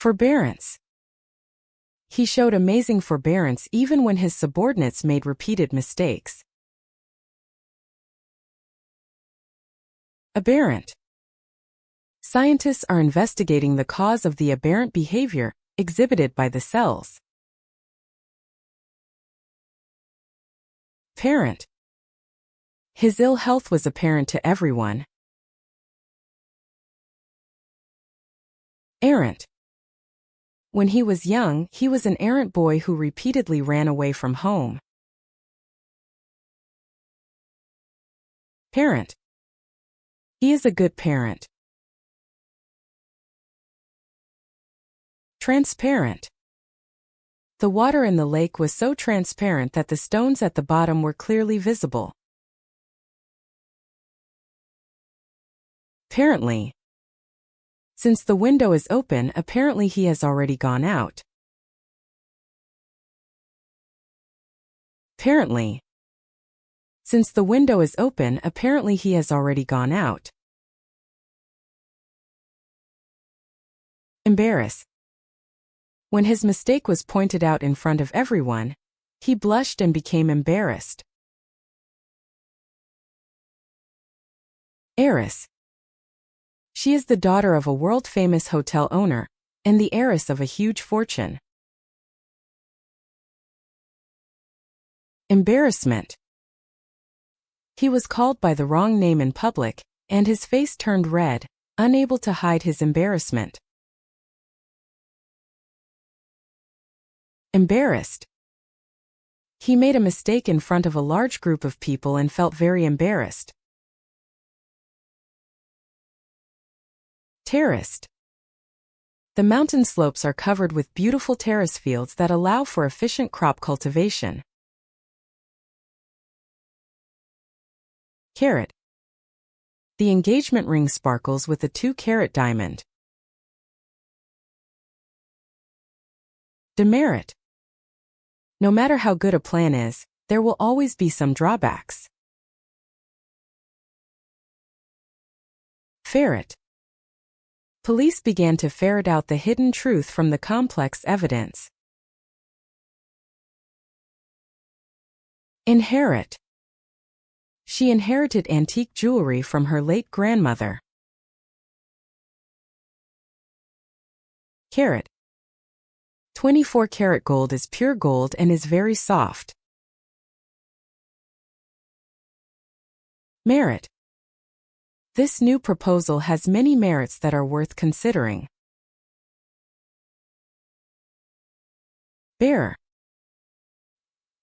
Forbearance. He showed amazing forbearance even when his subordinates made repeated mistakes. Aberrant. Scientists are investigating the cause of the aberrant behavior exhibited by the cells. Parent. His ill health was apparent to everyone. Errant. When he was young, he was an errant boy who repeatedly ran away from home. Parent. He is a good parent. Transparent. The water in the lake was so transparent that the stones at the bottom were clearly visible. Apparently. Since the window is open, apparently he has already gone out. Apparently. Since the window is open, apparently he has already gone out. Embarrass. When his mistake was pointed out in front of everyone, he blushed and became embarrassed. Heiress. She is the daughter of a world-famous hotel owner, and the heiress of a huge fortune. Embarrassment. He was called by the wrong name in public, and his face turned red, unable to hide his embarrassment. Embarrassed. He made a mistake in front of a large group of people and felt very embarrassed. Terraced. The mountain slopes are covered with beautiful terrace fields that allow for efficient crop cultivation. Carat. The engagement ring sparkles with a 2-carat diamond. Demerit. No matter how good a plan is, there will always be some drawbacks. Ferret. Police began to ferret out the hidden truth from the complex evidence. Inherit. She inherited antique jewelry from her late grandmother. Carat. 24-karat gold is pure gold and is very soft. Merit. This new proposal has many merits that are worth considering. Bearer.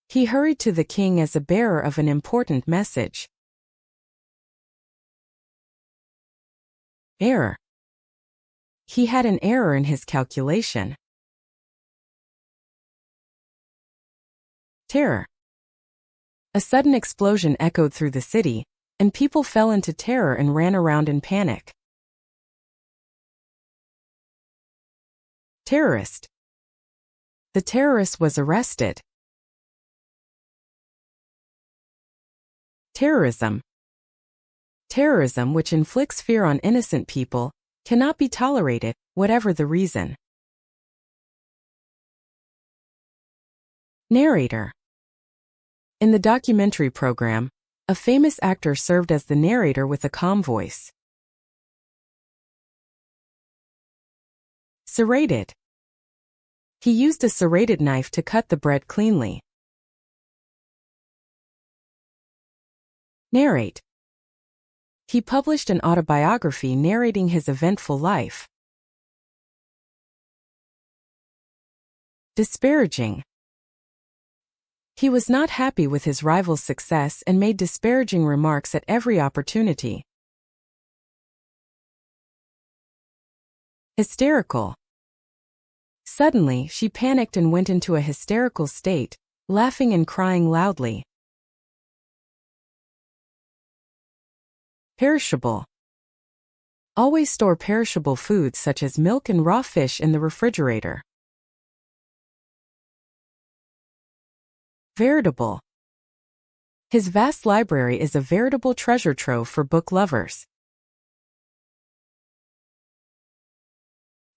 He hurried to the king as a bearer of an important message. Error. He had an error in his calculation. Terror. A sudden explosion echoed through the city, and people fell into terror and ran around in panic. Terrorist. The terrorist was arrested. Terrorism. Terrorism, which inflicts fear on innocent people, cannot be tolerated, whatever the reason. Narrator. In the documentary program, a famous actor served as the narrator with a calm voice. Serrated. He used a serrated knife to cut the bread cleanly. Narrate. He published an autobiography narrating his eventful life. Disparaging. He was not happy with his rival's success and made disparaging remarks at every opportunity. Hysterical. Suddenly, she panicked and went into a hysterical state, laughing and crying loudly. Perishable. Always store perishable foods such as milk and raw fish in the refrigerator. Veritable. His vast library is a veritable treasure trove for book lovers.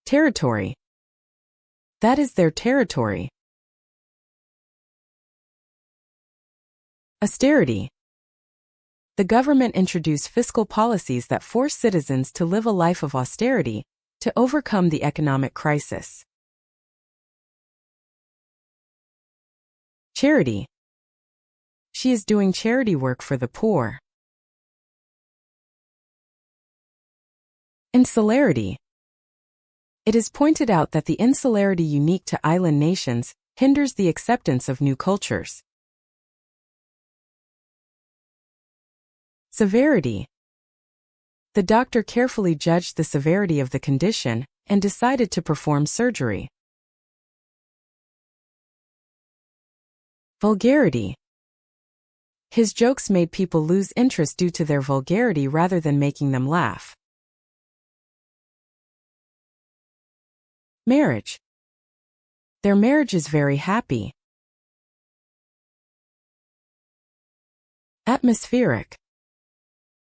Territory. That is their territory. Austerity. The government introduced fiscal policies that force citizens to live a life of austerity to overcome the economic crisis. Charity. She is doing charity work for the poor. Insularity. It is pointed out that the insularity unique to island nations hinders the acceptance of new cultures. Severity. The doctor carefully judged the severity of the condition and decided to perform surgery. Vulgarity. His jokes made people lose interest due to their vulgarity rather than making them laugh. Marriage. Their marriage is very happy. Atmospheric.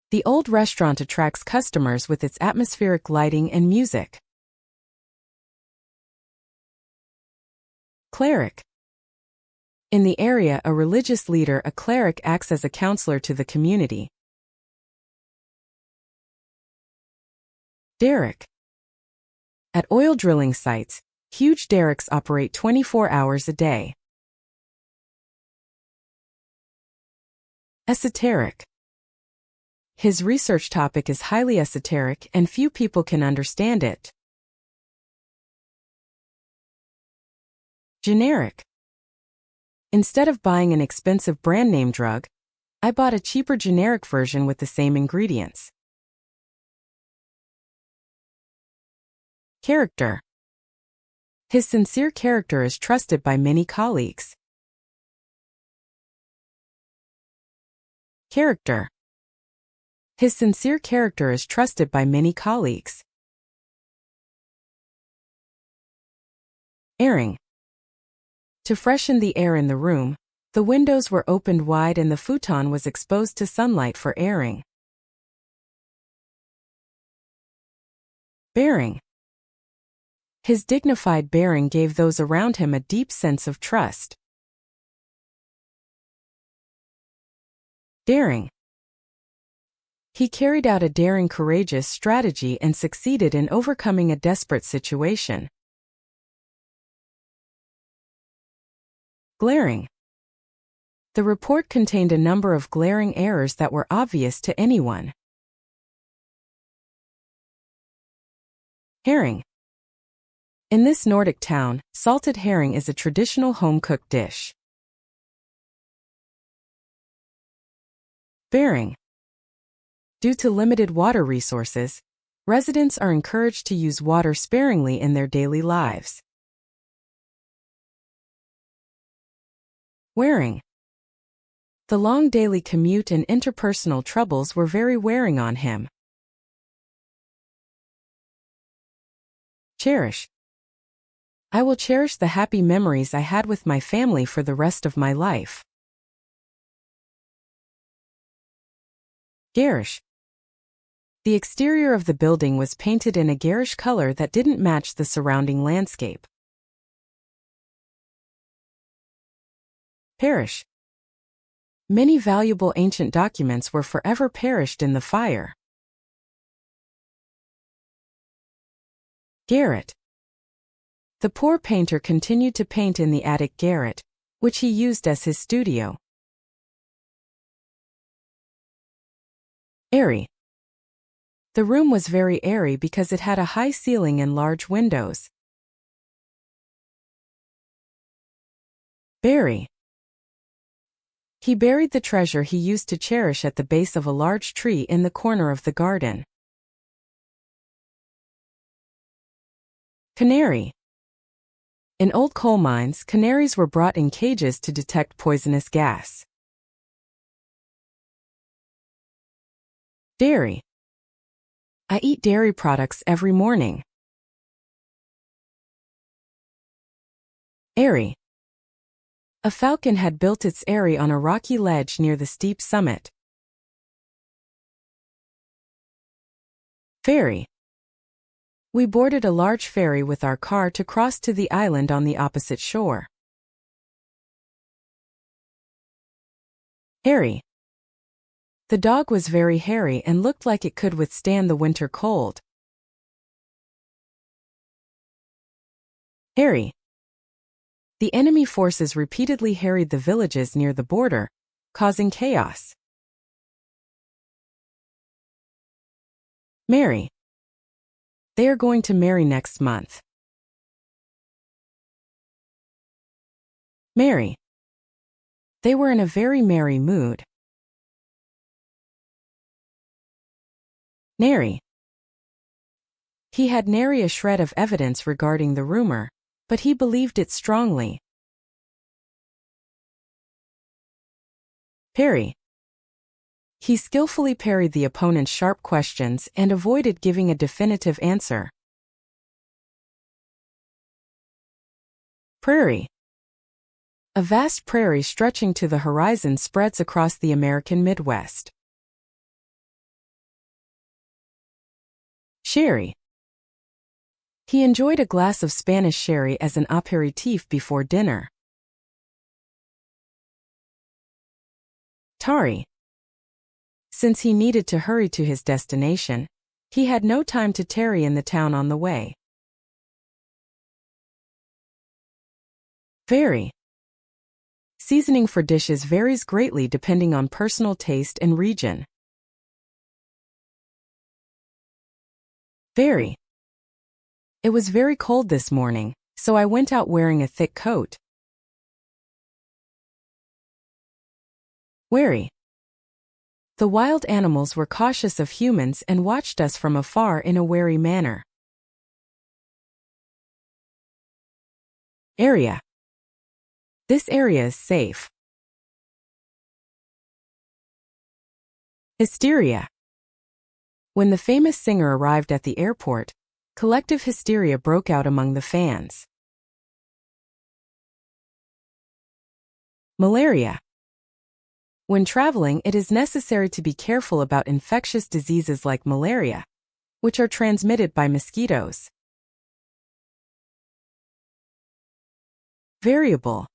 The old restaurant attracts customers with its atmospheric lighting and music. Cleric. In the area, a religious leader, a cleric, acts as a counselor to the community. Derrick. At oil drilling sites, huge derricks operate 24 hours a day. Esoteric. His research topic is highly esoteric and few people can understand it. Generic. Instead of buying an expensive brand name drug, I bought a cheaper generic version with the same ingredients. Character. His sincere character is trusted by many colleagues. Character. His sincere character is trusted by many colleagues. Airing. To freshen the air in the room, the windows were opened wide and the futon was exposed to sunlight for airing. Bearing. His dignified bearing gave those around him a deep sense of trust. Daring. He carried out a daring, courageous strategy and succeeded in overcoming a desperate situation. Glaring. The report contained a number of glaring errors that were obvious to anyone. Herring. In this Nordic town, salted herring is a traditional home-cooked dish. Bearing. Due to limited water resources, residents are encouraged to use water sparingly in their daily lives. Wearing. The long daily commute and interpersonal troubles were very wearing on him. Cherish. I will cherish the happy memories I had with my family for the rest of my life. Garish. The exterior of the building was painted in a garish color that didn't match the surrounding landscape. Perish. Many valuable ancient documents were forever perished in the fire. Garret. The poor painter continued to paint in the attic garret, which he used as his studio. Airy. The room was very airy because it had a high ceiling and large windows. Bury. He buried the treasure he used to cherish at the base of a large tree in the corner of the garden. Canary. In old coal mines, canaries were brought in cages to detect poisonous gas. Dairy. I eat dairy products every morning. Airy. A falcon had built its eyrie on a rocky ledge near the steep summit. Fairy. We boarded a large ferry with our car to cross to the island on the opposite shore. Hairy. The dog was very hairy and looked like it could withstand the winter cold. Harry. The enemy forces repeatedly harried the villages near the border, causing chaos. Marry. They are going to marry next month. Merry. They were in a very merry mood. Nary. He had nary a shred of evidence regarding the rumor, but he believed it strongly. Parry. He skillfully parried the opponent's sharp questions and avoided giving a definitive answer. Prairie. A vast prairie stretching to the horizon spreads across the American Midwest. Sherry. He enjoyed a glass of Spanish sherry as an aperitif before dinner. Tarry. Since he needed to hurry to his destination, he had no time to tarry in the town on the way. Vary. Seasoning for dishes varies greatly depending on personal taste and region. Very. It was very cold this morning, so I went out wearing a thick coat. Wary. The wild animals were cautious of humans and watched us from afar in a wary manner. Area. This area is safe. Hysteria. When the famous singer arrived at the airport, collective hysteria broke out among the fans. Malaria. When traveling, it is necessary to be careful about infectious diseases like malaria, which are transmitted by mosquitoes. Variable.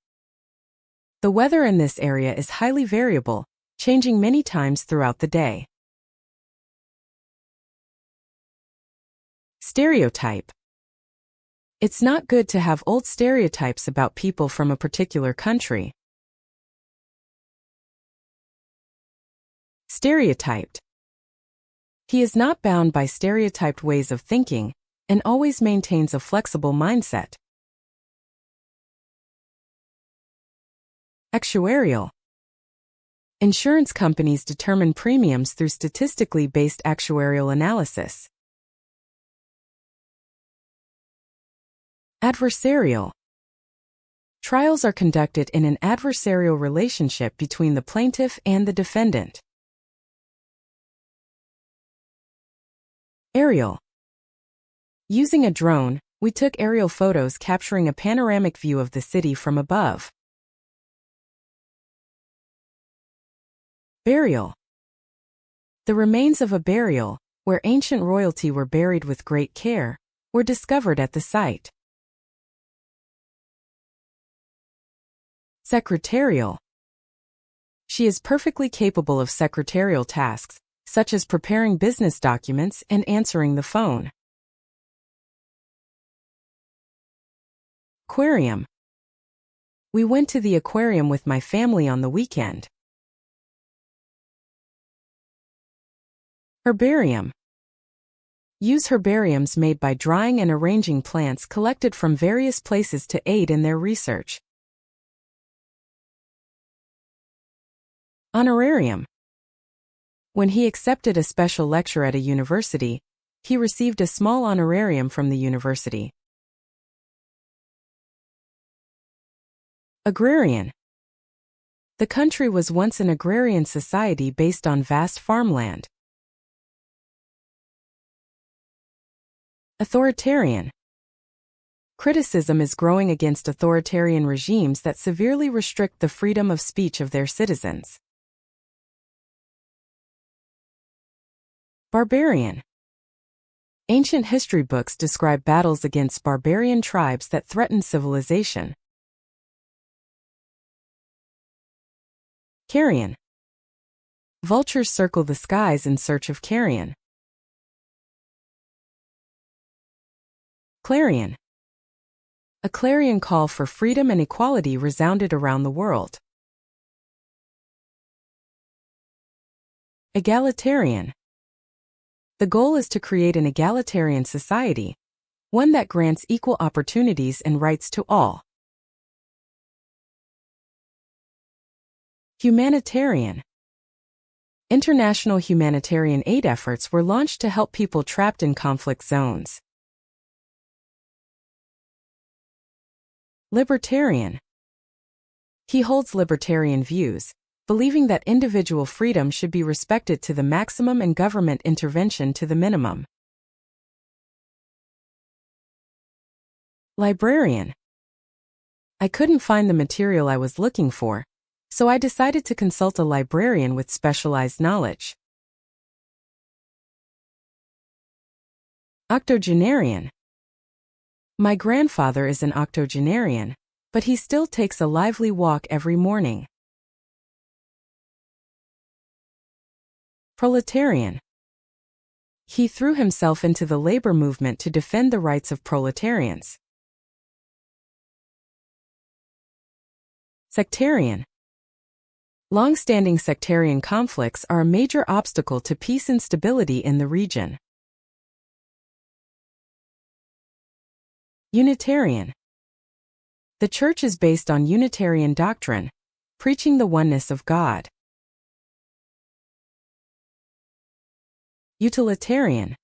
The weather in this area is highly variable, changing many times throughout the day. Stereotype. It's not good to have old stereotypes about people from a particular country. Stereotyped. He is not bound by stereotyped ways of thinking and always maintains a flexible mindset. Actuarial. Insurance companies determine premiums through statistically based actuarial analysis. Adversarial. Trials are conducted in an adversarial relationship between the plaintiff and the defendant. Aerial. Using a drone, we took aerial photos capturing a panoramic view of the city from above. Burial. The remains of a burial, where ancient royalty were buried with great care, were discovered at the site. Secretarial. She is perfectly capable of secretarial tasks, such as preparing business documents and answering the phone. Aquarium. We went to the aquarium with my family on the weekend. Herbarium. Use herbariums made by drying and arranging plants collected from various places to aid in their research. Honorarium. When he accepted a special lecture at a university, he received a small honorarium from the university. Agrarian. The country was once an agrarian society based on vast farmland. Authoritarian. Criticism is growing against authoritarian regimes that severely restrict the freedom of speech of their citizens. Barbarian. Ancient history books describe battles against barbarian tribes that threatened civilization. Carrion. Vultures circle the skies in search of carrion. Clarion. A clarion call for freedom and equality resounded around the world. Egalitarian. The goal is to create an egalitarian society, one that grants equal opportunities and rights to all. Humanitarian. International humanitarian aid efforts were launched to help people trapped in conflict zones. Libertarian. He holds libertarian views, believing that individual freedom should be respected to the maximum and government intervention to the minimum. Librarian. I couldn't find the material I was looking for, so I decided to consult a librarian with specialized knowledge. Octogenarian. My grandfather is an octogenarian, but he still takes a lively walk every morning. Proletarian. He threw himself into the labor movement to defend the rights of proletarians. Sectarian. Long-standing sectarian conflicts are a major obstacle to peace and stability in the region. Unitarian. The Church is based on Unitarian doctrine, preaching the oneness of God. Utilitarian.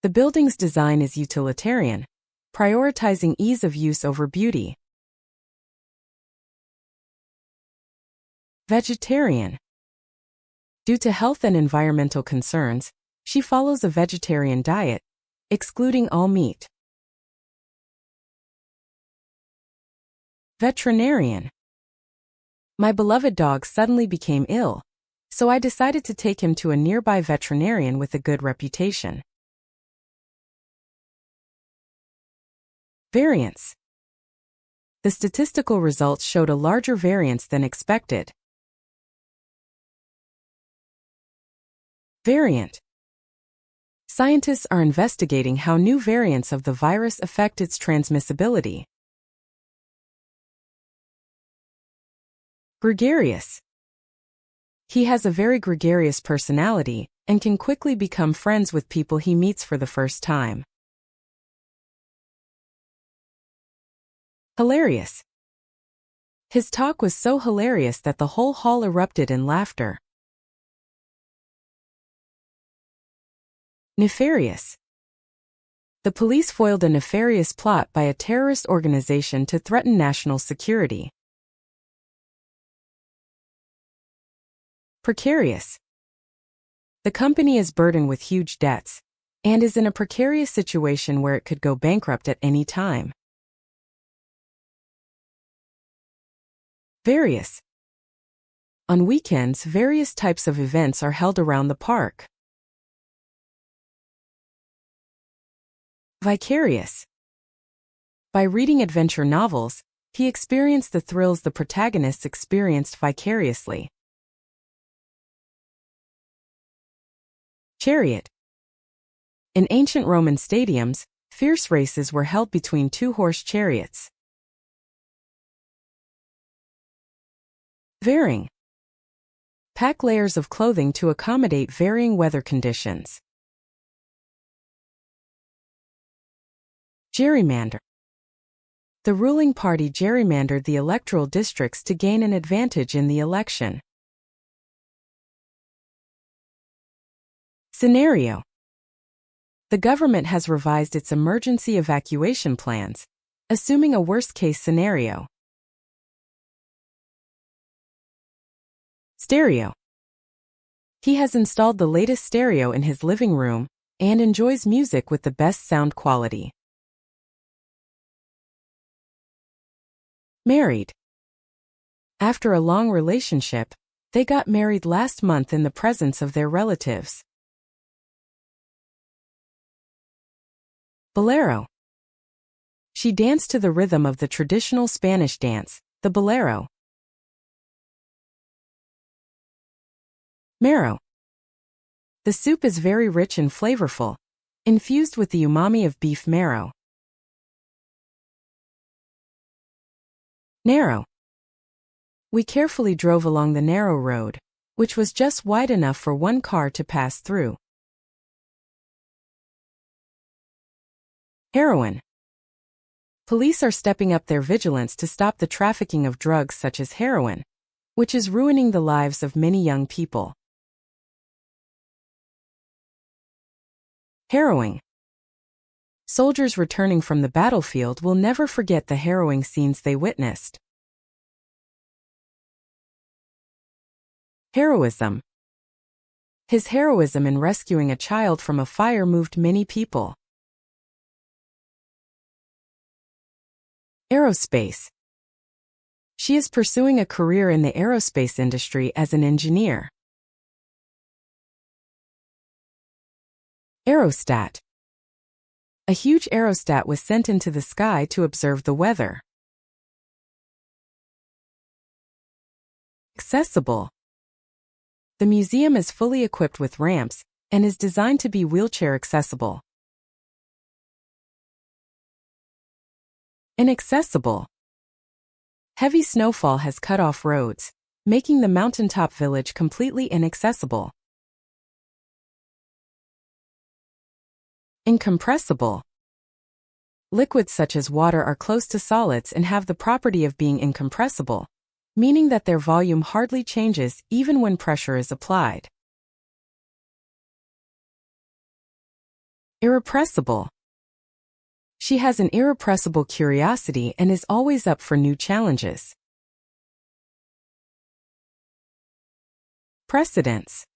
The building's design is utilitarian, prioritizing ease of use over beauty. Vegetarian. Due to health and environmental concerns, she follows a vegetarian diet, excluding all meat. Veterinarian. My beloved dog suddenly became ill, so I decided to take him to a nearby veterinarian with a good reputation. Variance. The statistical results showed a larger variance than expected. Variant. Scientists are investigating how new variants of the virus affect its transmissibility. Gregarious. He has a very gregarious personality and can quickly become friends with people he meets for the first time. Hilarious. His talk was so hilarious that the whole hall erupted in laughter. Nefarious. The police foiled a nefarious plot by a terrorist organization to threaten national security. Precarious. The company is burdened with huge debts and is in a precarious situation where it could go bankrupt at any time. Various. On weekends, various types of events are held around the park. Vicarious. By reading adventure novels, he experienced the thrills the protagonists experienced vicariously. Chariot. In ancient Roman stadiums, fierce races were held between two-horse chariots. Varying. Pack layers of clothing to accommodate varying weather conditions. Gerrymander. The ruling party gerrymandered the electoral districts to gain an advantage in the election. Scenario. The government has revised its emergency evacuation plans, assuming a worst-case scenario. Stereo. He has installed the latest stereo in his living room and enjoys music with the best sound quality. Married. After a long relationship, they got married last month in the presence of their relatives. Bolero. She danced to the rhythm of the traditional Spanish dance, the bolero. Marrow. The soup is very rich and flavorful, infused with the umami of beef marrow. Narrow. We carefully drove along the narrow road, which was just wide enough for one car to pass through. Heroin. Police are stepping up their vigilance to stop the trafficking of drugs such as heroin, which is ruining the lives of many young people. Harrowing. Soldiers returning from the battlefield will never forget the harrowing scenes they witnessed. Heroism. His heroism in rescuing a child from a fire moved many people. Aerospace. She is pursuing a career in the aerospace industry as an engineer. Aerostat. A huge aerostat was sent into the sky to observe the weather. Accessible. The museum is fully equipped with ramps and is designed to be wheelchair accessible. Inaccessible. Heavy snowfall has cut off roads, making the mountaintop village completely inaccessible. Incompressible. Liquids such as water are close to solids and have the property of being incompressible, meaning that their volume hardly changes even when pressure is applied. Irrepressible. She has an irrepressible curiosity and is always up for new challenges. Precedence.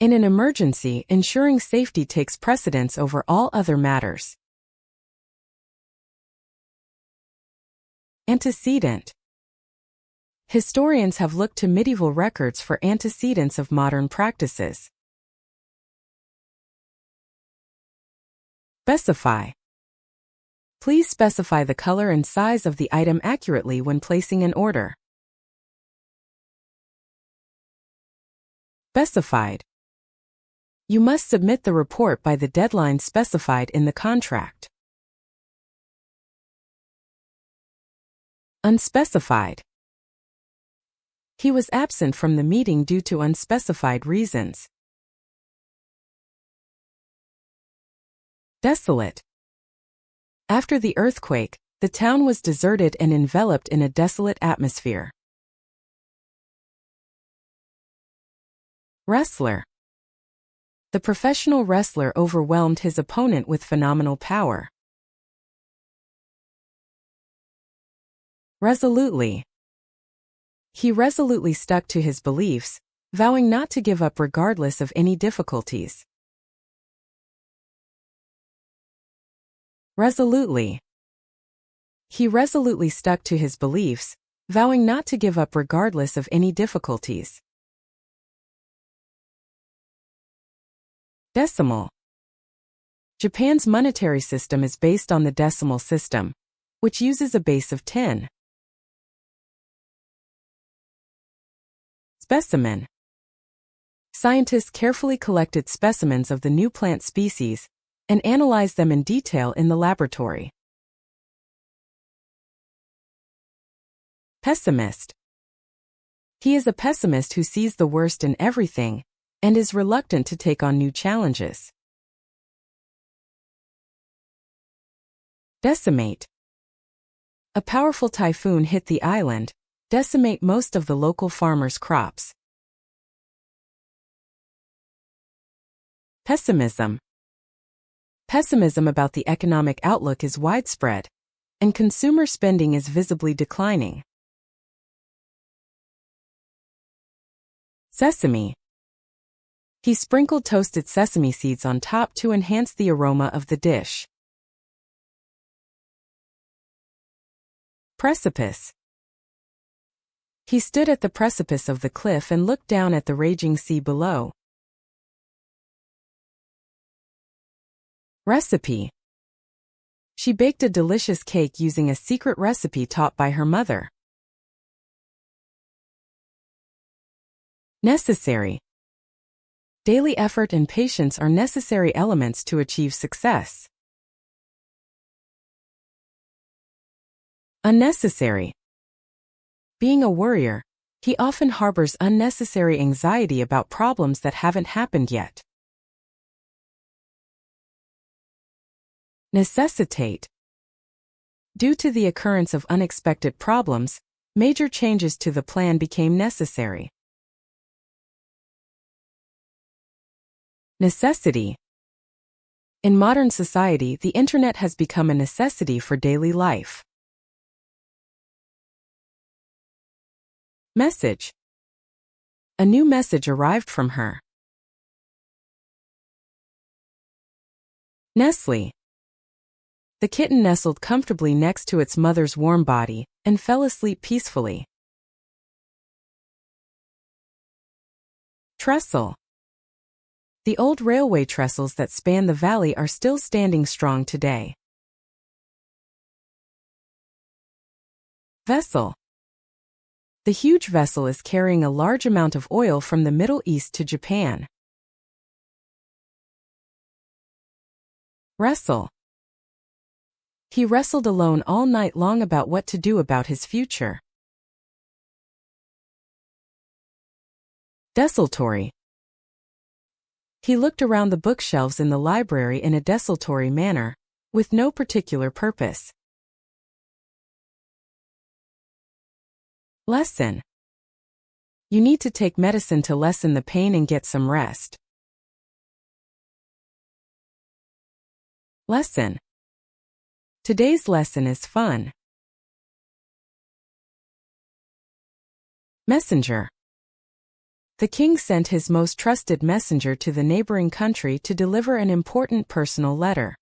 In an emergency, ensuring safety takes precedence over all other matters. Antecedent. Historians have looked to medieval records for antecedents of modern practices. Specify. Please specify the color and size of the item accurately when placing an order. Specified. You must submit the report by the deadline specified in the contract. Unspecified. He was absent from the meeting due to unspecified reasons. Desolate. After the earthquake, the town was deserted and enveloped in a desolate atmosphere. Wrestler. The professional wrestler overwhelmed his opponent with phenomenal power. Resolutely. He resolutely stuck to his beliefs, vowing not to give up regardless of any difficulties. Resolutely. He resolutely stuck to his beliefs, vowing not to give up regardless of any difficulties. Decimal. Japan's monetary system is based on the decimal system, which uses a base of 10. Specimen. Scientists carefully collected specimens of the new plant species and analyzed them in detail in the laboratory. Pessimist. He is a pessimist who sees the worst in everything and is reluctant to take on new challenges. Decimate. A powerful typhoon hit the island, decimate most of the local farmers' crops. Pessimism. Pessimism about the economic outlook is widespread, and consumer spending is visibly declining. Sesame. He sprinkled toasted sesame seeds on top to enhance the aroma of the dish. Precipice. He stood at the precipice of the cliff and looked down at the raging sea below. Recipe. She baked a delicious cake using a secret recipe taught by her mother. Necessary. Daily effort and patience are necessary elements to achieve success. Unnecessary. Being a worrier, he often harbors unnecessary anxiety about problems that haven't happened yet. Necessitate. Due to the occurrence of unexpected problems, major changes to the plan became necessary. Necessity. In modern society, the internet has become a necessity for daily life. Message. A new message arrived from her. Nestle. The kitten nestled comfortably next to its mother's warm body and fell asleep peacefully. Trestle. The old railway trestles that span the valley are still standing strong today. Vessel. The huge vessel is carrying a large amount of oil from the Middle East to Japan. Wrestle. He wrestled alone all night long about what to do about his future. Desultory. He looked around the bookshelves in the library in a desultory manner, with no particular purpose. Lesson. You need to take medicine to lessen the pain and get some rest. Lesson. Today's lesson is fun. Messenger. The king sent his most trusted messenger to the neighboring country to deliver an important personal letter.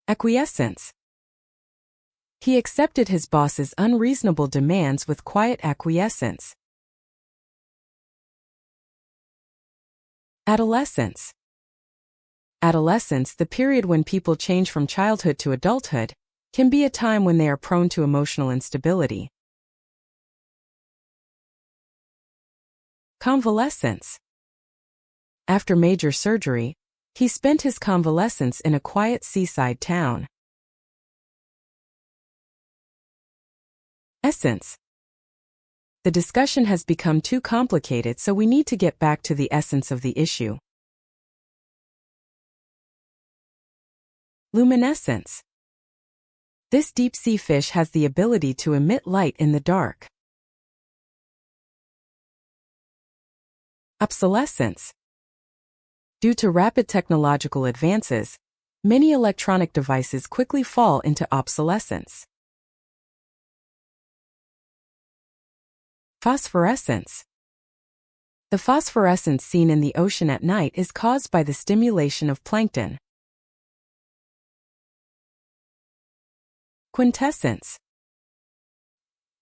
Acquiescence. He accepted his boss's unreasonable demands with quiet acquiescence. Adolescence. Adolescence, the period when people change from childhood to adulthood, can be a time when they are prone to emotional instability. Convalescence. After major surgery, he spent his convalescence in a quiet seaside town. Essence. The discussion has become too complicated, so we need to get back to the essence of the issue. Luminescence. This deep-sea fish has the ability to emit light in the dark. Obsolescence. Due to rapid technological advances, many electronic devices quickly fall into obsolescence. Phosphorescence. The phosphorescence seen in the ocean at night is caused by the stimulation of plankton. Quintessence.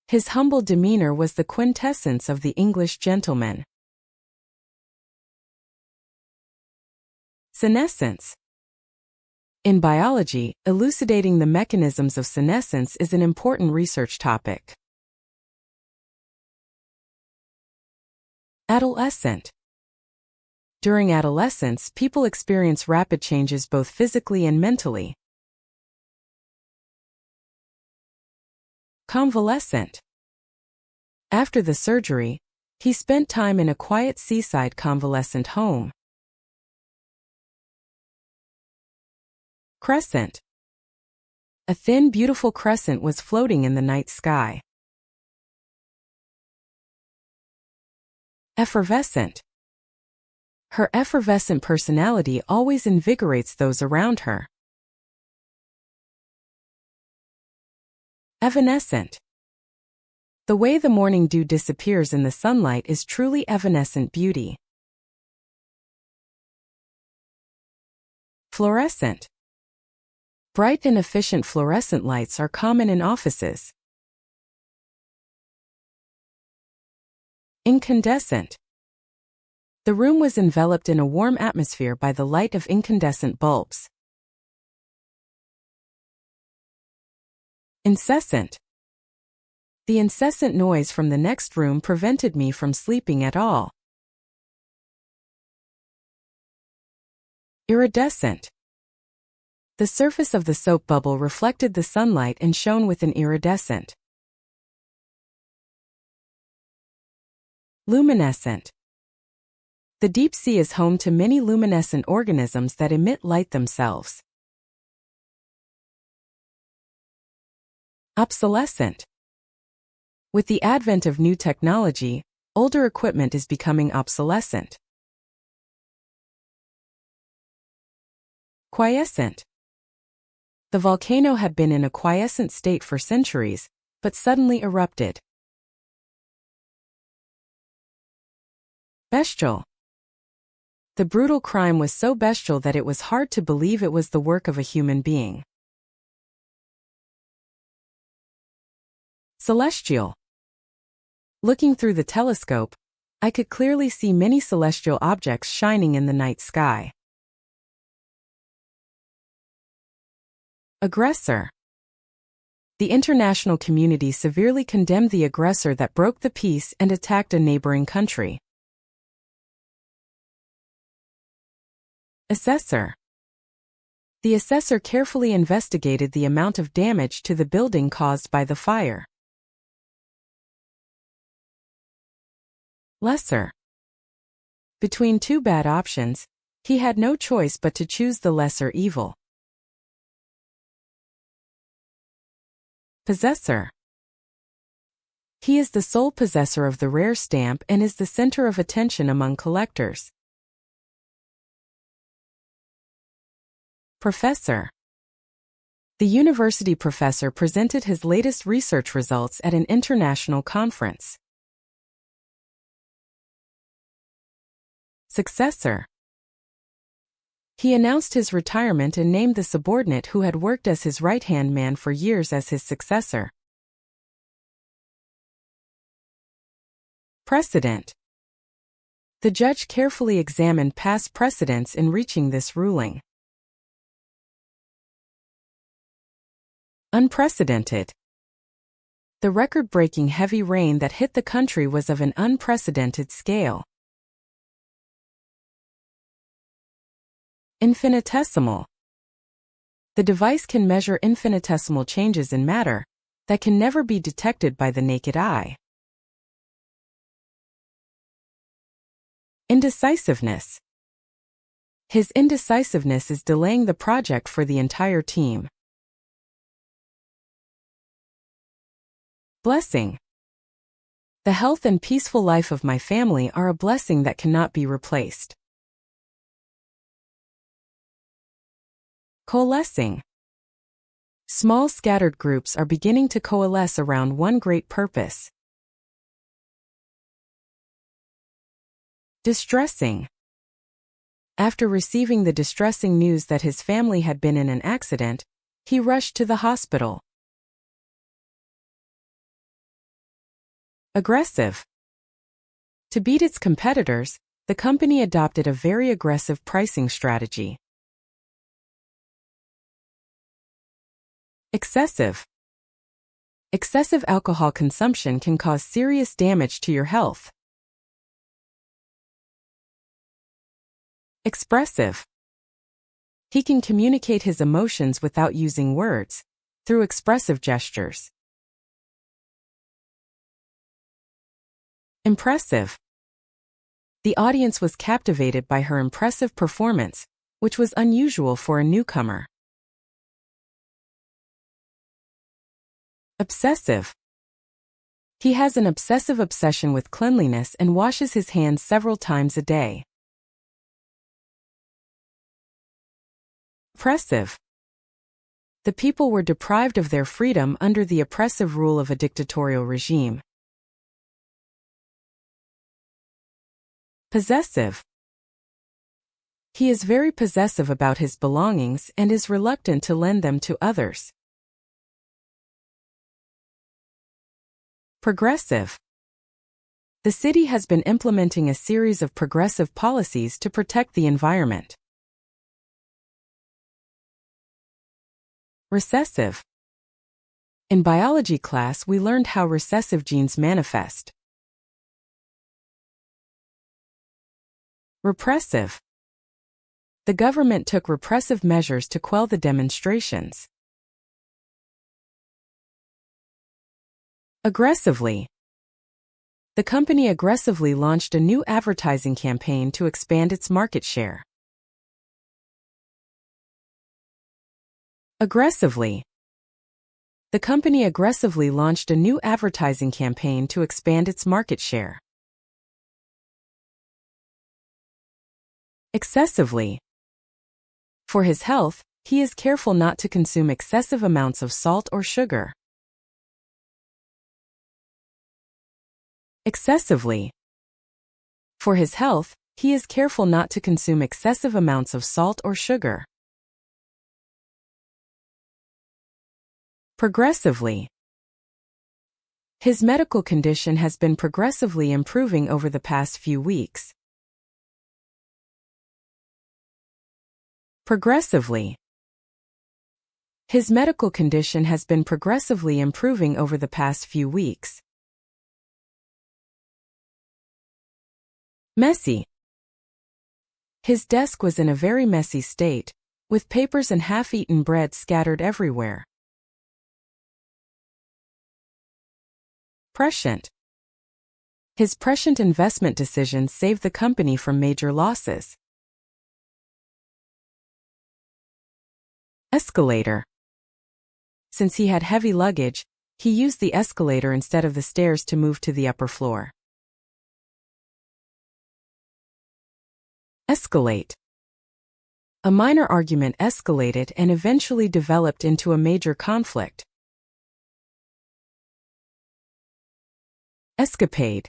His humble demeanor was the quintessence of the English gentleman. Senescence. In biology, elucidating the mechanisms of senescence is an important research topic. Adolescent. During adolescence, people experience rapid changes both physically and mentally. Convalescent. After the surgery, he spent time in a quiet seaside convalescent home. Crescent. A thin, beautiful crescent was floating in the night sky. Effervescent. Her effervescent personality always invigorates those around her. Evanescent. The way the morning dew disappears in the sunlight is truly evanescent beauty. Fluorescent. Bright and efficient fluorescent lights are common in offices. Incandescent. The room was enveloped in a warm atmosphere by the light of incandescent bulbs. Incessant. The incessant noise from the next room prevented me from sleeping at all. Iridescent. The surface of the soap bubble reflected the sunlight and shone with an iridescent. Luminescent. The deep sea is home to many luminescent organisms that emit light themselves. Obsolescent. With the advent of new technology, older equipment is becoming obsolescent. Quiescent. The volcano had been in a quiescent state for centuries, but suddenly erupted. Bestial. The brutal crime was so bestial that it was hard to believe it was the work of a human being. Celestial. Looking through the telescope, I could clearly see many celestial objects shining in the night sky. Aggressor. The international community severely condemned the aggressor that broke the peace and attacked a neighboring country. Assessor. The assessor carefully investigated the amount of damage to the building caused by the fire. Lesser. Between two bad options, he had no choice but to choose the lesser evil. Possessor. He is the sole possessor of the rare stamp and is the center of attention among collectors. Professor. The university professor presented his latest research results at an international conference. Successor. He announced his retirement and named the subordinate who had worked as his right-hand man for years as his successor. Precedent. The judge carefully examined past precedents in reaching this ruling. Unprecedented. The record-breaking heavy rain that hit the country was of an unprecedented scale. Infinitesimal. The device can measure infinitesimal changes in matter that can never be detected by the naked eye. Indecisiveness. His indecisiveness is delaying the project for the entire team. Blessing. The health and peaceful life of my family are a blessing that cannot be replaced. Coalescing. Small scattered groups are beginning to coalesce around one great purpose. Distressing. After receiving the distressing news that his family had been in an accident, he rushed to the hospital. Aggressive. To beat its competitors, the company adopted a very aggressive pricing strategy. Excessive. Excessive alcohol consumption can cause serious damage to your health. Expressive. He can communicate his emotions without using words, through expressive gestures. Impressive. The audience was captivated by her impressive performance, which was unusual for a newcomer. Obsessive. He has an obsessive obsession with cleanliness and washes his hands several times a day. Oppressive. The people were deprived of their freedom under the oppressive rule of a dictatorial regime. Possessive. He is very possessive about his belongings and is reluctant to lend them to others. Progressive. The city has been implementing a series of progressive policies to protect the environment. Recessive. In biology class, we learned how recessive genes manifest. Repressive. The government took repressive measures to quell the demonstrations. Aggressively. The company aggressively launched a new advertising campaign to expand its market share. Aggressively. The company aggressively launched a new advertising campaign to expand its market share. Excessively. For his health, he is careful not to consume excessive amounts of salt or sugar. Excessively. For his health, he is careful not to consume excessive amounts of salt or sugar. Progressively. His medical condition has been progressively improving over the past few weeks. Progressively. His medical condition has been progressively improving over the past few weeks. Messy. His desk was in a very messy state, with papers and half-eaten bread scattered everywhere. Prescient. His prescient investment decisions saved the company from major losses. Escalator. Since he had heavy luggage, he used the escalator instead of the stairs to move to the upper floor. Escalate. A minor argument escalated and eventually developed into a major conflict. Escapade.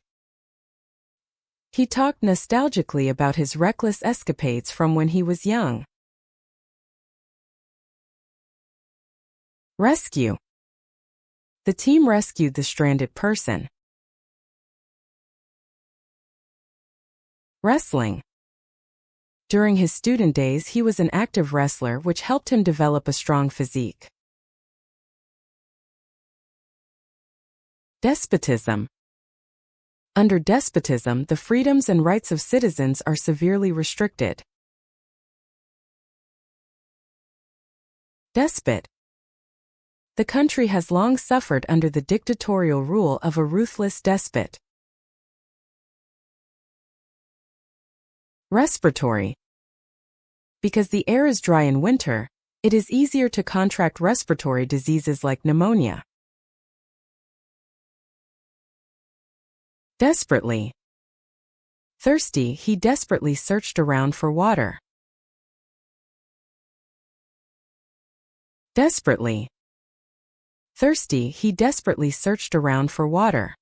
He talked nostalgically about his reckless escapades from when he was young. Rescue. The team rescued the stranded person. Wrestling. During his student days, he was an active wrestler, which helped him develop a strong physique. Despotism. Under despotism, the freedoms and rights of citizens are severely restricted. Despot. The country has long suffered under the dictatorial rule of a ruthless despot. Respiratory. Because the air is dry in winter, it is easier to contract respiratory diseases like pneumonia. Desperately. Thirsty, he desperately searched around for water. Desperately. Thirsty, he desperately searched around for water.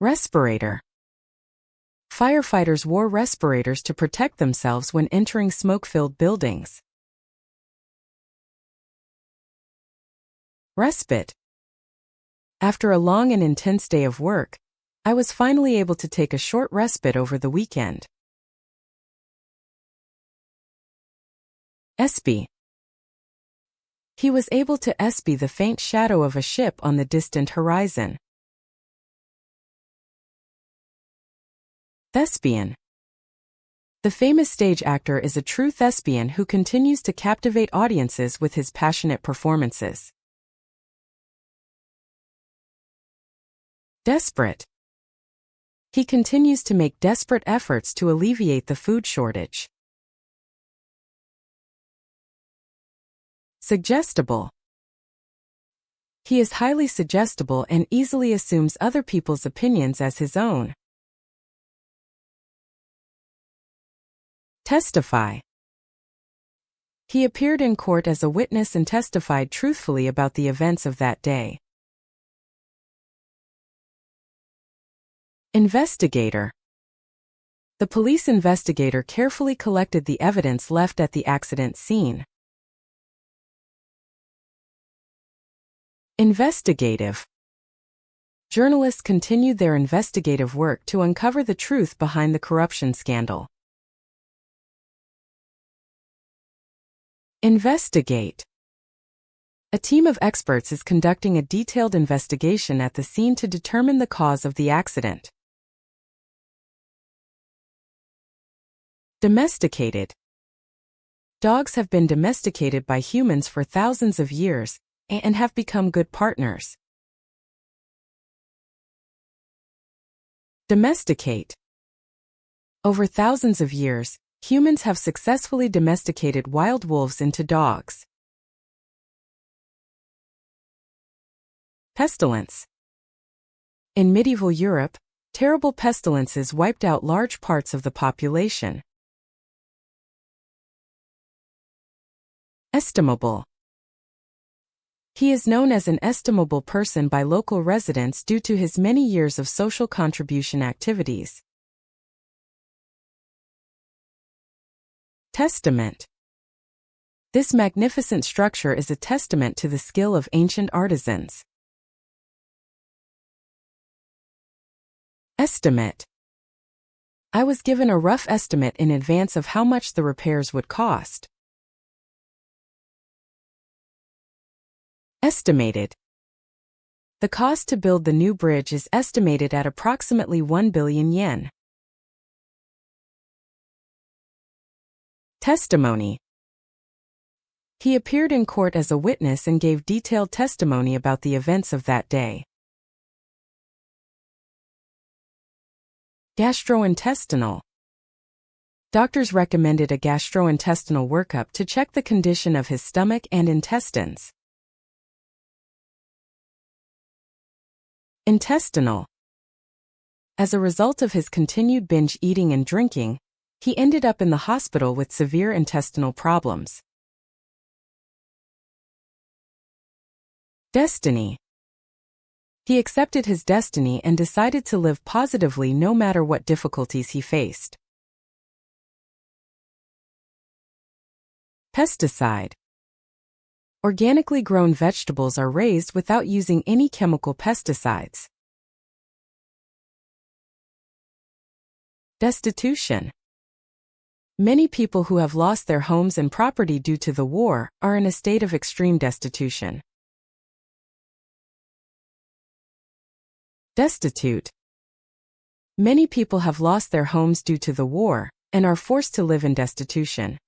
Respirator. Firefighters wore respirators to protect themselves when entering smoke-filled buildings. Respite. After a long and intense day of work, I was finally able to take a short respite over the weekend. Espy. He was able to espy the faint shadow of a ship on the distant horizon. Thespian. The famous stage actor is a true thespian who continues to captivate audiences with his passionate performances. Desperate. He continues to make desperate efforts to alleviate the food shortage. Suggestible. He is highly suggestible and easily assumes other people's opinions as his own. Testify. He appeared in court as a witness and testified truthfully about the events of that day. Investigator. The police investigator carefully collected the evidence left at the accident scene. Investigative. Journalists continued their investigative work to uncover the truth behind the corruption scandal. Investigate. A team of experts is conducting a detailed investigation at the scene to determine the cause of the accident. Domesticated. Dogs have been domesticated by humans for thousands of years and have become good partners. Domesticate. Over thousands of years, humans have successfully domesticated wild wolves into dogs. Pestilence. In medieval Europe, terrible pestilences wiped out large parts of the population. Estimable. He is known as an estimable person by local residents due to his many years of social contribution activities. Testament. This magnificent structure is a testament to the skill of ancient artisans. Estimate. I was given a rough estimate in advance of how much the repairs would cost. Estimated. The cost to build the new bridge is estimated at approximately 1 billion yen. Testimony. He appeared in court as a witness and gave detailed testimony about the events of that day. Gastrointestinal. Doctors recommended a gastrointestinal workup to check the condition of his stomach and intestines. Intestinal. As a result of his continued binge eating and drinking, he ended up in the hospital with severe intestinal problems. Destiny. He accepted his destiny and decided to live positively no matter what difficulties he faced. Pesticide. Organically grown vegetables are raised without using any chemical pesticides. Destitution. Many people who have lost their homes and property due to the war are in a state of extreme destitution. Destitute. Many people have lost their homes due to the war and are forced to live in destitution.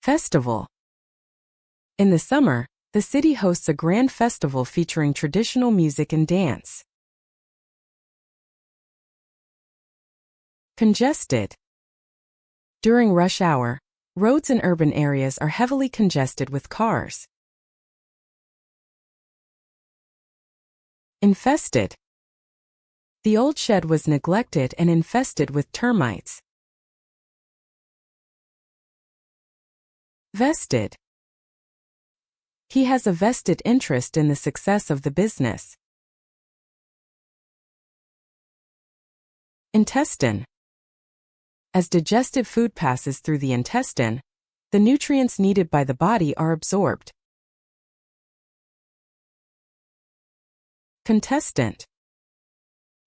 Festival. In the summer, the city hosts a grand festival featuring traditional music and dance. Congested. During rush hour, roads in urban areas are heavily congested with cars. Infested. The old shed was neglected and infested with termites. Vested. He has a vested interest in the success of the business. Intestine. As digested food passes through the intestine, the nutrients needed by the body are absorbed. Contestant.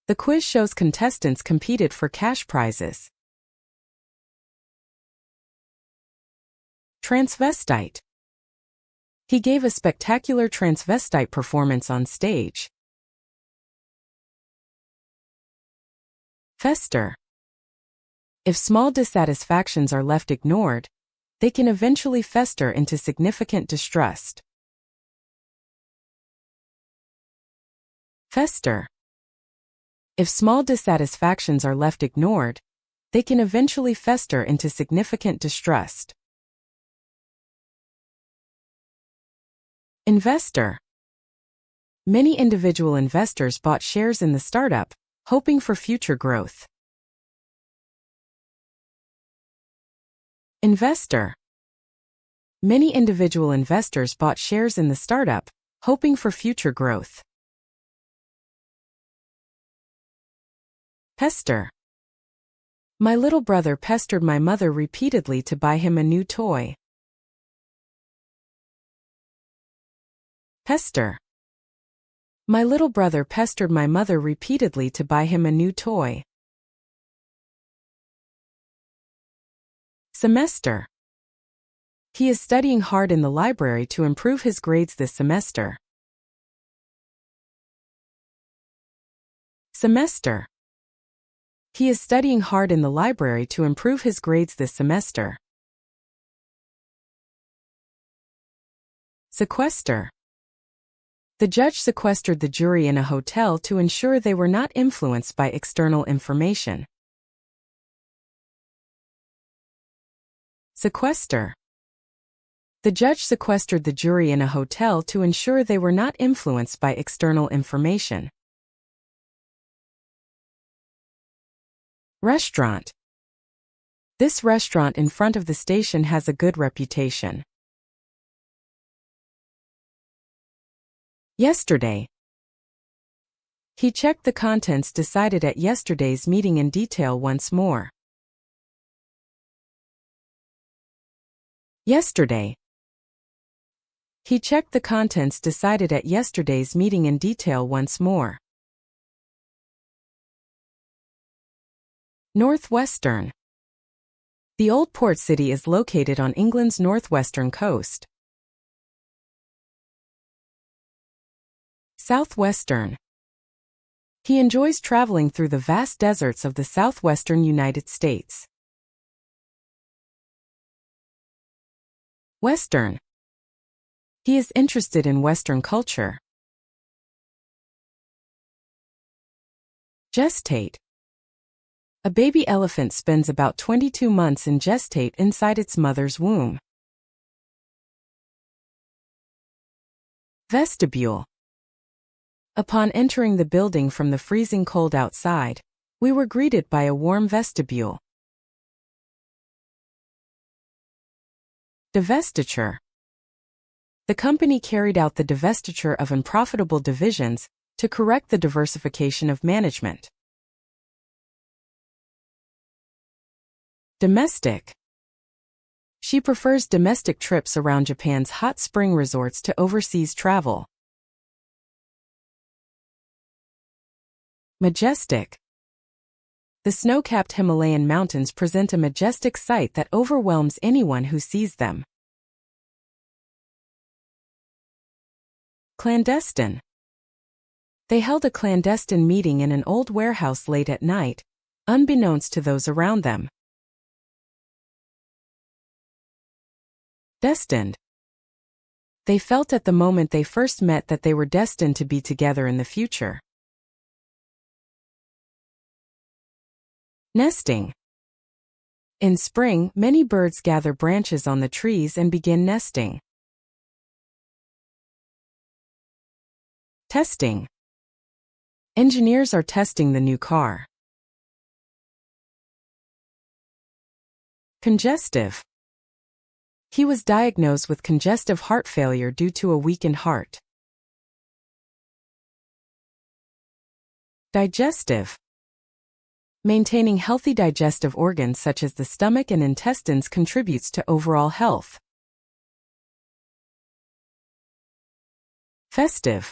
The quiz shows contestants competed for cash prizes. Transvestite. He gave a spectacular transvestite performance on stage. Fester. If small dissatisfactions are left ignored, they can eventually fester into significant distrust. Fester. If small dissatisfactions are left ignored, they can eventually fester into significant distrust. Investor. Many individual investors bought shares in the startup, hoping for future growth. Investor. Many individual investors bought shares in the startup, hoping for future growth. Pester. My little brother pestered my mother repeatedly to buy him a new toy. Pester. My little brother pestered my mother repeatedly to buy him a new toy. Semester. He is studying hard in the library to improve his grades this semester. Semester. He is studying hard in the library to improve his grades this semester. Sequester. The judge sequestered the jury in a hotel to ensure they were not influenced by external information. Sequester. The judge sequestered the jury in a hotel to ensure they were not influenced by external information. Restaurant. This restaurant in front of the station has a good reputation. Yesterday. He checked the contents decided at yesterday's meeting in detail once more. Yesterday. He checked the contents decided at yesterday's meeting in detail once more. Northwestern. The old port city is located on England's northwestern coast. Southwestern. He enjoys traveling through the vast deserts of the southwestern United States. Western. He is interested in Western culture. Gestate. A baby elephant spends about 22 months in gestate inside its mother's womb. Vestibule. Upon entering the building from the freezing cold outside, we were greeted by a warm vestibule. Divestiture. The company carried out the divestiture of unprofitable divisions to correct the diversification of management. Domestic. She prefers domestic trips around Japan's hot spring resorts to overseas travel. Majestic. The snow-capped Himalayan mountains present a majestic sight that overwhelms anyone who sees them. Clandestine. They held a clandestine meeting in an old warehouse late at night, unbeknownst to those around them. Destined. They felt at the moment they first met that they were destined to be together in the future. Nesting. In spring, many birds gather branches on the trees and begin nesting. Testing. Engineers are testing the new car. Congestive. He was diagnosed with congestive heart failure due to a weakened heart. Digestive. Maintaining healthy digestive organs such as the stomach and intestines contributes to overall health. Festive.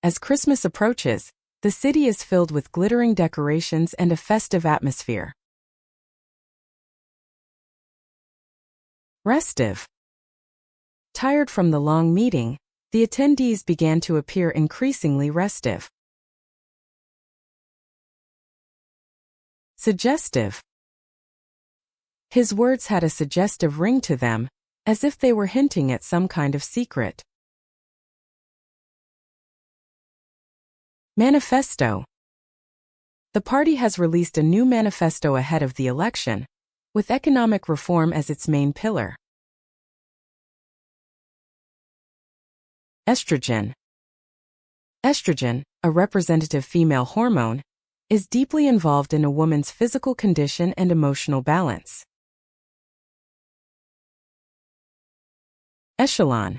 As Christmas approaches, the city is filled with glittering decorations and a festive atmosphere. Restive. Tired from the long meeting, the attendees began to appear increasingly restive. Suggestive. His words had a suggestive ring to them, as if they were hinting at some kind of secret. Manifesto. The party has released a new manifesto ahead of the election, with economic reform as its main pillar. Estrogen. Estrogen, a representative female hormone, is deeply involved in a woman's physical condition and emotional balance. Echelon.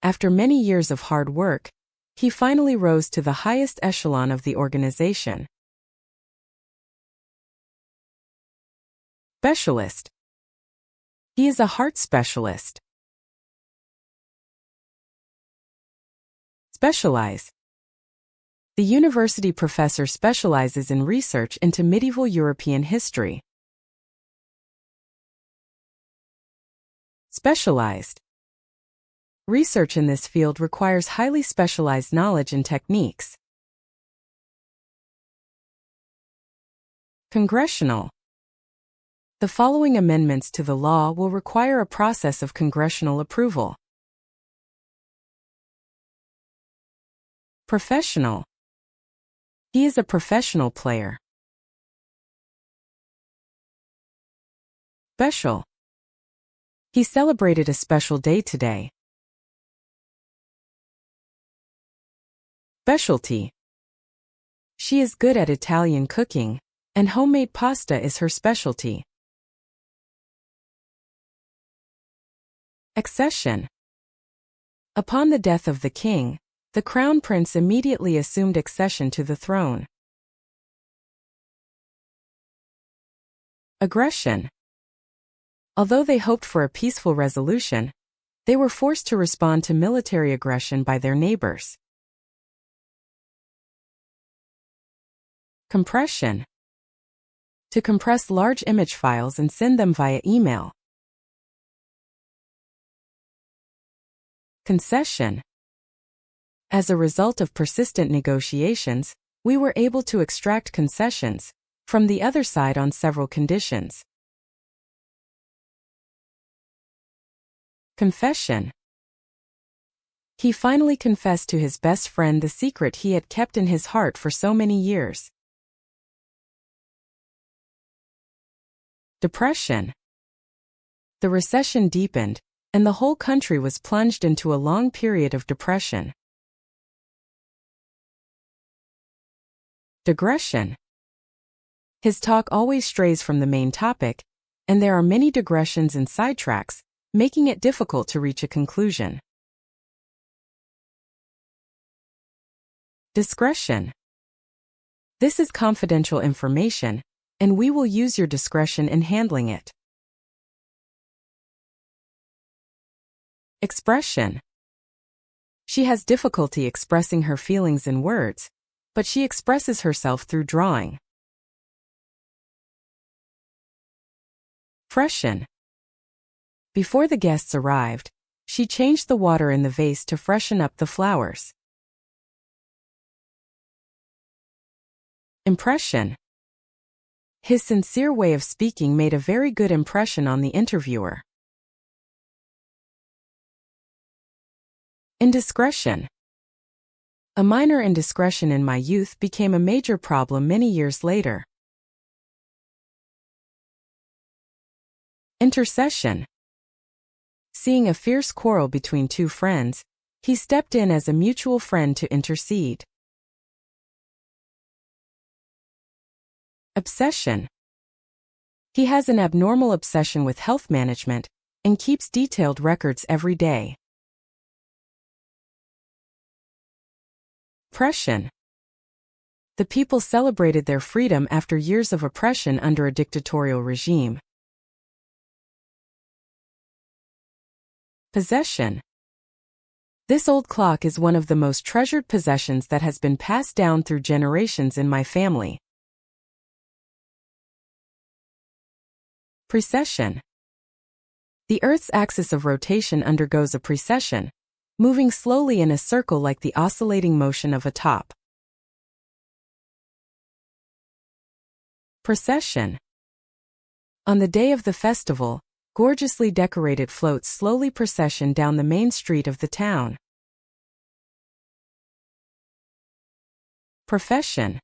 After many years of hard work, he finally rose to the highest echelon of the organization. Specialist. He is a heart specialist. Specialize. The university professor specializes in research into medieval European history. Specialized. Research in this field requires highly specialized knowledge and techniques. Congressional. The following amendments to the law will require a process of congressional approval. Professional. He is a professional player. Special. He celebrated a special day today. Specialty. She is good at Italian cooking, and homemade pasta is her specialty. Accession. Upon the death of the king, the crown prince immediately assumed accession to the throne. Aggression. Although they hoped for a peaceful resolution, they were forced to respond to military aggression by their neighbors. Compression. To compress large image files and send them via email. Concession. As a result of persistent negotiations, we were able to extract concessions from the other side on several conditions. Confession. He finally confessed to his best friend the secret he had kept in his heart for so many years. Depression. The recession deepened, and the whole country was plunged into a long period of depression. Digression. His talk always strays from the main topic, and there are many digressions and sidetracks, making it difficult to reach a conclusion. Discretion. This is confidential information, and we will use your discretion in handling it. Expression. She has difficulty expressing her feelings in words, but she expresses herself through drawing. Freshen. Before the guests arrived, she changed the water in the vase to freshen up the flowers. Impression. His sincere way of speaking made a very good impression on the interviewer. Indiscretion. A minor indiscretion in my youth became a major problem many years later. Intercession. Seeing a fierce quarrel between two friends, he stepped in as a mutual friend to intercede. Obsession. He has an abnormal obsession with health management and keeps detailed records every day. Oppression. The people celebrated their freedom after years of oppression under a dictatorial regime. Possession. This old clock is one of the most treasured possessions that has been passed down through generations in my family. Precession. The Earth's axis of rotation undergoes a precession, moving slowly in a circle like the oscillating motion of a top. Procession. On the day of the festival, gorgeously decorated floats slowly procession down the main street of the town. Profession.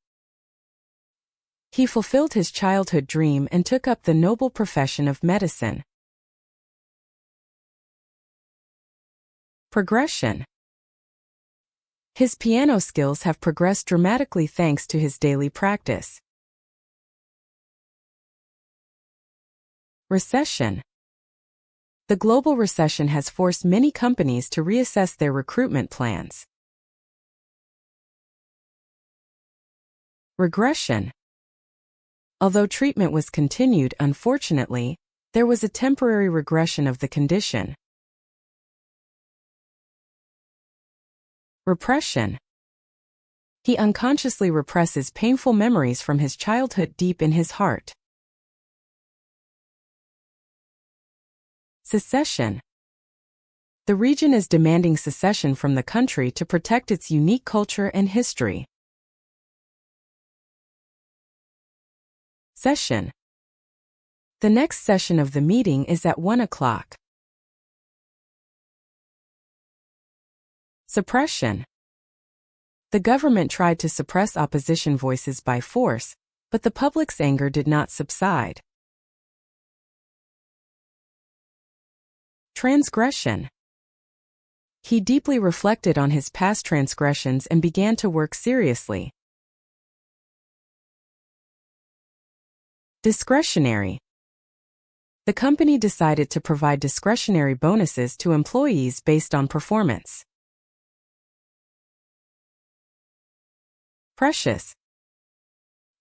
He fulfilled his childhood dream and took up the noble profession of medicine. Progression. His piano skills have progressed dramatically thanks to his daily practice. Recession. The global recession has forced many companies to reassess their recruitment plans. Regression. Although treatment was continued, unfortunately, there was a temporary regression of the condition. Repression. He unconsciously represses painful memories from his childhood deep in his heart. Secession. The region is demanding secession from the country to protect its unique culture and history. Session. The next session of the meeting is at 1 o'clock. Suppression. The government tried to suppress opposition voices by force, but the public's anger did not subside. Transgression. He deeply reflected on his past transgressions and began to work seriously. Discretionary. The company decided to provide discretionary bonuses to employees based on performance. Precious.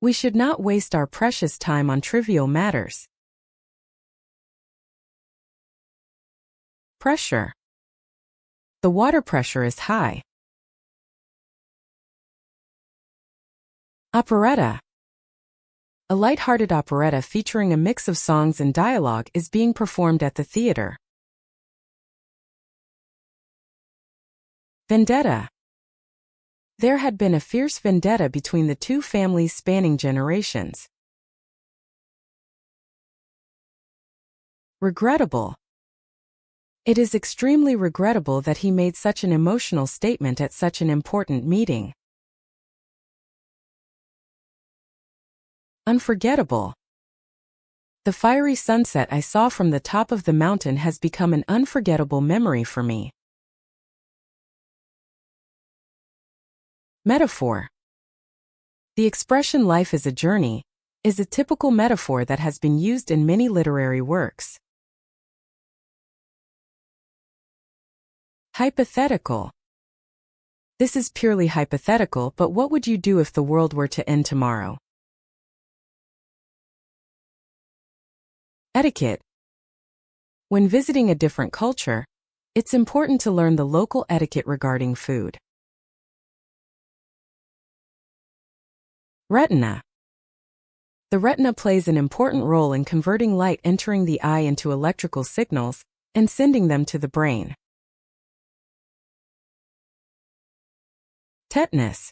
We should not waste our precious time on trivial matters. Pressure. The water pressure is high. Operetta. A light-hearted operetta featuring a mix of songs and dialogue is being performed at the theater. Vendetta. There had been a fierce vendetta between the two families spanning generations. Regrettable. It is extremely regrettable that he made such an emotional statement at such an important meeting. Unforgettable. The fiery sunset I saw from the top of the mountain has become an unforgettable memory for me. Metaphor. The expression "life is a journey" is a typical metaphor that has been used in many literary works. Hypothetical. This is purely hypothetical, but what would you do if the world were to end tomorrow? Etiquette. When visiting a different culture, it's important to learn the local etiquette regarding food. Retina. The retina plays an important role in converting light entering the eye into electrical signals and sending them to the brain. Tetanus.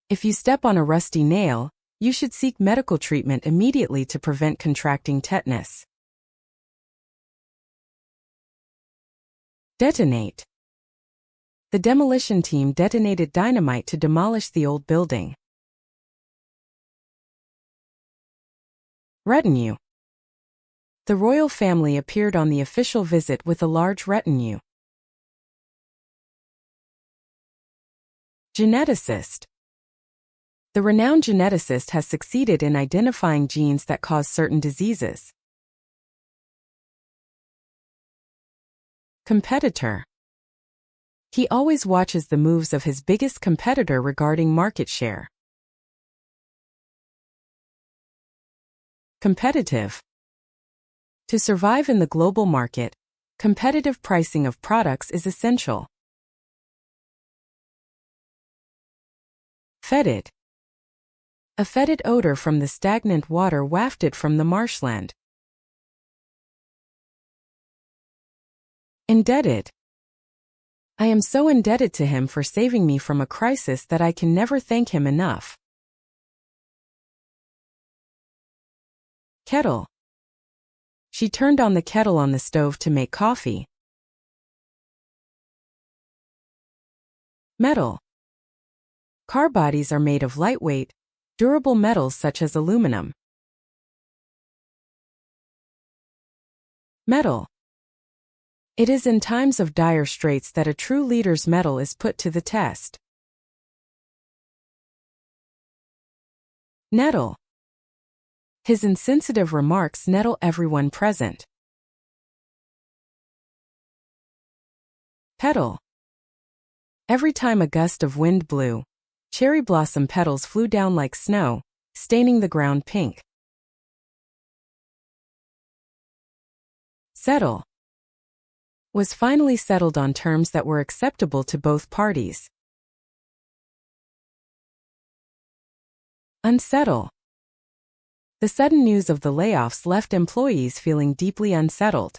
If you step on a rusty nail, you should seek medical treatment immediately to prevent contracting tetanus. Detonate. The demolition team detonated dynamite to demolish the old building. Retinue. The royal family appeared on the official visit with a large retinue. Geneticist. The renowned geneticist has succeeded in identifying genes that cause certain diseases. Competitor. He always watches the moves of his biggest competitor regarding market share. Competitive. To survive in the global market, competitive pricing of products is essential. Fetid. A fetid odor from the stagnant water wafted from the marshland. Indebted. I am so indebted to him for saving me from a crisis that I can never thank him enough. Kettle. She turned on the kettle on the stove to make coffee. Metal. Car bodies are made of lightweight, durable metals such as aluminum. Metal. It is in times of dire straits that a true leader's mettle is put to the test. Nettle. His insensitive remarks nettle everyone present. Petal. Every time a gust of wind blew, cherry blossom petals flew down like snow, staining the ground pink. Settle. was finally settled on terms that were acceptable to both parties. Unsettle. The sudden news of the layoffs left employees feeling deeply unsettled.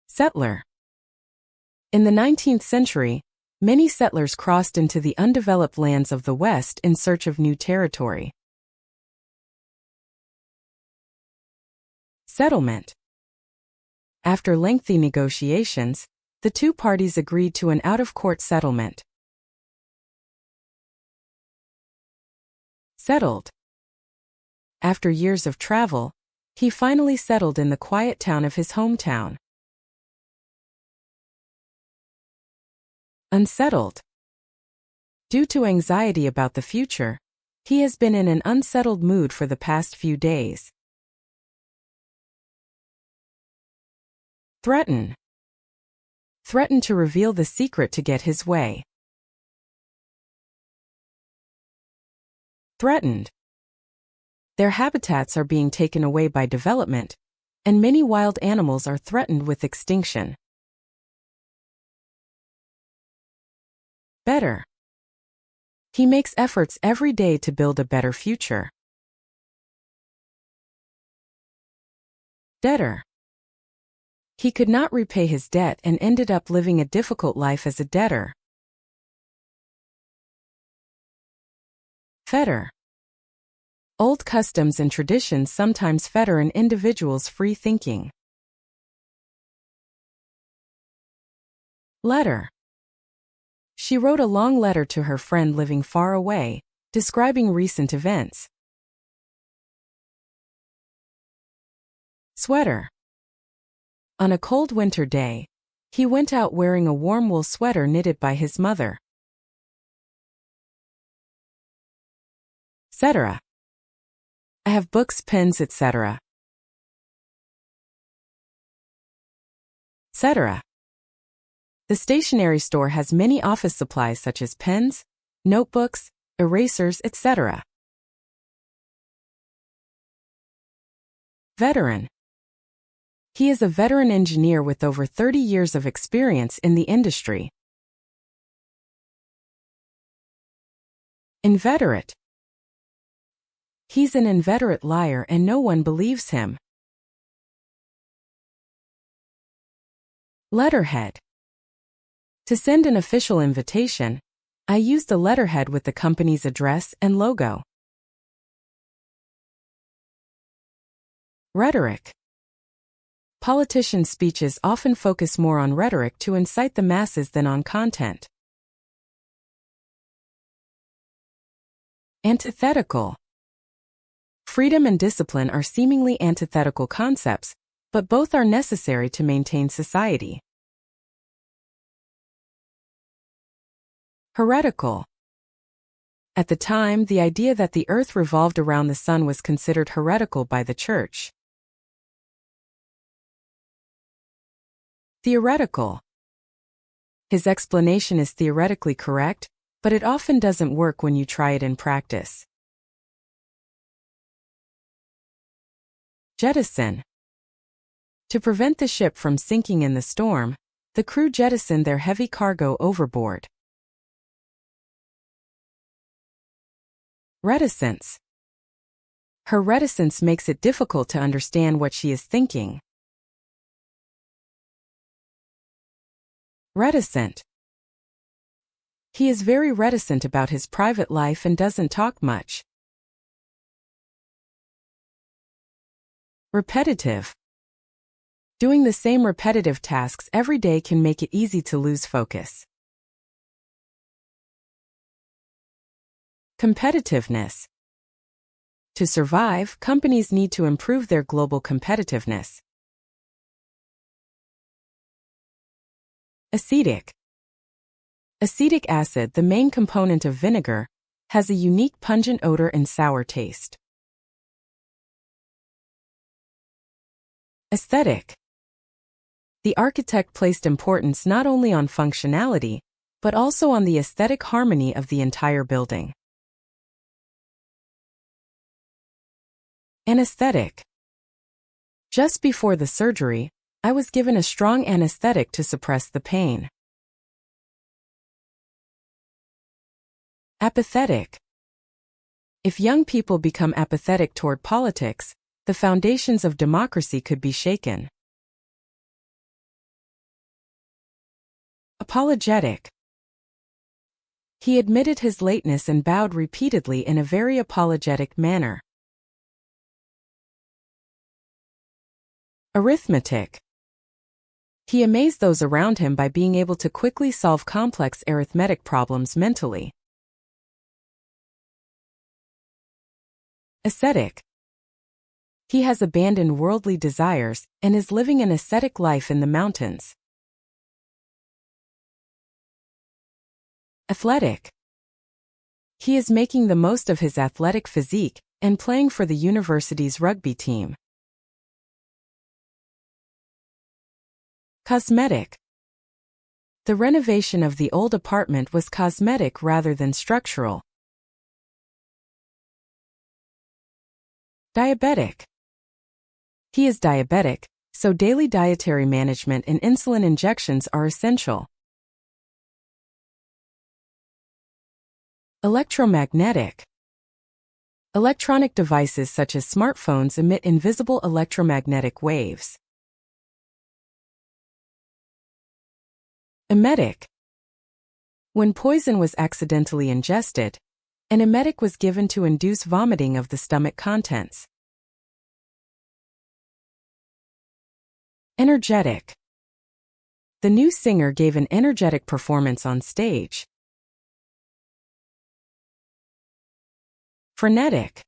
Settler. In the 19th century, many settlers crossed into the undeveloped lands of the West in search of new territory. Settlement. After lengthy negotiations, the two parties agreed to an out-of-court settlement. Settled. After years of travel, he finally settled in the quiet town of his hometown. Unsettled. Due to anxiety about the future, he has been in an unsettled mood for the past few days. Threaten. Threaten to reveal the secret to get his way. Threatened. Their habitats are being taken away by development, and many wild animals are threatened with extinction. Better. He makes efforts every day to build a better future. Debtor. He could not repay his debt and ended up living a difficult life as a debtor. Fetter. Old customs and traditions sometimes fetter an individual's free thinking. Letter. She wrote a long letter to her friend living far away, describing recent events. Sweater. On a cold winter day, he went out wearing a warm wool sweater knitted by his mother. Etc. I have books, pens, etc. Etc. The stationery store has many office supplies such as pens, notebooks, erasers, etc. Veteran. He is a veteran engineer with over 30 years of experience in the industry. Inveterate. He's an inveterate liar and no one believes him. Letterhead. To send an official invitation, I used a letterhead with the company's address and logo. Rhetoric. Politicians' speeches often focus more on rhetoric to incite the masses than on content. Antithetical. Freedom and discipline are seemingly antithetical concepts, but both are necessary to maintain society. Heretical. At the time, the idea that the earth revolved around the sun was considered heretical by the church. Theoretical. His explanation is theoretically correct, but it often doesn't work when you try it in practice. Jettison. To prevent the ship from sinking in the storm, the crew jettisoned their heavy cargo overboard. Reticence. Her reticence makes it difficult to understand what she is thinking. Reticent. He is very reticent about his private life and doesn't talk much. Repetitive. Doing the same repetitive tasks every day can make it easy to lose focus. Competitiveness. To survive, companies need to improve their global competitiveness. Acetic. Acetic acid, the main component of vinegar, has a unique pungent odor and sour taste. Aesthetic. The architect placed importance not only on functionality, but also on the aesthetic harmony of the entire building. Anesthetic. Just before the surgery, I was given a strong anesthetic to suppress the pain. Apathetic. If young people become apathetic toward politics, the foundations of democracy could be shaken. Apologetic. He admitted his lateness and bowed repeatedly in a very apologetic manner. Arithmetic. He amazed those around him by being able to quickly solve complex arithmetic problems mentally. Ascetic. He has abandoned worldly desires and is living an ascetic life in the mountains. Athletic. He is making the most of his athletic physique and playing for the university's rugby team. Cosmetic. The renovation of the old apartment was cosmetic rather than structural. Diabetic. He is diabetic, so daily dietary management and insulin injections are essential. Electromagnetic. Electronic devices such as smartphones emit invisible electromagnetic waves. Emetic. When poison was accidentally ingested, an emetic was given to induce vomiting of the stomach contents. Energetic. The new singer gave an energetic performance on stage. Frenetic.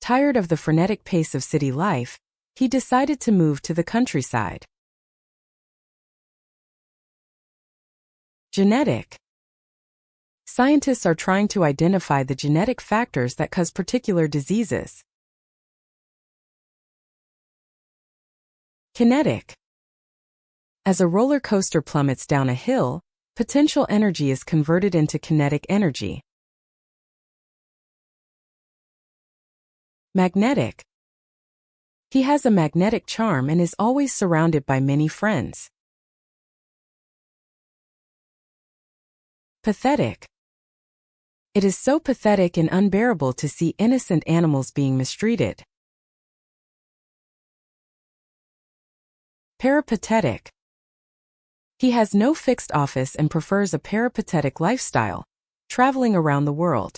Tired of the frenetic pace of city life, he decided to move to the countryside. Genetic. Scientists are trying to identify the genetic factors that cause particular diseases. Kinetic. As a roller coaster plummets down a hill, potential energy is converted into kinetic energy. Magnetic. He has a magnetic charm and is always surrounded by many friends. Pathetic. It is so pathetic and unbearable to see innocent animals being mistreated. Peripatetic. He has no fixed office and prefers a peripatetic lifestyle, traveling around the world.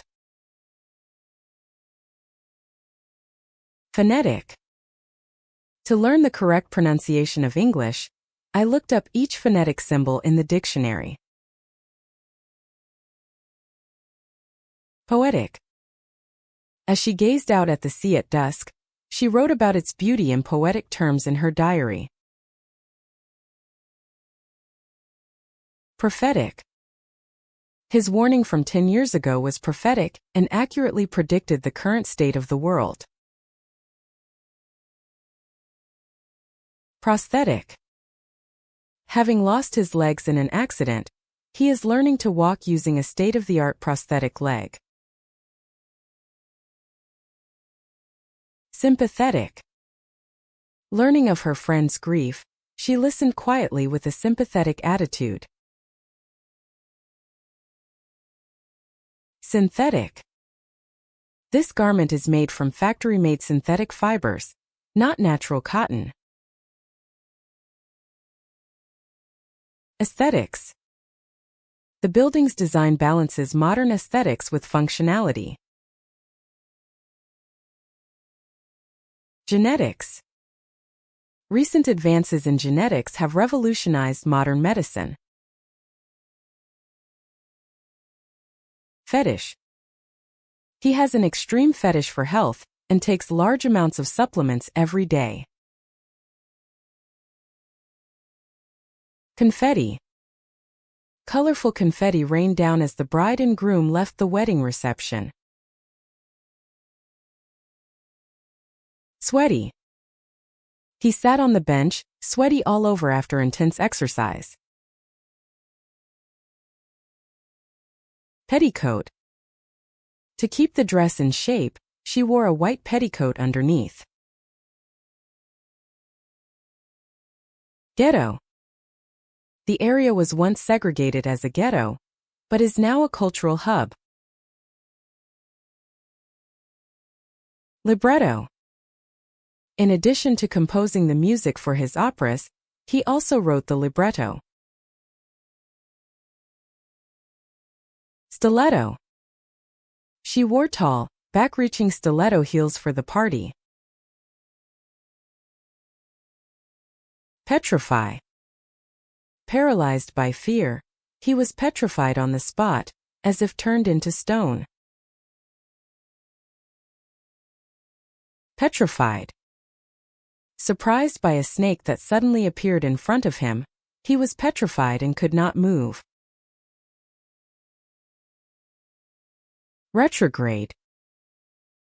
Phonetic. To learn the correct pronunciation of English, I looked up each phonetic symbol in the dictionary. Poetic. As she gazed out at the sea at dusk, she wrote about its beauty in poetic terms in her diary. Prophetic. His warning from 10 years ago was prophetic and accurately predicted the current state of the world. Prosthetic. Having lost his legs in an accident, he is learning to walk using a state-of-the-art prosthetic leg. Sympathetic. Learning of her friend's grief, she listened quietly with a sympathetic attitude. Synthetic. This garment is made from factory-made synthetic fibers, not natural cotton. Aesthetics. The building's design balances modern aesthetics with functionality. Genetics. Recent advances in genetics have revolutionized modern medicine. Fetish. He has an extreme fetish for health and takes large amounts of supplements every day. Confetti. Colorful confetti rained down as the bride and groom left the wedding reception. Sweaty. He sat on the bench, sweaty all over after intense exercise. Petticoat. To keep the dress in shape, she wore a white petticoat underneath. Ghetto. The area was once segregated as a ghetto, but is now a cultural hub. Libretto. In addition to composing the music for his operas, he also wrote the libretto. Stiletto. She wore tall, back-reaching stiletto heels for the party. Petrify. Paralyzed by fear, he was petrified on the spot, as if turned into stone. Petrified. Surprised by a snake that suddenly appeared in front of him, he was petrified and could not move. Retrograde.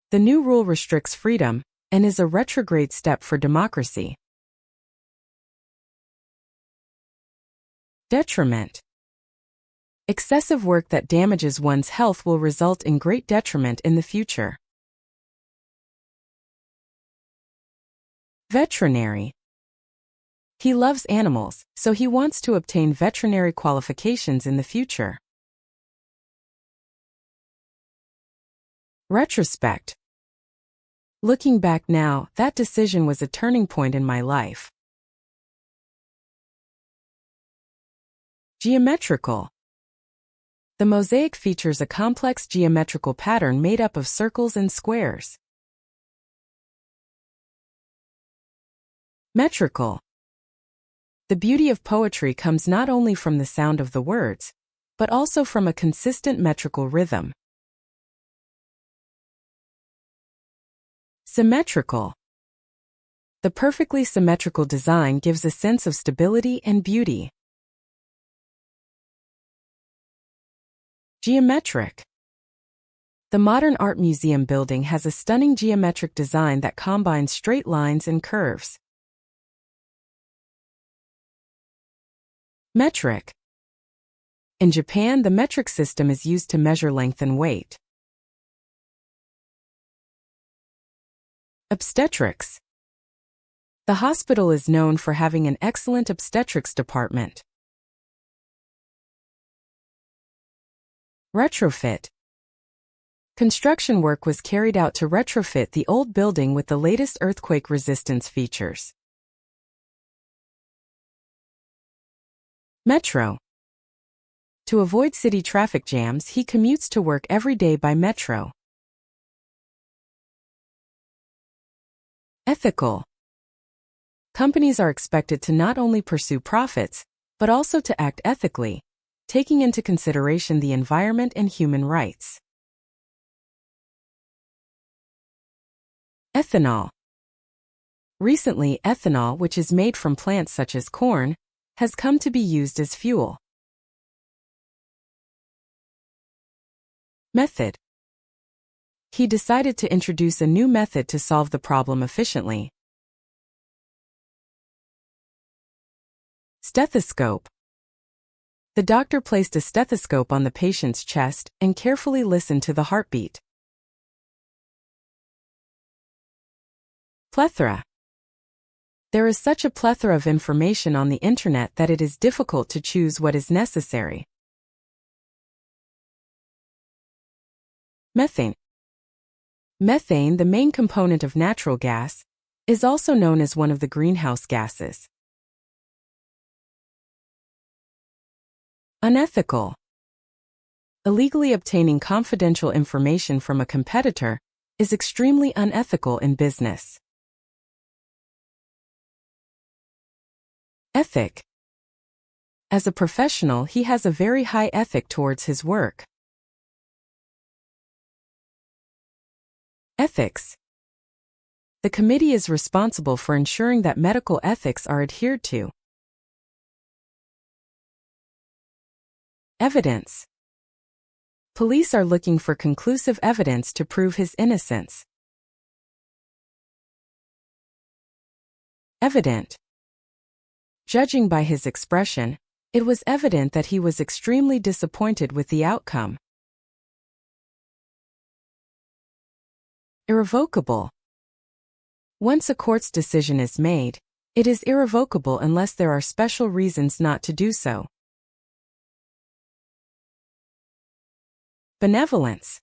The new rule restricts freedom and is a retrograde step for democracy. Detriment. Excessive work that damages one's health will result in great detriment in the future. Veterinary. He loves animals, so he wants to obtain veterinary qualifications in the future. Retrospect. Looking back now, that decision was a turning point in my life. Geometrical. The mosaic features a complex geometrical pattern made up of circles and squares. Metrical. The beauty of poetry comes not only from the sound of the words, but also from a consistent metrical rhythm. Symmetrical. The perfectly symmetrical design gives a sense of stability and beauty. Geometric. The modern art museum building has a stunning geometric design that combines straight lines and curves. Metric. In Japan, the metric system is used to measure length and weight. Obstetrics. The hospital is known for having an excellent obstetrics department. Retrofit. Construction work was carried out to retrofit the old building with the latest earthquake resistance features. Metro. To avoid city traffic jams, he commutes to work every day by metro. Ethical. Companies are expected to not only pursue profits, but also to act ethically, taking into consideration the environment and human rights. Ethanol. Recently, ethanol, which is made from plants such as corn, has come to be used as fuel. Method. He decided to introduce a new method to solve the problem efficiently. Stethoscope. The doctor placed a stethoscope on the patient's chest and carefully listened to the heartbeat. Plethora. There is such a plethora of information on the internet that it is difficult to choose what is necessary. Methane. Methane, the main component of natural gas, is also known as one of the greenhouse gases. Unethical. Illegally obtaining confidential information from a competitor is extremely unethical in business. Ethic. As a professional, he has a very high ethic towards his work. Ethics. The committee is responsible for ensuring that medical ethics are adhered to. Evidence. Police are looking for conclusive evidence to prove his innocence. Evident. Judging by his expression, it was evident that he was extremely disappointed with the outcome. Irrevocable. Once a court's decision is made, It is irrevocable unless there are special reasons not to do so. Benevolence.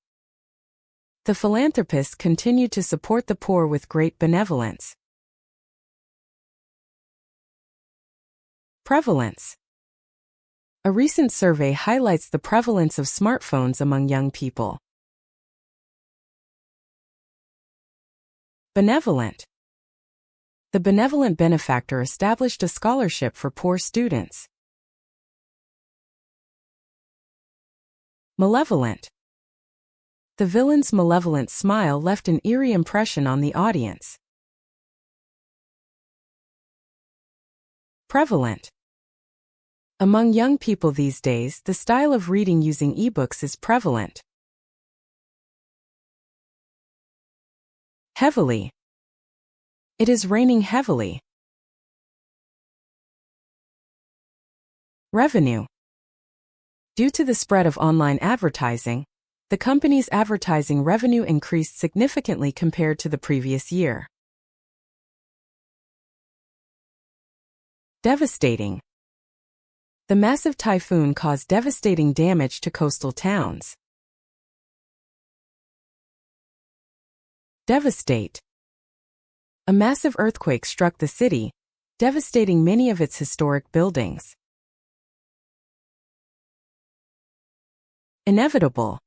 The philanthropists continued to support the poor with great benevolence. Prevalence. A recent survey highlights the prevalence of smartphones among young people. Benevolent. The benevolent benefactor established a scholarship for poor students. Malevolent. The villain's malevolent smile left an eerie impression on the audience. Prevalent. Among young people these days, the style of reading using ebooks is prevalent. Heavily. It is raining heavily. Revenue. Due to the spread of online advertising, the company's advertising revenue increased significantly compared to the previous year. Devastating. The massive typhoon caused devastating damage to coastal towns. Devastate. A massive earthquake struck the city, devastating many of its historic buildings. Inevitable.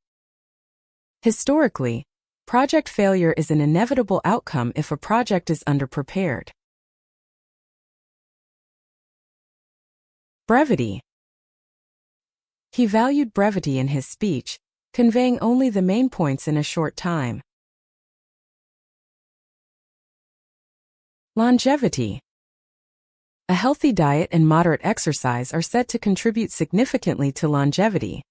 Historically, project failure is an inevitable outcome if a project is underprepared. Brevity. He valued brevity in his speech, conveying only the main points in a short time. Longevity. A healthy diet and moderate exercise are said to contribute significantly to longevity.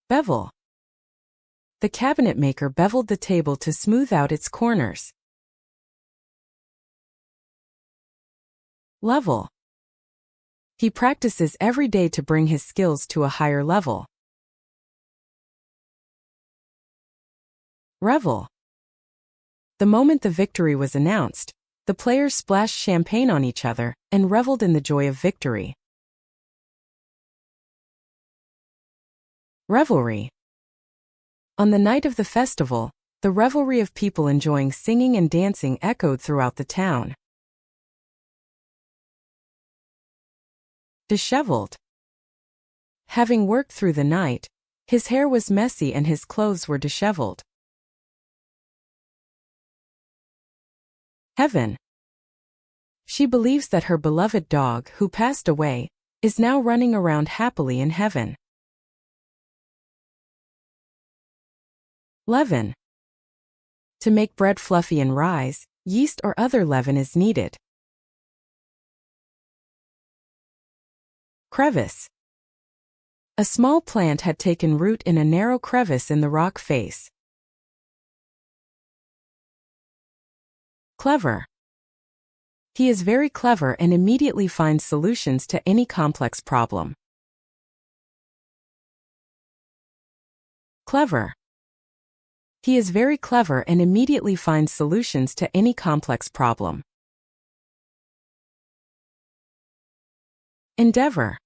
Bevel. The cabinet maker beveled the table to smooth out its corners. Level. He practices every day to bring his skills to a higher level. Revel. The moment the victory was announced, the players splashed champagne on each other and reveled in the joy of victory. Revelry. On the night of the festival, the revelry of people enjoying singing and dancing echoed throughout the town. Disheveled. Having worked through the night, his hair was messy and his clothes were disheveled. Heaven. She believes that her beloved dog, who passed away, is now running around happily in heaven. Leaven. To make bread fluffy and rise, yeast or other leaven is needed. Crevice. A small plant had taken root in a narrow crevice in the rock face. Clever. He is very clever and immediately finds solutions to any complex problem. Clever. He is very clever and immediately finds solutions to any complex problem. Endeavor.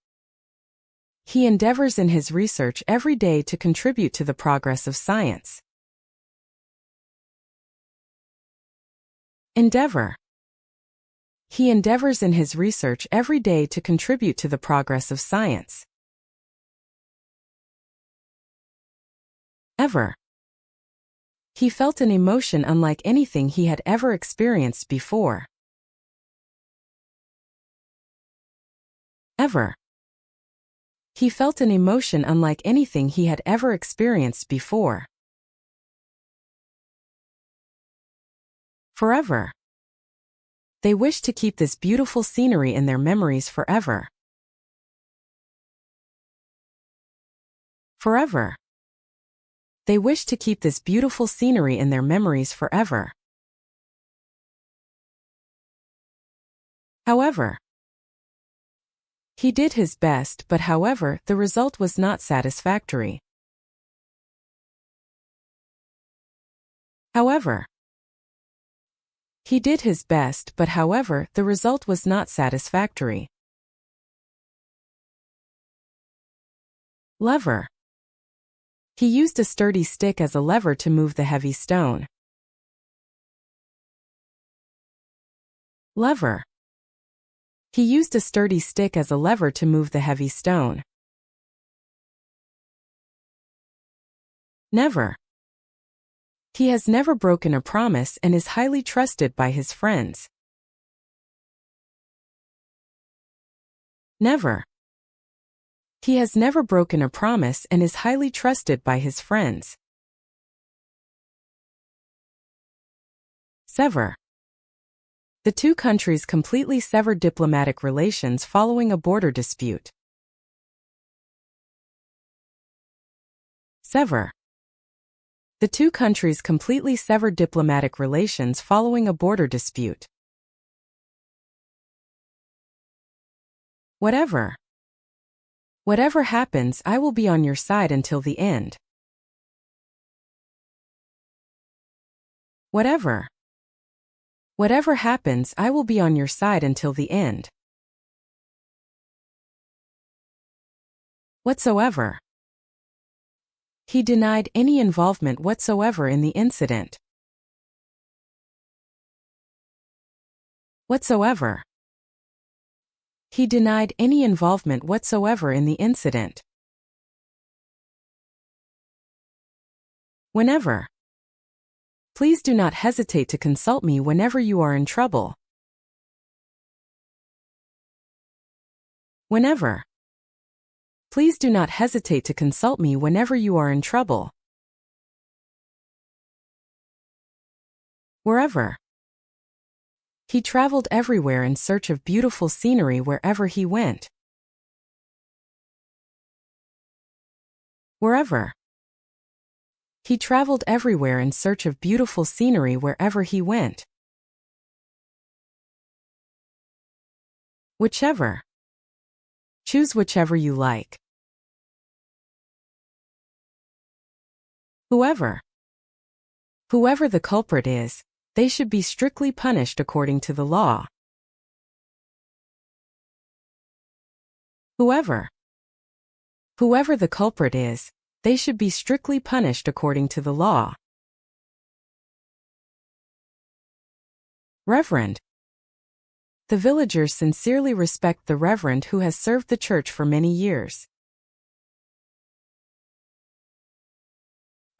He endeavors in his research every day to contribute to the progress of science. Endeavor. He endeavors in his research every day to contribute to the progress of science. Ever. He felt an emotion unlike anything he had ever experienced before. Ever. He felt an emotion unlike anything he had ever experienced before. Forever. They wish to keep this beautiful scenery in their memories forever. Forever. They wish to keep this beautiful scenery in their memories forever. However. He did his best, but however, the result was not satisfactory. However. He did his best, but however, the result was not satisfactory. Lever. He used a sturdy stick as a lever to move the heavy stone. Lever. He used a sturdy stick as a lever to move the heavy stone. Never. He has never broken a promise and is highly trusted by his friends. Never. He has never broken a promise and is highly trusted by his friends. Sever. The two countries completely severed diplomatic relations following a border dispute. Sever. The two countries completely severed diplomatic relations following a border dispute. Whatever. Whatever happens, I will be on your side until the end. Whatever. Whatever happens, I will be on your side until the end. Whatsoever. He denied any involvement whatsoever in the incident. Whatsoever. He denied any involvement whatsoever in the incident. Whenever. Please do not hesitate to consult me whenever you are in trouble. Whenever. Please do not hesitate to consult me whenever you are in trouble. Wherever. He traveled everywhere in search of beautiful scenery wherever he went. Wherever. He traveled everywhere in search of beautiful scenery wherever he went. Whichever. Choose whichever you like. Whoever. Whoever the culprit is, they should be strictly punished according to the law. Whoever. Whoever the culprit is, they should be strictly punished according to the law. Reverend. The villagers sincerely respect the reverend who has served the church for many years.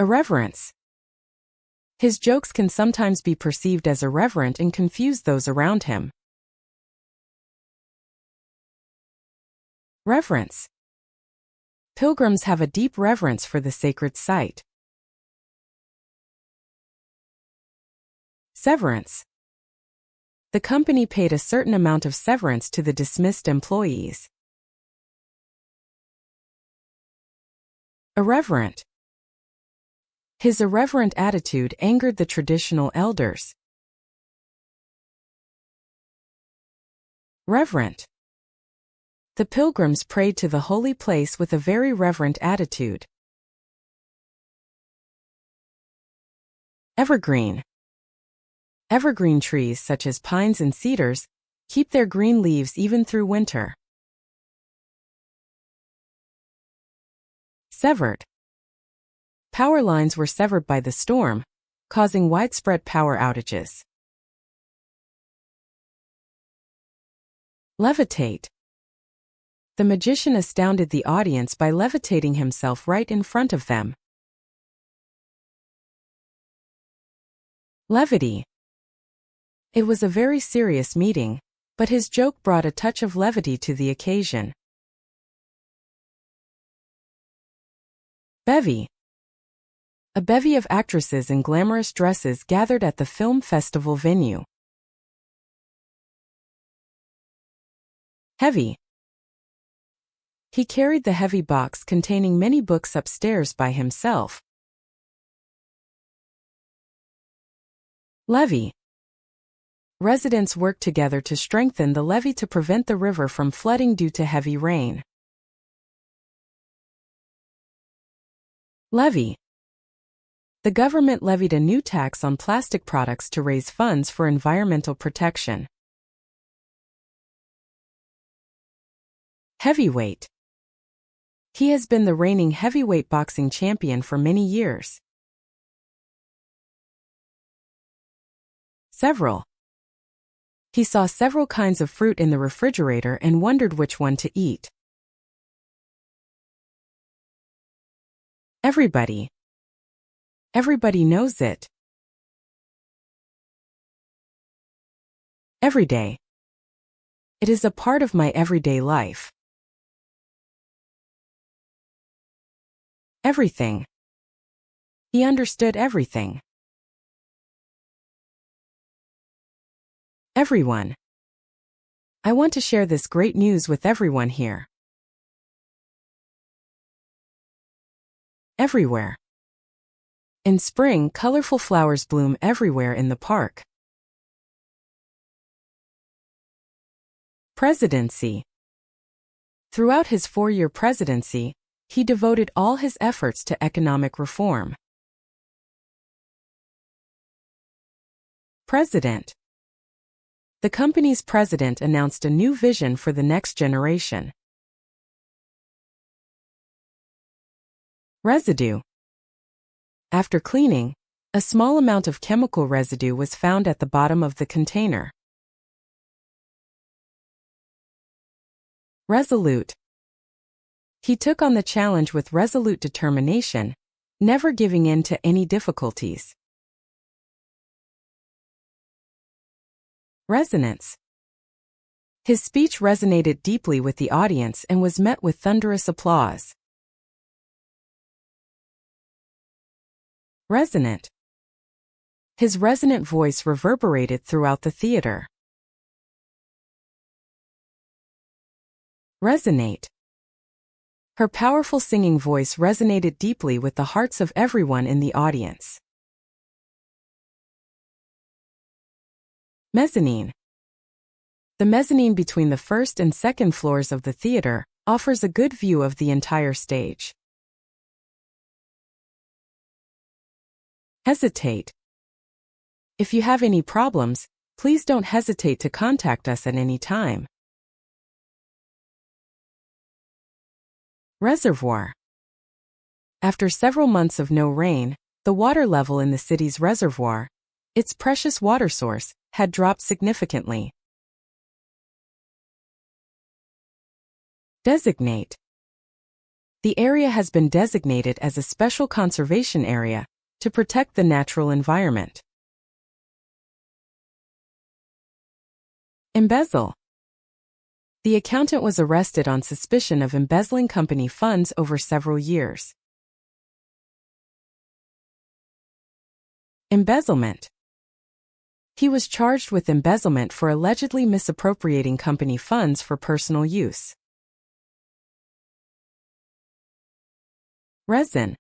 Irreverence. His jokes can sometimes be perceived as irreverent and confuse those around him. Reverence. Pilgrims have a deep reverence for the sacred site. Severance. The company paid a certain amount of severance to the dismissed employees. Irreverent. His irreverent attitude angered the traditional elders. Reverent. The pilgrims prayed to the holy place with a very reverent attitude. Evergreen. Evergreen trees such as pines and cedars keep their green leaves even through winter. Severed. Power lines were severed by the storm, causing widespread power outages. Levitate. The magician astounded the audience by levitating himself right in front of them. Levity. It was a very serious meeting, but his joke brought a touch of levity to the occasion. Bevy. A bevy of actresses in glamorous dresses gathered at the film festival venue. Heavy. He carried the heavy box containing many books upstairs by himself. Levee. Residents worked together to strengthen the levee to prevent the river from flooding due to heavy rain. Levy. The government levied a new tax on plastic products to raise funds for environmental protection. Heavyweight. He has been the reigning heavyweight boxing champion for many years. Several. He saw several kinds of fruit in the refrigerator and wondered which one to eat. Everybody. Everybody knows it. Every day. It is a part of my everyday life. Everything. He understood everything. Everyone. I want to share this great news with everyone here. Everywhere. In spring, colorful flowers bloom everywhere in the park. Presidency. Throughout his 4-year presidency, he devoted all his efforts to economic reform. President. The company's president announced a new vision for the next generation. Residue. After cleaning, a small amount of chemical residue was found at the bottom of the container. Resolute. He took on the challenge with resolute determination, never giving in to any difficulties. Resonance. His speech resonated deeply with the audience and was met with thunderous applause. Resonant. His resonant voice reverberated throughout the theater. Resonate. Her powerful singing voice resonated deeply with the hearts of everyone in the audience. Mezzanine. The mezzanine between the first and second floors of the theater offers a good view of the entire stage. Hesitate. If you have any problems, please don't hesitate to contact us at any time. Reservoir. After several months of no rain, the water level in the city's reservoir, its precious water source, had dropped significantly. Designate. The area has been designated as a special conservation area to protect the natural environment. Embezzle. The accountant was arrested on suspicion of embezzling company funds over several years. Embezzlement. He was charged with embezzlement for allegedly misappropriating company funds for personal use. Resin.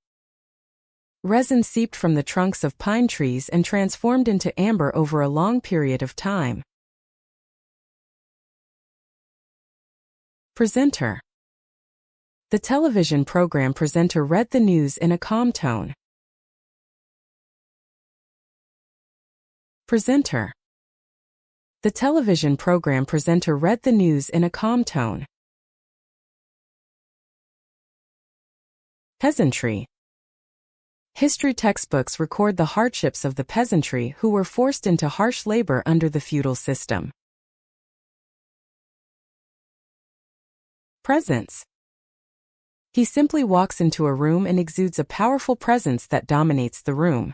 Resin seeped from the trunks of pine trees and transformed into amber over a long period of time. Presenter. The television program presenter read the news in a calm tone. Presenter. The television program presenter read the news in a calm tone. Peasantry. History textbooks record the hardships of the peasantry who were forced into harsh labor under the feudal system. Presence. He simply walks into a room and exudes a powerful presence that dominates the room.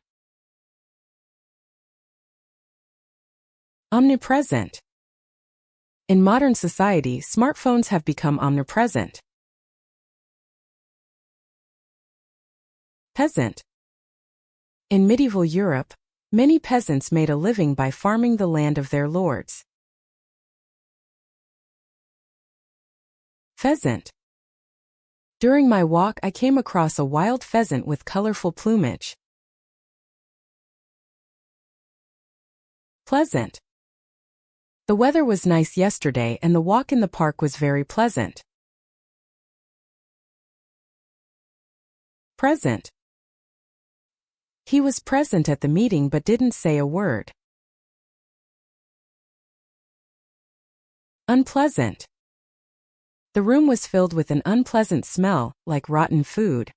Omnipresent. In modern society, smartphones have become omnipresent. Peasant. In medieval Europe, many peasants made a living by farming the land of their lords. Pheasant. During my walk, I came across a wild pheasant with colorful plumage. Pleasant. The weather was nice yesterday and the walk in the park was very pleasant. Present. He was present at the meeting but didn't say a word. Unpleasant. The room was filled with an unpleasant smell, like rotten food.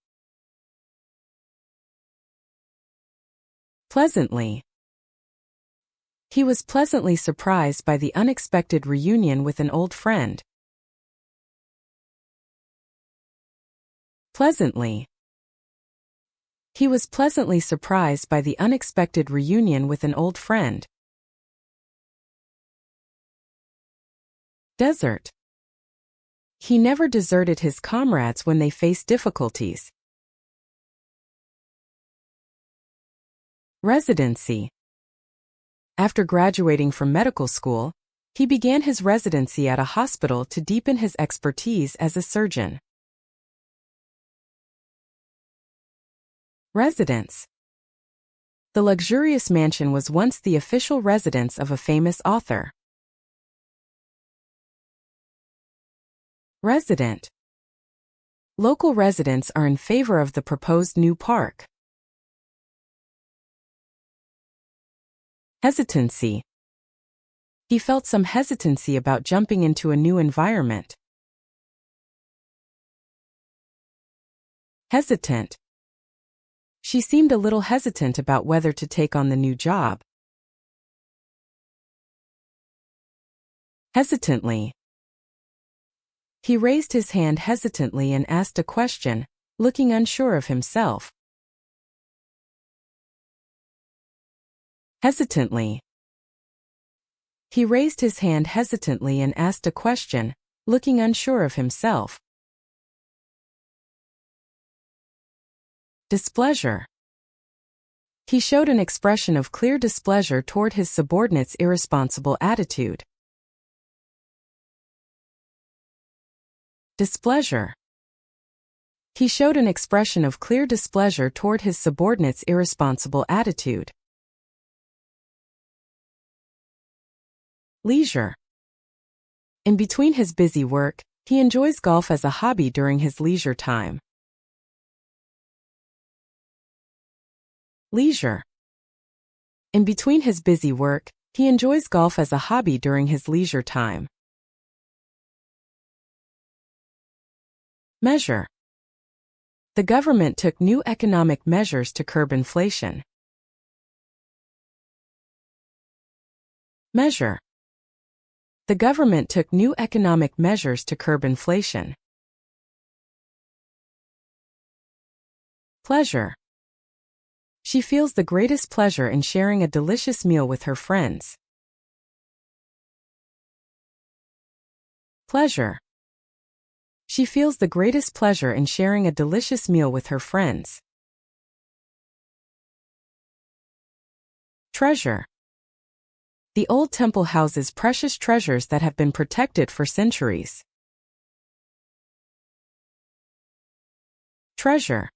Pleasantly. He was pleasantly surprised by the unexpected reunion with an old friend. Pleasantly. He was pleasantly surprised by the unexpected reunion with an old friend. Desert. He never deserted his comrades when they faced difficulties. Residency. After graduating from medical school, he began his residency at a hospital to deepen his expertise as a surgeon. Residence. The luxurious mansion was once the official residence of a famous author. Resident. Local residents are in favor of the proposed new park. Hesitancy. He felt some hesitancy about jumping into a new environment. Hesitant. She seemed a little hesitant about whether to take on the new job. Hesitantly. He raised his hand hesitantly and asked a question, looking unsure of himself. Hesitantly. He raised his hand hesitantly and asked a question, looking unsure of himself. Displeasure. He showed an expression of clear displeasure toward his subordinate's irresponsible attitude. Displeasure. He showed an expression of clear displeasure toward his subordinate's irresponsible attitude. Leisure. In between his busy work, he enjoys golf as a hobby during his leisure time. Leisure. In between his busy work, he enjoys golf as a hobby during his leisure time. Measure. The government took new economic measures to curb inflation. Measure. The government took new economic measures to curb inflation. Pleasure. She feels the greatest pleasure in sharing a delicious meal with her friends. Pleasure. She feels the greatest pleasure in sharing a delicious meal with her friends. Treasure. The old temple houses precious treasures that have been protected for centuries. Treasure.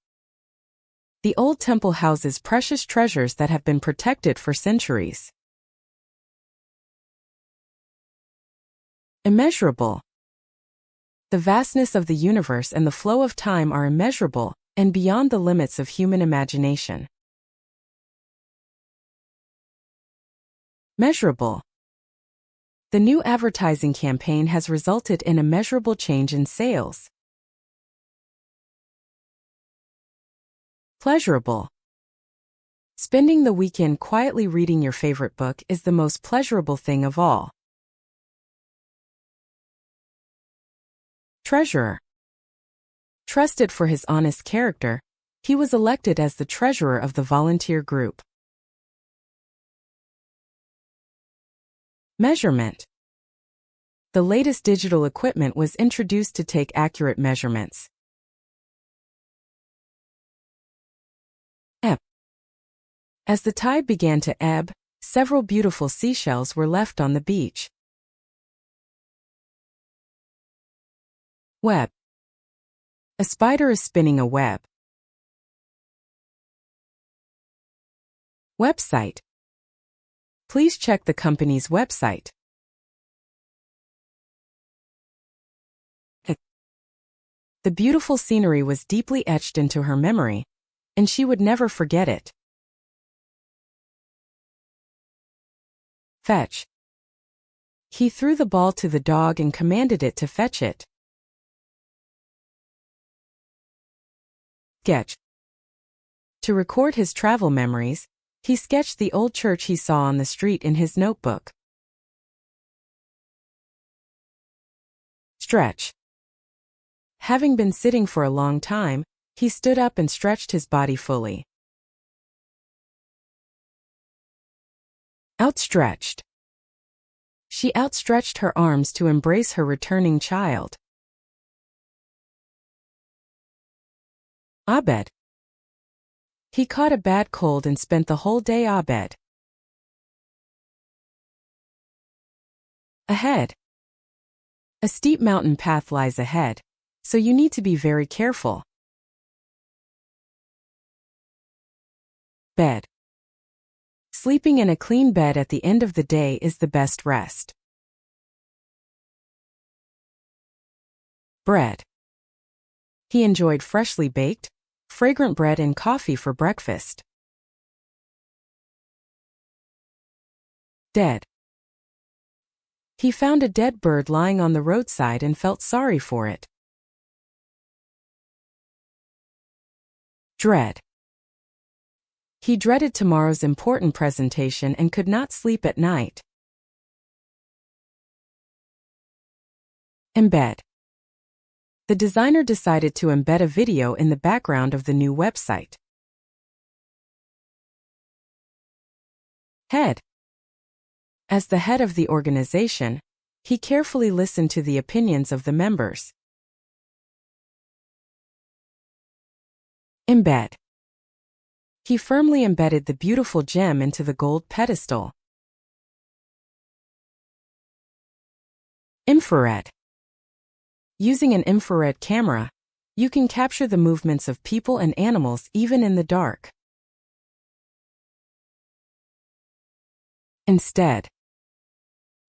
The old temple houses precious treasures that have been protected for centuries. Immeasurable. The vastness of the universe and the flow of time are immeasurable and beyond the limits of human imagination. Measurable. The new advertising campaign has resulted in a measurable change in sales. Pleasurable. Spending the weekend quietly reading your favorite book is the most pleasurable thing of all. Treasurer. Trusted for his honest character, he was elected as the treasurer of the volunteer group. Measurement. The latest digital equipment was introduced to take accurate measurements. Ebb. As the tide began to ebb, several beautiful seashells were left on the beach. Web. A spider is spinning a web. Website. Please check the company's website. The beautiful scenery was deeply etched into her memory, and she would never forget it. Fetch. He threw the ball to the dog and commanded it to fetch it. Sketch. To record his travel memories, he sketched the old church he saw on the street in his notebook. Stretch. Having been sitting for a long time, he stood up and stretched his body fully. Outstretched. She outstretched her arms to embrace her returning child. Abed. He caught a bad cold and spent the whole day abed. Ahead. A steep mountain path lies ahead, so you need to be very careful. Bed. Sleeping in a clean bed at the end of the day is the best rest. Bread. He enjoyed freshly baked, fragrant bread and coffee for breakfast. Dead. He found a dead bird lying on the roadside and felt sorry for it. Dread. He dreaded tomorrow's important presentation and could not sleep at night. Embed. The designer decided to embed a video in the background of the new website. Head. As the head of the organization, he carefully listened to the opinions of the members. Embed. He firmly embedded the beautiful gem into the gold pedestal. Infrared. Using an infrared camera, you can capture the movements of people and animals even in the dark. Instead,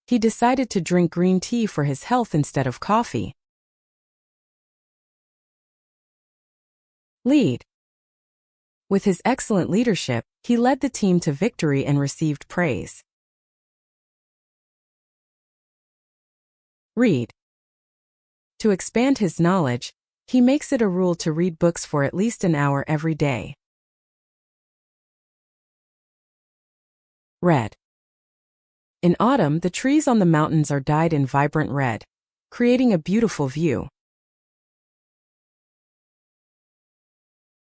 he decided to drink green tea for his health instead of coffee. Lead. With his excellent leadership, he led the team to victory and received praise. Read. To expand his knowledge, he makes it a rule to read books for at least an hour every day. Red. In autumn, the trees on the mountains are dyed in vibrant red, creating a beautiful view.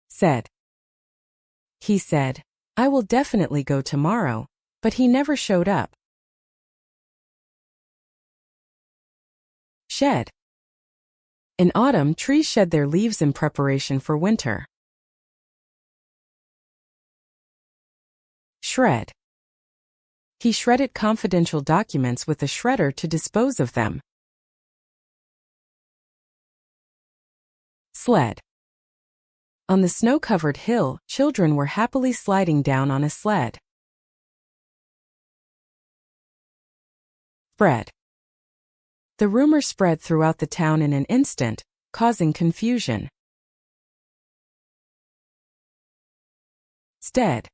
Said. He said, "I will definitely go tomorrow," but he never showed up. Shed. In autumn, trees shed their leaves in preparation for winter. Shred. He shredded confidential documents with a shredder to dispose of them. Sled. On the snow-covered hill, children were happily sliding down on a sled. Spread. The rumor spread throughout the town in an instant, causing confusion. Stead.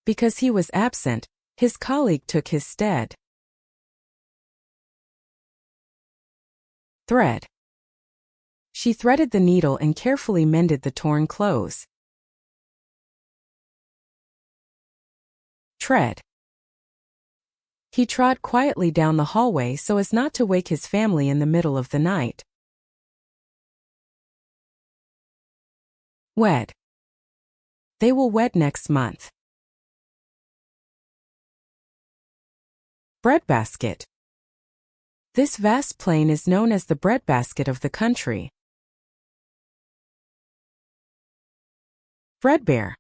Because he was absent, his colleague took his stead. Thread. She threaded the needle and carefully mended the torn clothes. Tread. He trod quietly down the hallway so as not to wake his family in the middle of the night. Wed. They will wed next month. Breadbasket. This vast plain is known as the breadbasket of the country. Threadbare.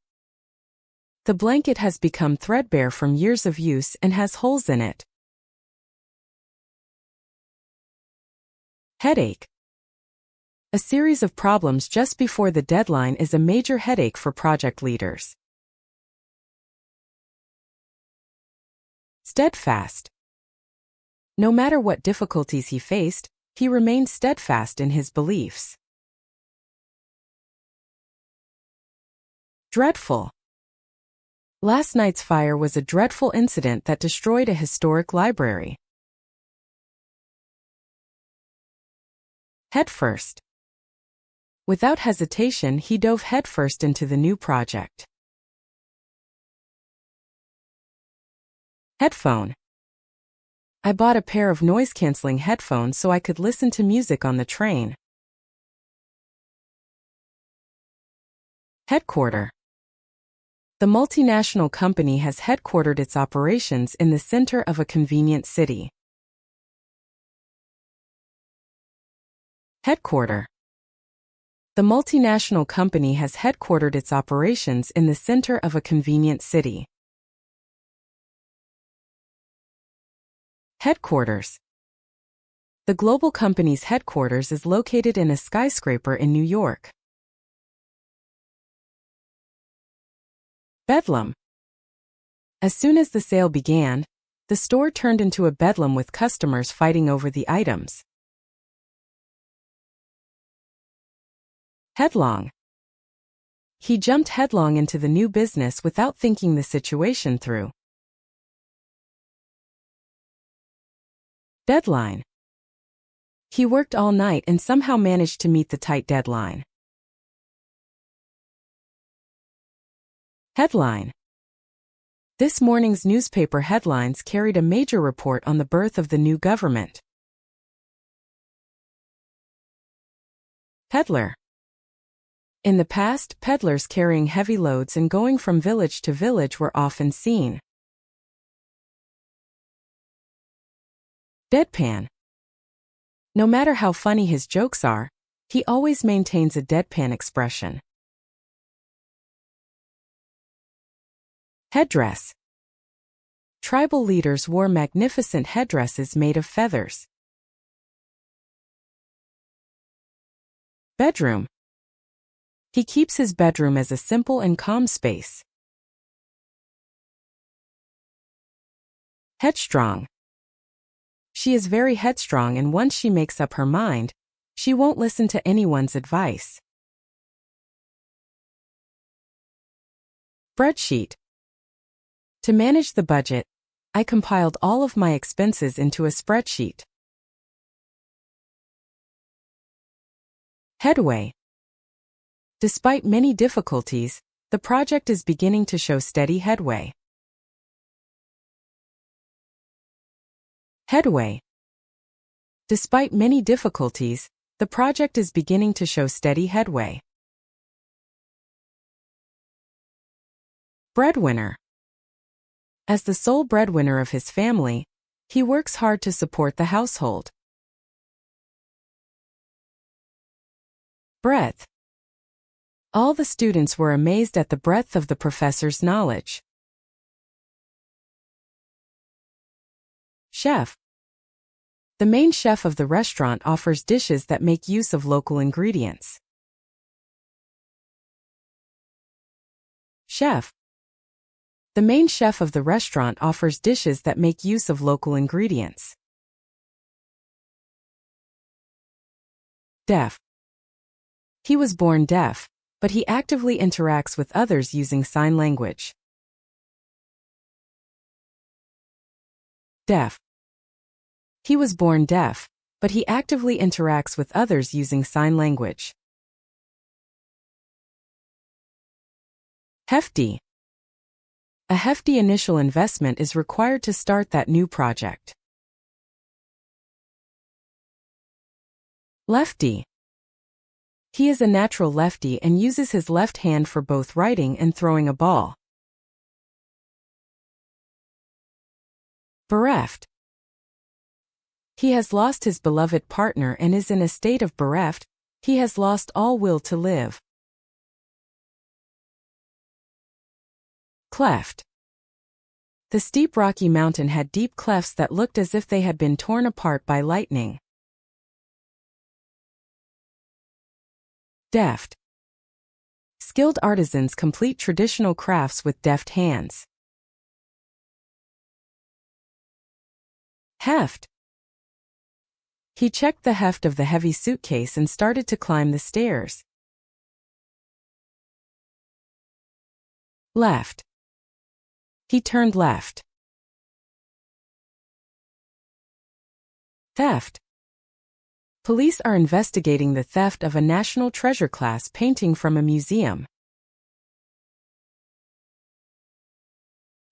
The blanket has become threadbare from years of use and has holes in it. Headache. A series of problems just before the deadline is a major headache for project leaders. Steadfast. No matter what difficulties he faced, he remained steadfast in his beliefs. Dreadful. Last night's fire was a dreadful incident that destroyed a historic library. Headfirst. Without hesitation, he dove headfirst into the new project. Headphone. I bought a pair of noise-canceling headphones so I could listen to music on the train. Headquarter. The multinational company has headquartered its operations in the center of a convenient city. Headquarter. The multinational company has headquartered its operations in the center of a convenient city. Headquarters. The global company's headquarters is located in a skyscraper in New York. Bedlam. As soon as the sale began, the store turned into a bedlam with customers fighting over the items. Headlong. He jumped headlong into the new business without thinking the situation through. Deadline. He worked all night and somehow managed to meet the tight deadline. Headline. This morning's newspaper headlines carried a major report on the birth of the new government. Peddler. In the past, peddlers carrying heavy loads and going from village to village were often seen. Deadpan. No matter how funny his jokes are, he always maintains a deadpan expression. Headdress. Tribal leaders wore magnificent headdresses made of feathers. Bedroom. He keeps his bedroom as a simple and calm space. Headstrong. She is very headstrong, and once she makes up her mind, she won't listen to anyone's advice. Spreadsheet. To manage the budget, I compiled all of my expenses into a spreadsheet. Headway. Despite many difficulties, the project is beginning to show steady headway. Headway. Despite many difficulties, the project is beginning to show steady headway. Breadwinner. As the sole breadwinner of his family, he works hard to support the household. Breadth. All the students were amazed at the breadth of the professor's knowledge. Chef. The main chef of the restaurant offers dishes that make use of local ingredients. Chef. The main chef of the restaurant offers dishes that make use of local ingredients. Deaf. He was born deaf, but he actively interacts with others using sign language. Deaf. He was born deaf, but he actively interacts with others using sign language. Hefty. A hefty initial investment is required to start that new project. Lefty. He is a natural lefty and uses his left hand for both writing and throwing a ball. Bereft. He has lost his beloved partner and is in a state of bereft. He has lost all will to live. Cleft. The steep rocky mountain had deep clefts that looked as if they had been torn apart by lightning. Deft. Skilled artisans complete traditional crafts with deft hands. Heft. He checked the heft of the heavy suitcase and started to climb the stairs. Left. He turned left. Theft. Police are investigating the theft of a National Treasure class painting from a museum.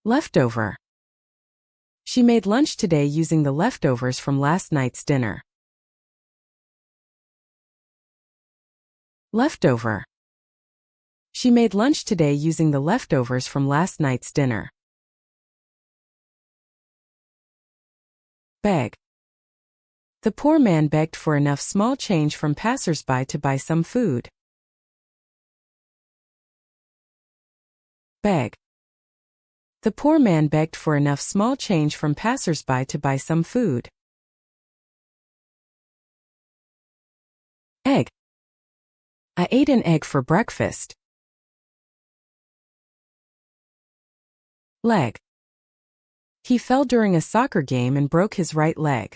Leftover. She made lunch today using the leftovers from last night's dinner. Leftover. She made lunch today using the leftovers from last night's dinner. Beg. The poor man begged for enough small change from passers-by to buy some food. Beg. The poor man begged for enough small change from passers-by to buy some food. Egg. I ate an egg for breakfast. Leg. He fell during a soccer game and broke his right leg.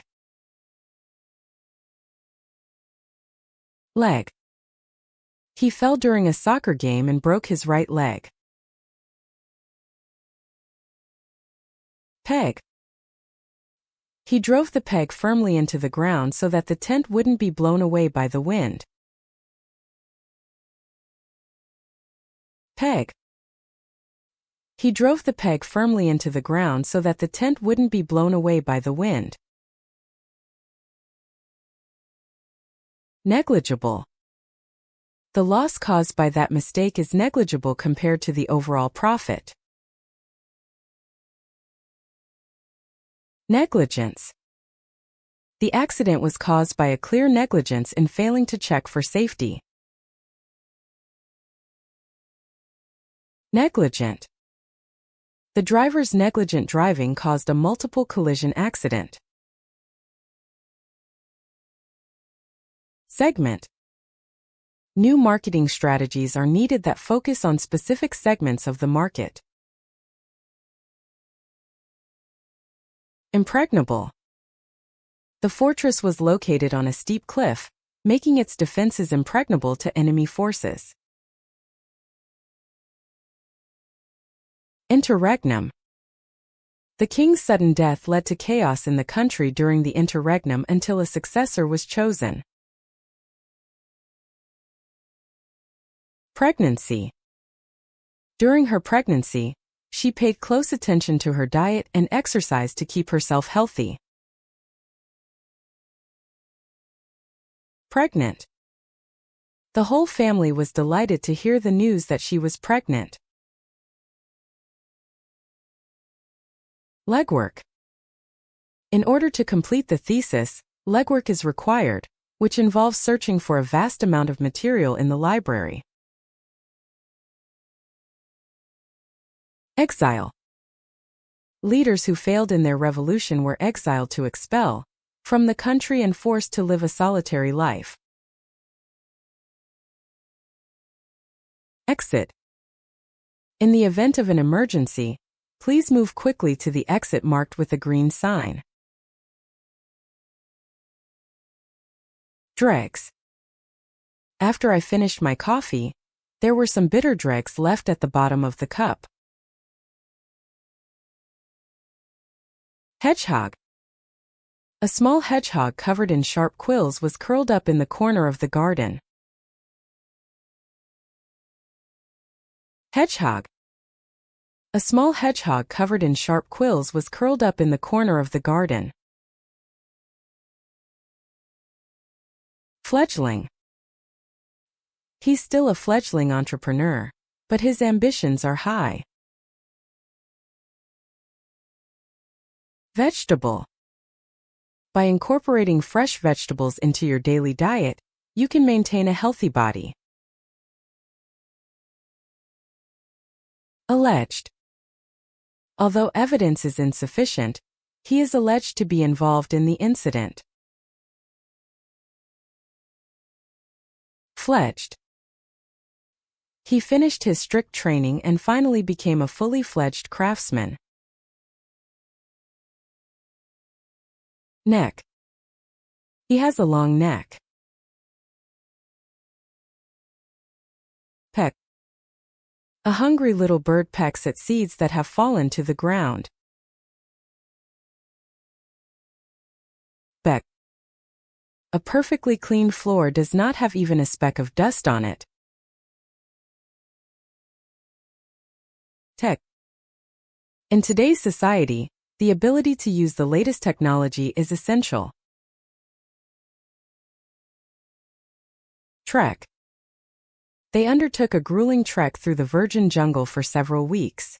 Leg. He fell during a soccer game and broke his right leg. Peg. He drove the peg firmly into the ground so that the tent wouldn't be blown away by the wind. Peg. He drove the peg firmly into the ground so that the tent wouldn't be blown away by the wind. Negligible. The loss caused by that mistake is negligible compared to the overall profit. Negligence. The accident was caused by a clear negligence in failing to check for safety. Negligent. The driver's negligent driving caused a multiple collision accident. Segment. New marketing strategies are needed that focus on specific segments of the market. Impregnable. The fortress was located on a steep cliff, making its defenses impregnable to enemy forces. Interregnum. The king's sudden death led to chaos in the country during the interregnum until a successor was chosen. Pregnancy. During her pregnancy, she paid close attention to her diet and exercise to keep herself healthy. Pregnant. The whole family was delighted to hear the news that she was pregnant. Legwork. In order to complete the thesis, legwork is required, which involves searching for a vast amount of material in the library. Exile. Leaders who failed in their revolution were exiled to expel from the country and forced to live a solitary life. Exit. In the event of an emergency, please move quickly to the exit marked with a green sign. Dregs. After I finished my coffee, there were some bitter dregs left at the bottom of the cup. Hedgehog. A small hedgehog covered in sharp quills was curled up in the corner of the garden. Hedgehog. A small hedgehog covered in sharp quills was curled up in the corner of the garden. Fledgling. He's still a fledgling entrepreneur, but his ambitions are high. Vegetable. By incorporating fresh vegetables into your daily diet, you can maintain a healthy body. Alleged. Although evidence is insufficient, he is alleged to be involved in the incident. Fledged. He finished his strict training and finally became a fully fledged craftsman. Neck. He has a long neck. Peck. A hungry little bird pecks at seeds that have fallen to the ground. Beck. A perfectly clean floor does not have even a speck of dust on it. Tech. In today's society, the ability to use the latest technology is essential. Trek. They undertook a grueling trek through the virgin jungle for several weeks.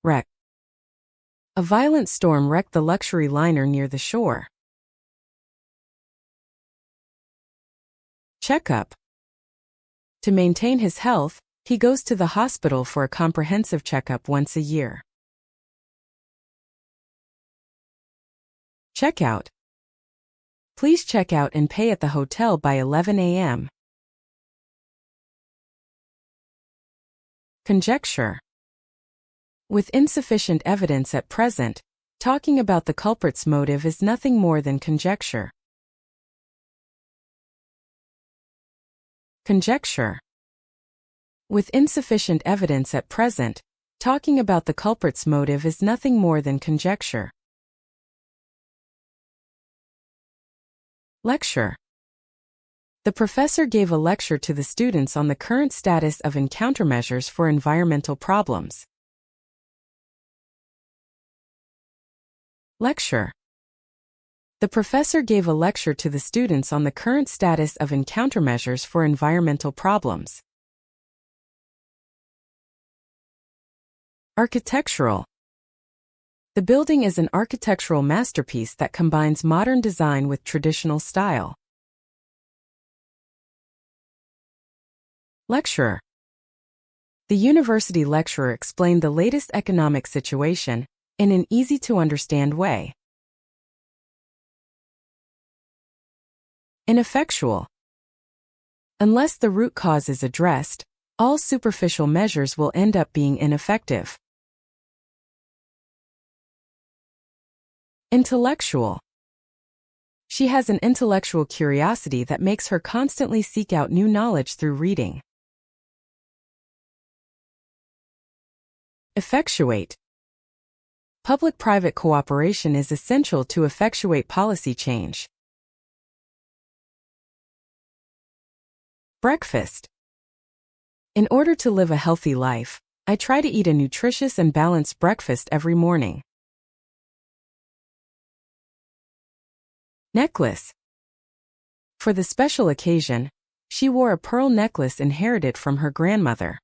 Wreck. A violent storm wrecked the luxury liner near the shore. Checkup. To maintain his health, he goes to the hospital for a comprehensive checkup once a year. Checkout. Please check out and pay at the hotel by 11 a.m. Conjecture. With insufficient evidence at present, talking about the culprit's motive is nothing more than conjecture. Conjecture. With insufficient evidence at present, talking about the culprit's motive is nothing more than conjecture. Lecture. The professor gave a lecture to the students on the current status of countermeasures for environmental problems. Lecture. The professor gave a lecture to the students on the current status of countermeasures for environmental problems. Architectural. The building is an architectural masterpiece that combines modern design with traditional style. Lecturer. The university lecturer explained the latest economic situation in an easy-to-understand way. Ineffectual. Unless the root cause is addressed, all superficial measures will end up being ineffective. Intellectual. She has an intellectual curiosity that makes her constantly seek out new knowledge through reading. Effectuate. Public-private cooperation is essential to effectuate policy change. Breakfast. In order to live a healthy life, I try to eat a nutritious and balanced breakfast every morning. Necklace. For the special occasion, she wore a pearl necklace inherited from her grandmother.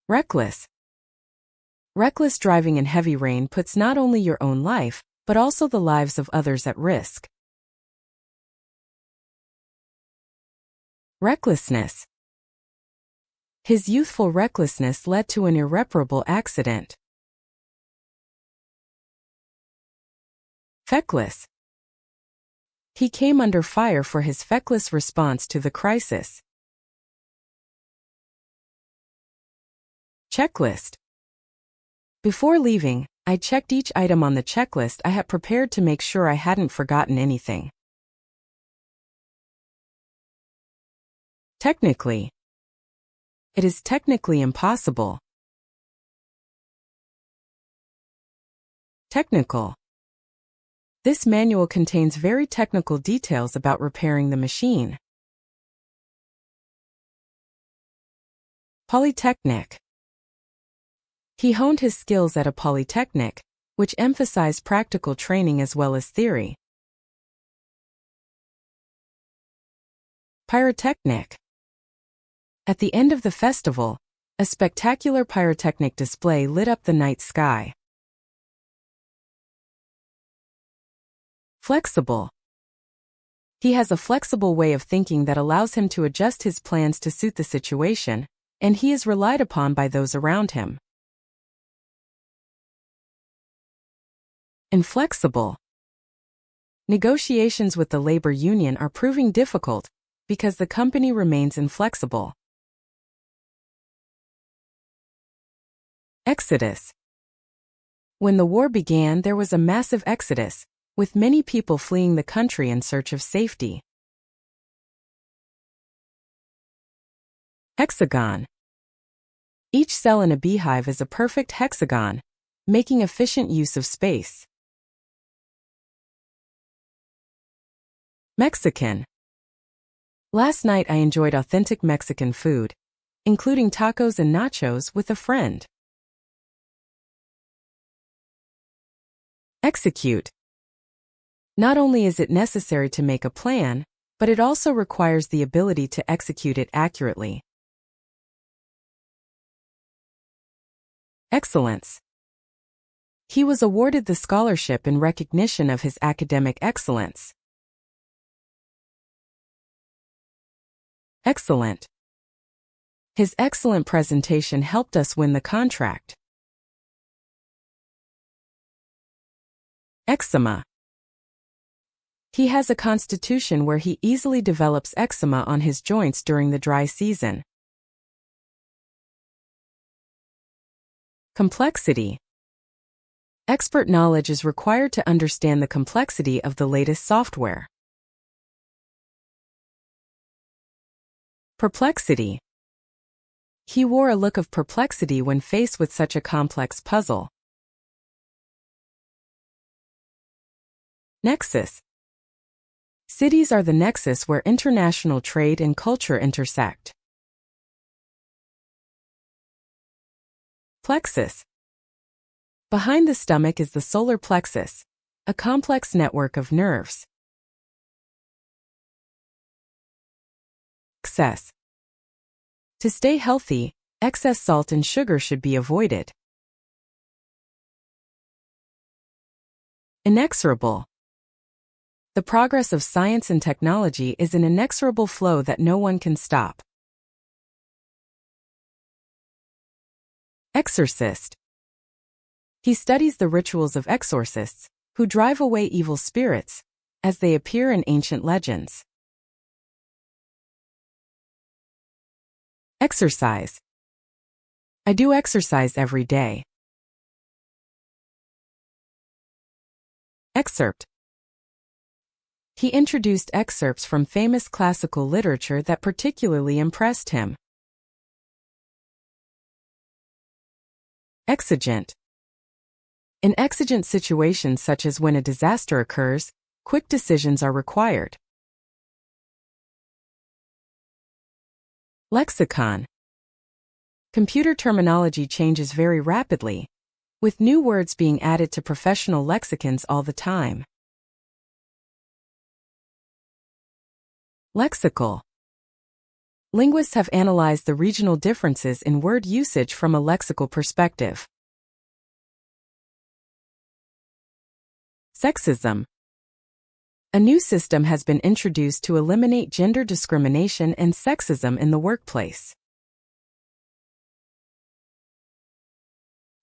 Reckless. Reckless driving in heavy rain puts not only your own life, but also the lives of others at risk. Recklessness. His youthful recklessness led to an irreparable accident. Feckless. He came under fire for his feckless response to the crisis. Checklist. Before leaving, I checked each item on the checklist I had prepared to make sure I hadn't forgotten anything. Technically. It is technically impossible. Technical. This manual contains very technical details about repairing the machine. Polytechnic. He honed his skills at a polytechnic, which emphasized practical training as well as theory. Pyrotechnic. At the end of the festival, a spectacular pyrotechnic display lit up the night sky. Flexible. He has a flexible way of thinking that allows him to adjust his plans to suit the situation, and he is relied upon by those around him. Inflexible. Negotiations with the labor union are proving difficult because the company remains inflexible. Exodus. When the war began, there was a massive exodus, with many people fleeing the country in search of safety. Hexagon. Each cell in a beehive is a perfect hexagon, making efficient use of space. Mexican. Last night I enjoyed authentic Mexican food, including tacos and nachos with a friend. Execute. Not only is it necessary to make a plan, but it also requires the ability to execute it accurately. Excellence. He was awarded the scholarship in recognition of his academic excellence. Excellent. His excellent presentation helped us win the contract. Eczema. He has a constitution where he easily develops eczema on his joints during the dry season. Complexity. Expert knowledge is required to understand the complexity of the latest software. Perplexity. He wore a look of perplexity when faced with such a complex puzzle. Nexus. Cities are the nexus where international trade and culture intersect. Plexus. Behind the stomach is the solar plexus, a complex network of nerves. Excess. To stay healthy, excess salt and sugar should be avoided. Inexorable. The progress of science and technology is an inexorable flow that no one can stop. Exorcist. He studies the rituals of exorcists, who drive away evil spirits, as they appear in ancient legends. Exercise. I do exercise every day. Excerpt. He introduced excerpts from famous classical literature that particularly impressed him. Exigent. In exigent situations such as when a disaster occurs, quick decisions are required. Lexicon. Computer terminology changes very rapidly, with new words being added to professional lexicons all the time. Lexical. Linguists have analyzed the regional differences in word usage from a lexical perspective. Sexism. A new system has been introduced to eliminate gender discrimination and sexism in the workplace.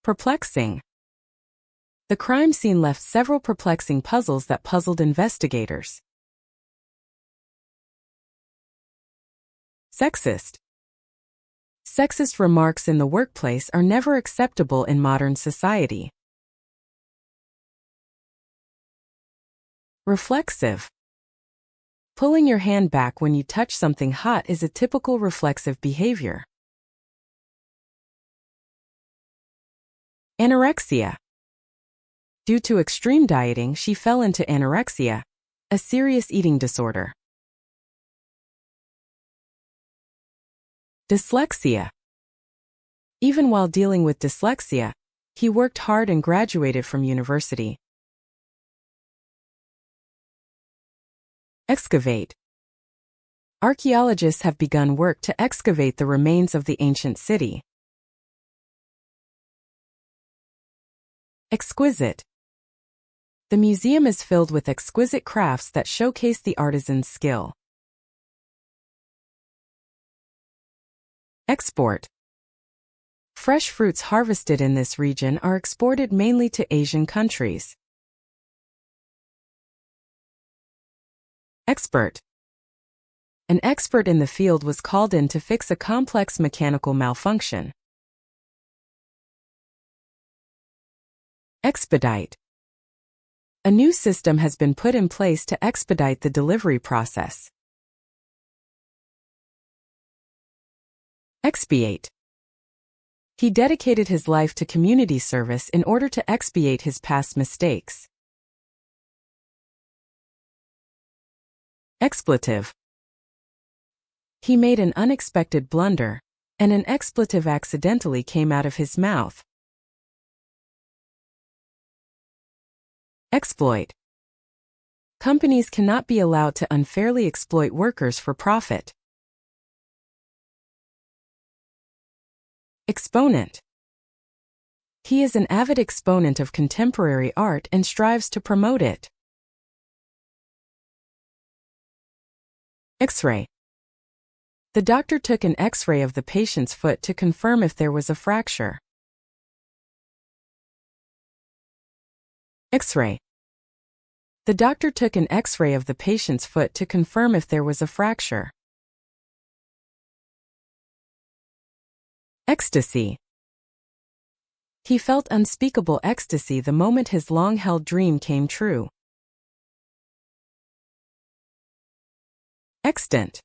Perplexing. The crime scene left several perplexing puzzles that puzzled investigators. Sexist. Sexist remarks in the workplace are never acceptable in modern society. Reflexive. Pulling your hand back when you touch something hot is a typical reflexive behavior. Anorexia. Due to extreme dieting, she fell into anorexia, a serious eating disorder. Dyslexia. Even while dealing with dyslexia, he worked hard and graduated from university. Excavate. Archaeologists have begun work to excavate the remains of the ancient city. Exquisite. The museum is filled with exquisite crafts that showcase the artisan's skill. Export. Fresh fruits harvested in this region are exported mainly to Asian countries. Expert. An expert in the field was called in to fix a complex mechanical malfunction. Expedite. A new system has been put in place to expedite the delivery process. Expiate. He dedicated his life to community service in order to expiate his past mistakes. Expletive. He made an unexpected blunder, and an expletive accidentally came out of his mouth. Exploit. Companies cannot be allowed to unfairly exploit workers for profit. Exponent. He is an avid exponent of contemporary art and strives to promote it. X-ray. The doctor took an X-ray of the patient's foot to confirm if there was a fracture. X-ray. The doctor took an X-ray of the patient's foot to confirm if there was a fracture. Ecstasy. He felt unspeakable ecstasy the moment his long-held dream came true. Extant.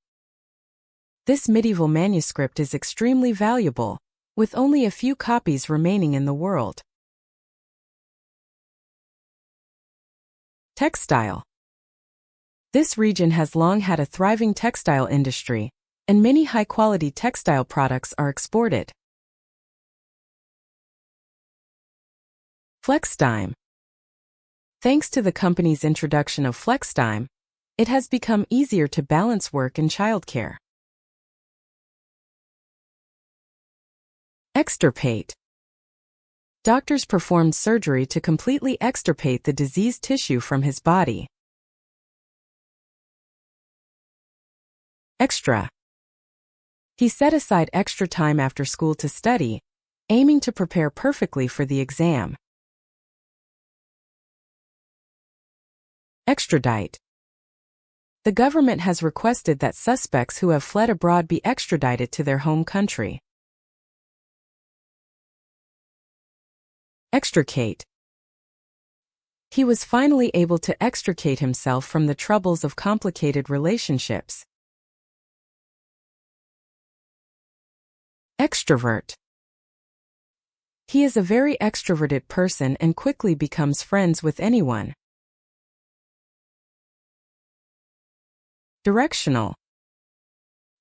This medieval manuscript is extremely valuable, with only a few copies remaining in the world. Textile. This region has long had a thriving textile industry, and many high-quality textile products are exported. FlexTime. Thanks to the company's introduction of FlexTime, it has become easier to balance work and childcare. Extirpate. Doctors performed surgery to completely extirpate the diseased tissue from his body. Extra. He set aside extra time after school to study, aiming to prepare perfectly for the exam. Extradite. The government has requested that suspects who have fled abroad be extradited to their home country. Extricate. He was finally able to extricate himself from the troubles of complicated relationships. Extrovert. He is a very extroverted person and quickly becomes friends with anyone. Directional.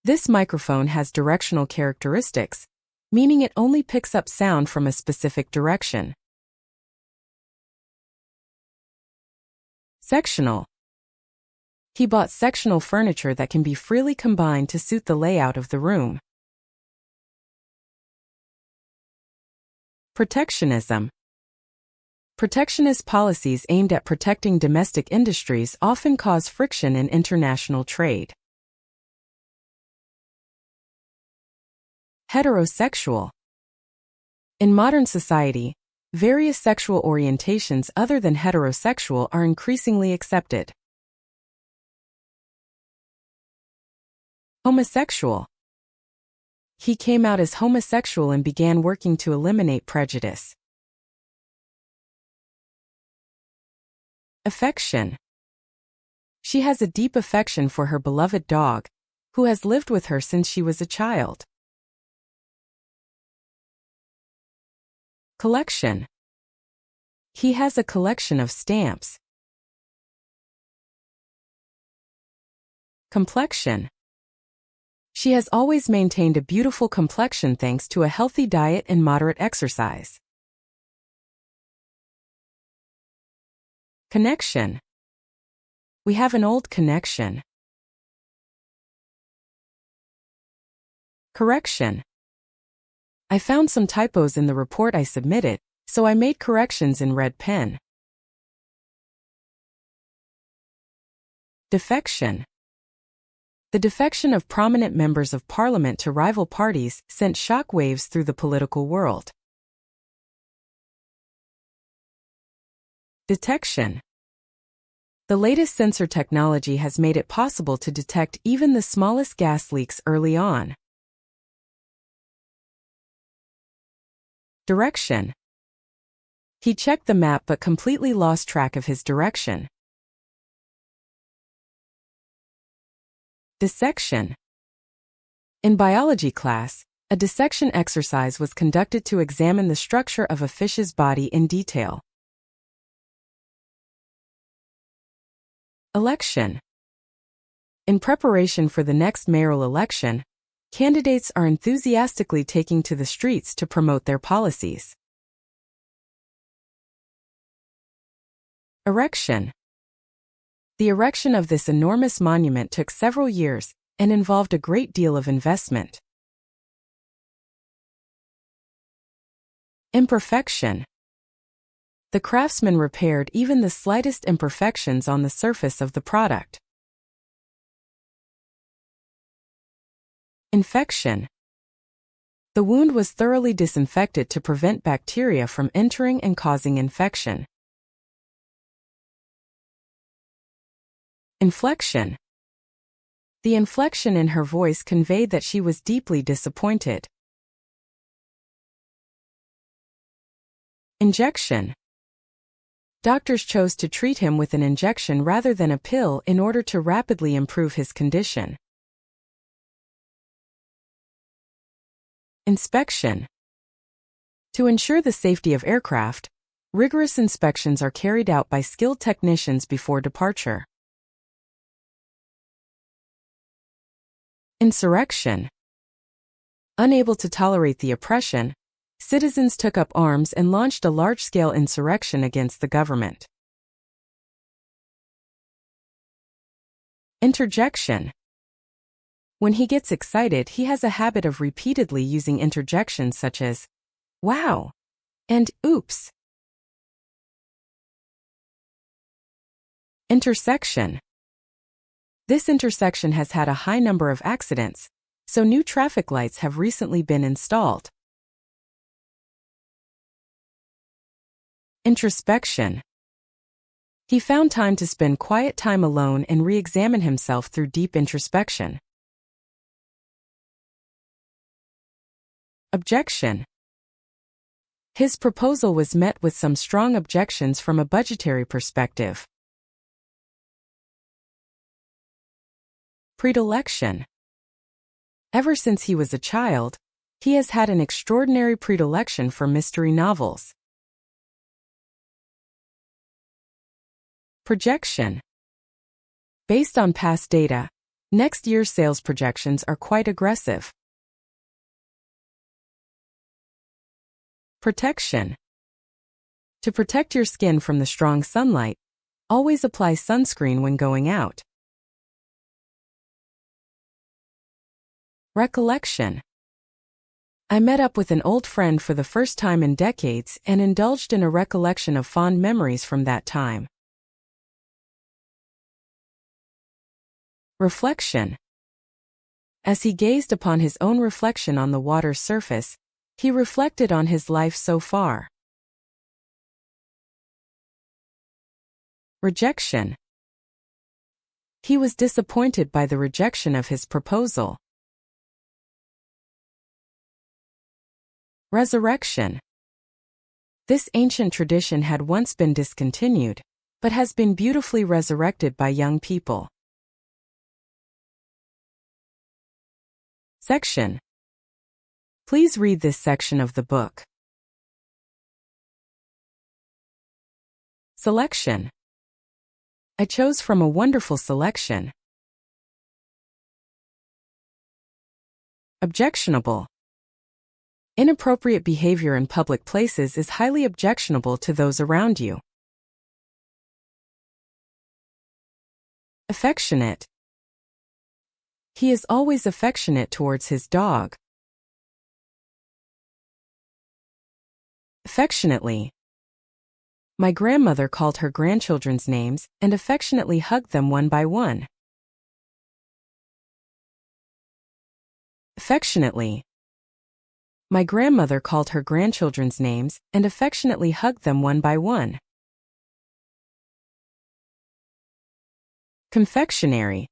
This microphone has directional characteristics, meaning it only picks up sound from a specific direction. Sectional. He bought sectional furniture that can be freely combined to suit the layout of the room. Protectionism. Protectionist policies aimed at protecting domestic industries often cause friction in international trade. Heterosexual. In modern society, various sexual orientations other than heterosexual are increasingly accepted. Homosexual. He came out as homosexual and began working to eliminate prejudice. Affection. She has a deep affection for her beloved dog, who has lived with her since she was a child. Collection. He has a collection of stamps. Complexion. She has always maintained a beautiful complexion thanks to a healthy diet and moderate exercise. Connection. We have an old connection. Correction. I found some typos in the report I submitted, so I made corrections in red pen. Defection. The defection of prominent members of parliament to rival parties sent shockwaves through the political world. Detection. The latest sensor technology has made it possible to detect even the smallest gas leaks early on. Direction. He checked the map but completely lost track of his direction. Dissection. In biology class, A dissection exercise was conducted to examine the structure of a fish's body in detail. Election. In preparation for the next mayoral election, candidates are enthusiastically taking to the streets to promote their policies. Erection. The erection of this enormous monument took several years and involved a great deal of investment. Imperfection. The craftsman repaired even the slightest imperfections on the surface of the product. Infection. The wound was thoroughly disinfected to prevent bacteria from entering and causing infection. Inflection. The inflection in her voice conveyed that she was deeply disappointed. Injection. Doctors chose to treat him with an injection rather than a pill in order to rapidly improve his condition. Inspection. To ensure the safety of aircraft, rigorous inspections are carried out by skilled technicians before departure. Insurrection. Unable to tolerate the oppression, citizens took up arms and launched a large-scale insurrection against the government. Interjection. When he gets excited, he has a habit of repeatedly using interjections such as, "Wow," and "Oops." Intersection. This intersection has had a high number of accidents, so new traffic lights have recently been installed. Introspection. He found time to spend quiet time alone and re-examine himself through deep introspection. Objection. His proposal was met with some strong objections from a budgetary perspective. Predilection. Ever since he was a child, he has had an extraordinary predilection for mystery novels. Projection. Based on past data, next year's sales projections are quite aggressive. Protection. To protect your skin from the strong sunlight, always apply sunscreen when going out. Recollection. I met up with an old friend for the first time in decades and indulged in a recollection of fond memories from that time. Reflection. As he gazed upon his own reflection on the water's surface, he reflected on his life so far. Rejection. He was disappointed by the rejection of his proposal. Resurrection. This ancient tradition had once been discontinued, but has been beautifully resurrected by young people. Section. Please read this section of the book. Selection. I chose from a wonderful selection. Objectionable. Inappropriate behavior in public places is highly objectionable to those around you. Affectionate. He is always affectionate towards his dog. Affectionately. My grandmother called her grandchildren's names and affectionately hugged them one by one. Affectionately. My grandmother called her grandchildren's names and affectionately hugged them one by one. Confectionery.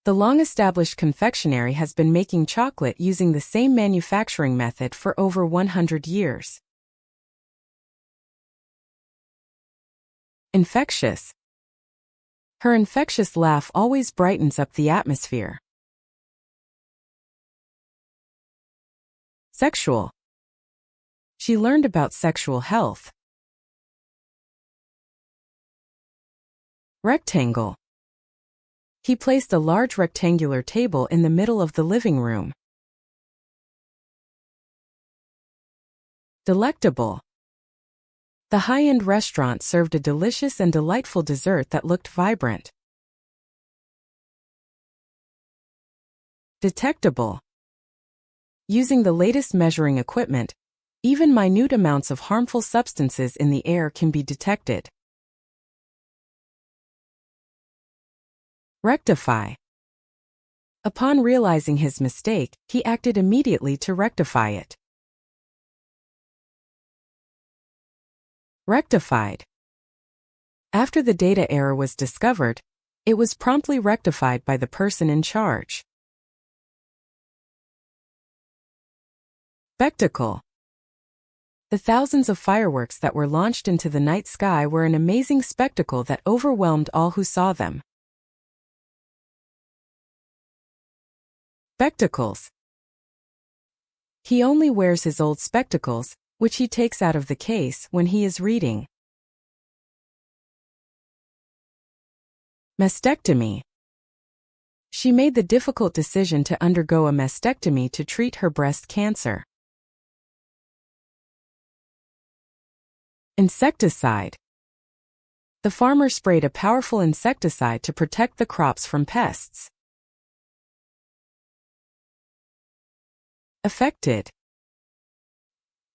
The long-established confectionery has been making chocolate using the same manufacturing method for over 100 years. Infectious. Her infectious laugh always brightens up the atmosphere. Sexual. She learned about sexual health. Rectangle. He placed a large rectangular table in the middle of the living room. Delectable. The high-end restaurant served a delicious and delightful dessert that looked vibrant. Detectable. Using the latest measuring equipment, even minute amounts of harmful substances in the air can be detected. Rectify. Upon realizing his mistake, he acted immediately to rectify it. Rectified. After the data error was discovered, it was promptly rectified by the person in charge. Spectacle. The thousands of fireworks that were launched into the night sky were an amazing spectacle that overwhelmed all who saw them. Spectacles. He only wears his old spectacles, which he takes out of the case when he is reading. Mastectomy. She made the difficult decision to undergo a mastectomy to treat her breast cancer. Insecticide. The farmer sprayed a powerful insecticide to protect the crops from pests. Affected.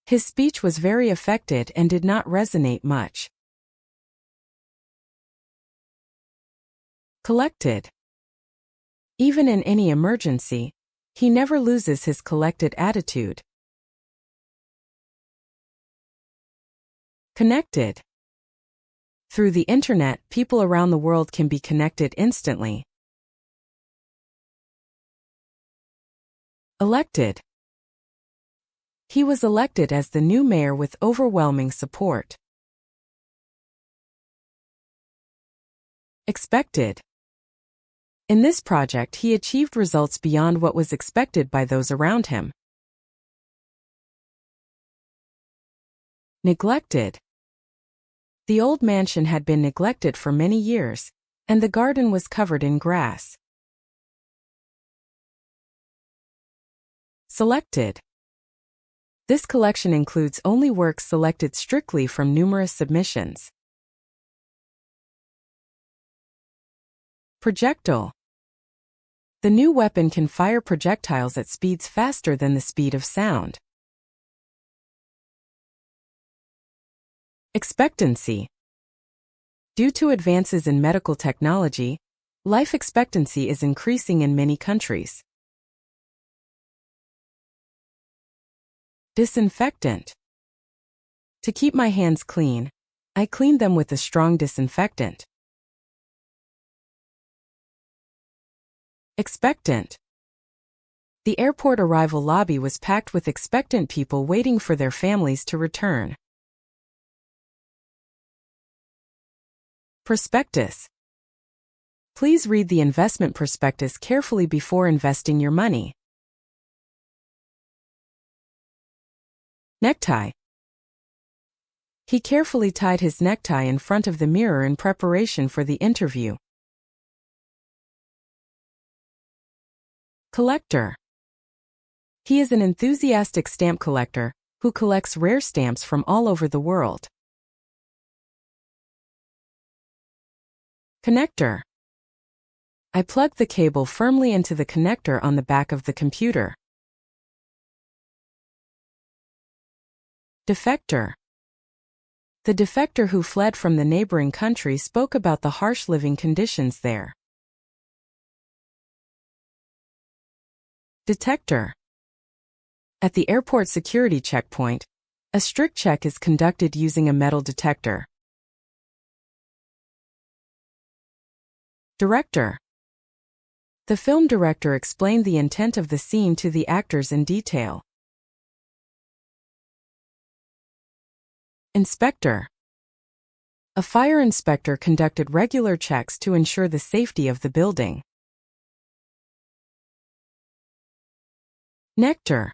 His speech was very affected and did not resonate much. Collected. Even in any emergency, he never loses his collected attitude. Connected. Through the internet, people around the world can be connected instantly. Elected. He was elected as the new mayor with overwhelming support. Expected. In this project, he achieved results beyond what was expected by those around him. Neglected. The old mansion had been neglected for many years, and the garden was covered in grass. Selected. This collection includes only works selected strictly from numerous submissions. Projectile. The new weapon can fire projectiles at speeds faster than the speed of sound. Expectancy. Due to advances in medical technology, life expectancy is increasing in many countries. Disinfectant. To keep my hands clean, I clean them with a strong disinfectant. Expectant. The airport arrival lobby was packed with expectant people waiting for their families to return. Prospectus. Please read the investment prospectus carefully before investing your money. Necktie. He carefully tied his necktie in front of the mirror in preparation for the interview. Collector. He is an enthusiastic stamp collector who collects rare stamps from all over the world. Connector. I plugged the cable firmly into the connector on the back of the computer. Defector. The defector who fled from the neighboring country spoke about the harsh living conditions there. Detector. At the airport security checkpoint, a strict check is conducted using a metal detector. Director. The film director explained the intent of the scene to the actors in detail. Inspector. A fire inspector conducted regular checks to ensure the safety of the building. Nectar.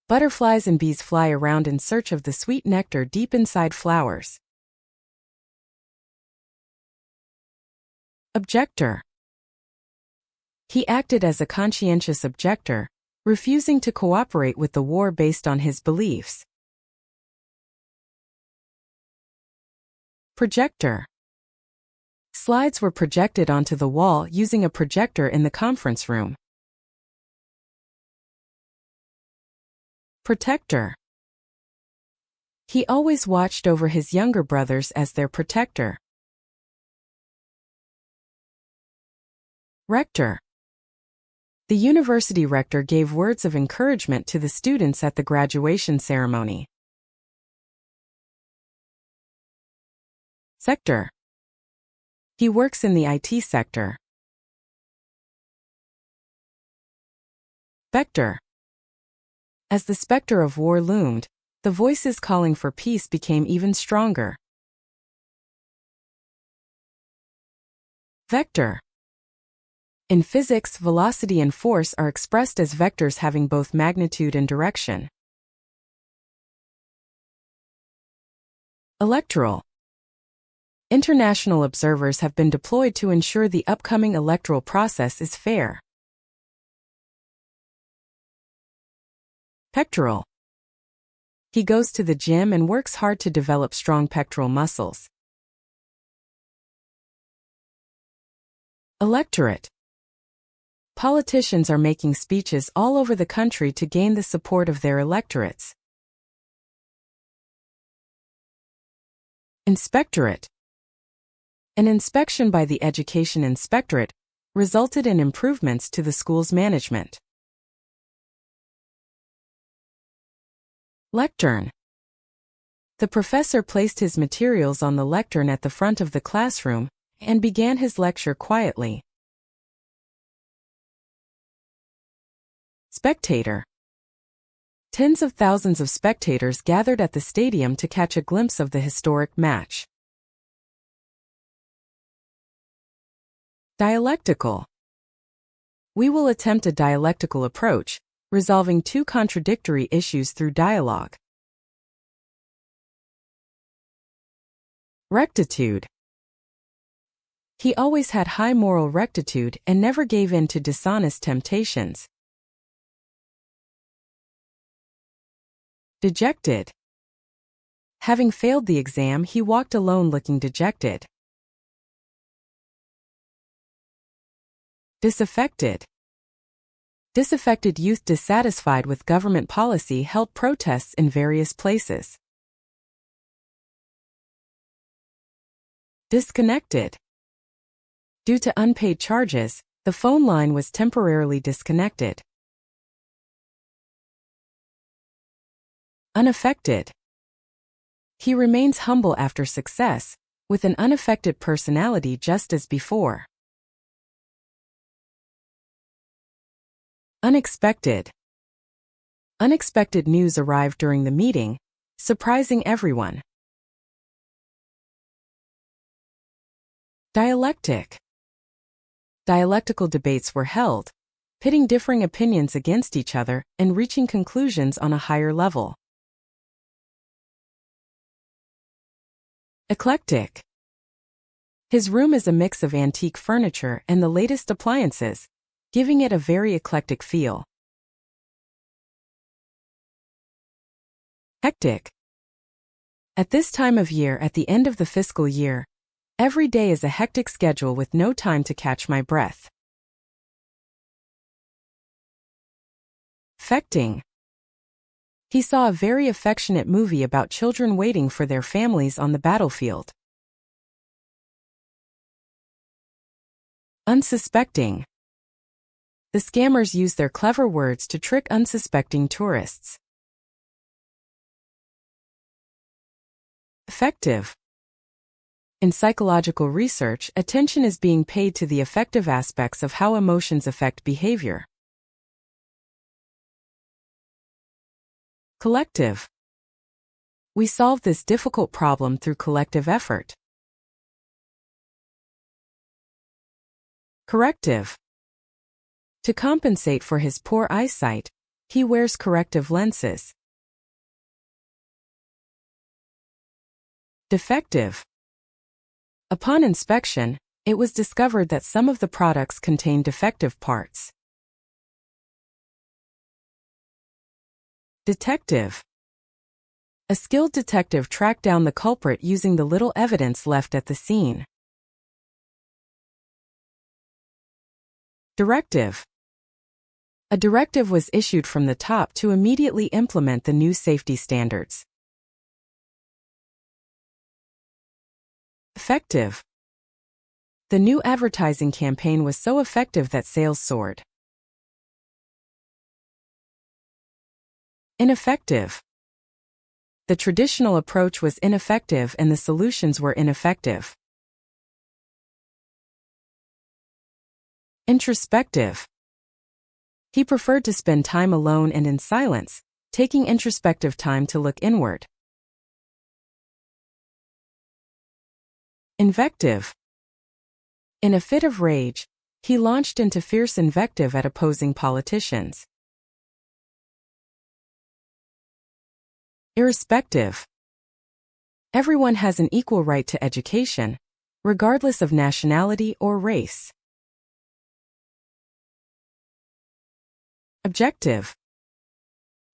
Butterflies and bees fly around in search of the sweet nectar deep inside flowers. Objector. He acted as a conscientious objector, refusing to cooperate with the war based on his beliefs. Projector. Slides were projected onto the wall using a projector in the conference room. Protector. He always watched over his younger brothers as their protector. Rector. The university rector gave words of encouragement to the students at the graduation ceremony. Sector. He works in the IT sector. Vector. As the specter of war loomed, the voices calling for peace became even stronger. Vector. In physics, velocity and force are expressed as vectors having both magnitude and direction. Electoral. International observers have been deployed to ensure the upcoming electoral process is fair. Pectoral. He goes to the gym and works hard to develop strong pectoral muscles. Electorate. Politicians are making speeches all over the country to gain the support of their electorates. Inspectorate. An inspection by the Education Inspectorate resulted in improvements to the school's management. Lectern. The professor placed his materials on the lectern at the front of the classroom and began his lecture quietly. Spectator. Tens of thousands of spectators gathered at the stadium to catch a glimpse of the historic match. Dialectical. We will attempt a dialectical approach, resolving two contradictory issues through dialogue. Rectitude. He always had high moral rectitude and never gave in to dishonest temptations. Dejected. Having failed the exam, he walked alone looking dejected. Disaffected. Disaffected youth dissatisfied with government policy held protests in various places. Disconnected. Due to unpaid charges, the phone line was temporarily disconnected. Unaffected. He remains humble after success, with an unaffected personality just as before. Unexpected. Unexpected news arrived during the meeting, surprising everyone. Dialectic. Dialectical debates were held, pitting differing opinions against each other and reaching conclusions on a higher level. Eclectic. His room is a mix of antique furniture and the latest appliances, giving it a very eclectic feel. Hectic. At this time of year, at the end of the fiscal year, every day is a hectic schedule with no time to catch my breath. Fecting. He saw a very affectionate movie about children waiting for their families on the battlefield. Unsuspecting. The scammers use their clever words to trick unsuspecting tourists. Effective. In psychological research, attention is being paid to the affective aspects of how emotions affect behavior. Collective. We solve this difficult problem through collective effort. Corrective. To compensate for his poor eyesight, He wears corrective lenses. Defective. Upon inspection, it was discovered that some of the products contain defective parts. Detective. A skilled detective tracked down the culprit using the little evidence left at the scene. Directive. A directive was issued from the top to immediately implement the new safety standards. Effective. The new advertising campaign was so effective that sales soared. Ineffective. The traditional approach was ineffective and the solutions were ineffective. Introspective. He preferred to spend time alone and in silence, taking introspective time to look inward. Invective. In a fit of rage, he launched into fierce invective at opposing politicians. Irrespective. Everyone has an equal right to education, regardless of nationality or race. Objective.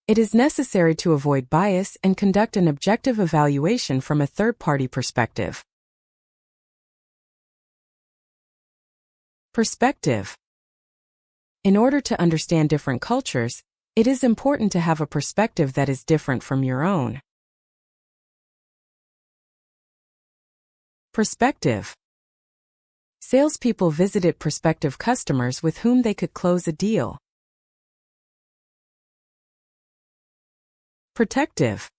It is necessary to avoid bias and conduct an objective evaluation from a third-party perspective. Perspective. In order to understand different cultures, it is important to have a perspective that is different from your own. Perspective. Salespeople visited prospective customers with whom they could close a deal. Protective.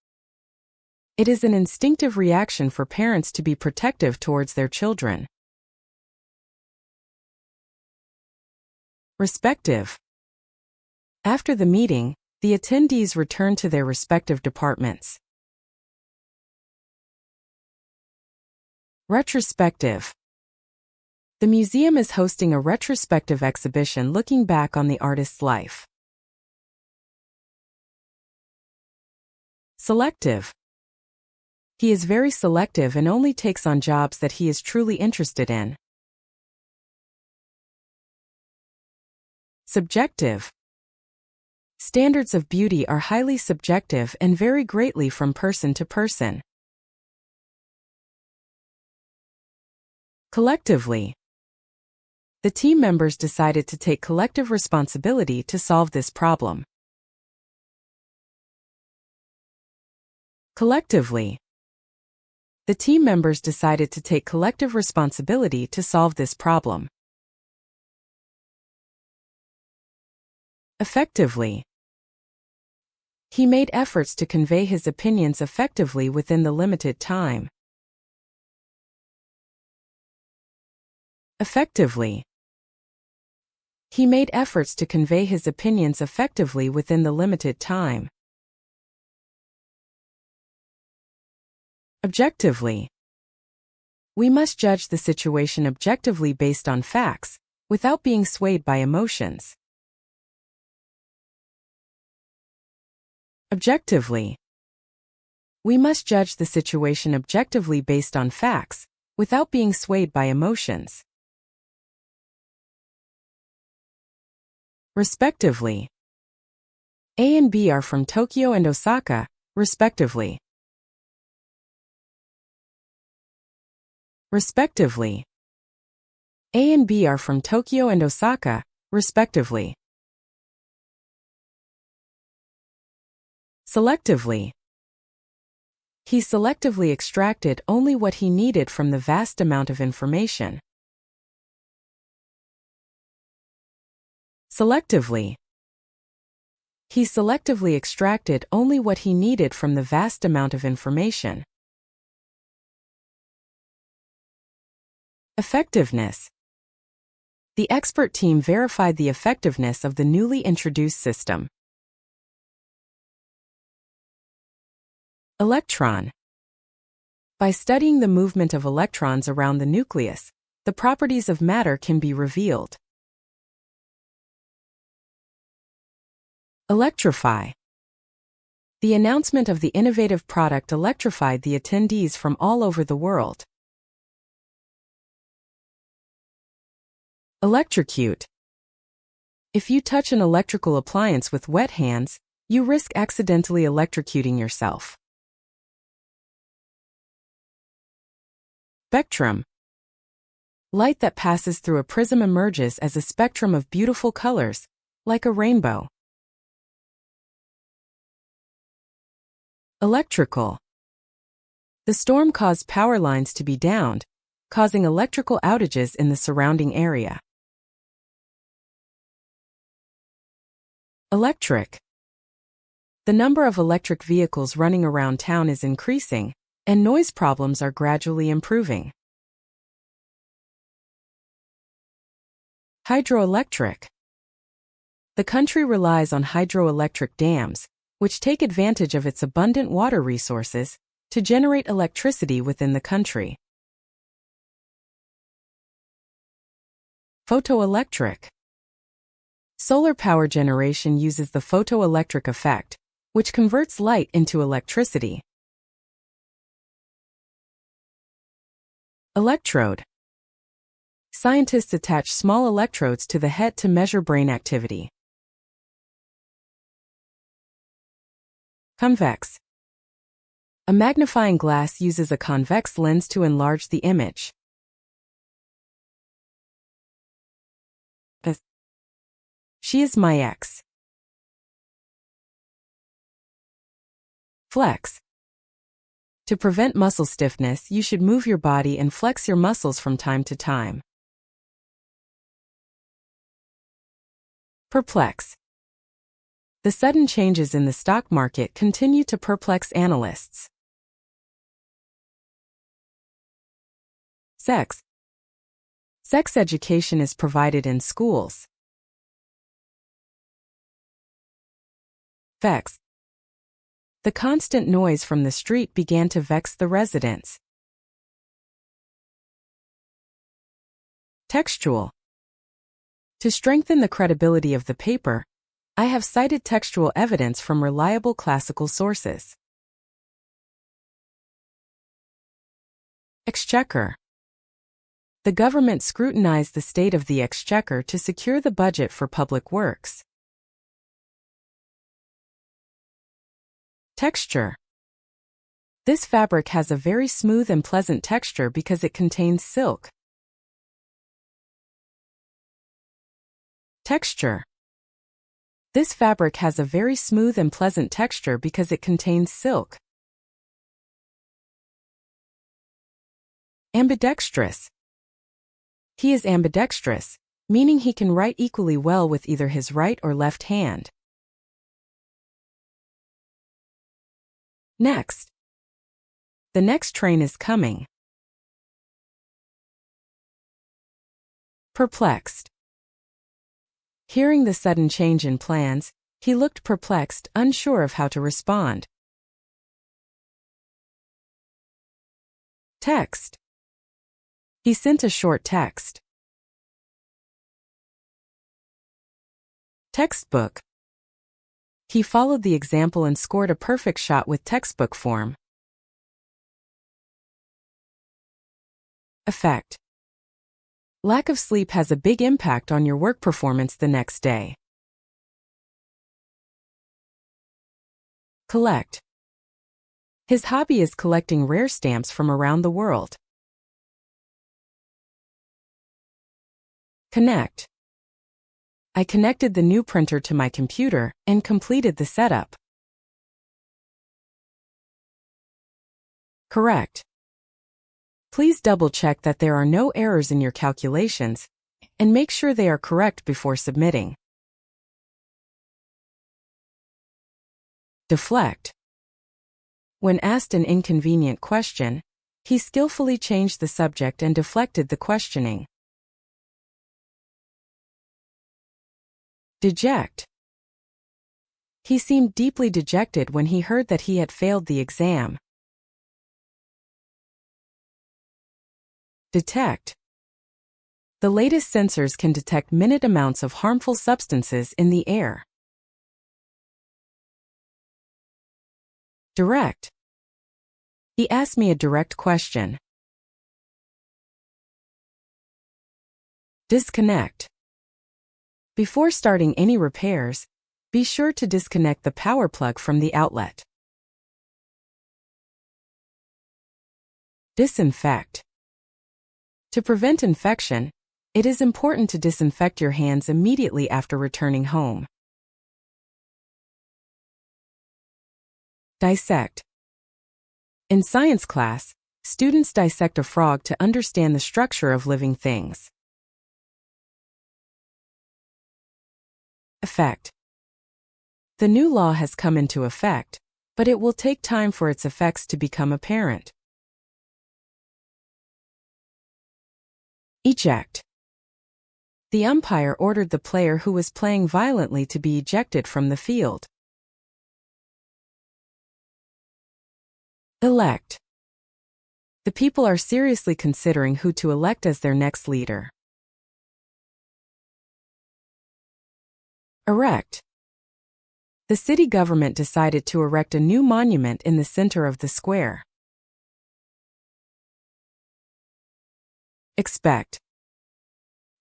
It is an instinctive reaction for parents to be protective towards their children. Respective. After the meeting, the attendees returned to their respective departments. Retrospective. The museum is hosting a retrospective exhibition looking back on the artist's life. Selective. He is very selective and only takes on jobs that he is truly interested in. Subjective. Standards of beauty are highly subjective and vary greatly from person to person. Collectively. The team members decided to take collective responsibility to solve this problem. Collectively. The team members decided to take collective responsibility to solve this problem. Effectively. He made efforts to convey his opinions effectively within the limited time. Effectively. He made efforts to convey his opinions effectively within the limited time. Objectively. We must judge the situation objectively based on facts, without being swayed by emotions. Objectively. We must judge the situation objectively based on facts, without being swayed by emotions. Respectively. A and B are from Tokyo and Osaka, respectively. Respectively. A and B are from Tokyo and Osaka, respectively. Selectively. He selectively extracted only what he needed from the vast amount of information. Selectively. He selectively extracted only what he needed from the vast amount of information. Effectiveness. The expert team verified the effectiveness of the newly introduced system. Electron. By studying the movement of electrons around the nucleus, the properties of matter can be revealed. Electrify. The announcement of the innovative product electrified the attendees from all over the world. Electrocute. If you touch an electrical appliance with wet hands, you risk accidentally electrocuting yourself. Spectrum. Light that passes through a prism emerges as a spectrum of beautiful colors, like a rainbow. Electrical. The storm caused power lines to be downed, causing electrical outages in the surrounding area. Electric. The number of electric vehicles running around town is increasing, and noise problems are gradually improving. Hydroelectric. The country relies on hydroelectric dams, which take advantage of its abundant water resources to generate electricity within the country. Photoelectric. Solar power generation uses the photoelectric effect, which converts light into electricity. Electrode. Scientists attach small electrodes to the head to measure brain activity. Convex. A magnifying glass uses a convex lens to enlarge the image. She is my ex. Flex. To prevent muscle stiffness, you should move your body and flex your muscles from time to time. Perplex. The sudden changes in the stock market continue to perplex analysts. Sex. Sex education is provided in schools. Vex. The constant noise from the street began to vex the residents. Textual. To strengthen the credibility of the paper, I have cited textual evidence from reliable classical sources. Exchequer. The government scrutinized the state of the exchequer to secure the budget for public works. Texture. This fabric has a very smooth and pleasant texture because it contains silk. Texture. This fabric has a very smooth and pleasant texture because it contains silk. Ambidextrous. He is ambidextrous, meaning he can write equally well with either his right or left hand. Next. The next train is coming. Perplexed. Hearing the sudden change in plans, he looked perplexed, unsure of how to respond. Text. He sent a short text. Textbook. He followed the example and scored a perfect shot with textbook form. Effect. Lack of sleep has a big impact on your work performance the next day. Collect. His hobby is collecting rare stamps from around the world. Connect. I connected the new printer to my computer and completed the setup. Correct. Please double-check that there are no errors in your calculations, and make sure they are correct before submitting. Deflect. When asked an inconvenient question, he skillfully changed the subject and deflected the questioning. Deject. He seemed deeply dejected when he heard that he had failed the exam. Detect. The latest sensors can detect minute amounts of harmful substances in the air. Direct. He asked me a direct question. Disconnect. Before starting any repairs, be sure to disconnect the power plug from the outlet. Disinfect. To prevent infection, it is important to disinfect your hands immediately after returning home. Dissect. In science class, students dissect a frog to understand the structure of living things. Effect. The new law has come into effect, but it will take time for its effects to become apparent. Eject. The umpire ordered the player who was playing violently to be ejected from the field. Elect. The people are seriously considering who to elect as their next leader. Erect. The city government decided to erect a new monument in the center of the square. Expect.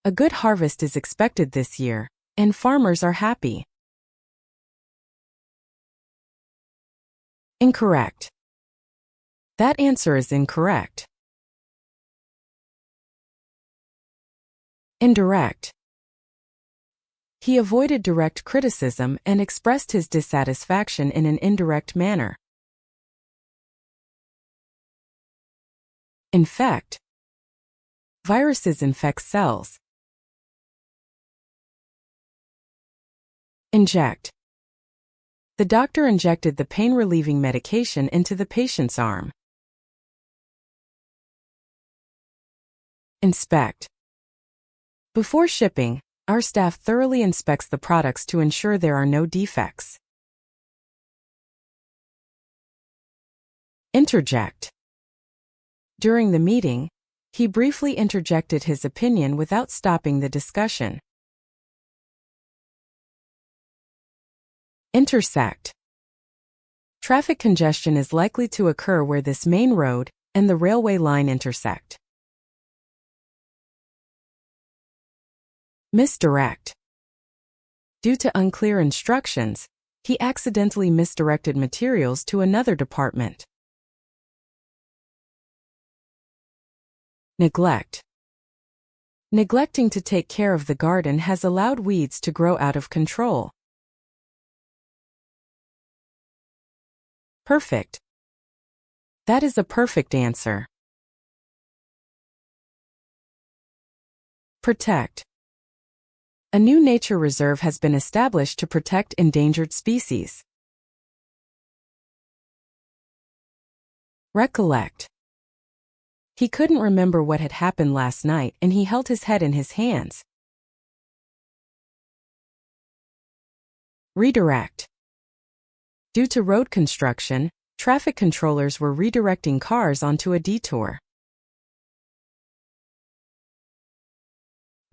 A good harvest is expected this year, and farmers are happy. Incorrect. That answer is incorrect. Indirect. He avoided direct criticism and expressed his dissatisfaction in an indirect manner. Infect. Viruses infect cells. Inject. The doctor injected the pain-relieving medication into the patient's arm. Inspect. Before shipping, our staff thoroughly inspects the products to ensure there are no defects. Interject. During the meeting, he briefly interjected his opinion without stopping the discussion. Intersect. Traffic congestion is likely to occur where this main road and the railway line intersect. Misdirect. Due to unclear instructions, he accidentally misdirected materials to another department. Neglect. Neglecting to take care of the garden has allowed weeds to grow out of control. Perfect. That is a perfect answer. Protect. A new nature reserve has been established to protect endangered species. Recollect. He couldn't remember what had happened last night and he held his head in his hands. Redirect. Due to road construction, traffic controllers were redirecting cars onto a detour.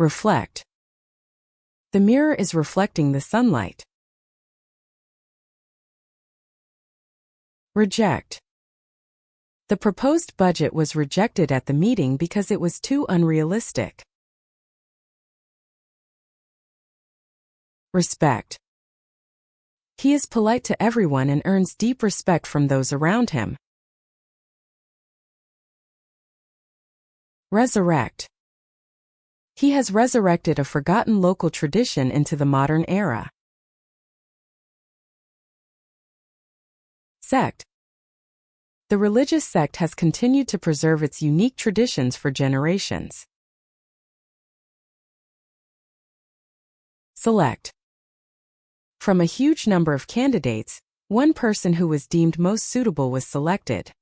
Reflect. The mirror is reflecting the sunlight. Reject. The proposed budget was rejected at the meeting because it was too unrealistic. Respect. He is polite to everyone and earns deep respect from those around him. Resurrect. He has resurrected a forgotten local tradition into the modern era. Sect. The religious sect has continued to preserve its unique traditions for generations. Select. From a huge number of candidates, one person who was deemed most suitable was selected.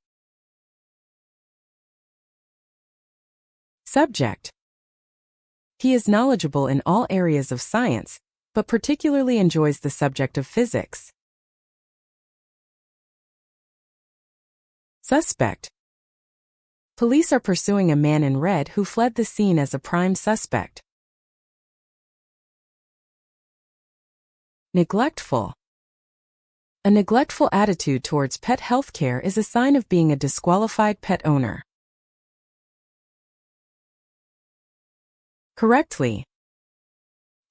Subject. He is knowledgeable in all areas of science, but particularly enjoys the subject of physics. Suspect. Police are pursuing a man in red who fled the scene as a prime suspect. Neglectful. A neglectful attitude towards pet healthcare is a sign of being a disqualified pet owner. Correctly.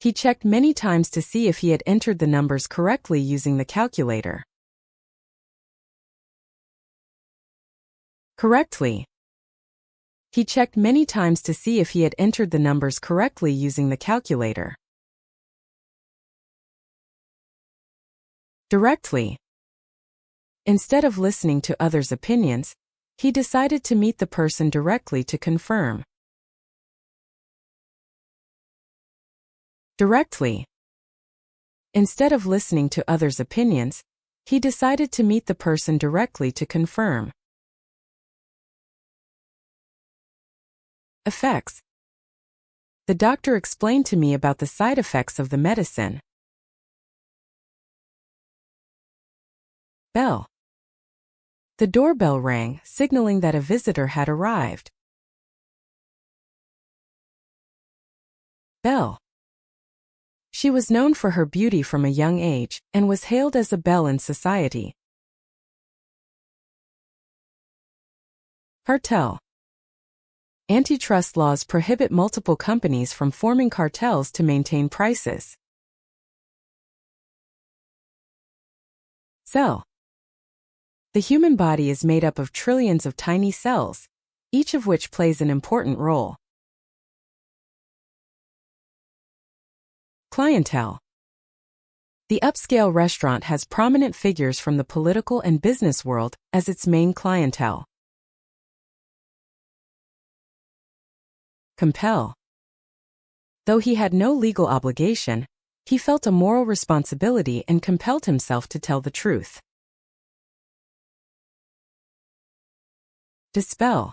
He checked many times to see if he had entered the numbers correctly using the calculator. Correctly. He checked many times to see if he had entered the numbers correctly using the calculator. Directly. Instead of listening to others' opinions, he decided to meet the person directly to confirm. Directly. Instead of listening to others' opinions, he decided to meet the person directly to confirm. Effects. The doctor explained to me about the side effects of the medicine. Bell. The doorbell rang, signaling that a visitor had arrived. Belle. She was known for her beauty from a young age, and was hailed as a belle in society. Cartel. Antitrust laws prohibit multiple companies from forming cartels to maintain prices. Cell. The human body is made up of trillions of tiny cells, each of which plays an important role. Clientele. The upscale restaurant has prominent figures from the political and business world as its main clientele. Compel. Though he had no legal obligation, he felt a moral responsibility and compelled himself to tell the truth. Dispel.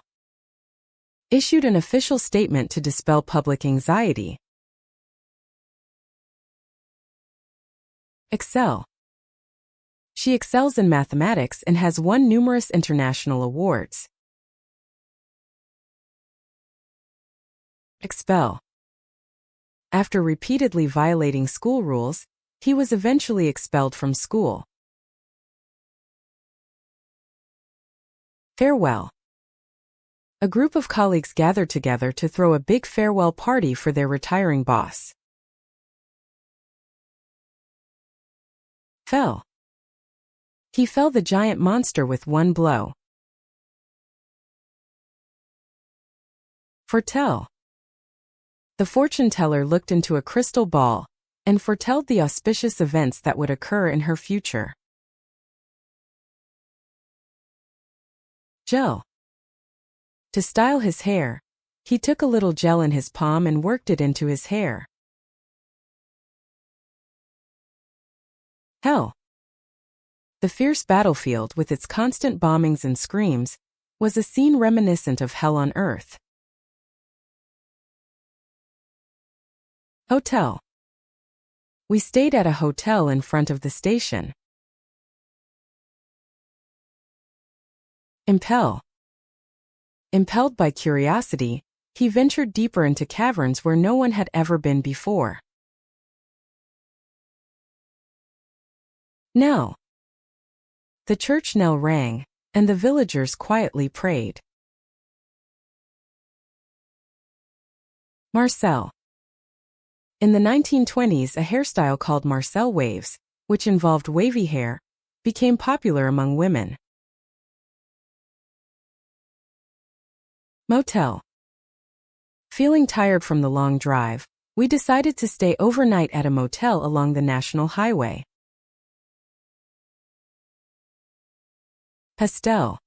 Issued an official statement to dispel public anxiety. Excel. She excels in mathematics and has won numerous international awards. Expel. After repeatedly violating school rules, he was eventually expelled from school. Farewell. A group of colleagues gathered together to throw a big farewell party for their retiring boss. Fell. He fell the giant monster with one blow. Foretell. The fortune teller looked into a crystal ball and foretold the auspicious events that would occur in her future. Gel. To style his hair, he took a little gel in his palm and worked it into his hair. Hell. The fierce battlefield with its constant bombings and screams was a scene reminiscent of hell on earth. Hotel. We stayed at a hotel in front of the station. Impel. Impelled by curiosity, he ventured deeper into caverns where no one had ever been before. Knell. The church knell rang, and the villagers quietly prayed. Marcel. In the 1920s, a hairstyle called Marcel waves, which involved wavy hair, became popular among women. Motel. Feeling tired from the long drive, we decided to stay overnight at a motel along the National Highway. Pastel.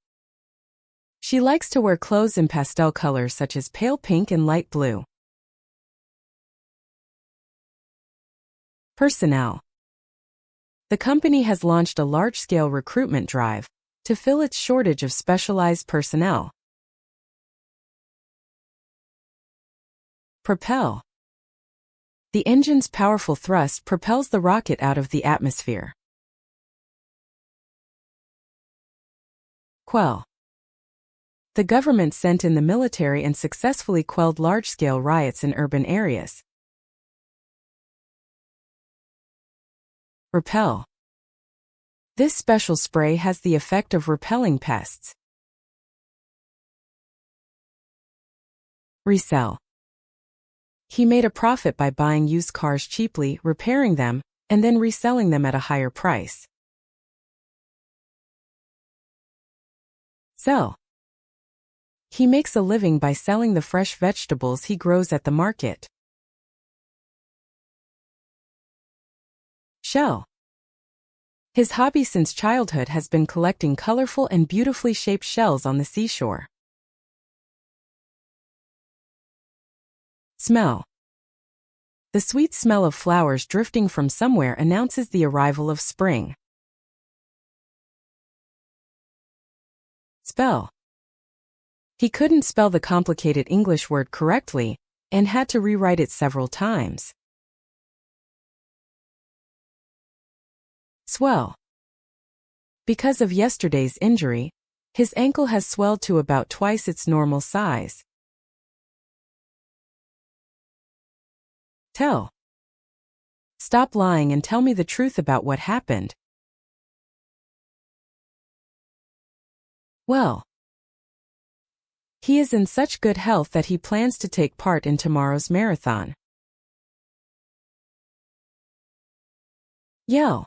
She likes to wear clothes in pastel colors such as pale pink and light blue. Personnel. The company has launched a large-scale recruitment drive to fill its shortage of specialized personnel. Propel. The engine's powerful thrust propels the rocket out of the atmosphere. Quell. The government sent in the military and successfully quelled large-scale riots in urban areas. Repel. This special spray has the effect of repelling pests. Resell. He made a profit by buying used cars cheaply, repairing them, and then reselling them at a higher price. Sell. He makes a living by selling the fresh vegetables he grows at the market. Shell. His hobby since childhood has been collecting colorful and beautifully shaped shells on the seashore. Smell. The sweet smell of flowers drifting from somewhere announces the arrival of spring. Spell. He couldn't spell the complicated English word correctly, and had to rewrite it several times. Swell. Because of yesterday's injury, his ankle has swelled to about twice its normal size. Tell. Stop lying and tell me the truth about what happened. Well. He is in such good health that he plans to take part in tomorrow's marathon. Yell.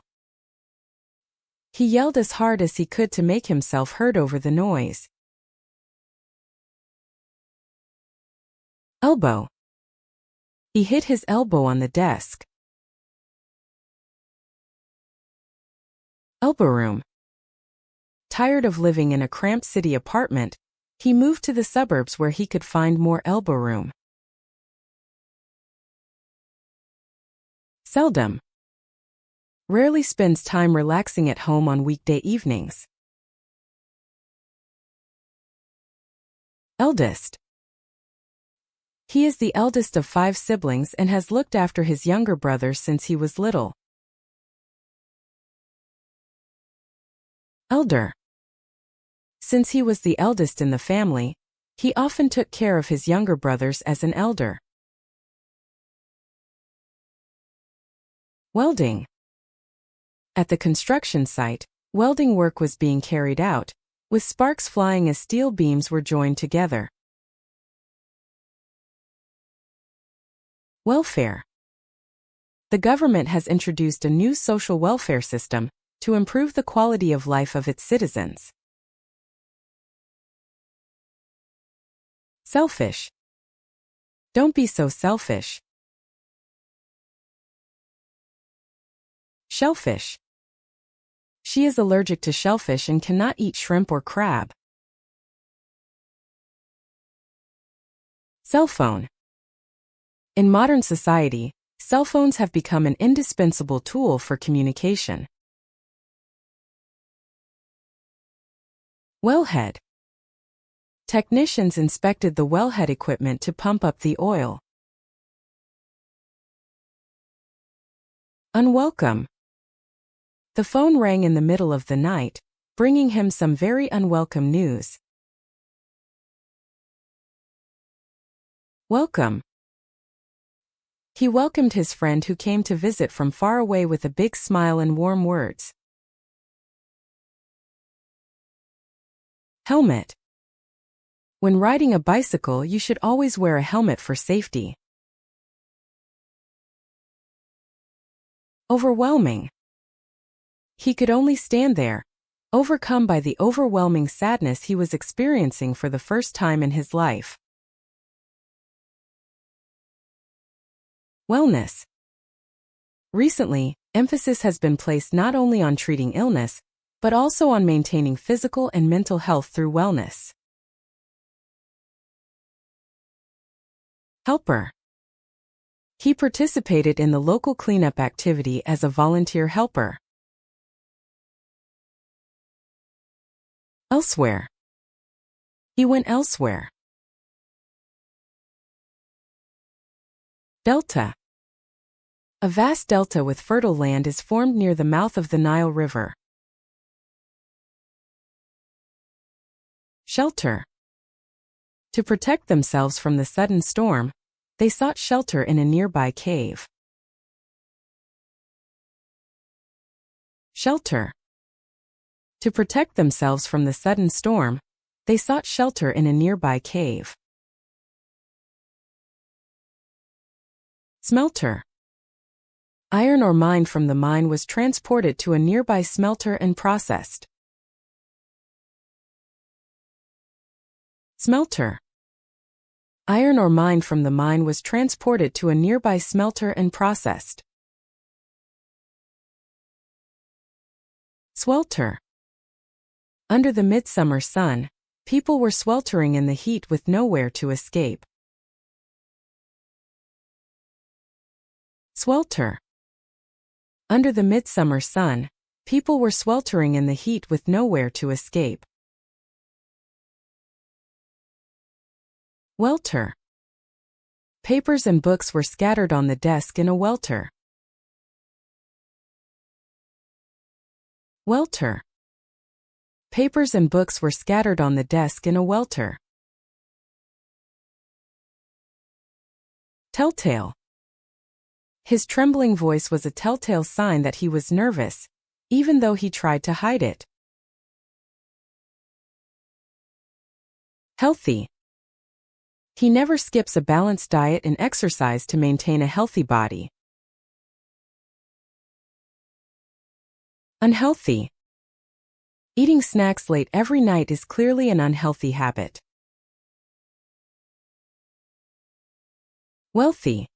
He yelled as hard as he could to make himself heard over the noise. Elbow. He hit his elbow on the desk. Elbow room. Tired of living in a cramped city apartment, he moved to the suburbs where he could find more elbow room. Seldom. Rarely spends time relaxing at home on weekday evenings. Eldest. He is the eldest of 5 siblings and has looked after his younger brothers since he was little. Elder. Since he was the eldest in the family, he often took care of his younger brothers as an elder. Welding. At the construction site, welding work was being carried out, with sparks flying as steel beams were joined together. Welfare. The government has introduced a new social welfare system to improve the quality of life of its citizens. Selfish. Don't be so selfish. Shellfish. She is allergic to shellfish and cannot eat shrimp or crab. Cell phone. In modern society, cell phones have become an indispensable tool for communication. Wellhead. Technicians inspected the wellhead equipment to pump up the oil. Unwelcome. The phone rang in the middle of the night, bringing him some very unwelcome news. Welcome. He welcomed his friend who came to visit from far away with a big smile and warm words. Helmet. When riding a bicycle, you should always wear a helmet for safety. Overwhelming. He could only stand there, overcome by the overwhelming sadness he was experiencing for the first time in his life. Wellness. Recently, emphasis has been placed not only on treating illness, but also on maintaining physical and mental health through wellness. Helper. He participated in the local cleanup activity as a volunteer helper. Elsewhere. He went elsewhere. Delta. A vast delta with fertile land is formed near the mouth of the Nile River. Shelter. To protect themselves from the sudden storm, they sought shelter in a nearby cave. Shelter. To protect themselves from the sudden storm, they sought shelter in a nearby cave. Smelter. Iron or mined from the mine was transported to a nearby smelter and processed. Smelter. Iron or mined from the mine was transported to a nearby smelter and processed. Swelter. Under the midsummer sun, people were sweltering in the heat with nowhere to escape. Swelter. Under the midsummer sun, people were sweltering in the heat with nowhere to escape. Welter. Papers and books were scattered on the desk in a welter. Welter. Papers and books were scattered on the desk in a welter. Telltale. His trembling voice was a telltale sign that he was nervous, even though he tried to hide it. Healthy. He never skips a balanced diet and exercise to maintain a healthy body. Unhealthy. Eating snacks late every night is clearly an unhealthy habit. Wealthy.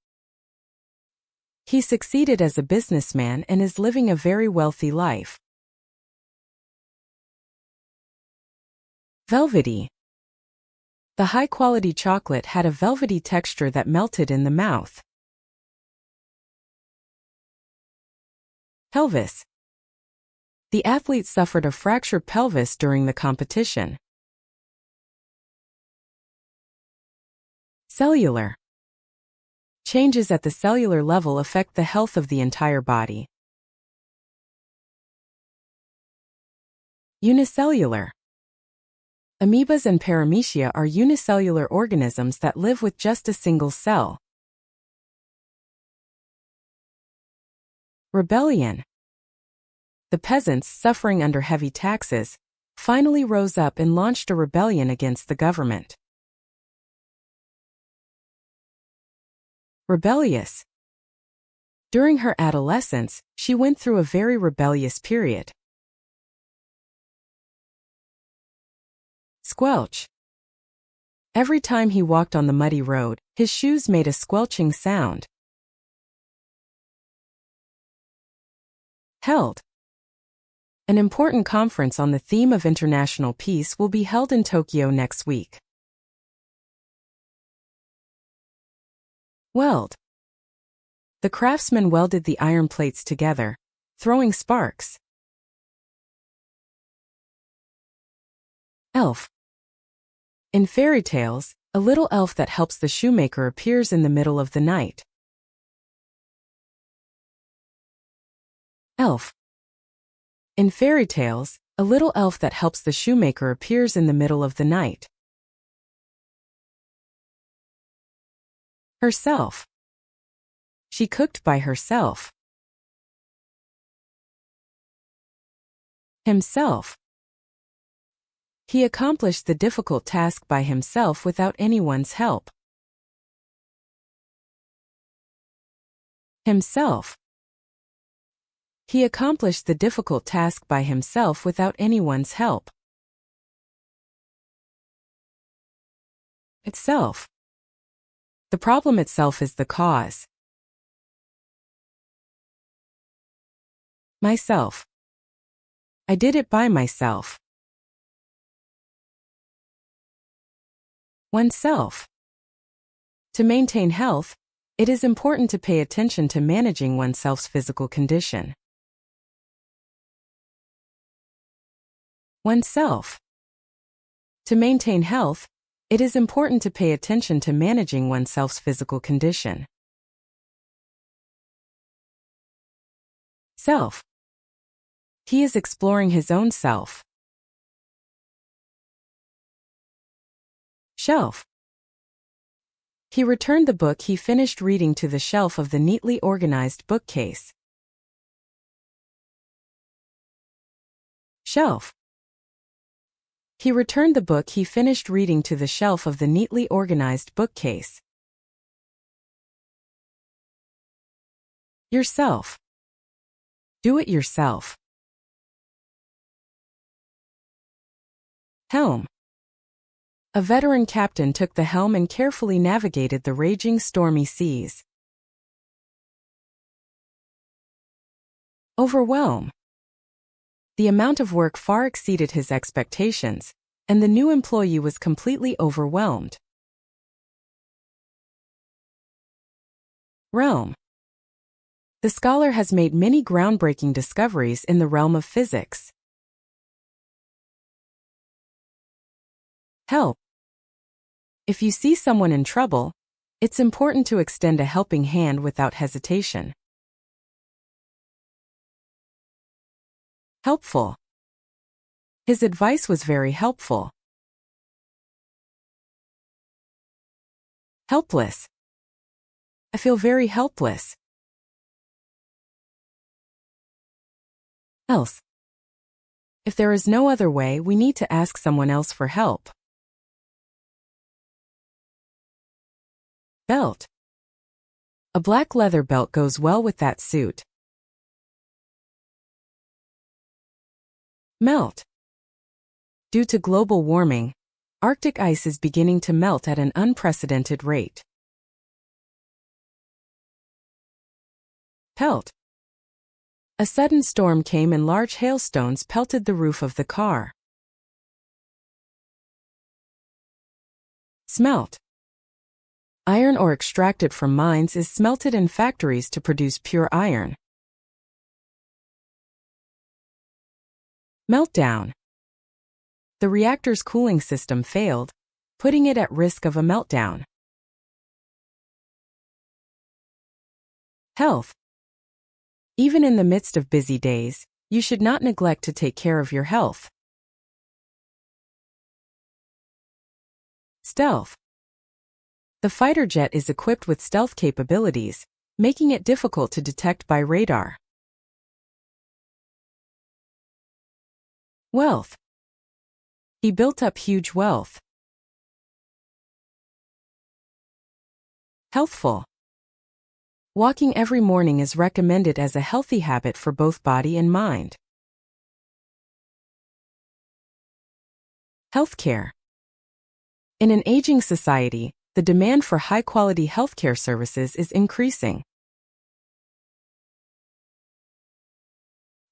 He succeeded as a businessman and is living a very wealthy life. Velvety. The high-quality chocolate had a velvety texture that melted in the mouth. Pelvis. The athlete suffered a fractured pelvis during the competition. Cellular. Changes at the cellular level affect the health of the entire body. Unicellular. Amoebas and paramecia are unicellular organisms that live with just a single cell. Rebellion. The peasants, suffering under heavy taxes, finally rose up and launched a rebellion against the government. Rebellious. During her adolescence, she went through a very rebellious period. Squelch. Every time he walked on the muddy road, his shoes made a squelching sound. Held. An important conference on the theme of international peace will be held in Tokyo next week. Weld. The craftsman welded the iron plates together, throwing sparks. Elf. In fairy tales, a little elf that helps the shoemaker appears in the middle of the night. Elf. In fairy tales, a little elf that helps the shoemaker appears in the middle of the night. Herself. She cooked by herself. Himself. He accomplished the difficult task by himself without anyone's help. Himself. He accomplished the difficult task by himself without anyone's help. Itself. The problem itself is the cause. Myself. I did it by myself. Oneself. To maintain health, it is important to pay attention to managing oneself's physical condition. Oneself. To maintain health, it is important to pay attention to managing oneself's physical condition. Self. He is exploring his own self. Shelf. He returned the book he finished reading to the shelf of the neatly organized bookcase. Shelf. He returned the book he finished reading to the shelf of the neatly organized bookcase. Yourself. Do it yourself. Helm. A veteran captain took the helm and carefully navigated the raging stormy seas. Overwhelm. The amount of work far exceeded his expectations, and the new employee was completely overwhelmed. Realm. The scholar has made many groundbreaking discoveries in the realm of physics. Help. If you see someone in trouble, it's important to extend a helping hand without hesitation. Helpful. His advice was very helpful. Helpless. I feel very helpless. Else. If there is no other way, we need to ask someone else for help. Belt. A black leather belt goes well with that suit. Melt. Due to global warming, Arctic ice is beginning to melt at an unprecedented rate. Pelt. A sudden storm came and large hailstones pelted the roof of the car. Smelt. Iron ore extracted from mines is smelted in factories to produce pure iron. Meltdown. The reactor's cooling system failed, putting it at risk of a meltdown. Health. Even in the midst of busy days, you should not neglect to take care of your health. Stealth. The fighter jet is equipped with stealth capabilities, making it difficult to detect by radar. Wealth. He built up huge wealth. Healthful. Walking every morning is recommended as a healthy habit for both body and mind. Healthcare. In an aging society, the demand for high-quality healthcare services is increasing.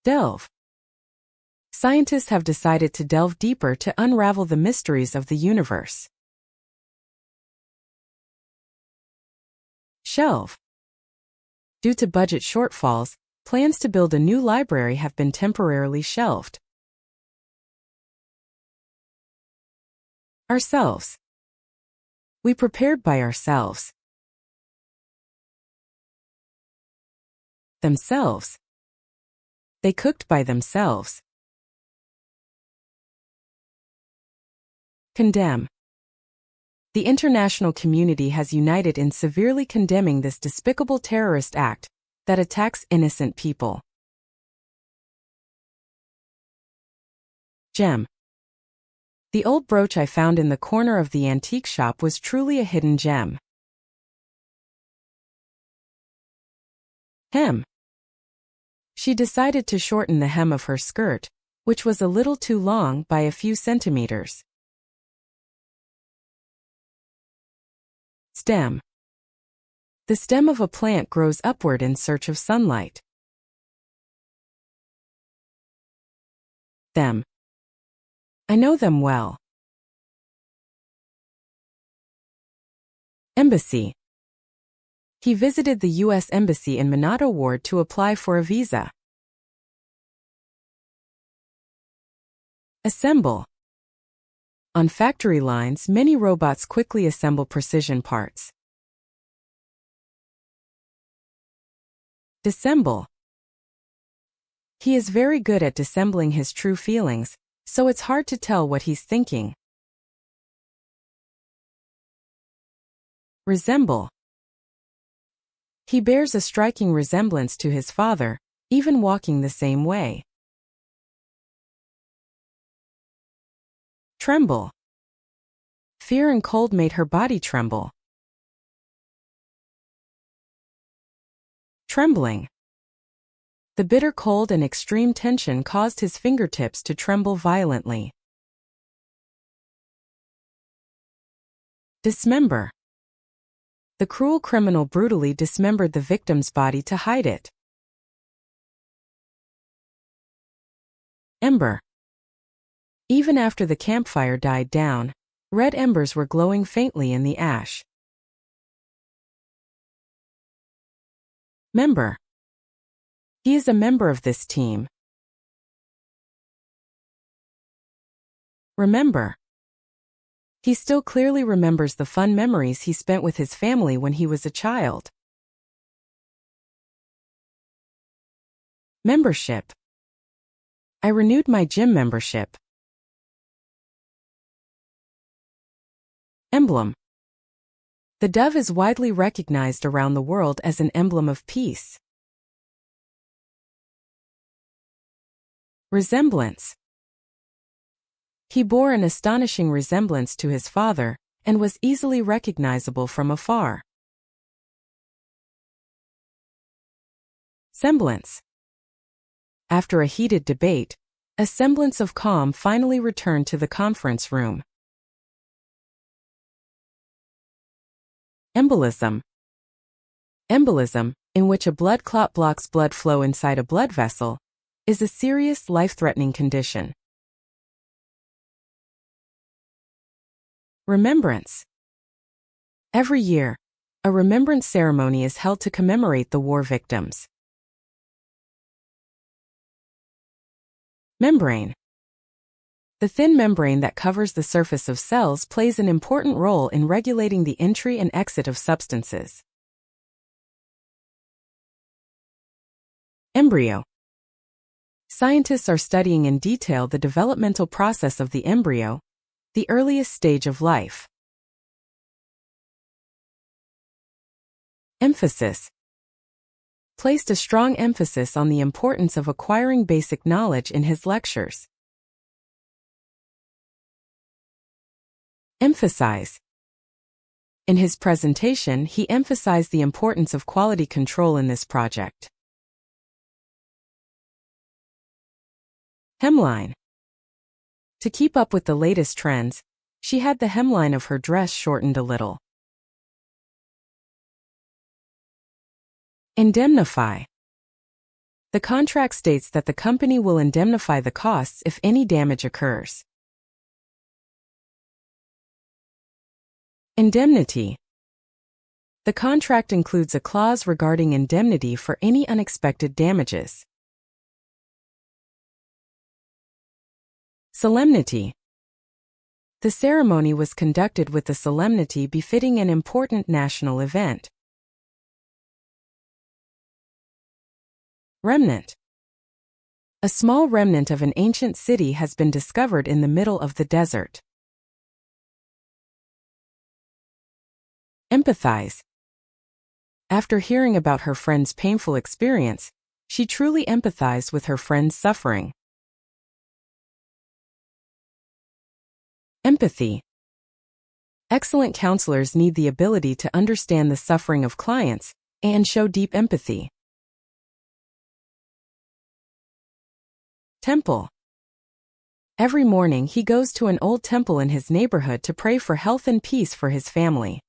Delve. Scientists have decided to delve deeper to unravel the mysteries of the universe. Shelve. Due to budget shortfalls, plans to build a new library have been temporarily shelved. Ourselves. We prepared by ourselves. Themselves. They cooked by themselves. Condemn. The international community has united in severely condemning this despicable terrorist act that attacks innocent people. Gem. The old brooch I found in the corner of the antique shop was truly a hidden gem. Hem. She decided to shorten the hem of her skirt, which was a little too long by a few centimeters. Stem. The stem of a plant grows upward in search of sunlight. Them. I know them well. Embassy. He visited the U.S. Embassy in Minato Ward to apply for a visa. Assemble. On factory lines, many robots quickly assemble precision parts. Dissemble. He is very good at dissembling his true feelings, so it's hard to tell what he's thinking. Resemble. He bears a striking resemblance to his father, even walking the same way. Tremble. Fear and cold made her body tremble. Trembling. The bitter cold and extreme tension caused his fingertips to tremble violently. Dismember. The cruel criminal brutally dismembered the victim's body to hide it. Ember. Even after the campfire died down, red embers were glowing faintly in the ash. Member. He is a member of this team. Remember. He still clearly remembers the fun memories he spent with his family when he was a child. Membership. I renewed my gym membership. Emblem. The dove is widely recognized around the world as an emblem of peace. Resemblance. He bore an astonishing resemblance to his father, and was easily recognizable from afar. Semblance. After a heated debate, a semblance of calm finally returned to the conference room. Embolism. Embolism, in which a blood clot blocks blood flow inside a blood vessel, is a serious life-threatening condition. Remembrance. Every year, a remembrance ceremony is held to commemorate the war victims. Membrane. The thin membrane that covers the surface of cells plays an important role in regulating the entry and exit of substances. Embryo. Scientists are studying in detail the developmental process of the embryo, the earliest stage of life. Emphasis. Placed a strong emphasis on the importance of acquiring basic knowledge in his lectures. Emphasize. In his presentation, he emphasized the importance of quality control in this project. Hemline. To keep up with the latest trends, she had the hemline of her dress shortened a little. Indemnify. The contract states that the company will indemnify the costs if any damage occurs. Indemnity. The contract includes a clause regarding indemnity for any unexpected damages. Solemnity. The ceremony was conducted with the solemnity befitting an important national event. Remnant. A small remnant of an ancient city has been discovered in the middle of the desert. Empathize. After hearing about her friend's painful experience, she truly empathized with her friend's suffering. Empathy. Excellent counselors need the ability to understand the suffering of clients and show deep empathy. Temple. Every morning he goes to an old temple in his neighborhood to pray for health and peace for his family.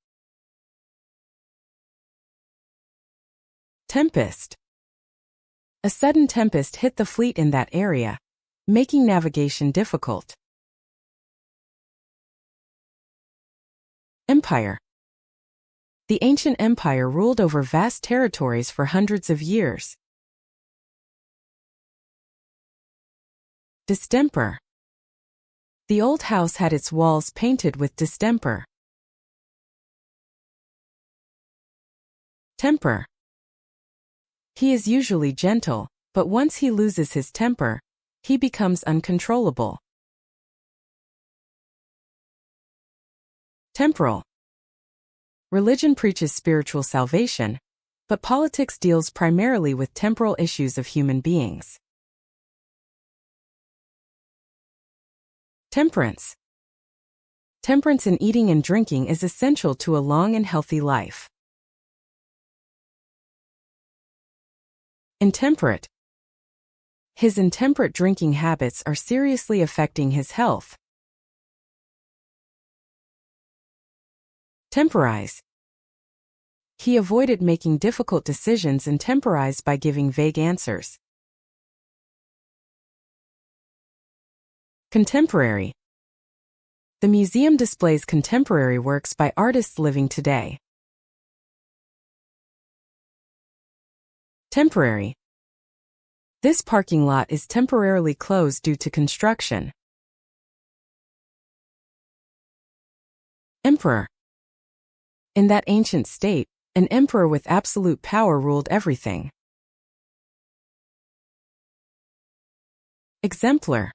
Tempest. A sudden tempest hit the fleet in that area, making navigation difficult. Empire. The ancient empire ruled over vast territories for hundreds of years. Distemper. The old house had its walls painted with distemper. Temper. He is usually gentle, but once he loses his temper, he becomes uncontrollable. Temporal. Religion preaches spiritual salvation, but politics deals primarily with temporal issues of human beings. Temperance. Temperance in eating and drinking is essential to a long and healthy life. Intemperate. His intemperate drinking habits are seriously affecting his health. Temporize. He avoided making difficult decisions and temporized by giving vague answers. Contemporary. The museum displays contemporary works by artists living today. Temporary. This parking lot is temporarily closed due to construction. Emperor. In that ancient state, an emperor with absolute power ruled everything. Exemplar.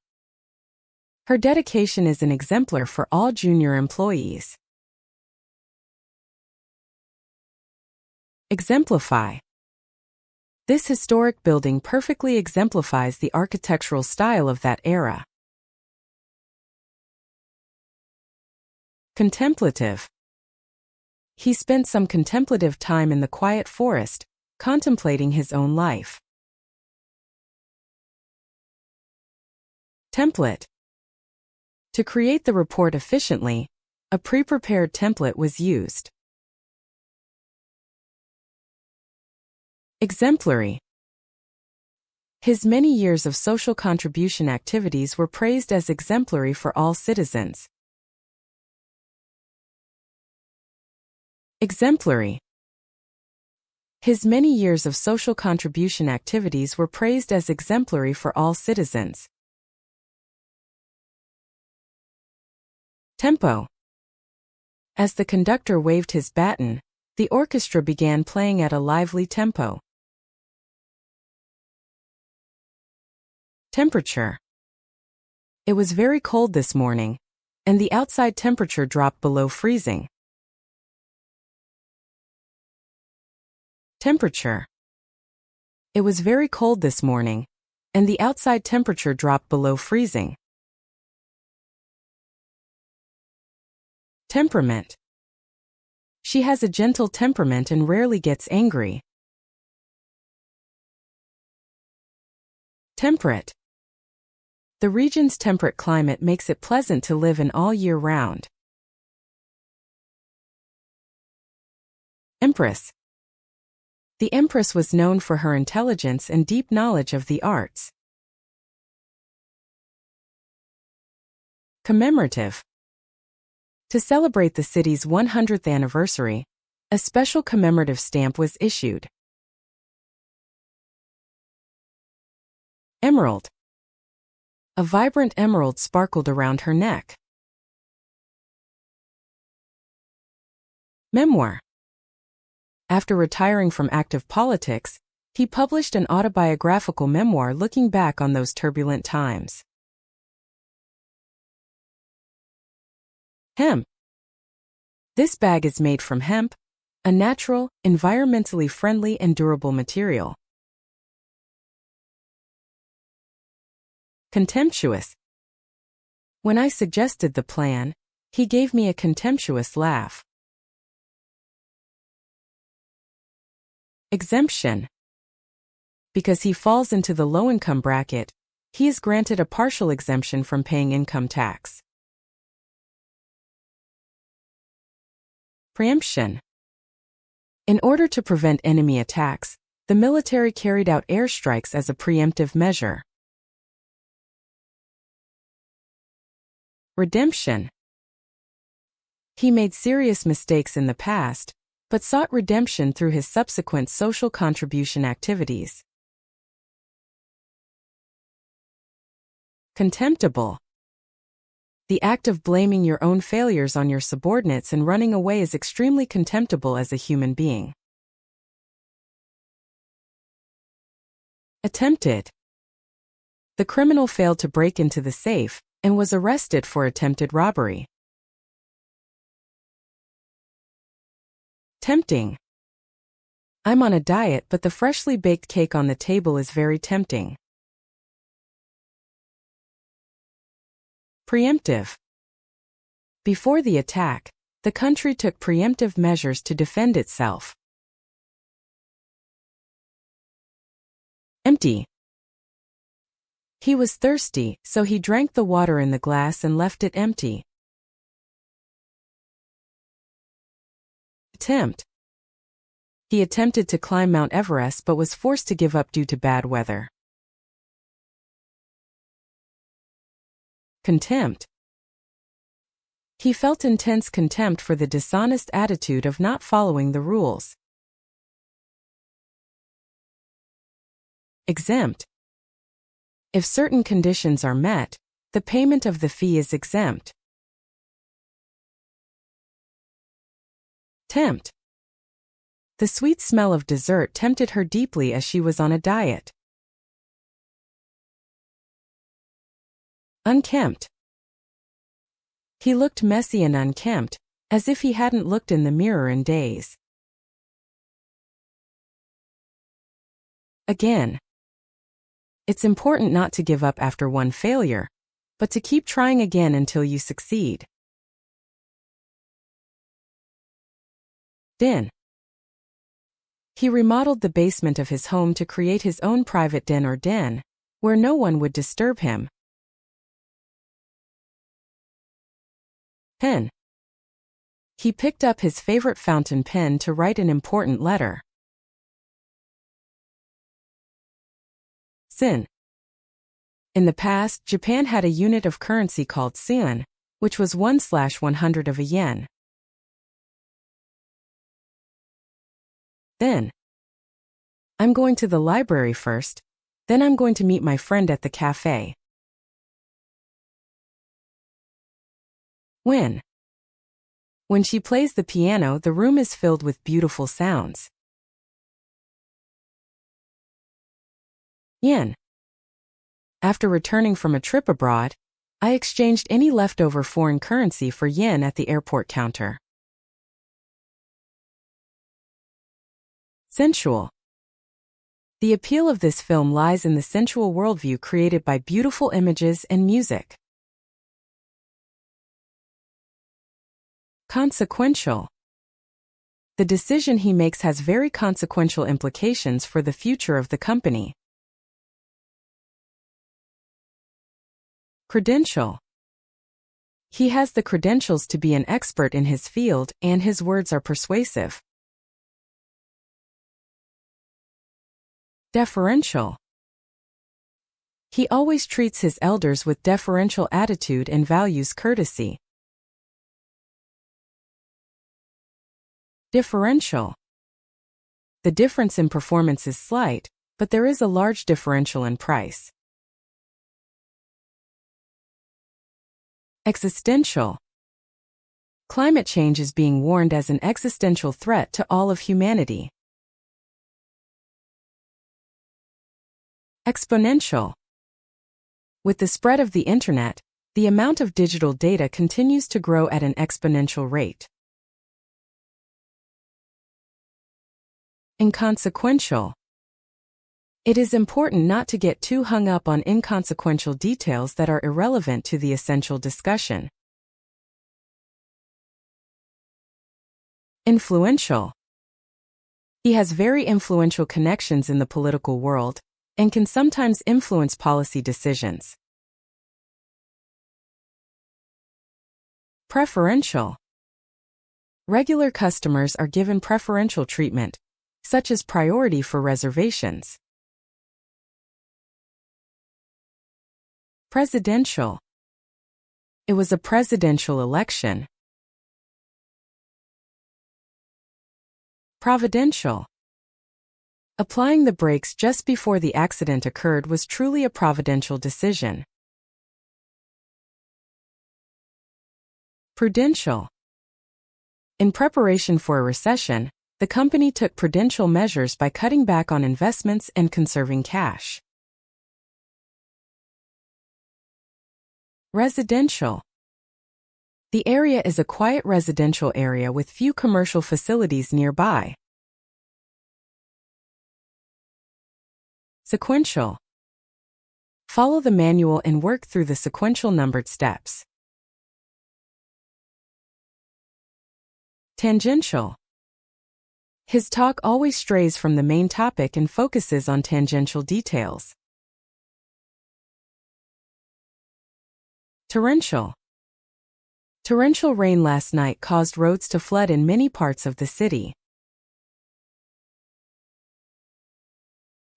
Her dedication is an exemplar for all junior employees. Exemplify. This historic building perfectly exemplifies the architectural style of that era. Contemplative. He spent some contemplative time in the quiet forest, contemplating his own life. Template. To create the report efficiently, a pre-prepared template was used. Exemplary. His many years of social contribution activities were praised as exemplary for all citizens. Exemplary. His many years of social contribution activities were praised as exemplary for all citizens. Tempo. As the conductor waved his baton, the orchestra began playing at a lively tempo. Temperature. It was very cold this morning, and the outside temperature dropped below freezing. Temperature. It was very cold this morning, and the outside temperature dropped below freezing. Temperament. She has a gentle temperament and rarely gets angry. Temperate. The region's temperate climate makes it pleasant to live in all year round. Empress. The Empress was known for her intelligence and deep knowledge of the arts. Commemorative. To celebrate the city's 100th anniversary, a special commemorative stamp was issued. Emerald. A vibrant emerald sparkled around her neck. Memoir. After retiring from active politics, he published an autobiographical memoir looking back on those turbulent times. Hemp. This bag is made from hemp, a natural, environmentally friendly and durable material. Contemptuous. When I suggested the plan, he gave me a contemptuous laugh. Exemption. Because he falls into the low-income bracket, he is granted a partial exemption from paying income tax. Preemption. In order to prevent enemy attacks, the military carried out airstrikes as a preemptive measure. Redemption. He made serious mistakes in the past, but sought redemption through his subsequent social contribution activities. Contemptible. The act of blaming your own failures on your subordinates and running away is extremely contemptible as a human being. Attempted. The criminal failed to break into the safe and was arrested for attempted robbery. Tempting. I'm on a diet, but the freshly baked cake on the table is very tempting. Preemptive. Before the attack, the country took preemptive measures to defend itself. Empty. He was thirsty, so he drank the water in the glass and left it empty. Attempt. He attempted to climb Mount Everest but was forced to give up due to bad weather. Contempt. He felt intense contempt for the dishonest attitude of not following the rules. Exempt. If certain conditions are met, the payment of the fee is exempt. Tempt. The sweet smell of dessert tempted her deeply as she was on a diet. Unkempt. He looked messy and unkempt, as if he hadn't looked in the mirror in days. Again. It's important not to give up after one failure, but to keep trying again until you succeed. Den. He remodeled the basement of his home to create his own private den or den, where no one would disturb him. Pen. He picked up his favorite fountain pen to write an important letter. Sen. In the past, Japan had a unit of currency called sen, which was 1/100 of a yen. Then. I'm going to the library first, then I'm going to meet my friend at the cafe. When she plays the piano, the room is filled with beautiful sounds. Yen. After returning from a trip abroad, I exchanged any leftover foreign currency for yen at the airport counter. Sensual. The appeal of this film lies in the sensual worldview created by beautiful images and music. Consequential. The decision he makes has very consequential implications for the future of the company. Credential. He has the credentials to be an expert in his field, and his words are persuasive. Deferential. He always treats his elders with deferential attitude and values courtesy. Differential. The difference in performance is slight, but there is a large differential in price. Existential. Climate change is being warned as an existential threat to all of humanity. Exponential. With the spread of the internet, the amount of digital data continues to grow at an exponential rate. Inconsequential. It is important not to get too hung up on inconsequential details that are irrelevant to the essential discussion. Influential. He has very influential connections in the political world, and can sometimes influence policy decisions. Preferential. Regular customers are given preferential treatment, such as priority for reservations. Presidential. It was a presidential election. Providential. Applying the brakes just before the accident occurred was truly a providential decision. Prudential. In preparation for a recession, the company took prudential measures by cutting back on investments and conserving cash. Residential. The area is a quiet residential area with few commercial facilities nearby. Sequential. Follow the manual and work through the sequential numbered steps. Tangential. His talk always strays from the main topic and focuses on tangential details. Torrential. Torrential rain last night caused roads to flood in many parts of the city.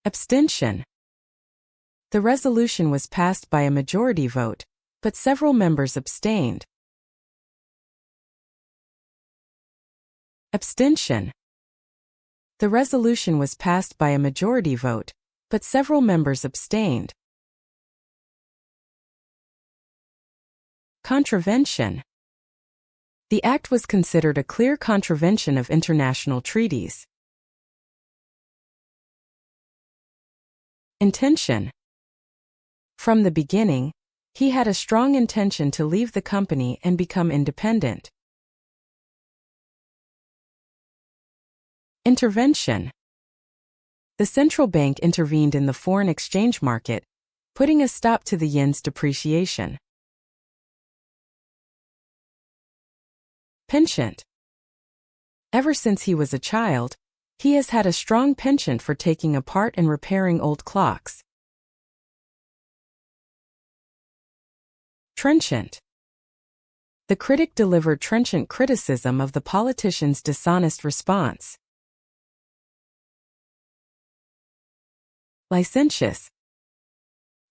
Abstention. The resolution was passed by a majority vote, but several members abstained. Abstention. The resolution was passed by a majority vote, but several members abstained. Contravention. The act was considered a clear contravention of international treaties. Intention. From the beginning, he had a strong intention to leave the company and become independent. Intervention. The central bank intervened in the foreign exchange market, putting a stop to the yen's depreciation. Penchant. Ever since he was a child, he has had a strong penchant for taking apart and repairing old clocks. Trenchant. The critic delivered trenchant criticism of the politician's dishonest response. Licentious.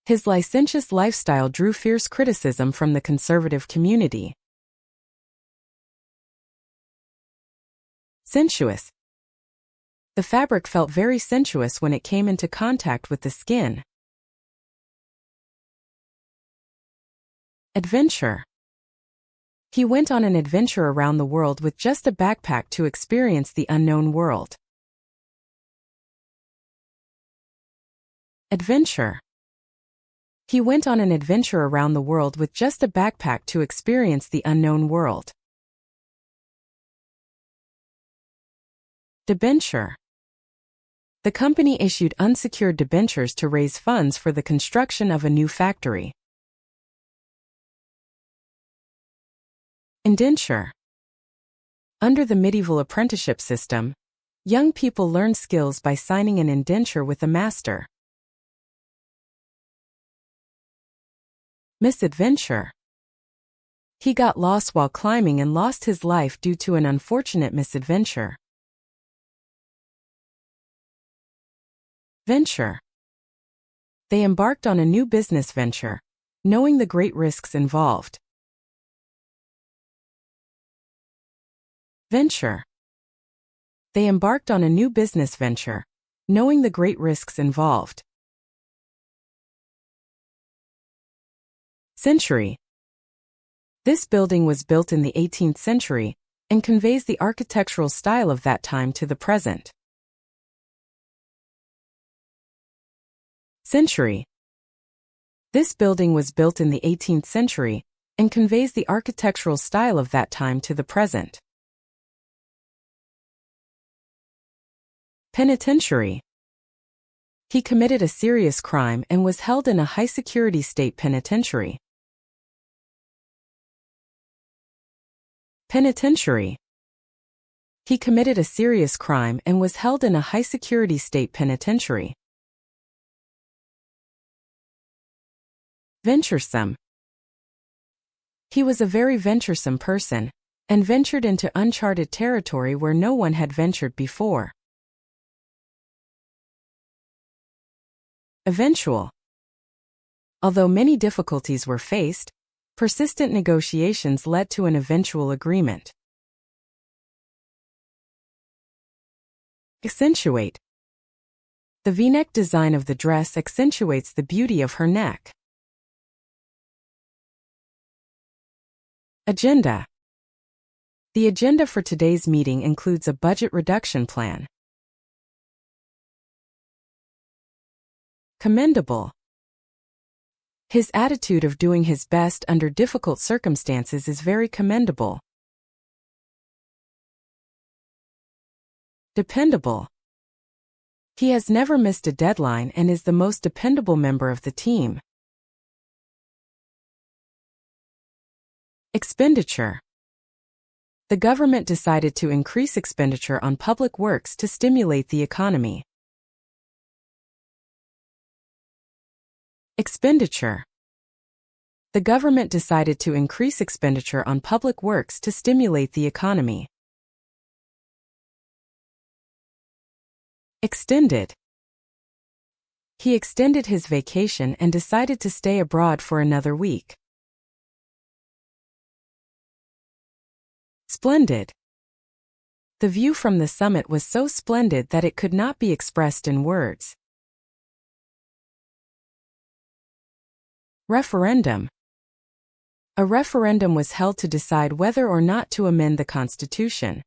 His licentious lifestyle drew fierce criticism from the conservative community. Sensuous. The fabric felt very sensuous when it came into contact with the skin. Adventure. He went on an adventure around the world with just a backpack to experience the unknown world. Adventure. He went on an adventure around the world with just a backpack to experience the unknown world. Debenture. The company issued unsecured debentures to raise funds for the construction of a new factory. Indenture. Under the medieval apprenticeship system, young people learned skills by signing an indenture with a master. Misadventure. He got lost while climbing and lost his life due to an unfortunate misadventure. Venture. They embarked on a new business venture, knowing the great risks involved. Venture. They embarked on a new business venture, knowing the great risks involved. Century. This building was built in the 18th century and conveys the architectural style of that time to the present. Century. This building was built in the 18th century and conveys the architectural style of that time to the present. Penitentiary. He committed a serious crime and was held in a high-security state penitentiary. Penitentiary. He committed a serious crime and was held in a high-security state penitentiary. Venturesome. He was a very venturesome person, and ventured into uncharted territory where no one had ventured before. Eventual. Although many difficulties were faced, persistent negotiations led to an eventual agreement. Accentuate. The V-neck design of the dress accentuates the beauty of her neck. Agenda. The agenda for today's meeting includes a budget reduction plan. Commendable. His attitude of doing his best under difficult circumstances is very commendable. Dependable. He has never missed a deadline and is the most dependable member of the team. Expenditure. The government decided to increase expenditure on public works to stimulate the economy. Expenditure. The government decided to increase expenditure on public works to stimulate the economy. Extended. He extended his vacation and decided to stay abroad for another week. Splendid. The view from the summit was so splendid that it could not be expressed in words. Referendum. A referendum was held to decide whether or not to amend the Constitution.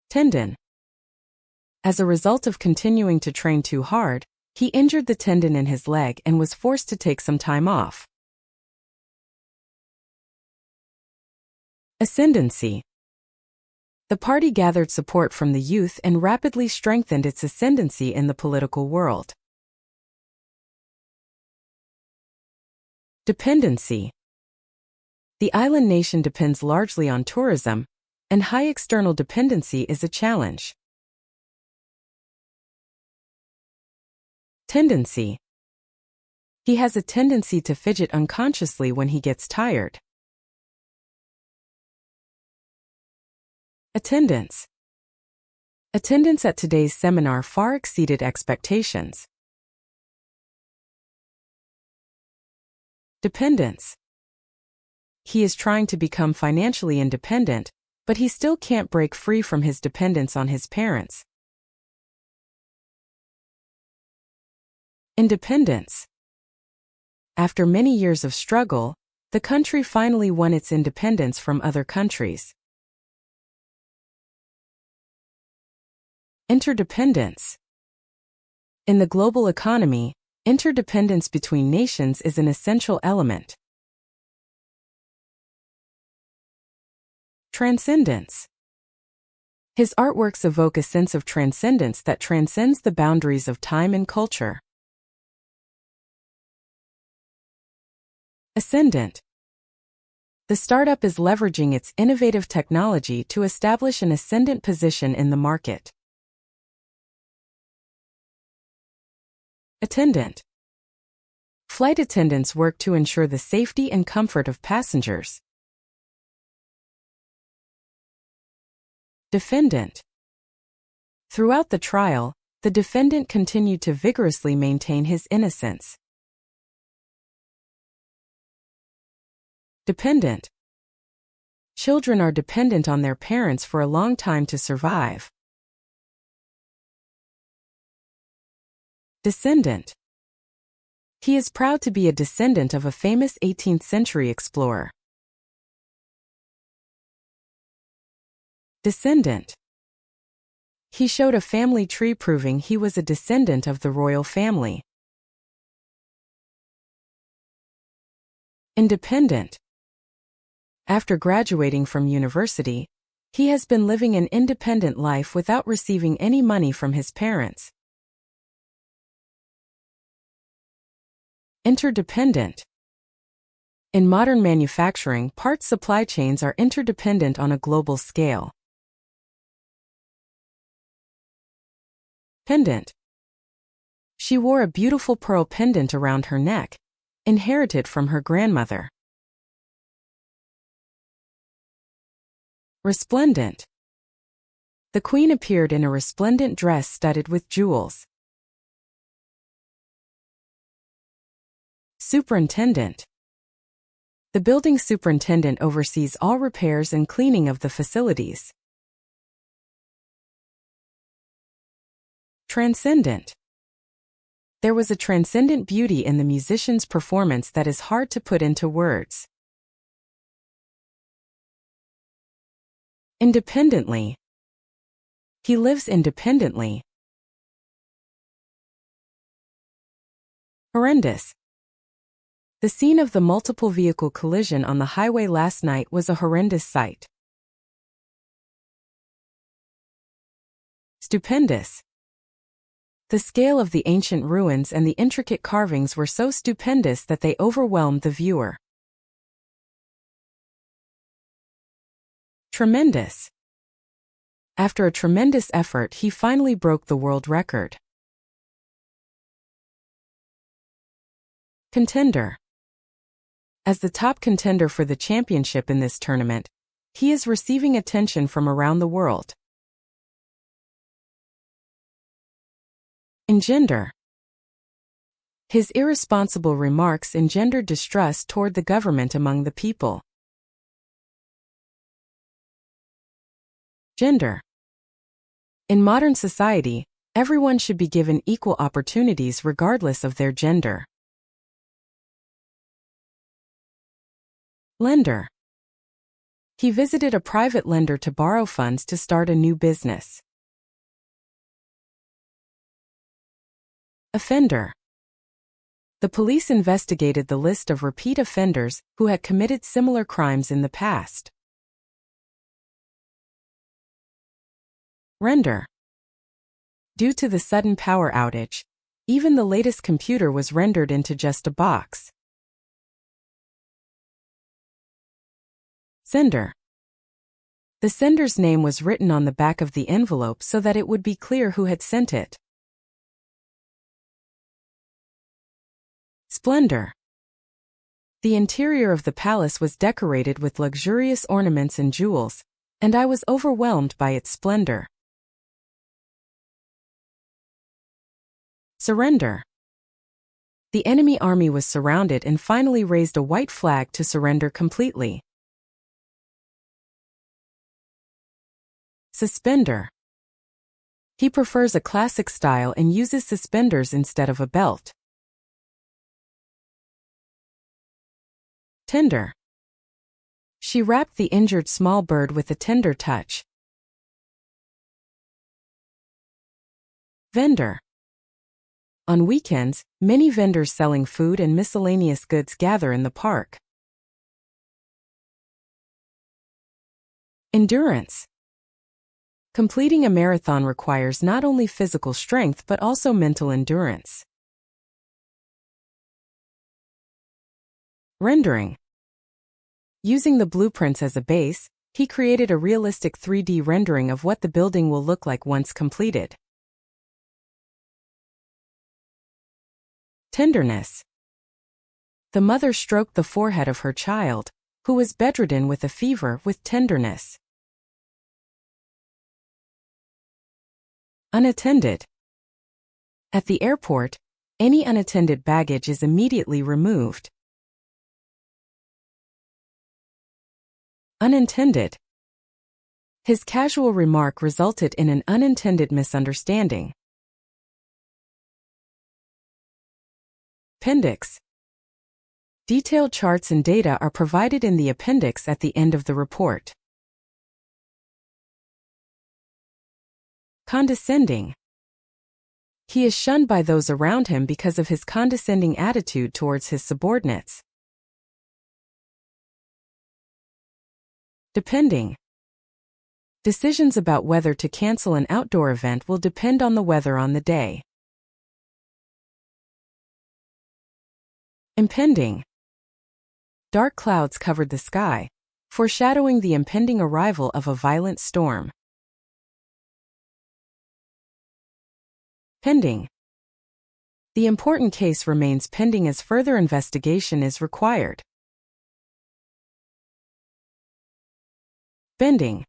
Tendon. As a result of continuing to train too hard, he injured the tendon in his leg and was forced to take some time off. Ascendancy. The party gathered support from the youth and rapidly strengthened its ascendancy in the political world. Dependency. The island nation depends largely on tourism, and high external dependency is a challenge. Tendency. He has a tendency to fidget unconsciously when he gets tired. Attendance. Attendance at today's seminar far exceeded expectations. Dependence. He is trying to become financially independent, but he still can't break free from his dependence on his parents. Independence. After many years of struggle, the country finally won its independence from other countries. Interdependence. In the global economy, interdependence between nations is an essential element. Transcendence. His artworks evoke a sense of transcendence that transcends the boundaries of time and culture. Ascendant. The startup is leveraging its innovative technology to establish an ascendant position in the market. Attendant. Flight attendants work to ensure the safety and comfort of passengers. Defendant. Throughout the trial, the defendant continued to vigorously maintain his innocence. Dependent. Children are dependent on their parents for a long time to survive. Descendant. He is proud to be a descendant of a famous 18th century explorer. Descendant. He showed a family tree proving he was a descendant of the royal family. Independent. After graduating from university, he has been living an independent life without receiving any money from his parents. Interdependent. In modern manufacturing, parts supply chains are interdependent on a global scale. Pendant. She wore a beautiful pearl pendant around her neck, inherited from her grandmother. Resplendent. The queen appeared in a resplendent dress studded with jewels. Superintendent. The building superintendent oversees all repairs and cleaning of the facilities. Transcendent. There was a transcendent beauty in the musician's performance that is hard to put into words. Independently. He lives independently. Horrendous. The scene of the multiple vehicle collision on the highway last night was a horrendous sight. Stupendous. The scale of the ancient ruins and the intricate carvings were so stupendous that they overwhelmed the viewer. Tremendous. After a tremendous effort, he finally broke the world record. Contender. As the top contender for the championship in this tournament, he is receiving attention from around the world. Engender. His irresponsible remarks engendered distrust toward the government among the people. Gender. In modern society, everyone should be given equal opportunities regardless of their gender. Lender. He visited a private lender to borrow funds to start a new business. Offender. The police investigated the list of repeat offenders who had committed similar crimes in the past. Render. Due to the sudden power outage, even the latest computer was rendered into just a box. Sender. The sender's name was written on the back of the envelope so that it would be clear who had sent it. Splendor. The interior of the palace was decorated with luxurious ornaments and jewels, and I was overwhelmed by its splendor. Surrender. The enemy army was surrounded and finally raised a white flag to surrender completely. Suspender. He prefers a classic style and uses suspenders instead of a belt. Tender. She wrapped the injured small bird with a tender touch. Vendor. On weekends, many vendors selling food and miscellaneous goods gather in the park. Endurance. Completing a marathon requires not only physical strength but also mental endurance. Rendering. Using the blueprints as a base, he created a realistic 3D rendering of what the building will look like once completed. Tenderness. The mother stroked the forehead of her child, who was bedridden with a fever, with tenderness. Unattended. At the airport, any unattended baggage is immediately removed. Unintended. His casual remark resulted in an unintended misunderstanding. Appendix. Detailed charts and data are provided in the appendix at the end of the report. Condescending. He is shunned by those around him because of his condescending attitude towards his subordinates. Depending. Decisions about whether to cancel an outdoor event will depend on the weather on the day. Impending. Dark clouds covered the sky, foreshadowing the impending arrival of a violent storm. Pending. The important case remains pending as further investigation is required. Bending.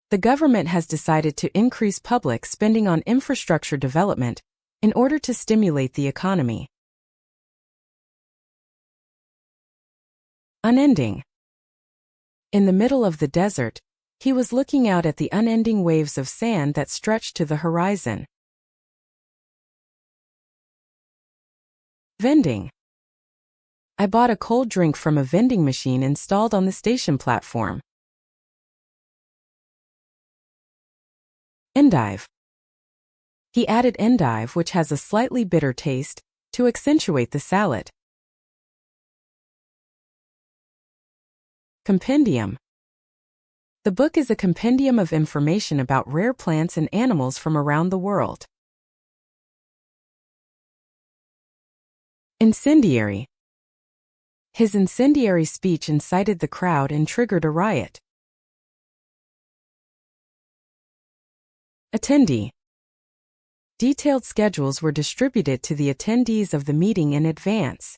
The government has decided to increase public spending on infrastructure development in order to stimulate the economy. Unending. In the middle of the desert, he was looking out at the unending waves of sand that stretched to the horizon. Vending. I bought a cold drink from a vending machine installed on the station platform. Endive. He added endive, which has a slightly bitter taste, to accentuate the salad. Compendium. The book is a compendium of information about rare plants and animals from around the world. Incendiary. His incendiary speech incited the crowd and triggered a riot. Attendee. Detailed schedules were distributed to the attendees of the meeting in advance.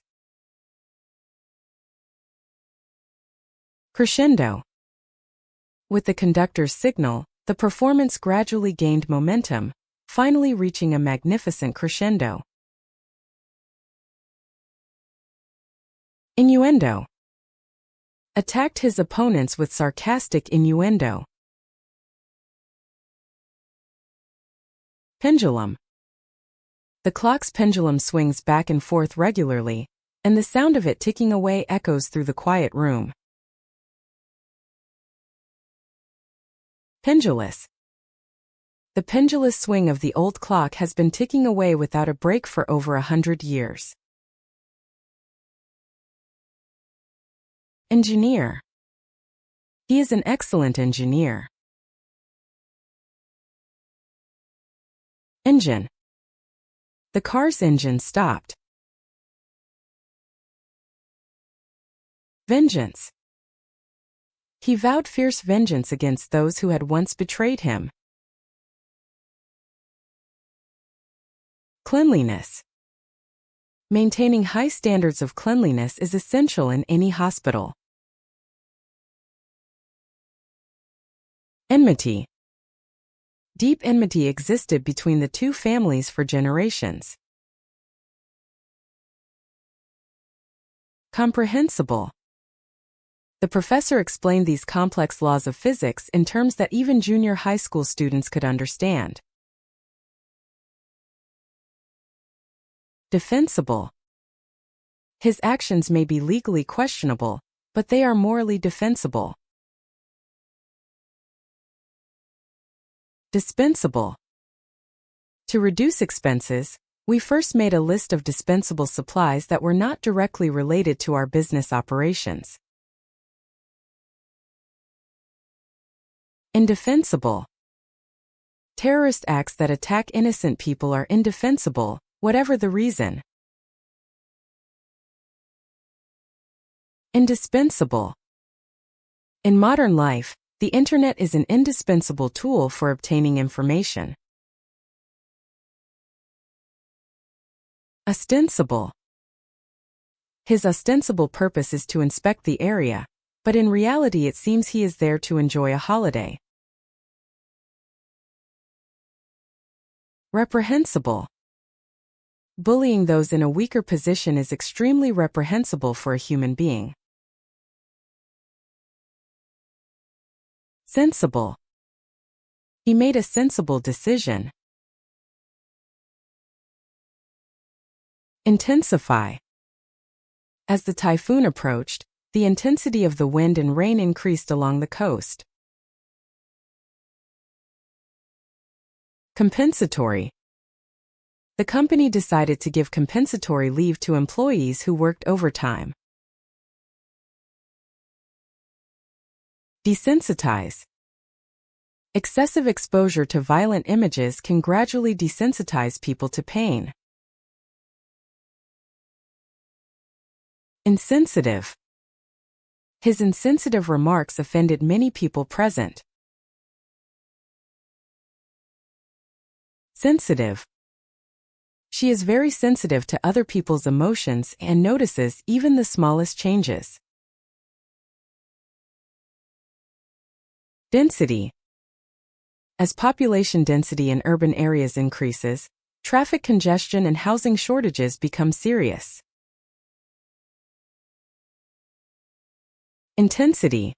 Crescendo. With the conductor's signal, the performance gradually gained momentum, finally reaching a magnificent crescendo. Innuendo. Attacked his opponents with sarcastic innuendo. Pendulum. The clock's pendulum swings back and forth regularly, and the sound of it ticking away echoes through the quiet room. Pendulous. The pendulous swing of the old clock has been ticking away without a break for over 100 years. Engineer. He is an excellent engineer. Engine. The car's engine stopped. Vengeance. He vowed fierce vengeance against those who had once betrayed him. Cleanliness. Maintaining high standards of cleanliness is essential in any hospital. Enmity. Deep enmity existed between the two families for generations. Comprehensible. The professor explained these complex laws of physics in terms that even junior high school students could understand. Defensible. His actions may be legally questionable, but they are morally defensible. Dispensable. To reduce expenses, we first made a list of dispensable supplies that were not directly related to our business operations. Indefensible. Terrorist acts that attack innocent people are indefensible, whatever the reason. Indispensable. In modern life, the Internet is an indispensable tool for obtaining information. Ostensible. His ostensible purpose is to inspect the area, but in reality it seems he is there to enjoy a holiday. Reprehensible. Bullying those in a weaker position is extremely reprehensible for a human being. Sensible. He made a sensible decision. Intensify. As the typhoon approached, the intensity of the wind and rain increased along the coast. Compensatory. The company decided to give compensatory leave to employees who worked overtime. Desensitize. Excessive exposure to violent images can gradually desensitize people to pain. Insensitive. His insensitive remarks offended many people present. Sensitive. She is very sensitive to other people's emotions and notices even the smallest changes. Density. As population density in urban areas increases, traffic congestion and housing shortages become serious. Intensity.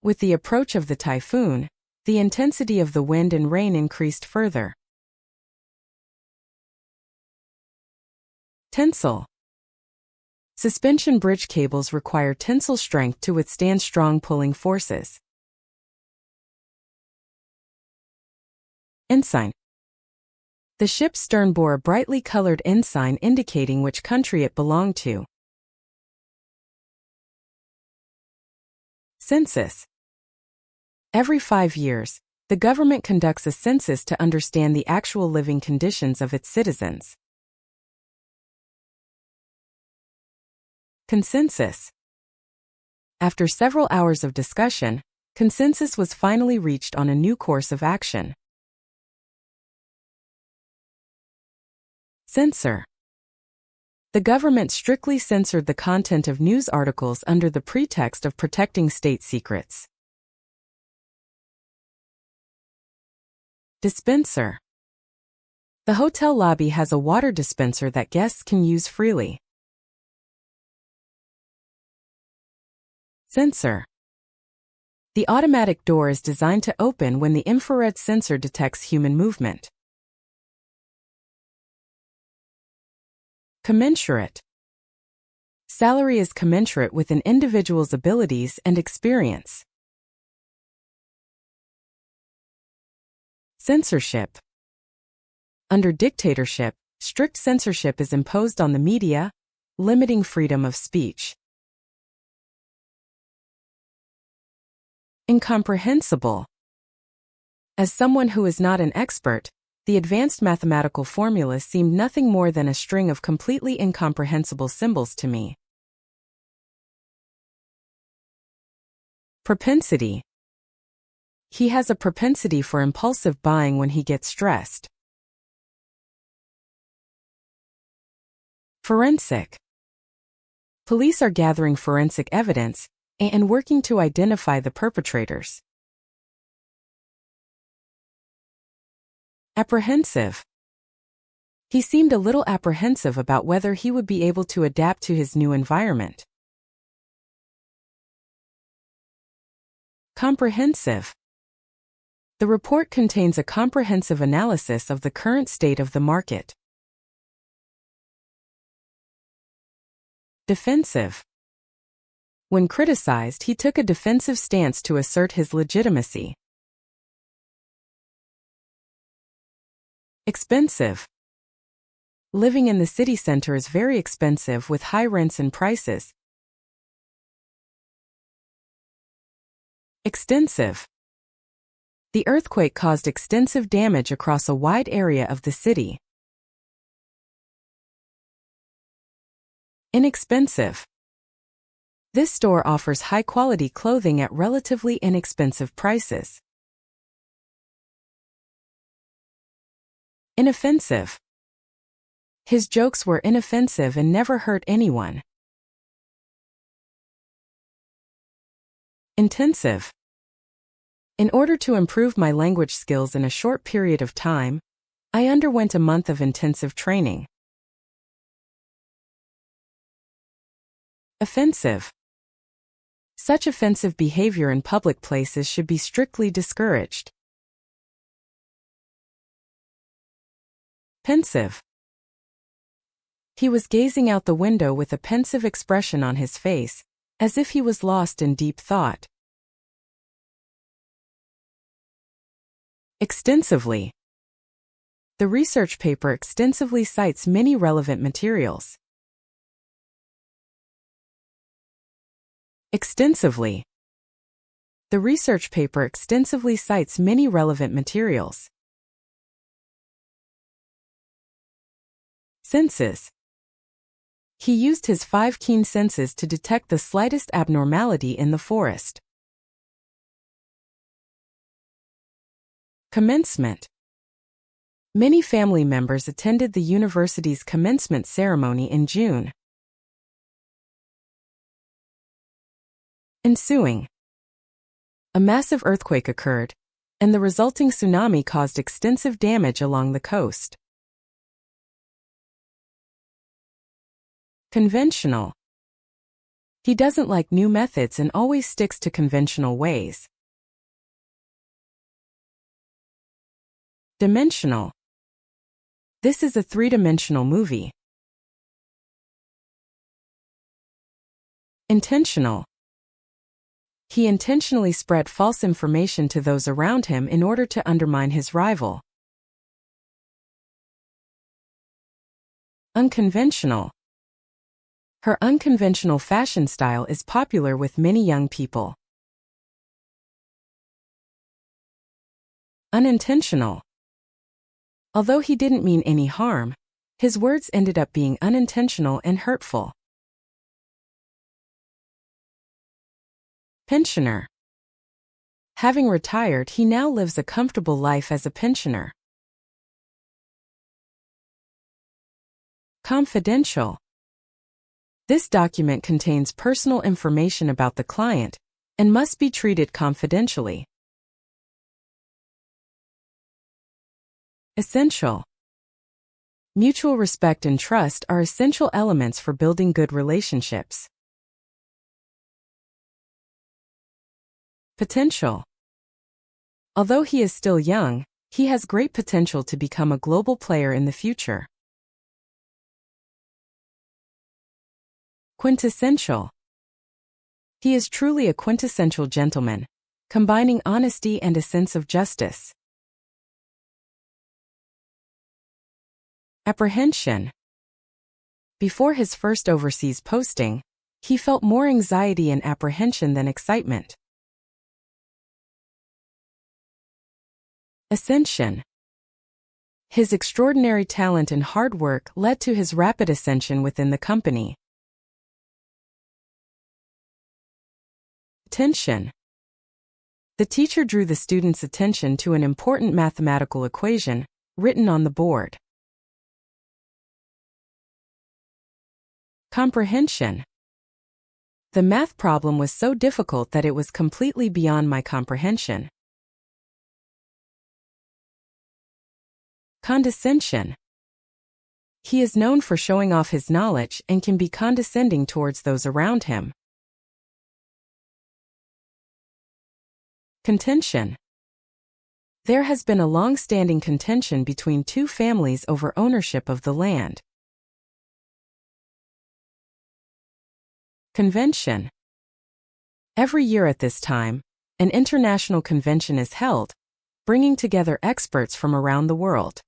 With the approach of the typhoon, the intensity of the wind and rain increased further. Tensile. Suspension bridge cables require tensile strength to withstand strong pulling forces. Ensign. The ship's stern bore a brightly colored ensign indicating which country it belonged to. Census. Every 5 years, the government conducts a census to understand the actual living conditions of its citizens. Consensus. After several hours of discussion, consensus was finally reached on a new course of action. Censor. The government strictly censored the content of news articles under the pretext of protecting state secrets. Dispenser. The hotel lobby has a water dispenser that guests can use freely. Sensor. The automatic door is designed to open when the infrared sensor detects human movement. Commensurate. Salary is commensurate with an individual's abilities and experience. Censorship. Under dictatorship, strict censorship is imposed on the media, limiting freedom of speech. Incomprehensible. As someone who is not an expert, the advanced mathematical formulas seemed nothing more than a string of completely incomprehensible symbols to me. Propensity. He has a propensity for impulsive buying when he gets stressed. Forensic. Police are gathering forensic evidence and working to identify the perpetrators. Apprehensive. He seemed a little apprehensive about whether he would be able to adapt to his new environment. Comprehensive. The report contains a comprehensive analysis of the current state of the market. Defensive. When criticized, he took a defensive stance to assert his legitimacy. Expensive. Living in the city center is very expensive with high rents and prices. Extensive. The earthquake caused extensive damage across a wide area of the city. Inexpensive. This store offers high-quality clothing at relatively inexpensive prices. Inoffensive. His jokes were inoffensive and never hurt anyone. Intensive. In order to improve my language skills in a short period of time, I underwent a month of intensive training. Offensive. Such offensive behavior in public places should be strictly discouraged. Pensive. He was gazing out the window with a pensive expression on his face, as if he was lost in deep thought. Extensively. The research paper extensively cites many relevant materials. Extensively. The research paper extensively cites many relevant materials. Senses. He used his 5 keen senses to detect the slightest abnormality in the forest. Commencement. Many family members attended the university's commencement ceremony in June. Ensuing. A massive earthquake occurred, and the resulting tsunami caused extensive damage along the coast. Conventional. He doesn't like new methods and always sticks to conventional ways. Dimensional. This is a 3-dimensional movie. Intentional. He intentionally spread false information to those around him in order to undermine his rival. Unconventional. Her unconventional fashion style is popular with many young people. Unintentional. Although he didn't mean any harm, his words ended up being unintentional and hurtful. Pensioner. Having retired, he now lives a comfortable life as a pensioner. Confidential. This document contains personal information about the client and must be treated confidentially. Essential. Mutual respect and trust are essential elements for building good relationships. Potential. Although he is still young, he has great potential to become a global player in the future. Quintessential. He is truly a quintessential gentleman, combining honesty and a sense of justice. Apprehension. Before his first overseas posting, he felt more anxiety and apprehension than excitement. Ascension. His extraordinary talent and hard work led to his rapid ascension within the company. Attention. The teacher drew the student's attention to an important mathematical equation written on the board. Comprehension. The math problem was so difficult that it was completely beyond my comprehension. Condescension. He is known for showing off his knowledge and can be condescending towards those around him. Contention. There has been a long-standing contention between two families over ownership of the land. Convention. Every year at this time, an international convention is held, bringing together experts from around the world.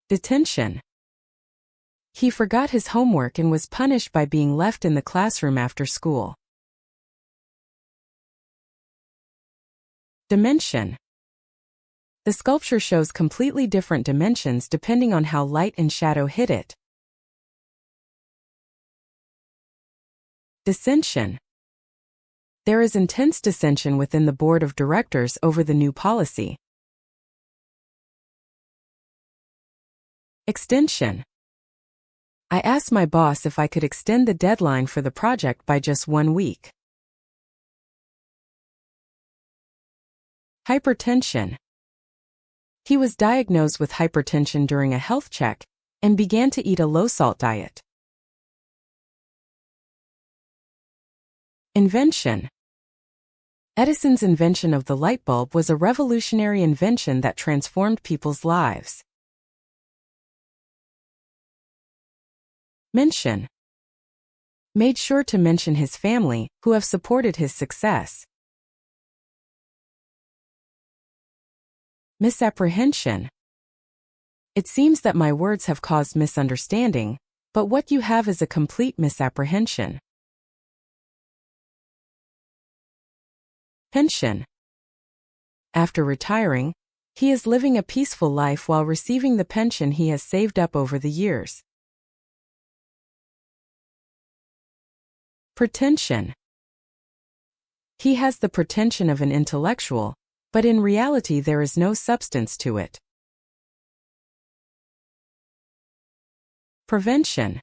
Detention. He forgot his homework and was punished by being left in the classroom after school. Dimension. The sculpture shows completely different dimensions depending on how light and shadow hit it. Dissension. There is intense dissension within the board of directors over the new policy. Extension. I asked my boss if I could extend the deadline for the project by just 1 week. Hypertension. He was diagnosed with hypertension during a health check and began to eat a low-salt diet. Invention. Edison's invention of the light bulb was a revolutionary invention that transformed people's lives. Mention. Made sure to mention his family, who have supported his success. Misapprehension. It seems that my words have caused misunderstanding, but what you have is a complete misapprehension. Pension. After retiring, he is living a peaceful life while receiving the pension he has saved up over the years. Pretension. He has the pretension of an intellectual, but in reality there is no substance to it. Prevention.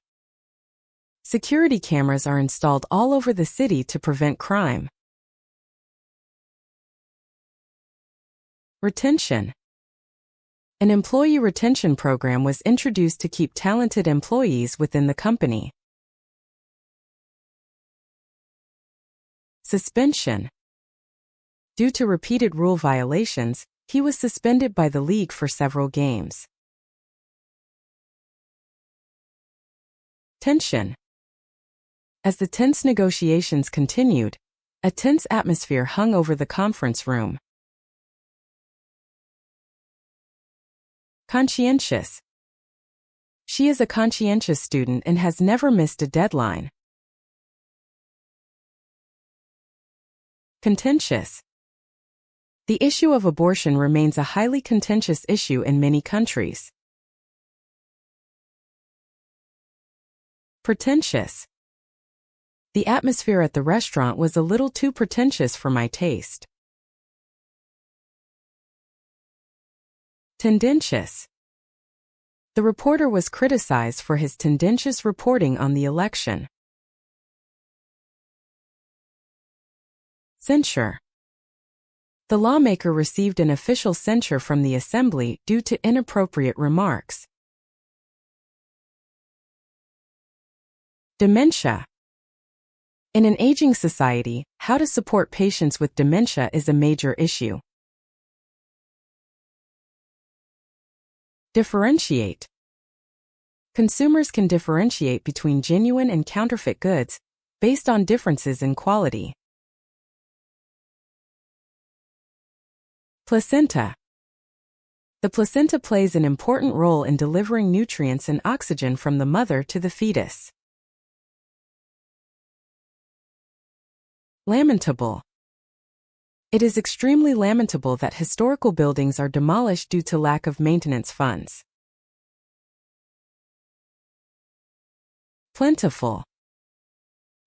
Security cameras are installed all over the city to prevent crime. Retention. An employee retention program was introduced to keep talented employees within the company. Suspension. Due to repeated rule violations, he was suspended by the league for several games. Tension. As the tense negotiations continued, a tense atmosphere hung over the conference room. Conscientious. She is a conscientious student and has never missed a deadline. Contentious. The issue of abortion remains a highly contentious issue in many countries. Pretentious. The atmosphere at the restaurant was a little too pretentious for my taste. Tendentious. The reporter was criticized for his tendentious reporting on the election. Censure. The lawmaker received an official censure from the Assembly due to inappropriate remarks. Dementia. In an aging society, how to support patients with dementia is a major issue. Differentiate. Consumers can differentiate between genuine and counterfeit goods based on differences in quality. Placenta. The placenta plays an important role in delivering nutrients and oxygen from the mother to the fetus. Lamentable. It is extremely lamentable that historical buildings are demolished due to lack of maintenance funds. Plentiful.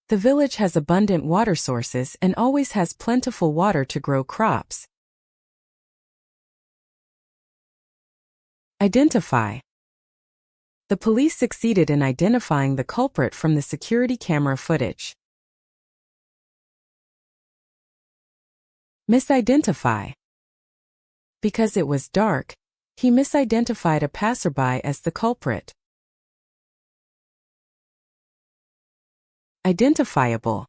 The village has abundant water sources and always has plentiful water to grow crops. Identify. The police succeeded in identifying the culprit from the security camera footage. Misidentify. Because it was dark, he misidentified a passerby as the culprit. Identifiable.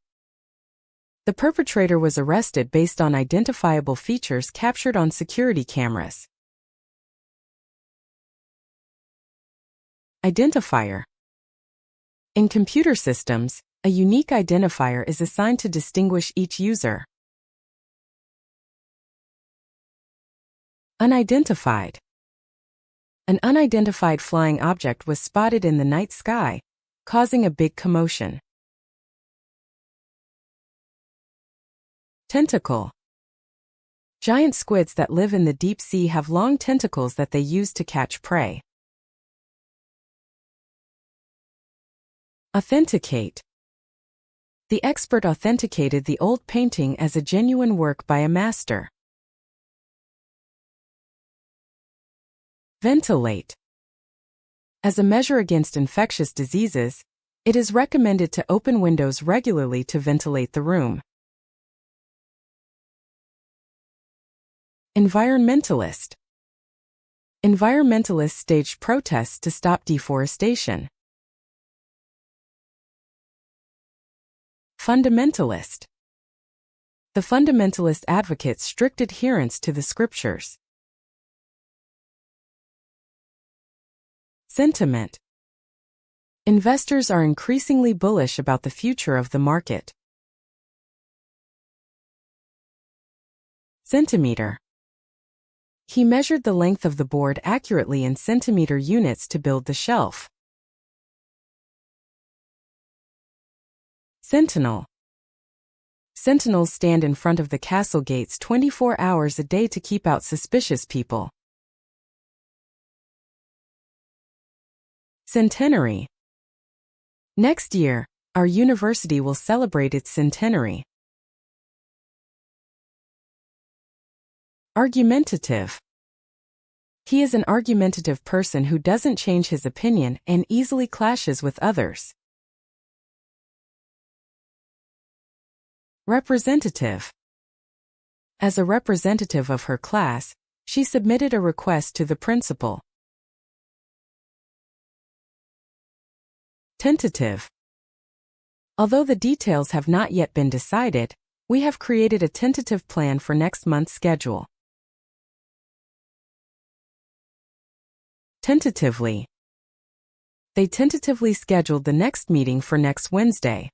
The perpetrator was arrested based on identifiable features captured on security cameras. Identifier. In computer systems, a unique identifier is assigned to distinguish each user. Unidentified. An unidentified flying object was spotted in the night sky, causing a big commotion. Tentacle. Giant squids that live in the deep sea have long tentacles that they use to catch prey. Authenticate. The expert authenticated the old painting as a genuine work by a master. Ventilate. As a measure against infectious diseases, it is recommended to open windows regularly to ventilate the room. Environmentalist. Environmentalists staged protests to stop deforestation. Fundamentalist. The fundamentalist advocates strict adherence to the scriptures. Sentiment. Investors are increasingly bullish about the future of the market. Centimeter. He measured the length of the board accurately in centimeter units to build the shelf. Sentinel. Sentinels stand in front of the castle gates 24 hours a day to keep out suspicious people. Centenary. Next year, our university will celebrate its centenary. Argumentative. He is an argumentative person who doesn't change his opinion and easily clashes with others. Representative. As a representative of her class, she submitted a request to the principal. Tentative. Although the details have not yet been decided, we have created a tentative plan for next month's schedule. Tentatively. They tentatively scheduled the next meeting for next Wednesday.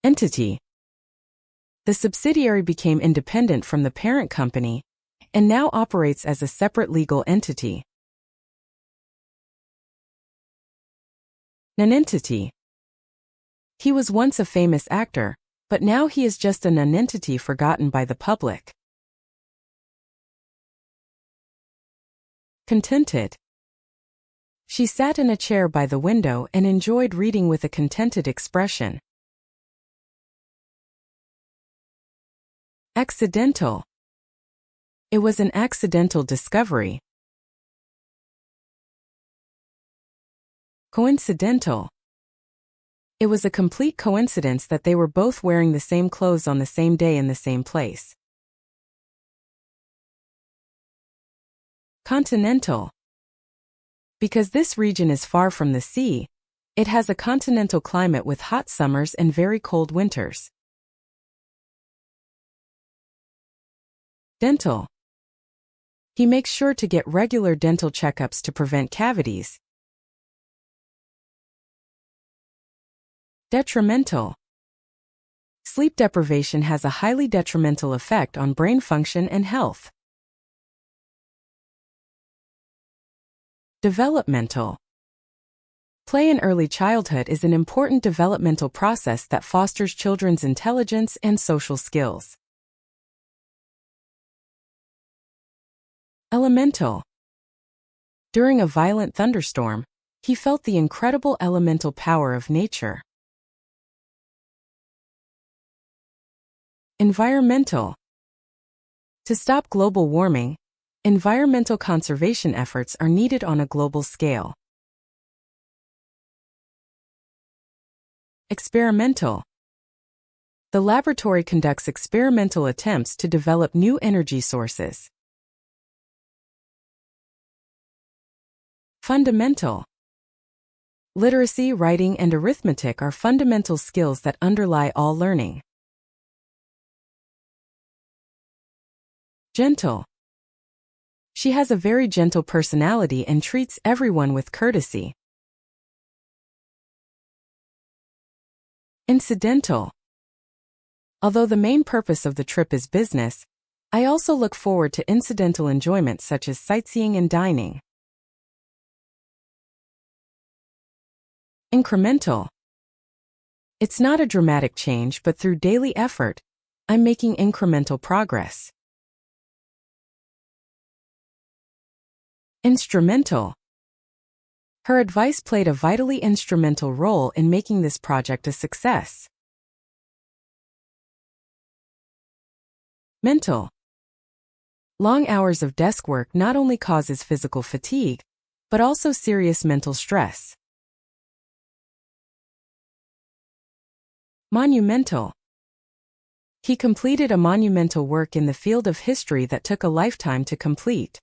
Entity. The subsidiary became independent from the parent company and now operates as a separate legal entity. Nonentity. He was once a famous actor, but now he is just a nonentity forgotten by the public. Contented. She sat in a chair by the window and enjoyed reading with a contented expression. Accidental. It was an accidental discovery. Coincidental. It was a complete coincidence that they were both wearing the same clothes on the same day in the same place. Continental. Because this region is far from the sea, it has a continental climate with hot summers and very cold winters. Dental. He makes sure to get regular dental checkups to prevent cavities. Detrimental. Sleep deprivation has a highly detrimental effect on brain function and health. Developmental. Play in early childhood is an important developmental process that fosters children's intelligence and social skills. Elemental. During a violent thunderstorm, he felt the incredible elemental power of nature. Environmental. To stop global warming, environmental conservation efforts are needed on a global scale. Experimental. The laboratory conducts experimental attempts to develop new energy sources. Fundamental. Literacy, writing, and arithmetic are fundamental skills that underlie all learning. Gentle. She has a very gentle personality and treats everyone with courtesy. Incidental. Although the main purpose of the trip is business, I also look forward to incidental enjoyment such as sightseeing and dining. Incremental. It's not a dramatic change, but through daily effort, I'm making incremental progress. Instrumental. Her advice played a vitally instrumental role in making this project a success. Mental. Long hours of desk work not only causes physical fatigue, but also serious mental stress. Monumental. He completed a monumental work in the field of history that took a lifetime to complete.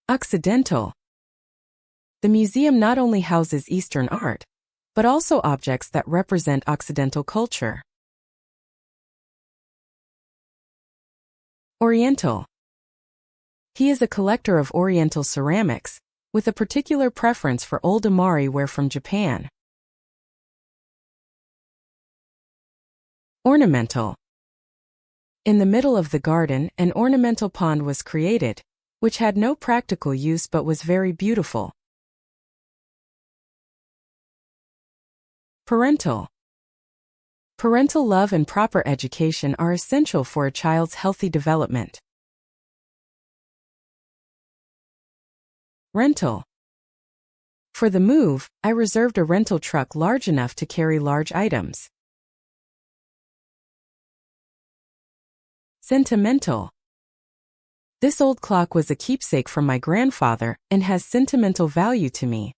Occidental. The museum not only houses Eastern art, but also objects that represent Occidental culture. Oriental. He is a collector of Oriental ceramics, with a particular preference for old Amari ware from Japan. Ornamental. In the middle of the garden, an ornamental pond was created, which had no practical use but was very beautiful. Parental. Parental love and proper education are essential for a child's healthy development. Rental. For the move, I reserved a rental truck large enough to carry large items. Sentimental. This old clock was a keepsake from my grandfather and has sentimental value to me.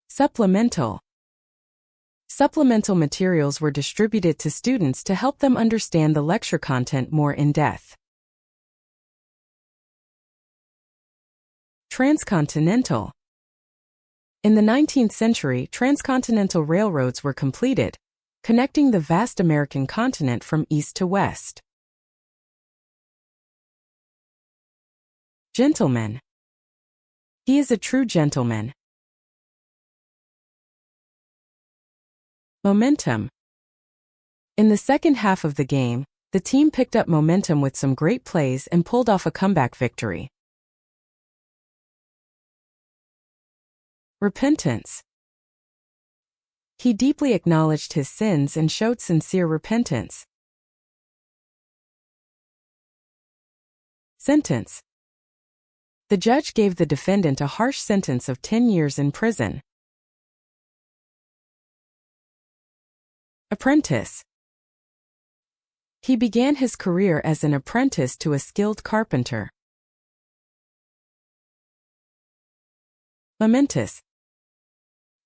Supplemental. Supplemental materials were distributed to students to help them understand the lecture content more in depth. Transcontinental. In the 19th century, transcontinental railroads were completed, connecting the vast American continent from east to west. Gentleman. He is a true gentleman. Momentum. In the second half of the game, the team picked up momentum with some great plays and pulled off a comeback victory. Repentance. He deeply acknowledged his sins and showed sincere repentance. Sentence. The judge gave the defendant a harsh sentence of 10 years in prison. Apprentice. He began his career as an apprentice to a skilled carpenter. Momentous.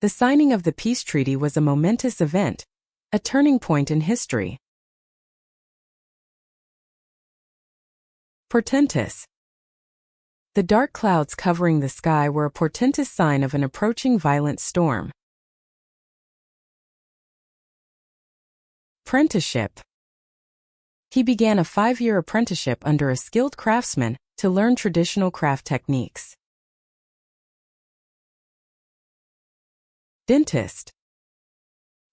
The signing of the peace treaty was a momentous event, a turning point in history. Portentous. The dark clouds covering the sky were a portentous sign of an approaching violent storm. Apprenticeship. He began a 5-year apprenticeship under a skilled craftsman to learn traditional craft techniques. Dentist.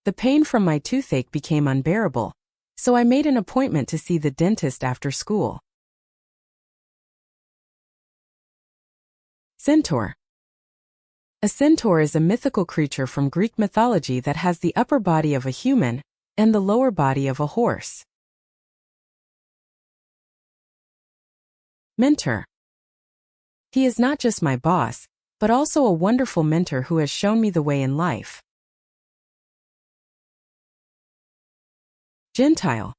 The pain from my toothache became unbearable, so I made an appointment to see the dentist after school. Centaur. A centaur is a mythical creature from Greek mythology that has the upper body of a human and the lower body of a horse. Mentor. He is not just my boss, but also a wonderful mentor who has shown me the way in life. Gentile.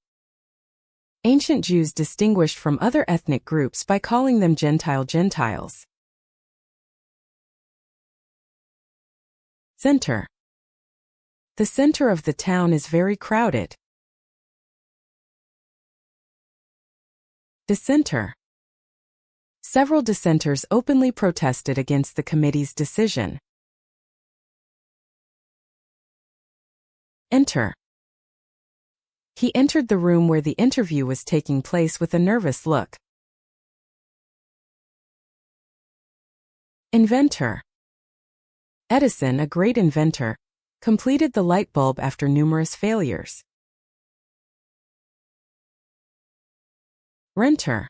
Ancient Jews distinguished from other ethnic groups by calling them Gentiles. Center. The center of the town is very crowded. Dissenter. Several dissenters openly protested against the committee's decision. Enter. He entered the room where the interview was taking place with a nervous look. Inventor. Edison, a great inventor, completed the light bulb after numerous failures. Renter.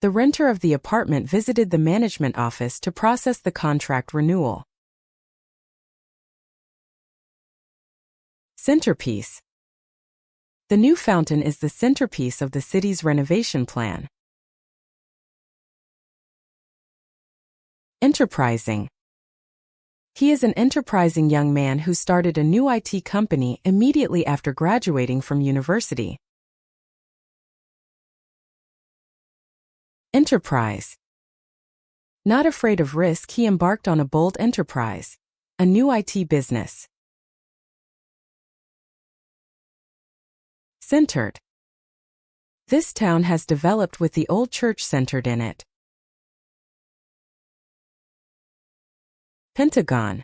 The renter of the apartment visited the management office to process the contract renewal. Centerpiece. The new fountain is the centerpiece of the city's renovation plan. Enterprising. He is an enterprising young man who started a new IT company immediately after graduating from university. Enterprise. Not afraid of risk, he embarked on a bold enterprise, a new IT business. Centered. This town has developed with the old church centered in it. Pentagon.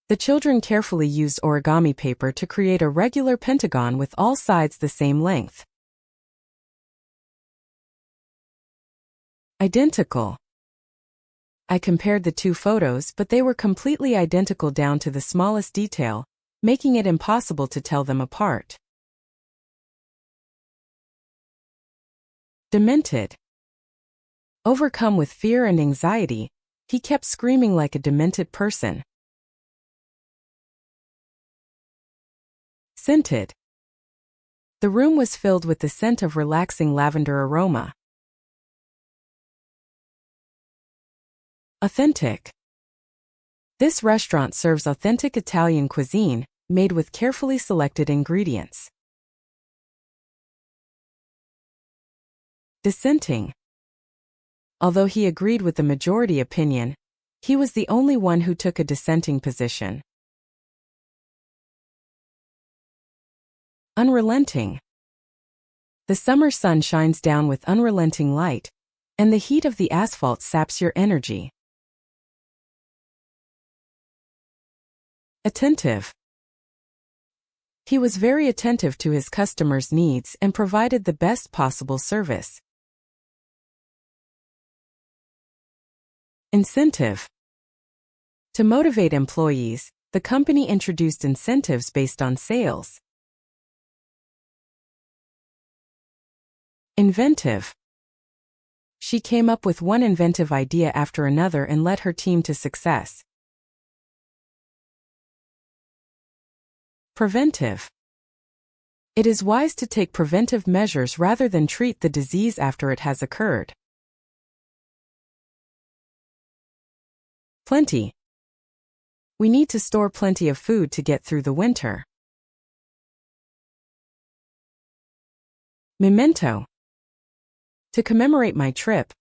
The children carefully used origami paper to create a regular pentagon with all sides the same length. Identical. I compared the two photos, but they were completely identical down to the smallest detail, making it impossible to tell them apart. Demented. Overcome with fear and anxiety, he kept screaming like a demented person. Scented. The room was filled with the scent of relaxing lavender aroma. Authentic. This restaurant serves authentic Italian cuisine, made with carefully selected ingredients. Dissenting. Although he agreed with the majority opinion, he was the only one who took a dissenting position. Unrelenting. The summer sun shines down with unrelenting light, and the heat of the asphalt saps your energy. Attentive. He was very attentive to his customers' needs and provided the best possible service. Incentive. To motivate employees, the company introduced incentives based on sales. Inventive. She came up with one inventive idea after another and led her team to success. Preventive. It is wise to take preventive measures rather than treat the disease after it has occurred. Plenty. We need to store plenty of food to get through the winter. Memento. To commemorate my trip,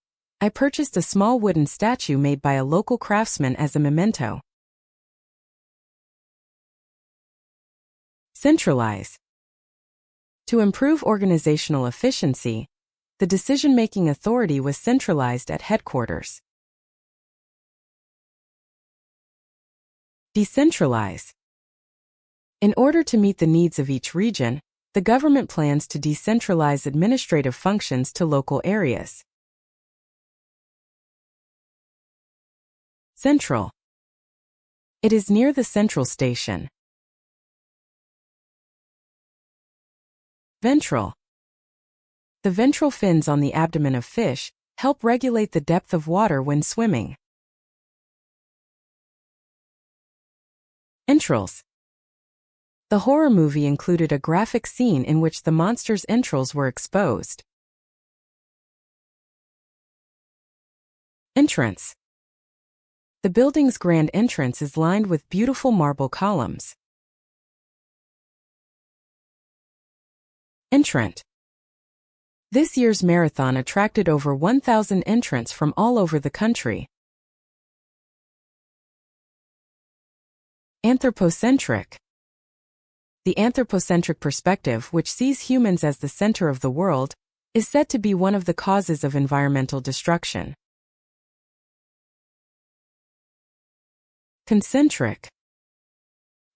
I purchased a small wooden statue made by a local craftsman as a memento. Centralize. To improve organizational efficiency, the decision-making authority was centralized at headquarters. Decentralize. In order to meet the needs of each region, the government plans to decentralize administrative functions to local areas. Central. It is near the central station. Ventral. The ventral fins on the abdomen of fish help regulate the depth of water when swimming. Entrails. The horror movie included a graphic scene in which the monster's entrails were exposed. Entrance. The building's grand entrance is lined with beautiful marble columns. Entrant. This year's marathon attracted over 1,000 entrants from all over the country. Anthropocentric. The anthropocentric perspective, which sees humans as the center of the world, is said to be one of the causes of environmental destruction. Concentric.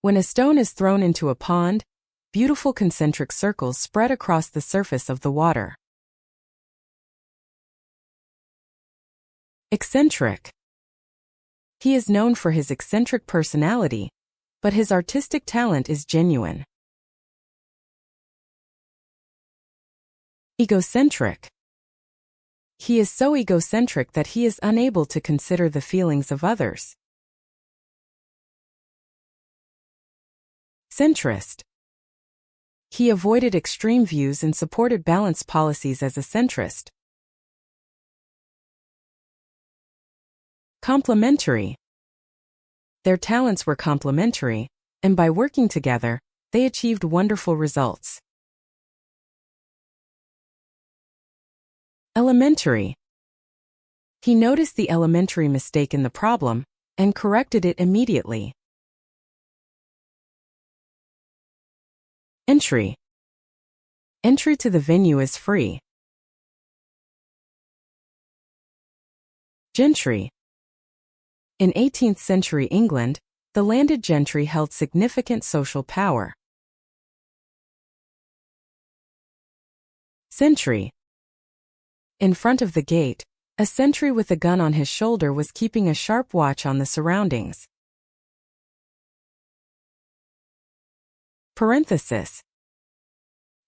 When a stone is thrown into a pond, beautiful concentric circles spread across the surface of the water. Eccentric. He is known for his eccentric personality, but his artistic talent is genuine. Egocentric. He is so egocentric that he is unable to consider the feelings of others. Centrist. He avoided extreme views and supported balanced policies as a centrist. Complementary. Their talents were complementary, and by working together, they achieved wonderful results. Elementary. He noticed the elementary mistake in the problem and corrected it immediately. Entry. Entry to the venue is free. Gentry. In 18th century England, the landed gentry held significant social power. Sentry. In front of the gate, a sentry with a gun on his shoulder was keeping a sharp watch on the surroundings. Parenthesis.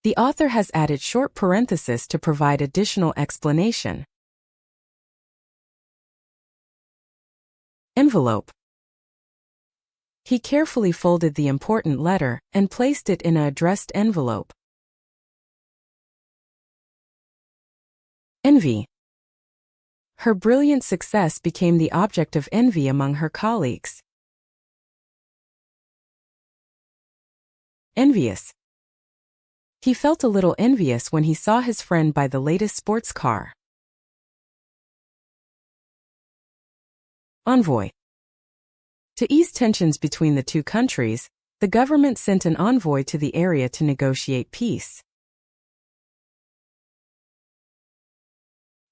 The author has added short parenthesis to provide additional explanation. Envelope. He carefully folded the important letter and placed it in an addressed envelope. Envy. Her brilliant success became the object of envy among her colleagues. Envious. He felt a little envious when he saw his friend buy the latest sports car. Envoy. To ease tensions between the two countries, the government sent an envoy to the area to negotiate peace.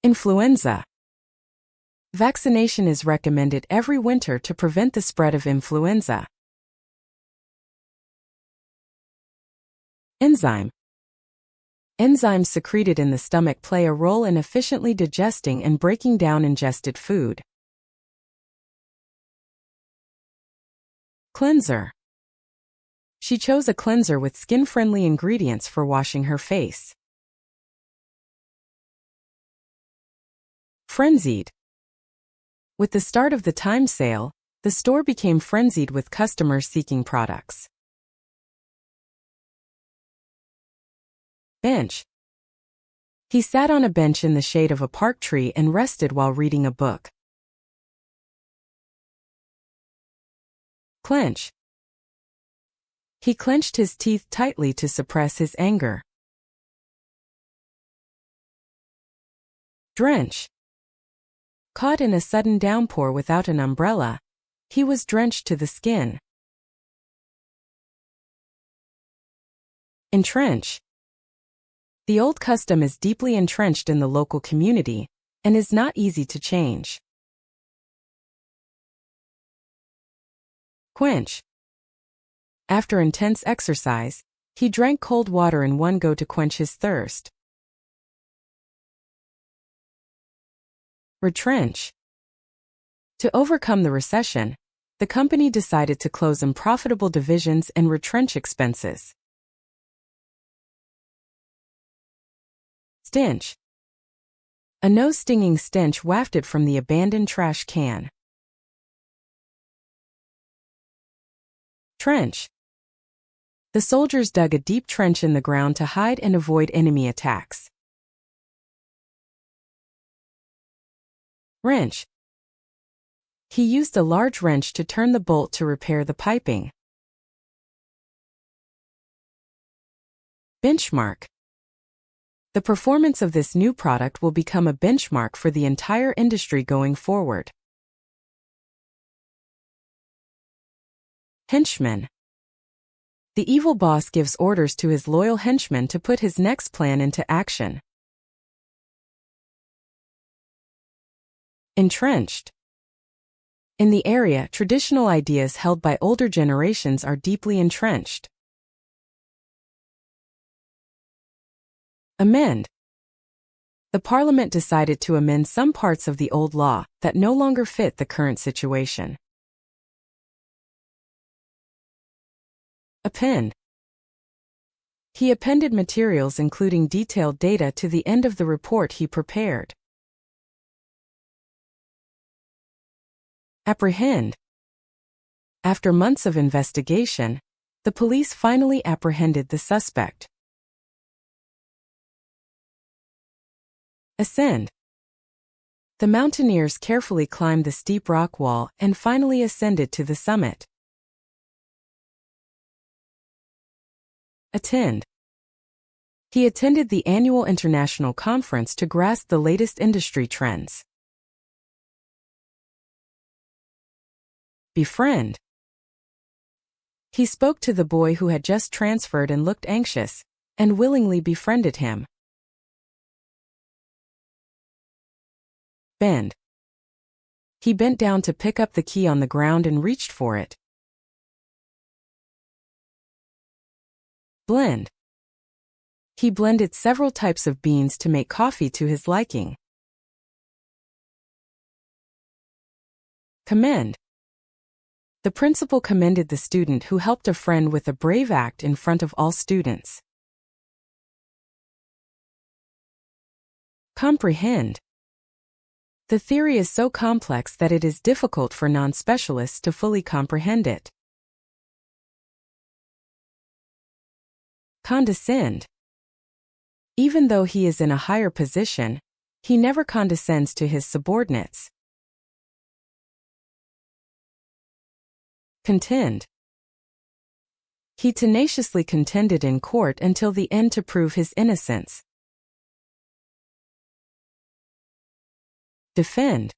Influenza. Vaccination is recommended every winter to prevent the spread of influenza. Enzyme. Enzymes secreted in the stomach play a role in efficiently digesting and breaking down ingested food. Cleanser. She chose a cleanser with skin-friendly ingredients for washing her face. Frenzied. With the start of the time sale, the store became frenzied with customers seeking products. Bench. He sat on a bench in the shade of a park tree and rested while reading a book. Clench. He clenched his teeth tightly to suppress his anger. Drench. Caught in a sudden downpour without an umbrella, he was drenched to the skin. Entrench. The old custom is deeply entrenched in the local community and is not easy to change. Quench. After intense exercise, he drank cold water in one go to quench his thirst. Retrench. To overcome the recession, the company decided to close unprofitable divisions and retrench expenses. Stench. A nose-stinging stench wafted from the abandoned trash can. Trench. The soldiers dug a deep trench in the ground to hide and avoid enemy attacks. Wrench. He used a large wrench to turn the bolt to repair the piping. Benchmark. The performance of this new product will become a benchmark for the entire industry going forward. Henchman. The evil boss gives orders to his loyal henchmen to put his next plan into action. Entrenched. In the area, traditional ideas held by older generations are deeply entrenched. Amend. The Parliament decided to amend some parts of the old law that no longer fit the current situation. Append. He appended materials including detailed data to the end of the report he prepared. Apprehend. After months of investigation, the police finally apprehended the suspect. Ascend. The mountaineers carefully climbed the steep rock wall and finally ascended to the summit. Attend. He attended the annual international conference to grasp the latest industry trends. Befriend. He spoke to the boy who had just transferred and looked anxious, and willingly befriended him. Bend. He bent down to pick up the key on the ground and reached for it. Blend. He blended several types of beans to make coffee to his liking. Commend. The principal commended the student who helped a friend with a brave act in front of all students. Comprehend. The theory is so complex that it is difficult for non-specialists to fully comprehend it. Condescend. Even though he is in a higher position, he never condescends to his subordinates. Contend. He tenaciously contended in court until the end to prove his innocence. Defend.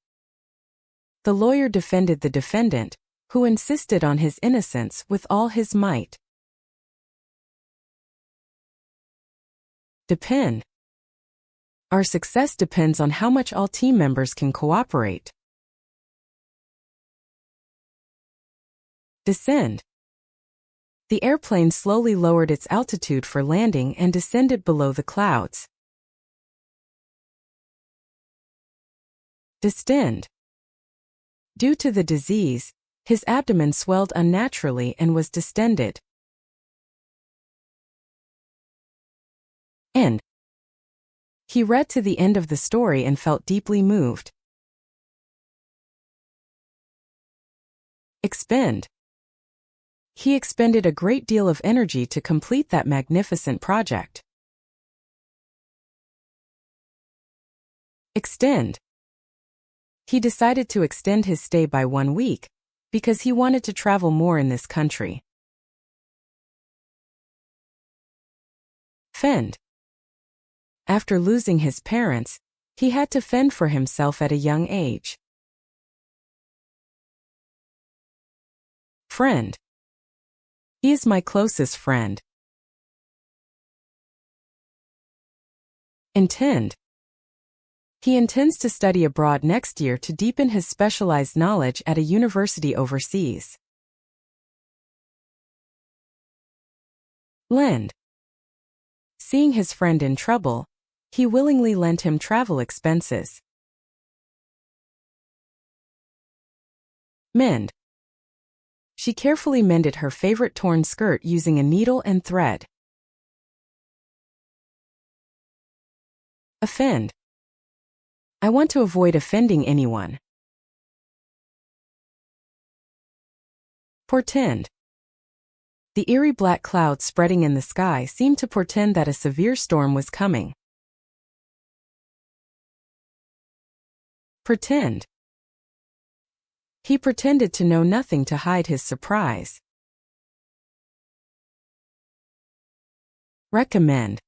The lawyer defended the defendant, who insisted on his innocence with all his might. Depend. Our success depends on how much all team members can cooperate. Descend. The airplane slowly lowered its altitude for landing and descended below the clouds. Distend. Due to the disease, his abdomen swelled unnaturally and was distended. End. He read to the end of the story and felt deeply moved. Expend. He expended a great deal of energy to complete that magnificent project. Extend. He decided to extend his stay by 1 week, because he wanted to travel more in this country. Fend. After losing his parents, He had to fend for himself at a young age. Friend. He is my closest friend. Intend. He intends to study abroad next year to deepen his specialized knowledge at a university overseas. Lend. Seeing his friend in trouble, he willingly lent him travel expenses. Mend. She carefully mended her favorite torn skirt using a needle and thread. Offend. I want to avoid offending anyone. Portend. The eerie black clouds spreading in the sky seemed to portend that a severe storm was coming. Pretend. He pretended to know nothing to hide his surprise. Recommend.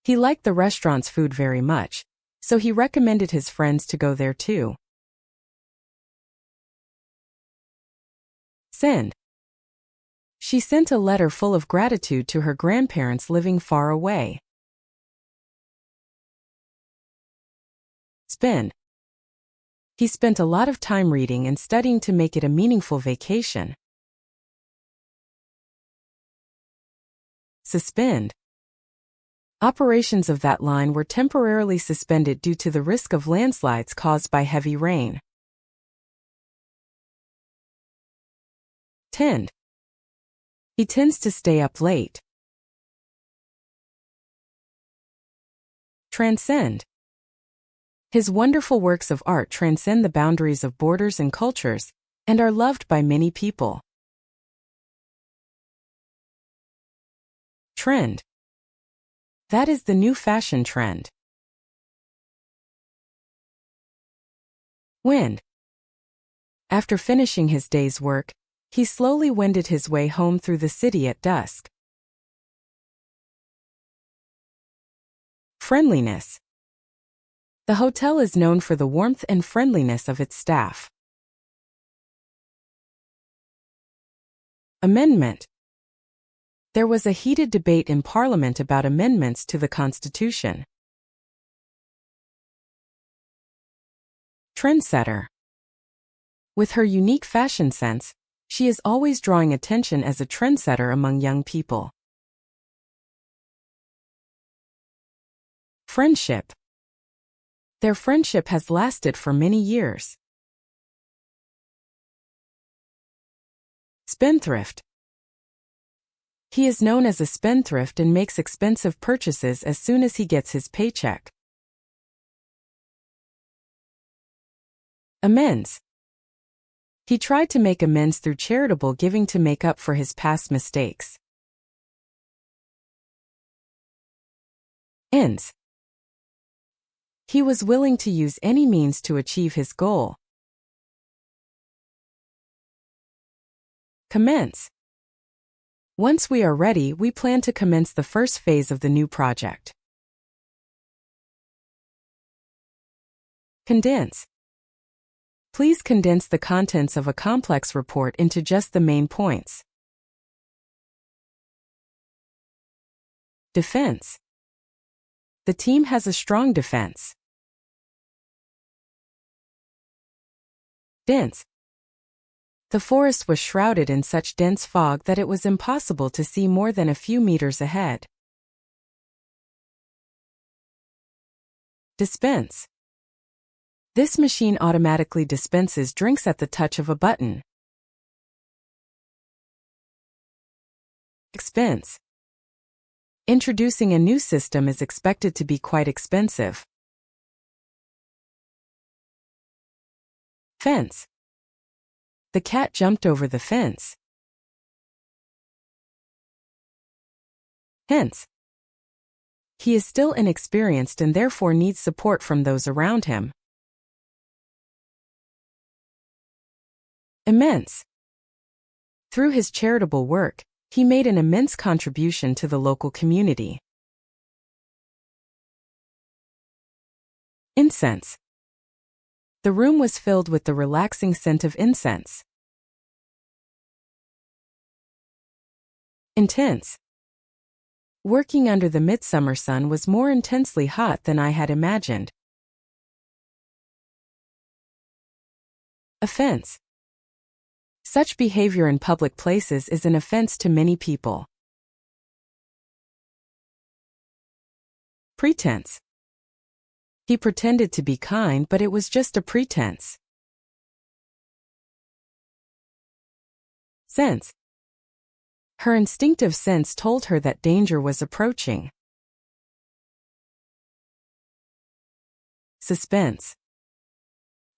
He liked the restaurant's food very much, so he recommended his friends to go there too. Send. She sent a letter full of gratitude to her grandparents living far away. Spend. He spent a lot of time reading and studying to make it a meaningful vacation. Suspend. Operations of that line were temporarily suspended due to the risk of landslides caused by heavy rain. Tend. He tends to stay up late. Transcend. His wonderful works of art transcend the boundaries of borders and cultures, and are loved by many people. Trend. That is the new fashion trend. Wend. After finishing his day's work, he slowly wended his way home through the city at dusk. Friendliness. The hotel is known for the warmth and friendliness of its staff. Amendment. There was a heated debate in Parliament about amendments to the Constitution. Trendsetter. With her unique fashion sense, she is always drawing attention as a trendsetter among young people. Friendship. Their friendship has lasted for many years. Spendthrift. He is known as a spendthrift and makes expensive purchases as soon as he gets his paycheck. Amends. He tried to make amends through charitable giving to make up for his past mistakes. Ends. He was willing to use any means to achieve his goal. Commence. Once we are ready, we plan to commence the first phase of the new project. Condense. Please condense the contents of a complex report into just the main points. Defense. The team has a strong defense. Dense. The forest was shrouded in such dense fog that it was impossible to see more than a few meters ahead. Dispense. This machine automatically dispenses drinks at the touch of a button. Expense. Introducing a new system is expected to be quite expensive. Fence. The cat jumped over the fence. Hence. He is still inexperienced and therefore needs support from those around him. Immense. Through his charitable work, he made an immense contribution to the local community. Incense. The room was filled with the relaxing scent of incense. Intense. Working under the midsummer sun was more intensely hot than I had imagined. Offense. Such behavior in public places is an offense to many people. Pretense. He pretended to be kind, but it was just a pretense. Sense. Her instinctive sense told her that danger was approaching. Suspense.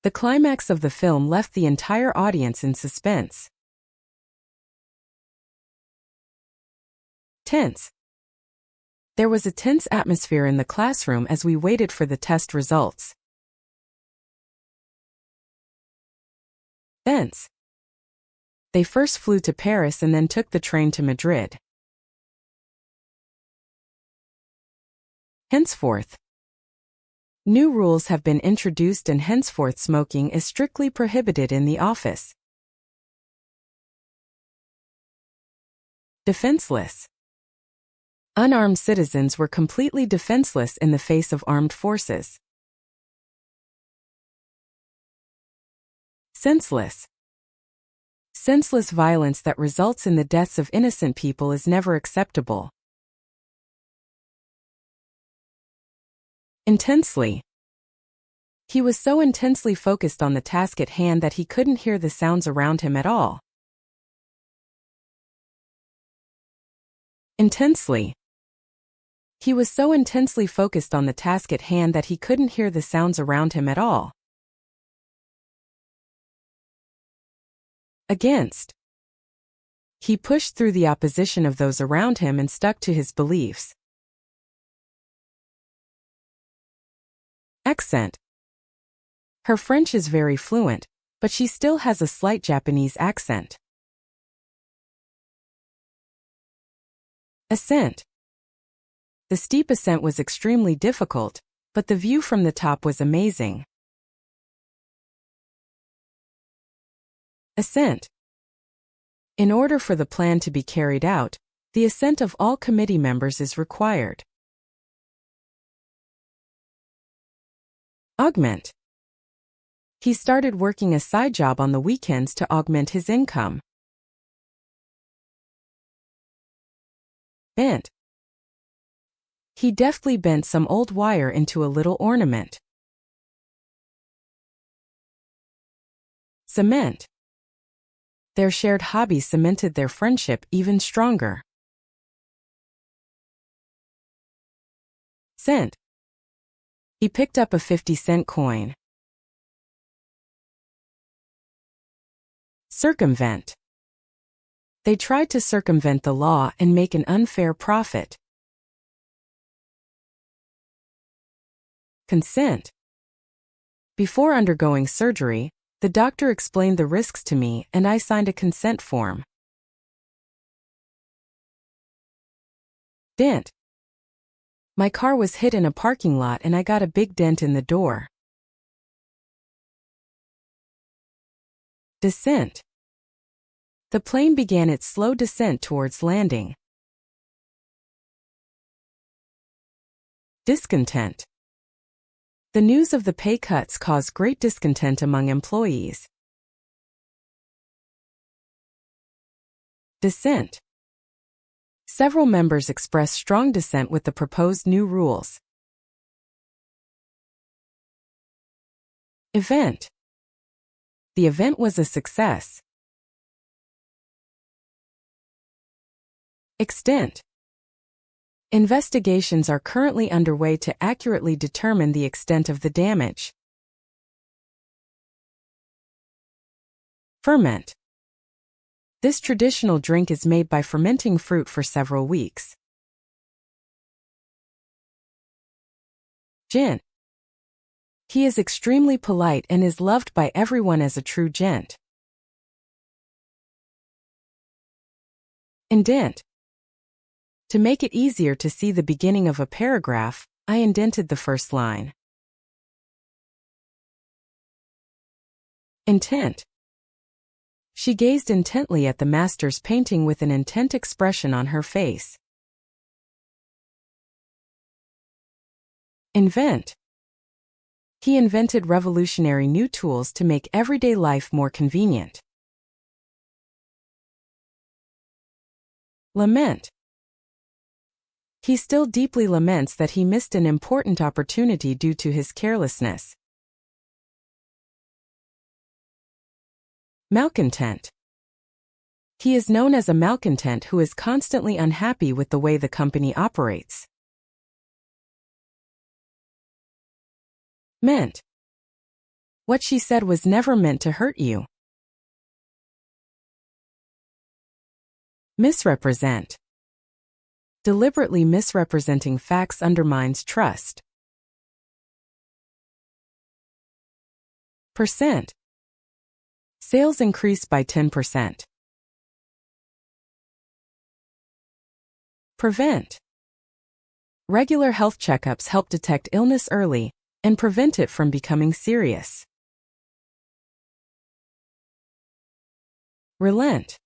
The climax of the film left the entire audience in suspense. Tense. There was a tense atmosphere in the classroom as we waited for the test results. Thence. They first flew to Paris and then took the train to Madrid. Henceforth. New rules have been introduced and henceforth smoking is strictly prohibited in the office. Defenseless. Unarmed citizens were completely defenseless in the face of armed forces. Senseless. Senseless violence that results in the deaths of innocent people is never acceptable. Intensely. He was so intensely focused on the task at hand that he couldn't hear the sounds around him at all. Intensely. He was so intensely focused on the task at hand that he couldn't hear the sounds around him at all. Against. He pushed through the opposition of those around him and stuck to his beliefs. Accent. Her French is very fluent, but she still has a slight Japanese accent. Ascent. The steep ascent was extremely difficult, but the view from the top was amazing. Assent. In order for the plan to be carried out, the assent of all committee members is required. Augment. He started working a side job on the weekends to augment his income. Bent. He deftly bent some old wire into a little ornament. Cement. Their shared hobby cemented their friendship even stronger. Cent. He picked up a 50-cent coin. Circumvent. They tried to circumvent the law and make an unfair profit. Consent. Before undergoing surgery, the doctor explained the risks to me and I signed a consent form. Dent. My car was hit in a parking lot and I got a big dent in the door. Descent. The plane began its slow descent towards landing. Discontent. The news of the pay cuts caused great discontent among employees. Dissent. Several members expressed strong dissent with the proposed new rules. Event. The event was a success. Extent. Investigations are currently underway to accurately determine the extent of the damage. Ferment. This traditional drink is made by fermenting fruit for several weeks. Gent. He is extremely polite and is loved by everyone as a true gent. Indent. To make it easier to see the beginning of a paragraph, I indented the first line. Intent. She gazed intently at the master's painting with an intent expression on her face. Invent. He invented revolutionary new tools to make everyday life more convenient. Lament. He still deeply laments that he missed an important opportunity due to his carelessness. Malcontent. He is known as a malcontent who is constantly unhappy with the way the company operates. Meant. What she said was never meant to hurt you. Misrepresent. Deliberately misrepresenting facts undermines trust. Percent. Sales increased by 10%. Prevent. Regular health checkups help detect illness early and prevent it from becoming serious. Relent.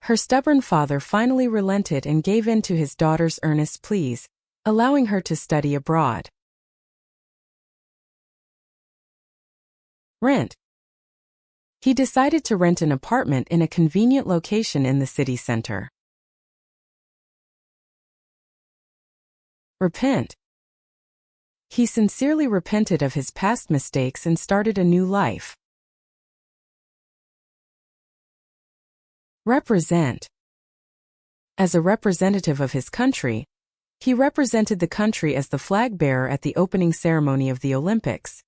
Her stubborn father finally relented and gave in to his daughter's earnest pleas, allowing her to study abroad. Rent. He decided to rent an apartment in a convenient location in the city center. Repent. He sincerely repented of his past mistakes and started a new life. Represent. As a representative of his country, he represented the country as the flag bearer at the opening ceremony of the Olympics.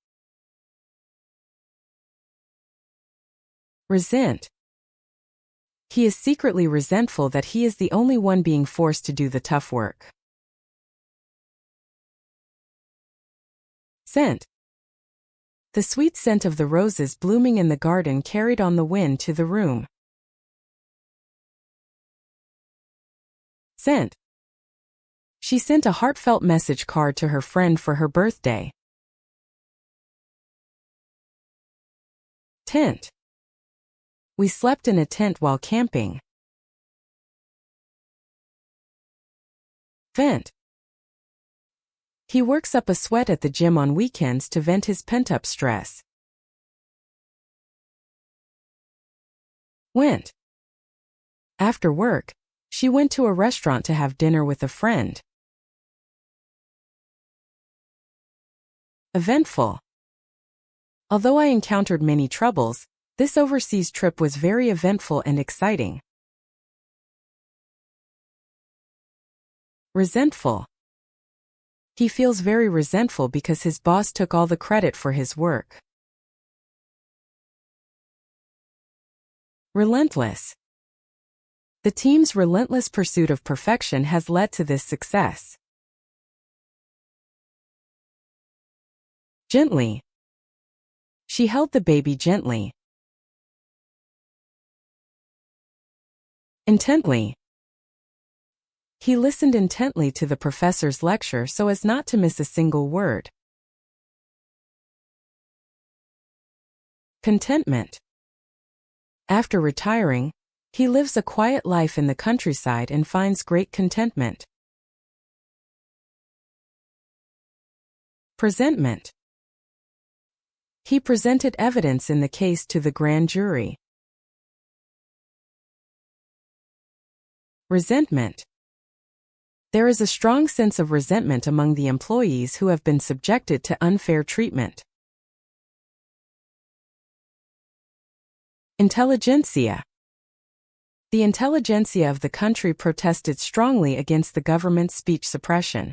Resent. He is secretly resentful that he is the only one being forced to do the tough work. Scent. The sweet scent of the roses blooming in the garden carried on the wind to the room. Sent. She sent a heartfelt message card to her friend for her birthday. Tent. We slept in a tent while camping. Vent. He works up a sweat at the gym on weekends to vent his pent-up stress. Went. After work, she went to a restaurant to have dinner with a friend. Eventful. Although I encountered many troubles, this overseas trip was very eventful and exciting. Resentful. He feels very resentful because his boss took all the credit for his work. Relentless. The team's relentless pursuit of perfection has led to this success. Gently. She held the baby gently. Intently. He listened intently to the professor's lecture so as not to miss a single word. Contentment. After retiring, he lives a quiet life in the countryside and finds great contentment. Presentment. He presented evidence in the case to the grand jury. Resentment. There is a strong sense of resentment among the employees who have been subjected to unfair treatment. Intelligentsia. The intelligentsia of the country protested strongly against the government's speech suppression.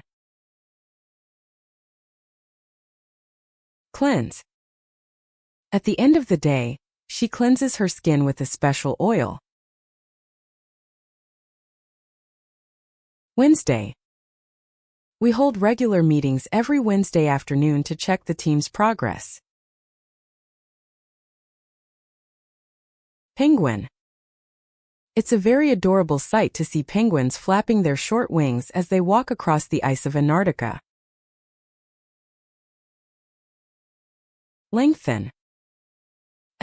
Cleanse. At the end of the day, she cleanses her skin with a special oil. Wednesday. We hold regular meetings every Wednesday afternoon to check the team's progress. Penguin. It's a very adorable sight to see penguins flapping their short wings as they walk across the ice of Antarctica. Lengthen.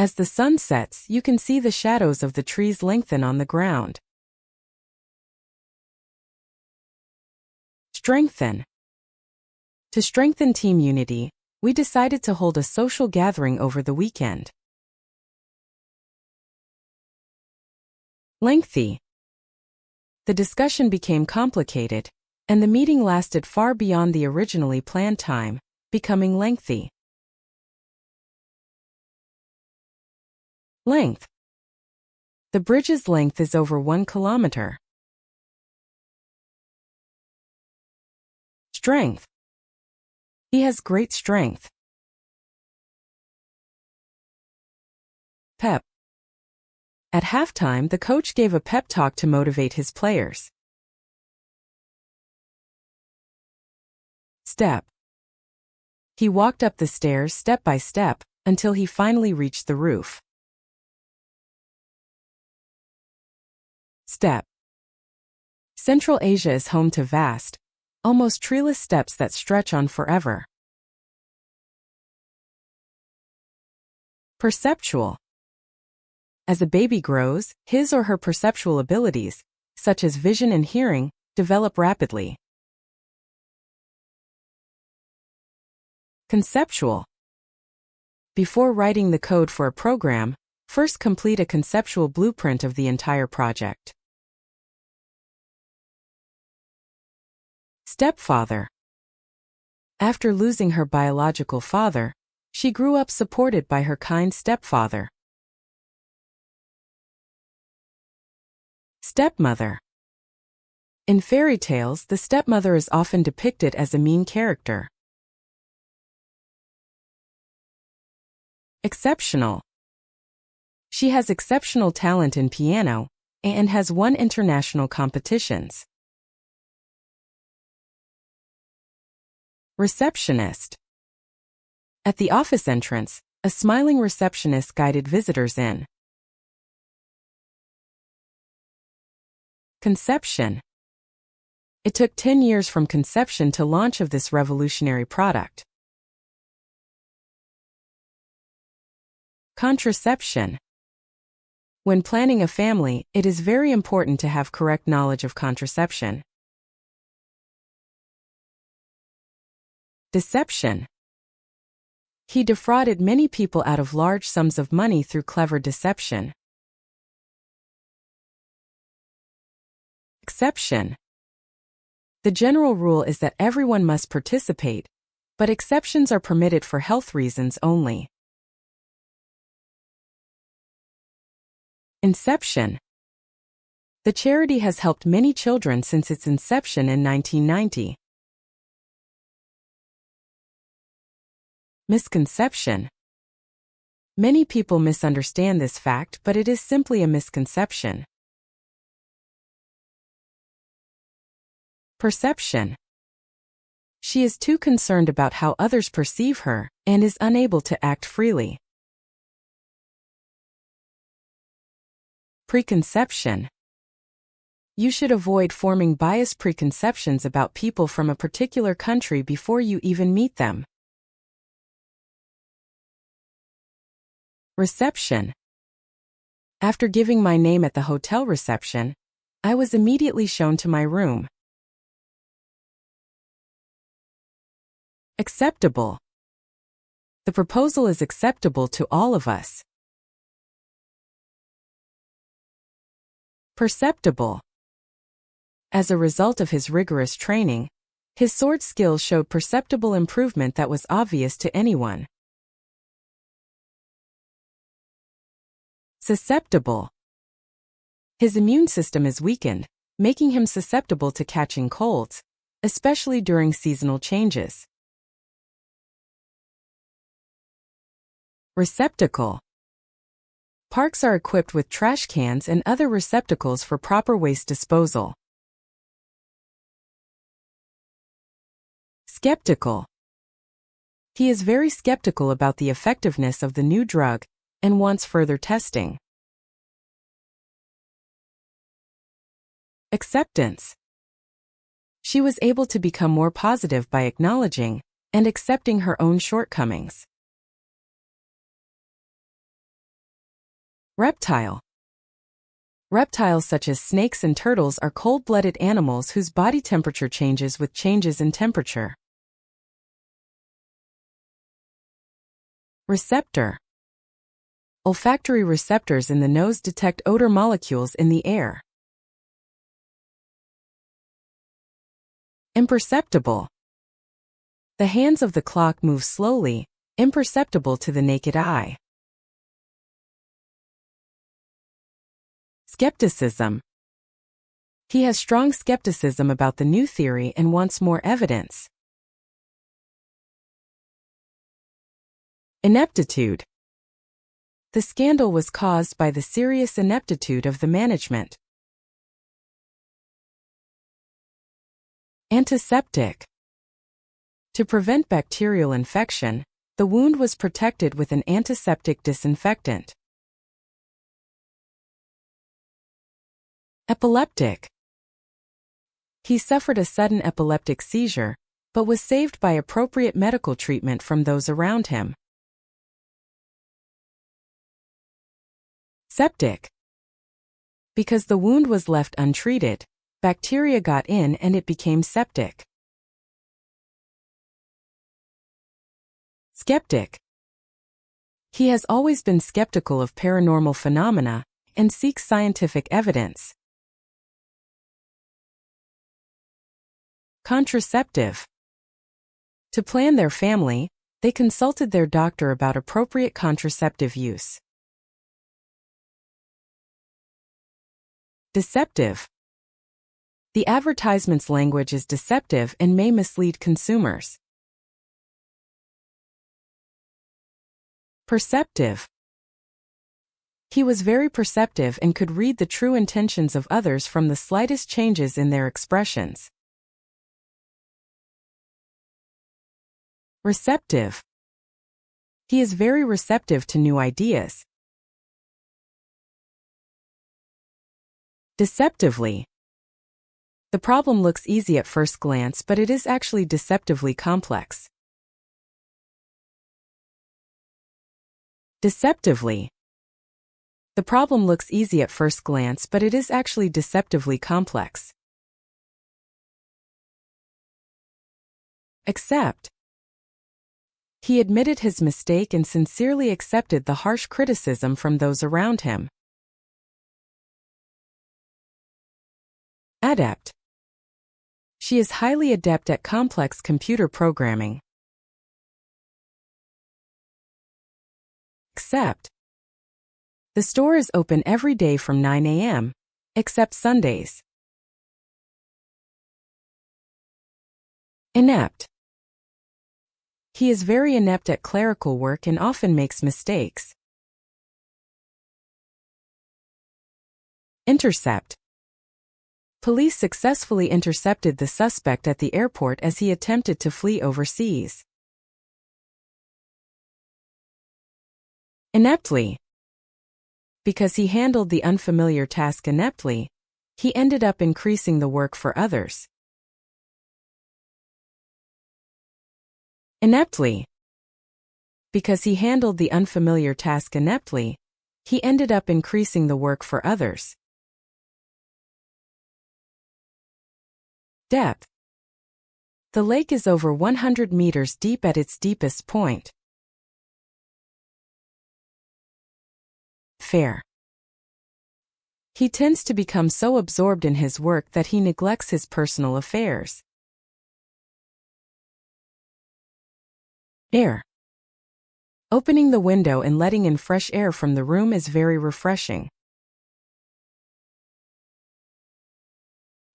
As the sun sets, you can see the shadows of the trees lengthen on the ground. Strengthen. To strengthen team unity, we decided to hold a social gathering over the weekend. Lengthy. The discussion became complicated, and the meeting lasted far beyond the originally planned time, becoming lengthy. Length. The bridge's length is over 1 kilometer. Strength. He has great strength. Pep. At halftime, the coach gave a pep talk to motivate his players. Step. He walked up the stairs step by step until he finally reached the roof. Step. Central Asia is home to vast, almost treeless steppes that stretch on forever. Perceptual. As a baby grows, his or her perceptual abilities, such as vision and hearing, develop rapidly. Conceptual. Before writing the code for a program, first complete a conceptual blueprint of the entire project. Stepfather. After losing her biological father, she grew up supported by her kind stepfather. Stepmother. In fairy tales, the stepmother is often depicted as a mean character. Exceptional. She has exceptional talent in piano and has won international competitions. Receptionist. At the office entrance, a smiling receptionist guided visitors in. Conception. It took 10 years from conception to launch of this revolutionary product. Contraception. When planning a family, it is very important to have correct knowledge of contraception. Deception. He defrauded many people out of large sums of money through clever deception. Exception. The general rule is that everyone must participate, but exceptions are permitted for health reasons only. Inception. The charity has helped many children since its inception in 1990. Misconception. Many people misunderstand this fact, but it is simply a misconception. Perception. She is too concerned about how others perceive her and is unable to act freely. Preconception. You should avoid forming biased preconceptions about people from a particular country before you even meet them. Reception. After giving my name at the hotel reception, I was immediately shown to my room. Acceptable. The proposal is acceptable to all of us. Perceptible. As a result of his rigorous training, his sword skills showed perceptible improvement that was obvious to anyone. Susceptible. His immune system is weakened, making him susceptible to catching colds, especially during seasonal changes. Receptacle. Parks are equipped with trash cans and other receptacles for proper waste disposal. Skeptical. He is very skeptical about the effectiveness of the new drug and wants further testing. Acceptance. She was able to become more positive by acknowledging and accepting her own shortcomings. Reptile. Reptiles such as snakes and turtles are cold-blooded animals whose body temperature changes with changes in temperature. Receptor. Olfactory receptors in the nose detect odor molecules in the air. Imperceptible. The hands of the clock move slowly, imperceptible to the naked eye. Skepticism. He has strong skepticism about the new theory and wants more evidence. Ineptitude. The scandal was caused by the serious ineptitude of the management. Antiseptic. To prevent bacterial infection, the wound was protected with an antiseptic disinfectant. Epileptic. He suffered a sudden epileptic seizure, but was saved by appropriate medical treatment from those around him. Septic. Because the wound was left untreated, bacteria got in and it became septic. Skeptic. He has always been skeptical of paranormal phenomena and seeks scientific evidence. Contraceptive. To plan their family, they consulted their doctor about appropriate contraceptive use. Deceptive. The advertisement's language is deceptive and may mislead consumers. Perceptive. He was very perceptive and could read the true intentions of others from the slightest changes in their expressions. Receptive. He is very receptive to new ideas. Deceptively. The problem looks easy at first glance, but it is actually deceptively complex. Deceptively. The problem looks easy at first glance, but it is actually deceptively complex. Accept. He admitted his mistake and sincerely accepted the harsh criticism from those around him. Adept. She is highly adept at complex computer programming. Except. The store is open every day from 9 a.m., except Sundays. Inept. He is very inept at clerical work and often makes mistakes. Intercept. Police successfully intercepted the suspect at the airport as he attempted to flee overseas. Ineptly. Because he handled the unfamiliar task ineptly, he ended up increasing the work for others. Ineptly. Because he handled the unfamiliar task ineptly, he ended up increasing the work for others. Depth. The lake is over 100 meters deep at its deepest point. Fair. He tends to become so absorbed in his work that he neglects his personal affairs. Air. Opening the window and letting in fresh air from the room is very refreshing.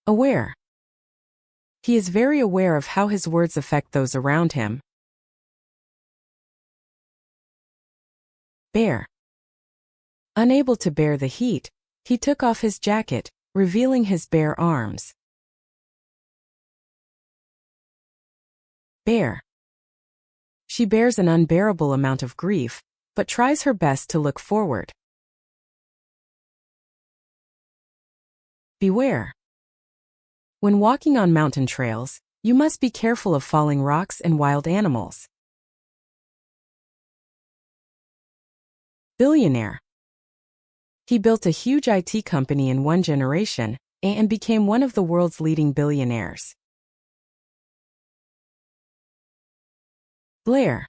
Aware. He is very aware of how his words affect those around him. Bear. Unable to bear the heat, he took off his jacket, revealing his bare arms. Bear. She bears an unbearable amount of grief, but tries her best to look forward. Beware. When walking on mountain trails, you must be careful of falling rocks and wild animals. Billionaire. He built a huge IT company in one generation and became one of the world's leading billionaires. Blare.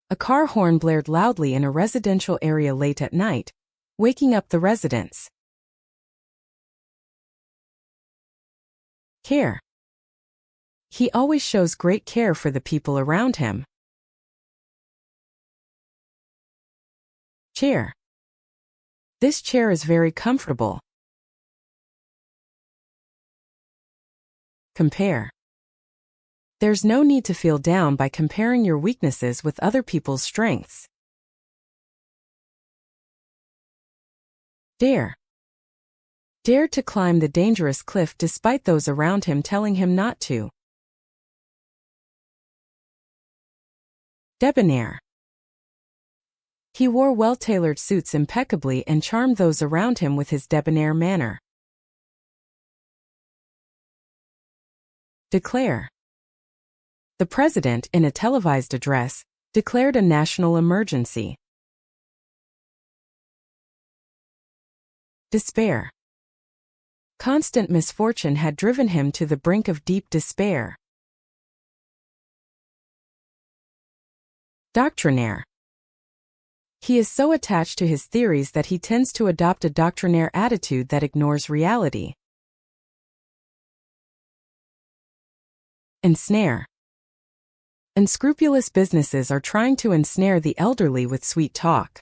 A car horn blared loudly in a residential area late at night, waking up the residents. Care. He always shows great care for the people around him. Chair. This chair is very comfortable. Compare. There's no need to feel down by comparing your weaknesses with other people's strengths. Dare. Dared to climb the dangerous cliff despite those around him telling him not to. Debonair. He wore well-tailored suits impeccably and charmed those around him with his debonair manner. Declare. The president, in a televised address, declared a national emergency. Despair. Constant misfortune had driven him to the brink of deep despair. Doctrinaire. He is so attached to his theories that he tends to adopt a doctrinaire attitude that ignores reality. Ensnare. Unscrupulous businesses are trying to ensnare the elderly with sweet talk.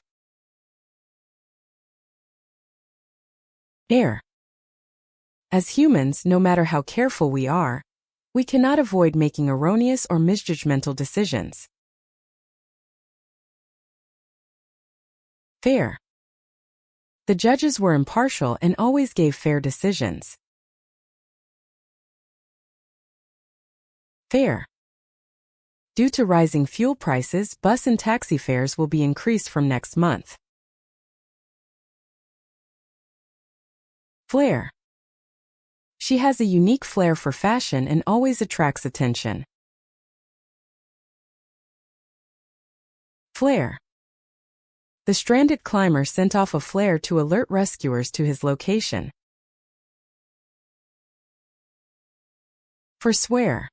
Err. As humans, no matter how careful we are, we cannot avoid making erroneous or misjudgmental decisions. Fair. The judges were impartial and always gave fair decisions. Fare. Due to rising fuel prices, bus and taxi fares will be increased from next month. Flair. She has a unique flair for fashion and always attracts attention. Flare. The stranded climber sent off a flare to alert rescuers to his location. Forswear.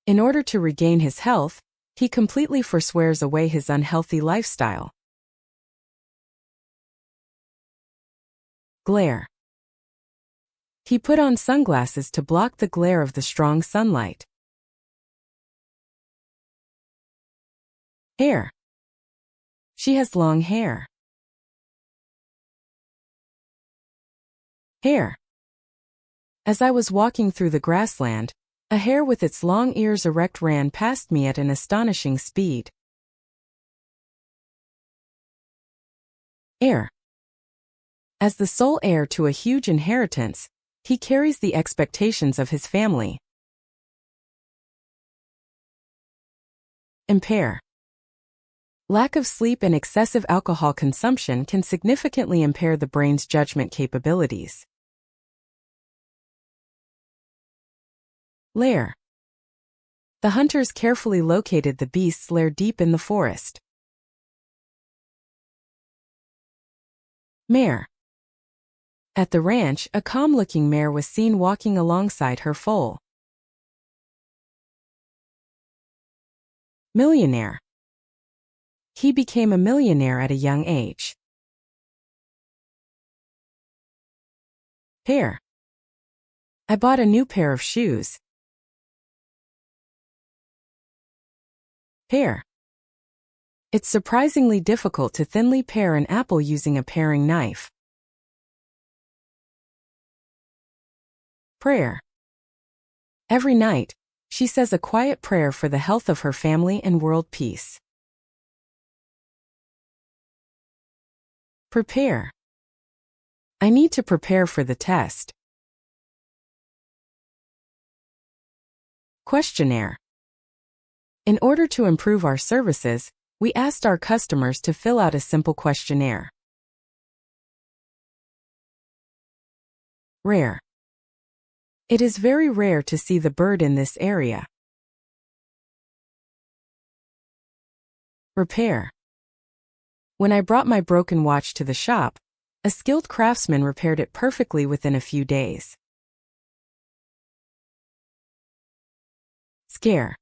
In order to regain his health, he completely forswears away his unhealthy lifestyle. Glare. He put on sunglasses to block the glare of the strong sunlight. Hair. She has long hair. Hare. As I was walking through the grassland, a hare with its long ears erect ran past me at an astonishing speed. Heir. As the sole heir to a huge inheritance, he carries the expectations of his family. Impair. Lack of sleep and excessive alcohol consumption can significantly impair the brain's judgment capabilities. Lair. The hunters carefully located the beast's lair deep in the forest. Mare. At the ranch, a calm-looking mare was seen walking alongside her foal. Millionaire. He became a millionaire at a young age. Pair. I bought a new pair of shoes. Pair. It's surprisingly difficult to thinly pare an apple using a paring knife. Prayer. Every night, she says a quiet prayer for the health of her family and world peace. Prepare. I need to prepare for the test. Questionnaire. In order to improve our services, we asked our customers to fill out a simple questionnaire. Rare. It is very rare to see the bird in this area. Repair. When I brought my broken watch to the shop, a skilled craftsman repaired it perfectly within a few days. Scare.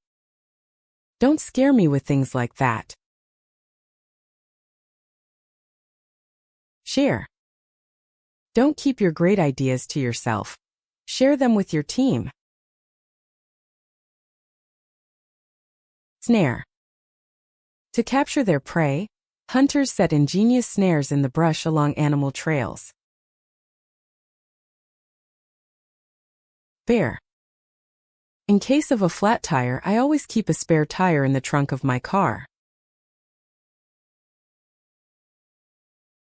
Don't scare me with things like that. Share. Don't keep your great ideas to yourself. Share them with your team. Snare. To capture their prey, hunters set ingenious snares in the brush along animal trails. Spare. In case of a flat tire, I always keep a spare tire in the trunk of my car.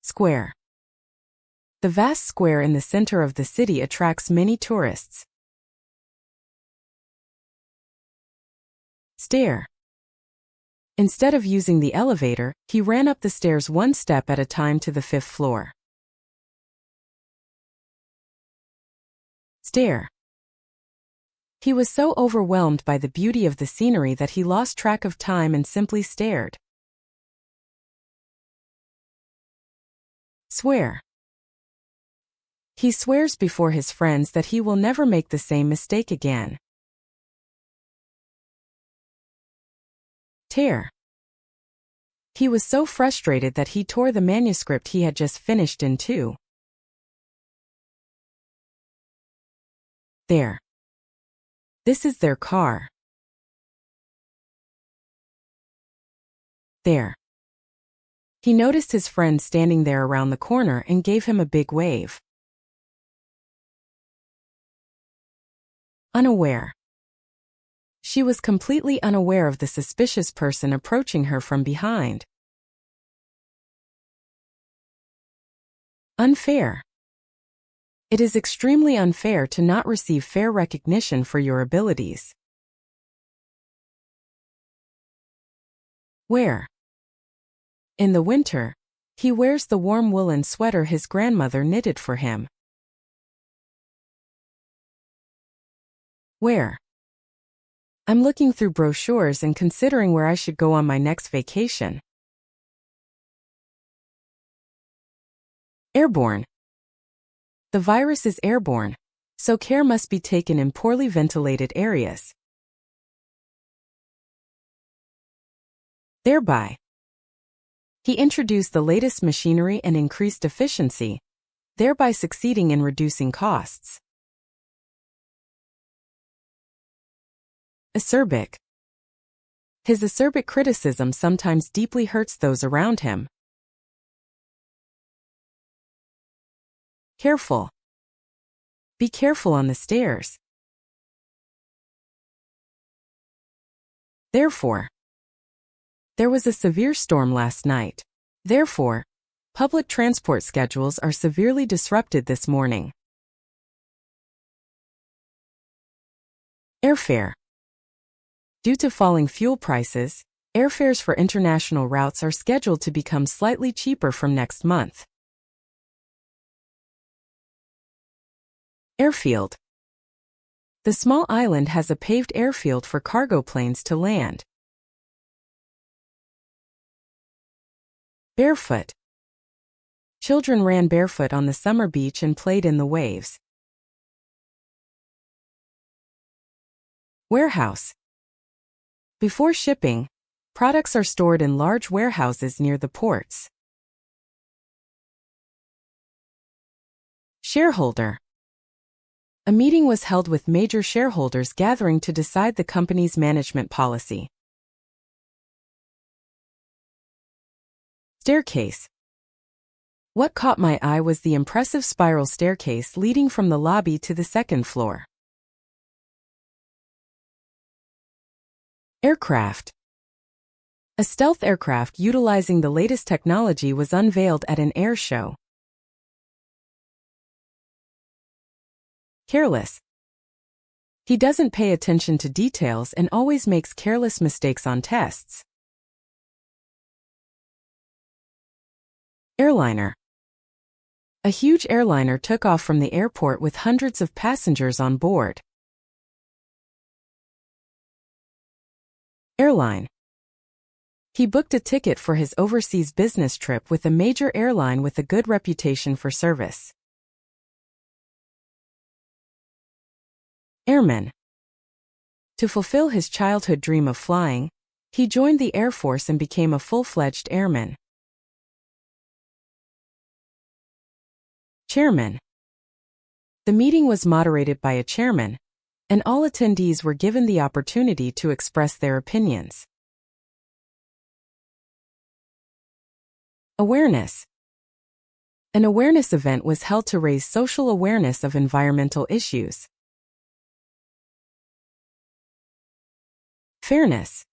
Square. The vast square in the center of the city attracts many tourists. Stair. Instead of using the elevator, he ran up the stairs one step at a time to the 5th floor. Stare. He was so overwhelmed by the beauty of the scenery that he lost track of time and simply stared. Swear. He swears before his friends that he will never make the same mistake again. Tear. He was so frustrated that he tore the manuscript he had just finished in two. There. This is their car. There. He noticed his friend standing there around the corner and gave him a big wave. Unaware. She was completely unaware of the suspicious person approaching her from behind. Unfair. It is extremely unfair to not receive fair recognition for your abilities. Wear. In the winter, he wears the warm woolen sweater his grandmother knitted for him. Where? I'm looking through brochures and considering where I should go on my next vacation. Airborne. The virus is airborne, so care must be taken in poorly ventilated areas. Thereby. He introduced the latest machinery and increased efficiency, thereby succeeding in reducing costs. Acerbic. His acerbic criticism sometimes deeply hurts those around him. Careful. Be careful on the stairs. Therefore. There was a severe storm last night. Therefore, public transport schedules are severely disrupted this morning. Airfare. Due to falling fuel prices, airfares for international routes are scheduled to become slightly cheaper from next month. Airfield. The small island has a paved airfield for cargo planes to land. Barefoot. Children ran barefoot on the summer beach and played in the waves. Warehouse. Before shipping, products are stored in large warehouses near the ports. Shareholder. A meeting was held with major shareholders gathering to decide the company's management policy. Staircase. What caught my eye was the impressive spiral staircase leading from the lobby to the second floor. Aircraft. A stealth aircraft utilizing the latest technology was unveiled at an air show. Careless. He doesn't pay attention to details and always makes careless mistakes on tests. Airliner. A huge airliner took off from the airport with hundreds of passengers on board. Airline. He booked a ticket for his overseas business trip with a major airline with a good reputation for service. Airman. To fulfill his childhood dream of flying, he joined the Air Force and became a full-fledged airman. Chairman. The meeting was moderated by a chairman, and all attendees were given the opportunity to express their opinions. Awareness. An awareness event was held to raise social awareness of environmental issues. Fairness.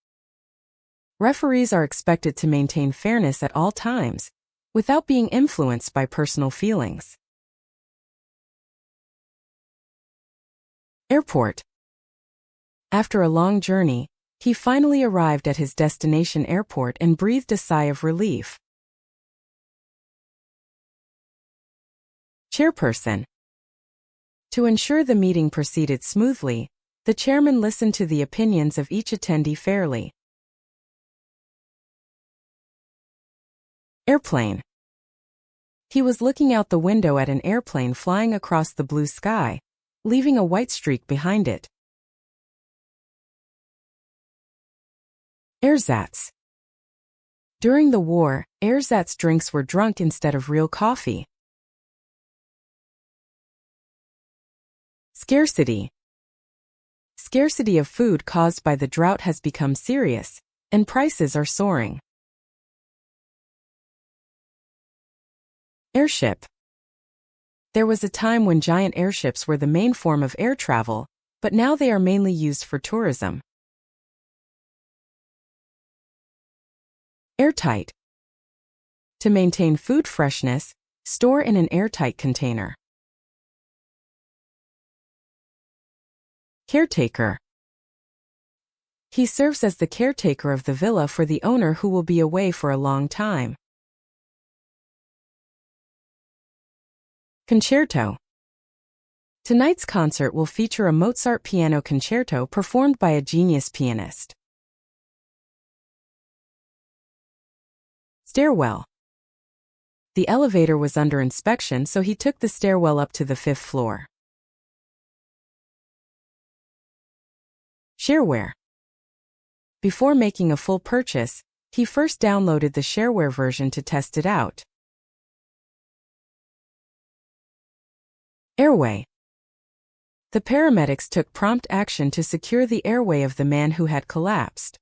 Referees are expected to maintain fairness at all times, without being influenced by personal feelings. Airport. After a long journey, he finally arrived at his destination airport and breathed a sigh of relief. Chairperson. To ensure the meeting proceeded smoothly, the chairman listened to the opinions of each attendee fairly. Airplane. He was looking out the window at an airplane flying across the blue sky, leaving a white streak behind it. Ersatz. During the war, ersatz drinks were drunk instead of real coffee. Scarcity. Scarcity of food caused by the drought has become serious, and prices are soaring. Airship. There was a time when giant airships were the main form of air travel, but now they are mainly used for tourism. Airtight. To maintain food freshness, store in an airtight container. Caretaker. He serves as the caretaker of the villa for the owner who will be away for a long time. Concerto. Tonight's concert will feature a Mozart piano concerto performed by a genius pianist. Stairwell. The elevator was under inspection, so he took the stairwell up to the 5th floor. Shareware. Before making a full purchase, he first downloaded the shareware version to test it out. Airway. The paramedics took prompt action to secure the airway of the man who had collapsed.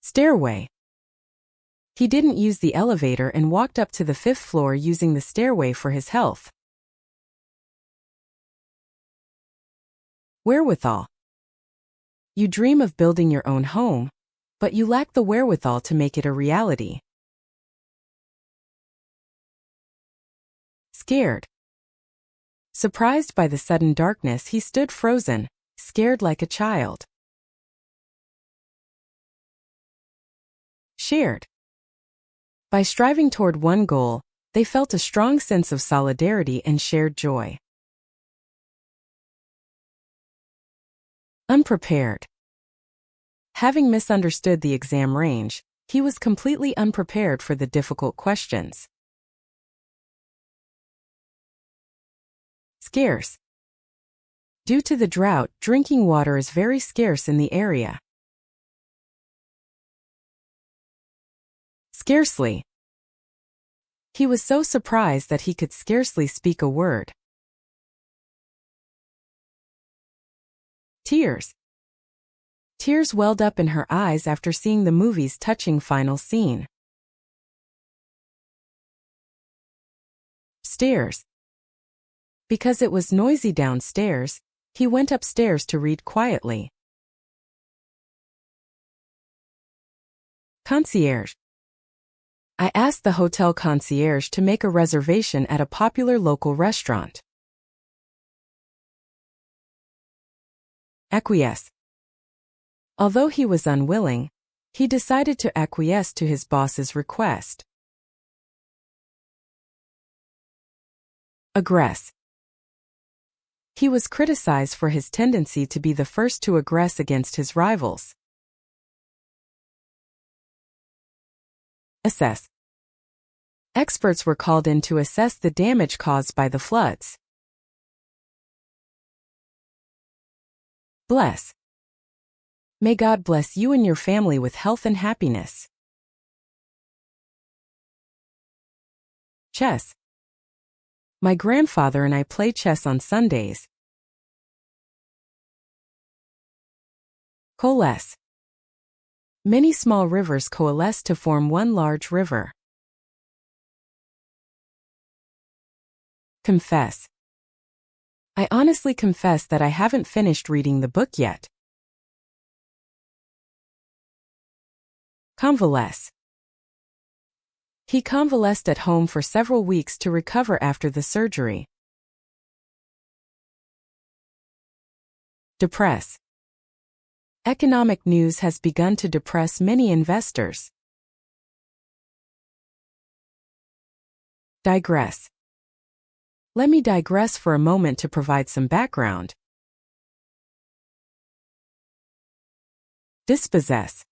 Stairway. He didn't use the elevator and walked up to the 5th floor using the stairway for his health. Wherewithal. You dream of building your own home, but you lack the wherewithal to make it a reality. Scared. Surprised by the sudden darkness, he stood frozen, scared like a child. Shared. By striving toward one goal, they felt a strong sense of solidarity and shared joy. Unprepared. Having misunderstood the exam range, he was completely unprepared for the difficult questions. Scarce. Due to the drought, drinking water is very scarce in the area. Scarcely. He was so surprised that he could scarcely speak a word. Tears. Tears welled up in her eyes after seeing the movie's touching final scene. Stairs. Because it was noisy downstairs, he went upstairs to read quietly. Concierge. I asked the hotel concierge to make a reservation at a popular local restaurant. Acquiesce. Although he was unwilling, he decided to acquiesce to his boss's request. Aggress. He was criticized for his tendency to be the first to aggress against his rivals. Assess. Experts were called in to assess the damage caused by the floods. Bless. May God bless you and your family with health and happiness. Chess. My grandfather and I play chess on Sundays. Coalesce. Many small rivers coalesce to form one large river. Confess. I honestly confess that I haven't finished reading the book yet. Convalesce. He convalesced at home for several weeks to recover after the surgery. Depress. Economic news has begun to depress many investors. Digress. Let me digress for a moment to provide some background. Dispossess.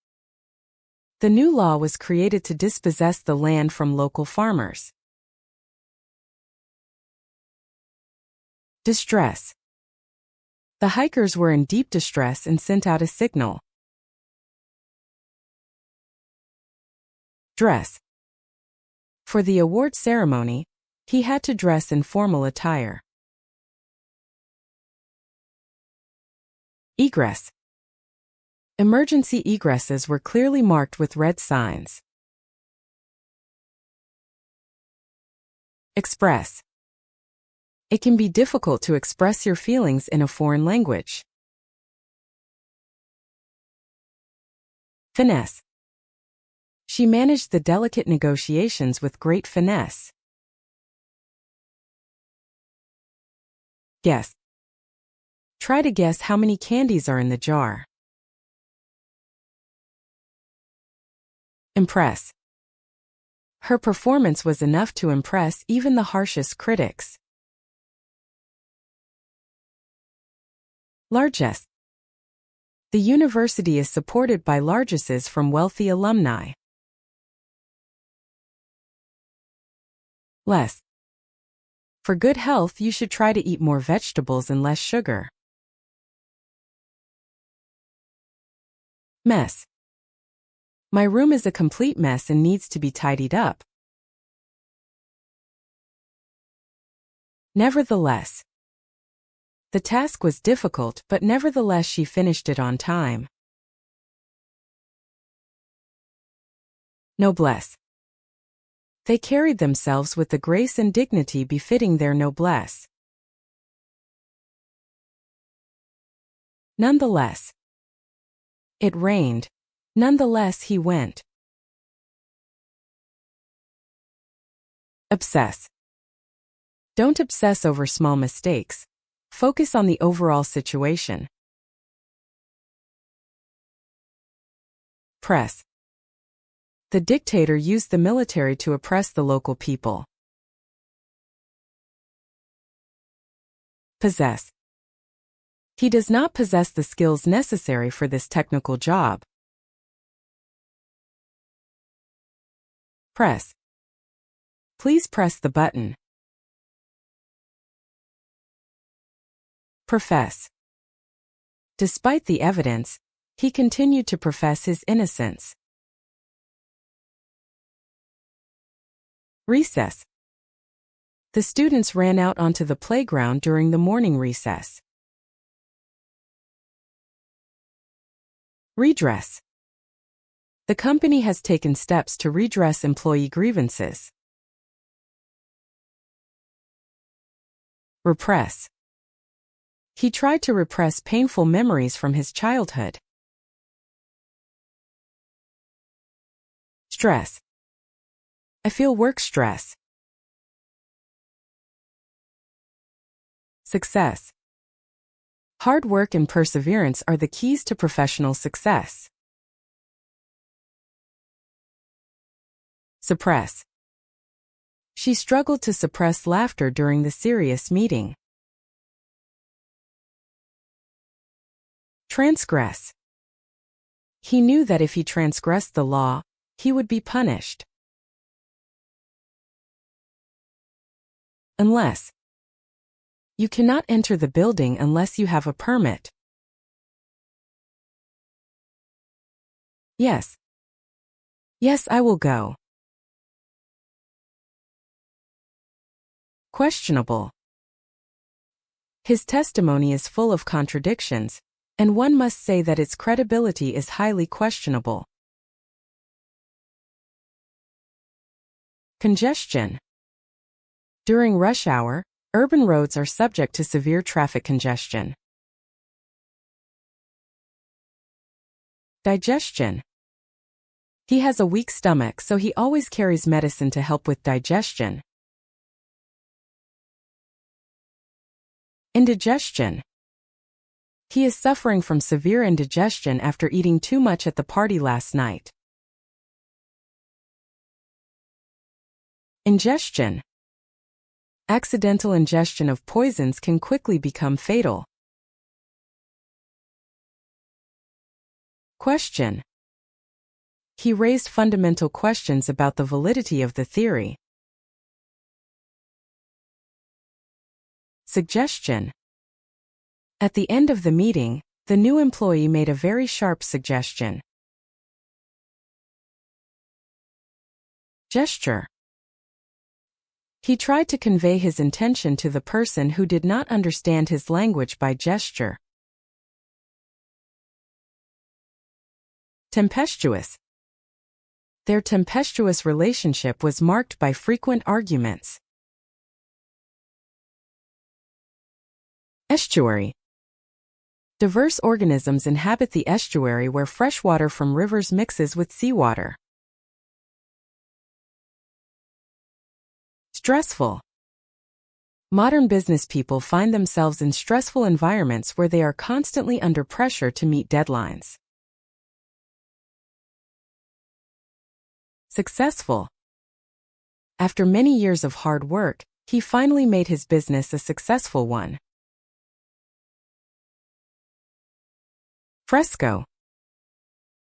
The new law was created to dispossess the land from local farmers. Distress. The hikers were in deep distress and sent out a signal. Dress. For the award ceremony, he had to dress in formal attire. Egress. Emergency egresses were clearly marked with red signs. Express. It can be difficult to express your feelings in a foreign language. Finesse. She managed the delicate negotiations with great finesse. Guess. Try to guess how many candies are in the jar. Impress. Her performance was enough to impress even the harshest critics. Largesse. The university is supported by largesses from wealthy alumni. Less. For good health, you should try to eat more vegetables and less sugar. Mess. My room is a complete mess and needs to be tidied up. Nevertheless. The task was difficult, but nevertheless she finished it on time. Noblesse. They carried themselves with the grace and dignity befitting their noblesse. Nonetheless. It rained. Nonetheless he went. Obsess. Don't obsess over small mistakes. Focus on the overall situation. Press. The dictator used the military to oppress the local people. Possess. He does not possess the skills necessary for this technical job. Press. Please press the button. Profess. Despite the evidence, he continued to profess his innocence. Recess. The students ran out onto the playground during the morning recess. Redress. The company has taken steps to redress employee grievances. Repress. He tried to repress painful memories from his childhood. Stress. I feel work stress. Success. Hard work and perseverance are the keys to professional success. Suppress. She struggled to suppress laughter during the serious meeting. Transgress. He knew that if he transgressed the law, he would be punished. Unless. You cannot enter the building unless you have a permit. Yes. Yes, I will go. Questionable. His testimony is full of contradictions, and one must say that its credibility is highly questionable. Congestion. During rush hour, urban roads are subject to severe traffic congestion. Digestion. He has a weak stomach, so he always carries medicine to help with digestion. Indigestion. He is suffering from severe indigestion after eating too much at the party last night. Ingestion. Accidental ingestion of poisons can quickly become fatal. Question. He raised fundamental questions about the validity of the theory. Suggestion. At the end of the meeting, the new employee made a very sharp suggestion. Gesture. He tried to convey his intention to the person who did not understand his language by gesture. Tempestuous. Their tempestuous relationship was marked by frequent arguments. Estuary. Diverse organisms inhabit the estuary where freshwater from rivers mixes with seawater. Stressful. Modern business people find themselves in stressful environments where they are constantly under pressure to meet deadlines. Successful. After many years of hard work, he finally made his business a successful one. Fresco.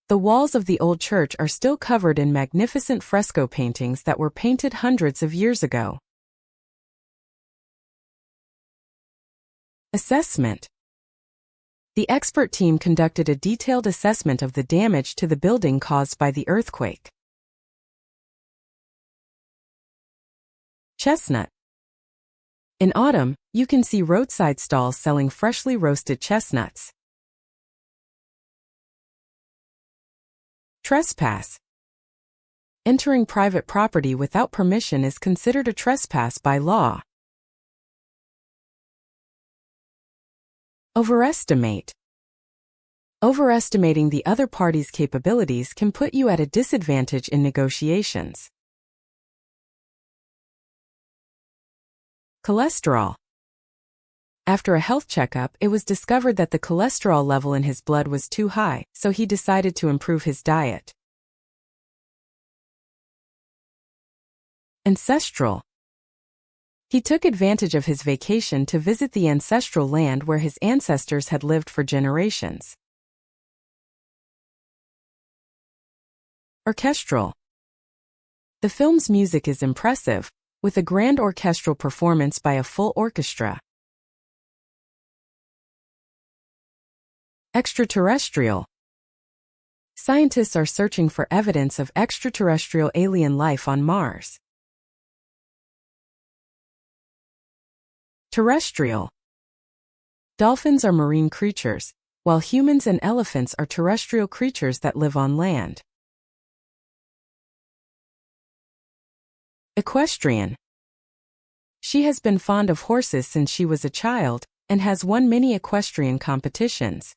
The walls of the old church are still covered in magnificent fresco paintings that were painted hundreds of years ago. Assessment. The expert team conducted a detailed assessment of the damage to the building caused by the earthquake. Chestnut. In autumn, you can see roadside stalls selling freshly roasted chestnuts. Trespass. Entering private property without permission is considered a trespass by law. Overestimate. Overestimating the other party's capabilities can put you at a disadvantage in negotiations. Cholesterol. After a health checkup, it was discovered that the cholesterol level in his blood was too high, so he decided to improve his diet. Ancestral. He took advantage of his vacation to visit the ancestral land where his ancestors had lived for generations. Orchestral. The film's music is impressive, with a grand orchestral performance by a full orchestra. Extraterrestrial. Scientists are searching for evidence of extraterrestrial alien life on Mars. Terrestrial. Dolphins are marine creatures, while humans and elephants are terrestrial creatures that live on land. Equestrian. She has been fond of horses since she was a child, and has won many equestrian competitions.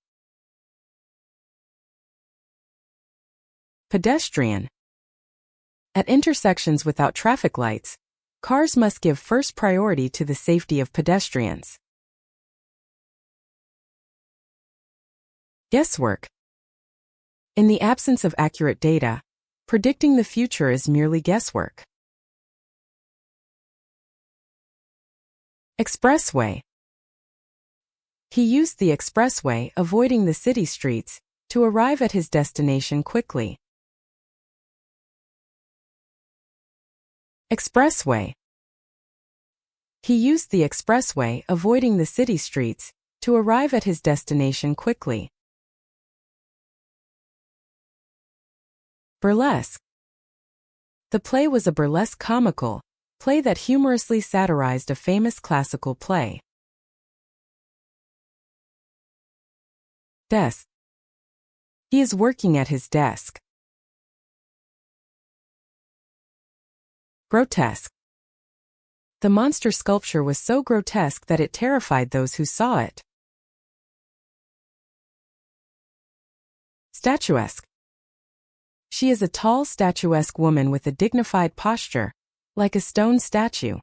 Pedestrian. At intersections without traffic lights, cars must give first priority to the safety of pedestrians. Guesswork. In the absence of accurate data, predicting the future is merely guesswork. Expressway. He used the expressway, avoiding the city streets, to arrive at his destination quickly. Expressway. He used the expressway, avoiding the city streets, to arrive at his destination quickly. Burlesque. The play was a burlesque comical play that humorously satirized a famous classical play. Desk. He is working at his desk. Grotesque. The monster sculpture was so grotesque that it terrified those who saw it. Statuesque. She is a tall, statuesque woman with a dignified posture, like a stone statue.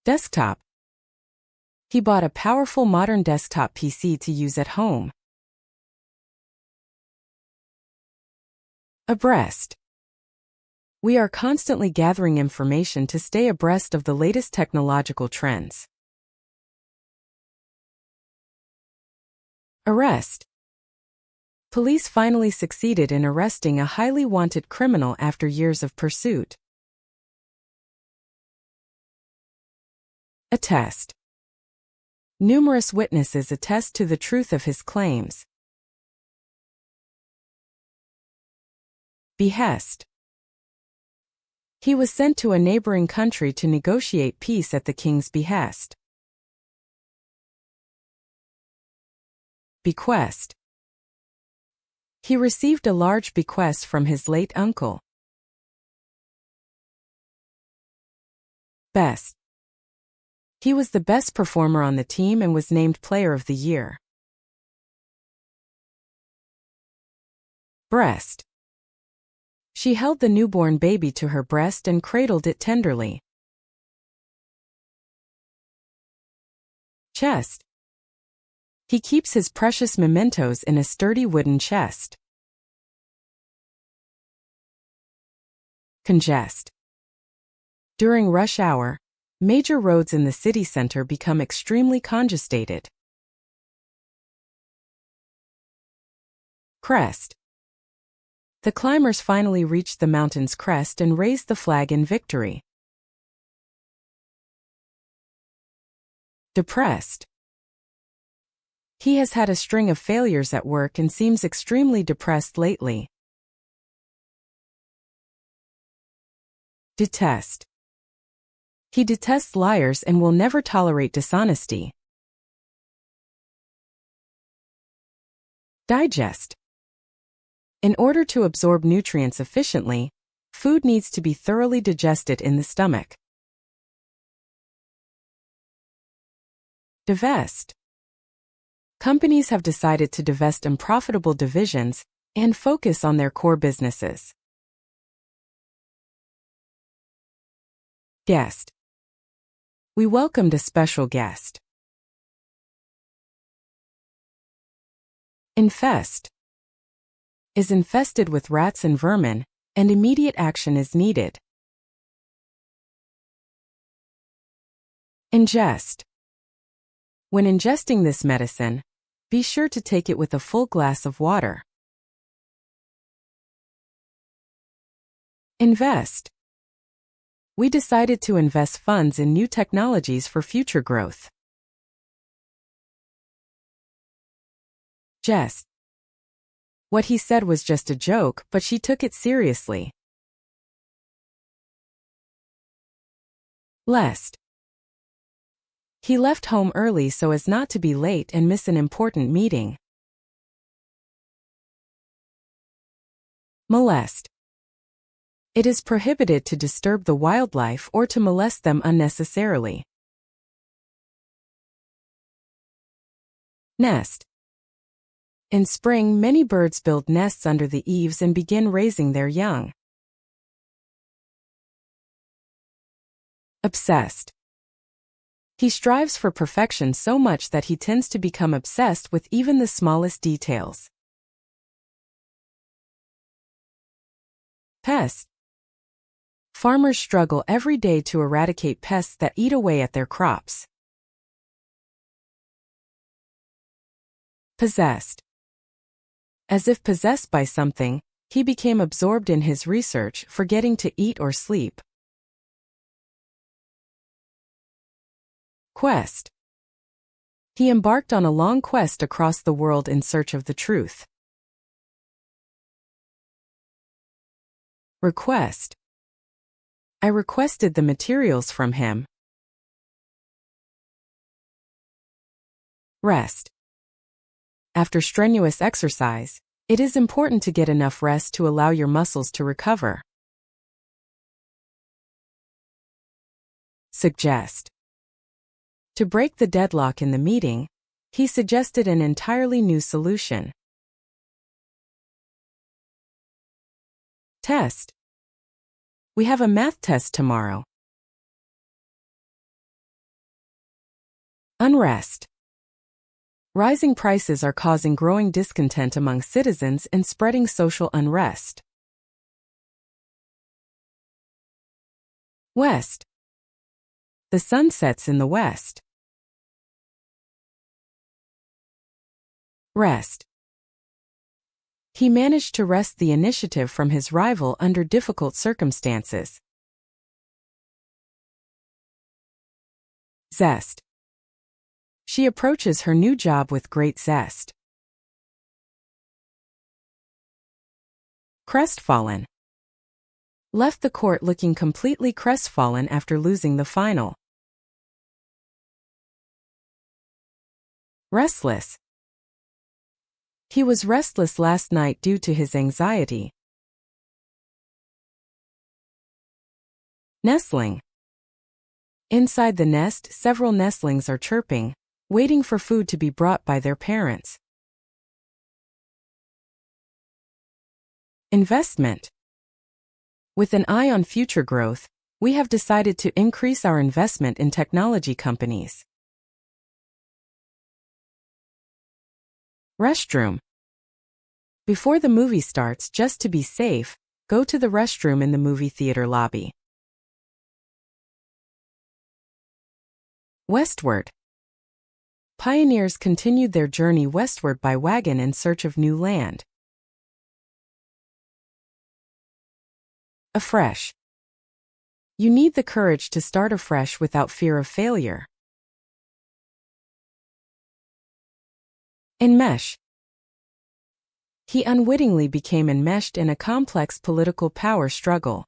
Desktop. He bought a powerful modern desktop PC to use at home. Abreast. We are constantly gathering information to stay abreast of the latest technological trends. Arrest. Police finally succeeded in arresting a highly wanted criminal after years of pursuit. Attest. Numerous witnesses attest to the truth of his claims. Behest. He was sent to a neighboring country to negotiate peace at the king's behest. Bequest. He received a large bequest from his late uncle. Best. He was the best performer on the team and was named Player of the Year. Breast. She held the newborn baby to her breast and cradled it tenderly. Chest. He keeps his precious mementos in a sturdy wooden chest. Congest. During rush hour, major roads in the city center become extremely congested. Crest. The climbers finally reached the mountain's crest and raised the flag in victory. Depressed. He has had a string of failures at work and seems extremely depressed lately. Detest. He detests liars and will never tolerate dishonesty. Digest. In order to absorb nutrients efficiently, food needs to be thoroughly digested in the stomach. Divest. Companies have decided to divest unprofitable divisions and focus on their core businesses. Guest. We welcomed a special guest. Infest. Is infested with rats and vermin, and immediate action is needed. Ingest. When ingesting this medicine, be sure to take it with a full glass of water. Invest. We decided to invest funds in new technologies for future growth. Jest. What he said was just a joke, but she took it seriously. Lest. He left home early so as not to be late and miss an important meeting. Molest. It is prohibited to disturb the wildlife or to molest them unnecessarily. Nest. In spring, many birds build nests under the eaves and begin raising their young. Obsessed. He strives for perfection so much that he tends to become obsessed with even the smallest details. Pest. Farmers struggle every day to eradicate pests that eat away at their crops. Possessed. As if possessed by something, he became absorbed in his research, forgetting to eat or sleep. Quest. He embarked on a long quest across the world in search of the truth. Request. I requested the materials from him. Rest. After strenuous exercise, it is important to get enough rest to allow your muscles to recover. Suggest. To break the deadlock in the meeting, he suggested an entirely new solution. Test. We have a math test tomorrow. Unrest. Rising prices are causing growing discontent among citizens and spreading social unrest. West. The sun sets in the west. Rest. He managed to wrest the initiative from his rival under difficult circumstances. Zest. She approaches her new job with great zest. Crestfallen. Left the court looking completely crestfallen after losing the final. Restless. He was restless last night due to his anxiety. Nestling. Inside the nest, several nestlings are chirping, waiting for food to be brought by their parents. Investment. With an eye on future growth, we have decided to increase our investment in technology companies. Restroom. Before the movie starts, just to be safe, go to the restroom in the movie theater lobby. Westward. Pioneers continued their journey westward by wagon in search of new land. Afresh. You need the courage to start afresh without fear of failure. Enmesh. He unwittingly became enmeshed in a complex political power struggle.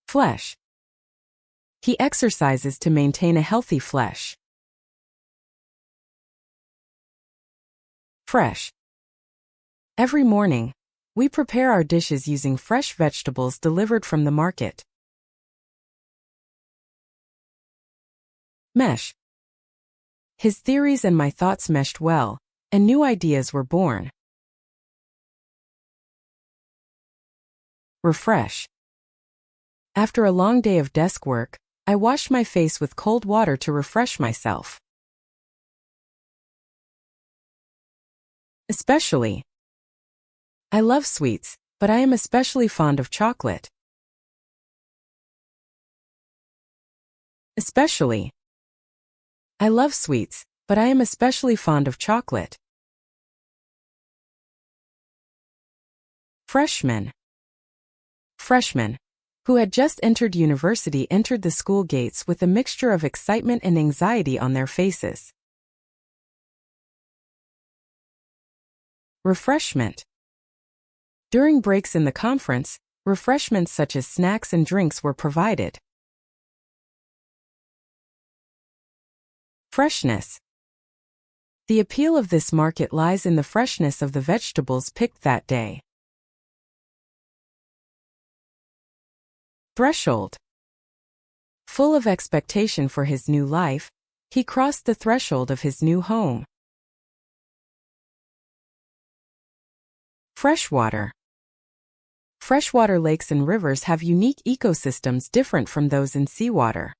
Flesh. He exercises to maintain a healthy flesh. Fresh. Every morning, we prepare our dishes using fresh vegetables delivered from the market. Mesh. His theories and my thoughts meshed well, and new ideas were born. Refresh. After a long day of desk work, I washed my face with cold water to refresh myself. Especially. I love sweets, but I am especially fond of chocolate. Especially. I love sweets, but I am especially fond of chocolate. Freshman. Freshmen, who had just entered university, entered the school gates with a mixture of excitement and anxiety on their faces. Refreshment. During breaks in the conference, refreshments such as snacks and drinks were provided. Freshness. The appeal of this market lies in the freshness of the vegetables picked that day. Threshold. Full of expectation for his new life, he crossed the threshold of his new home. Freshwater. Freshwater lakes and rivers have unique ecosystems different from those in seawater.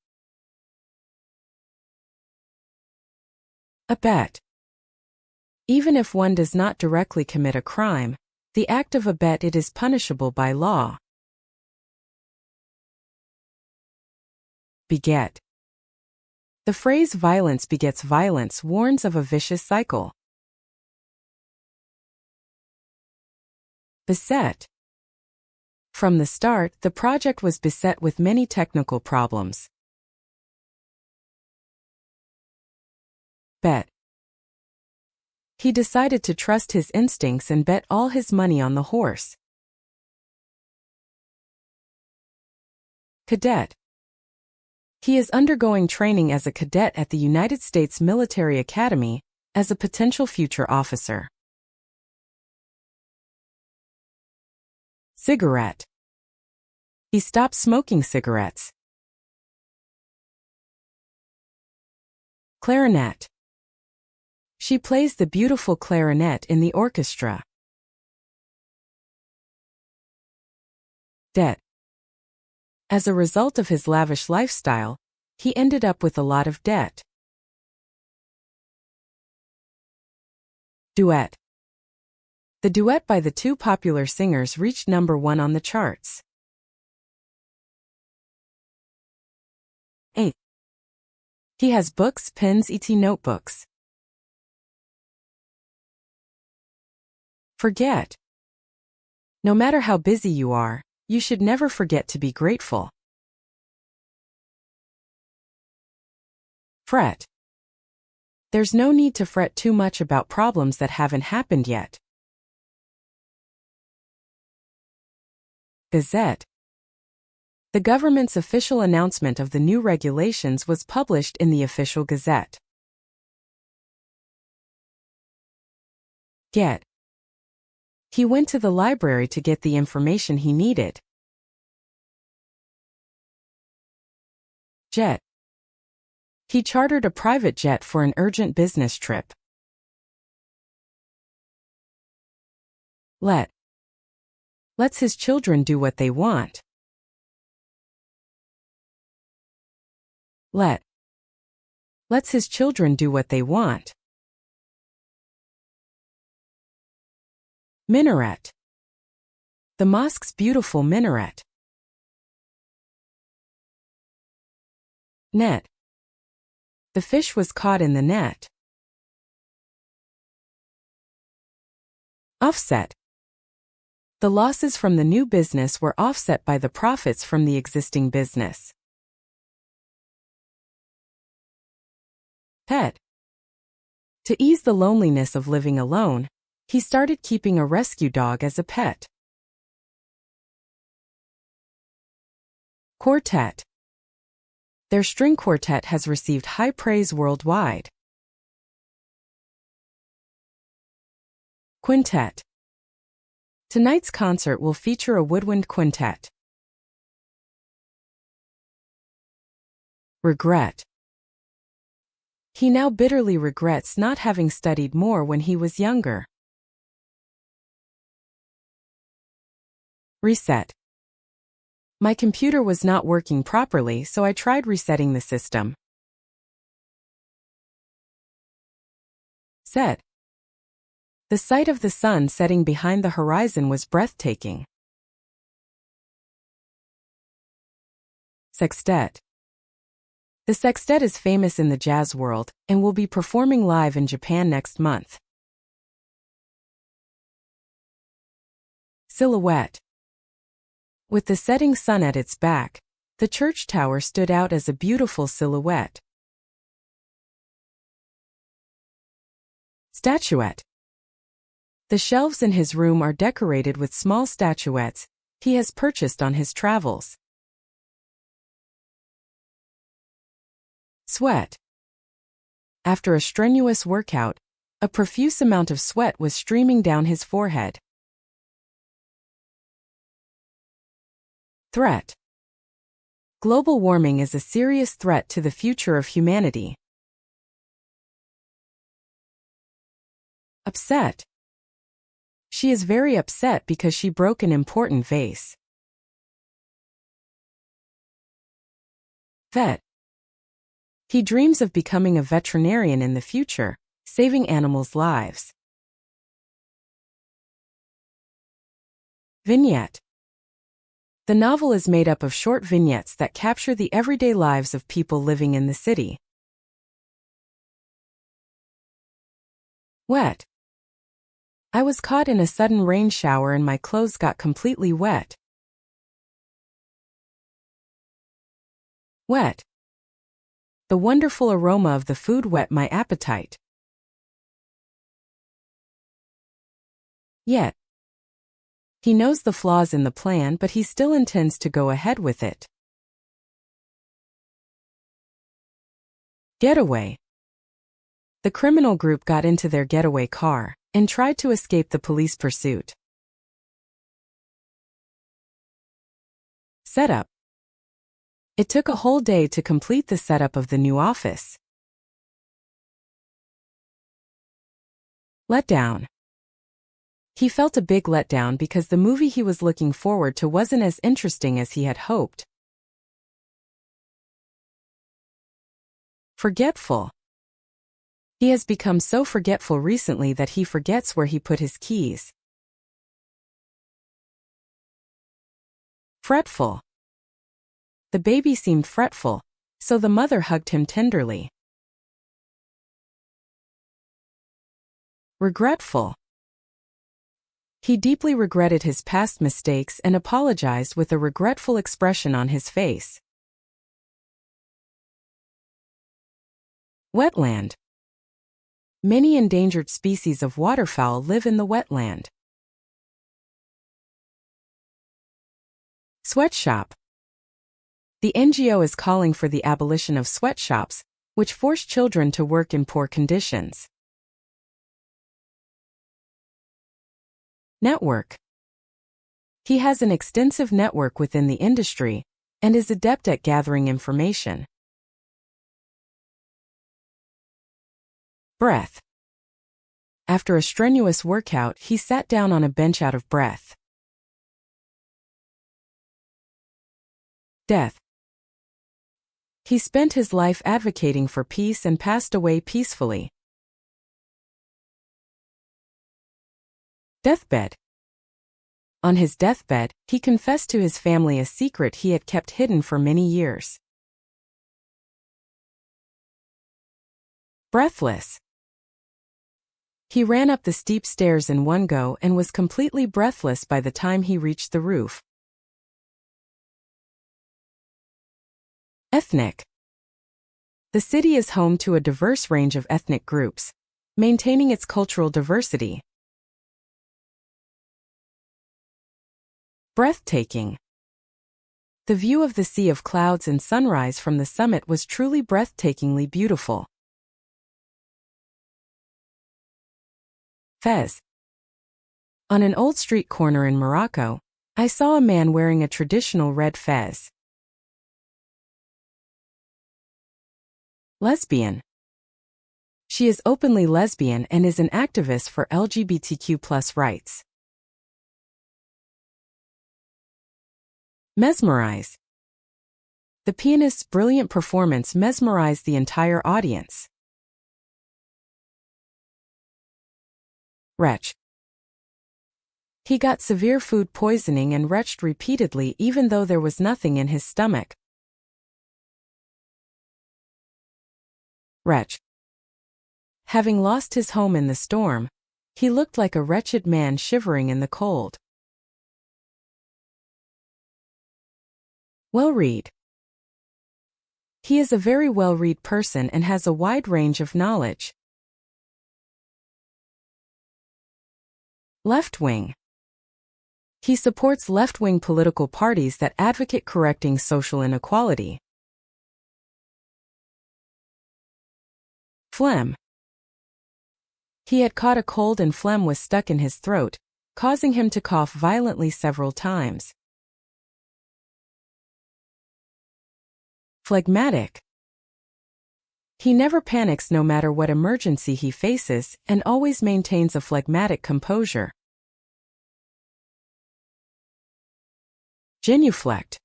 Abet. Even if one does not directly commit a crime, The act of abet it is punishable by law. Beget. The phrase violence begets violence warns of a vicious cycle. Beset. From the start, the project was beset with many technical problems. Bet. He decided to trust his instincts and bet all his money on the horse. Cadet. He is undergoing training as a cadet at the United States Military Academy, as a potential future officer. Cigarette. He stopped smoking cigarettes. Clarinet. She plays the beautiful clarinet in the orchestra. Debt. As a result of his lavish lifestyle, he ended up with a lot of debt. Duet. The duet by the two popular singers reached #1 on the charts. 8. He has books, pens, etc. notebooks. Forget. No matter how busy you are, you should never forget to be grateful. Fret. There's no need to fret too much about problems that haven't happened yet. Gazette. The government's official announcement of the new regulations was published in the official Gazette. Get. He went to the library to get the information he needed. Jet. He chartered a private jet for an urgent business trip. Let. Lets his children do what they want. Lets his children do what they want. Minaret. The mosque's beautiful minaret. Net. The fish was caught in the net. Offset. The losses from the new business were offset by the profits from the existing business. Pet. To ease the loneliness of living alone, he started keeping a rescue dog as a pet. Quartet. Their string quartet has received high praise worldwide. Quintet. Tonight's concert will feature a woodwind quintet. Regret. He now bitterly regrets not having studied more when he was younger. Reset. My computer was not working properly, so I tried resetting the system. Set. The sight of the sun setting behind the horizon was breathtaking. Sextet. The sextet is famous in the jazz world and will be performing live in Japan next month. Silhouette. With the setting sun at its back, the church tower stood out as a beautiful silhouette. Statuette. The shelves in his room are decorated with small statuettes he has purchased on his travels. Sweat. After a strenuous workout, a profuse amount of sweat was streaming down his forehead. Threat. Global warming is a serious threat to the future of humanity. Upset. She is very upset because she broke an important vase. Vet. He dreams of becoming a veterinarian in the future, saving animals' lives. Vignette. The novel is made up of short vignettes that capture the everyday lives of people living in the city. Wet. I was caught in a sudden rain shower and my clothes got completely wet. Wet. The wonderful aroma of the food whet my appetite. Yet. He knows the flaws in the plan, but he still intends to go ahead with it. Getaway. The criminal group got into their getaway car and tried to escape the police pursuit. Setup. It took a whole day to complete the setup of the new office. Letdown. He felt a big letdown because the movie he was looking forward to wasn't as interesting as he had hoped. Forgetful. He has become so forgetful recently that he forgets where he put his keys. Fretful. The baby seemed fretful, so the mother hugged him tenderly. Regretful. He deeply regretted his past mistakes and apologized with a regretful expression on his face. Wetland. Many endangered species of waterfowl live in the wetland. Sweatshop. The NGO is calling for the abolition of sweatshops, which force children to work in poor conditions. Network. He has an extensive network within the industry and is adept at gathering information. Breath. After a strenuous workout, he sat down on a bench out of breath. Death. He spent his life advocating for peace and passed away peacefully. Deathbed. On his deathbed, he confessed to his family a secret he had kept hidden for many years. Breathless. He ran up the steep stairs in one go and was completely breathless by the time he reached the roof. Ethnic. The city is home to a diverse range of ethnic groups, maintaining its cultural diversity. Breathtaking. The view of the sea of clouds and sunrise from the summit was truly breathtakingly beautiful. Fez. On an old street corner in Morocco, I saw a man wearing a traditional red fez. Lesbian. She is openly lesbian and is an activist for LGBTQ+ rights. Mesmerize. The pianist's brilliant performance mesmerized the entire audience. Retch. He got severe food poisoning and retched repeatedly even though there was nothing in his stomach. Wretch. Having lost his home in the storm, he looked like a wretched man shivering in the cold. Well-read. He is a very well-read person and has a wide range of knowledge. Left-wing. He supports left-wing political parties that advocate correcting social inequality. Phlegm. He had caught a cold and phlegm was stuck in his throat, causing him to cough violently several times. Phlegmatic. He never panics no matter what emergency he faces and always maintains a phlegmatic composure. Genuflect.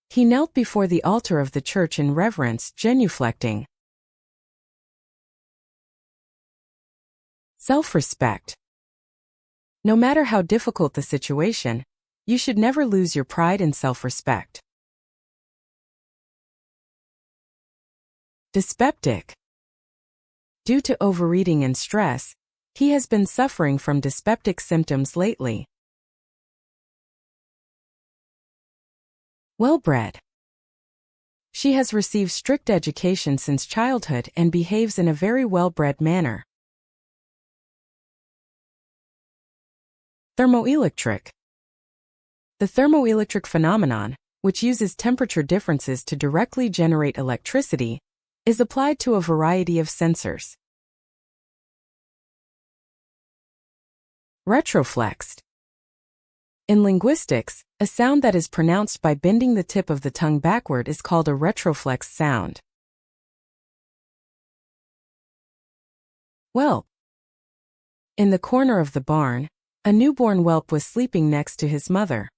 He knelt before the altar of the church in reverence, genuflecting. Self-respect. No matter how difficult the situation, you should never lose your pride and self-respect. Dyspeptic. Due to overeating and stress, he has been suffering from dyspeptic symptoms lately. Well-bred. She has received strict education since childhood and behaves in a very well-bred manner. Thermoelectric. The thermoelectric phenomenon, which uses temperature differences to directly generate electricity, is applied to a variety of sensors. Retroflexed. In linguistics, a sound that is pronounced by bending the tip of the tongue backward is called a retroflexed sound. Whelp. In the corner of the barn, a newborn whelp was sleeping next to his mother.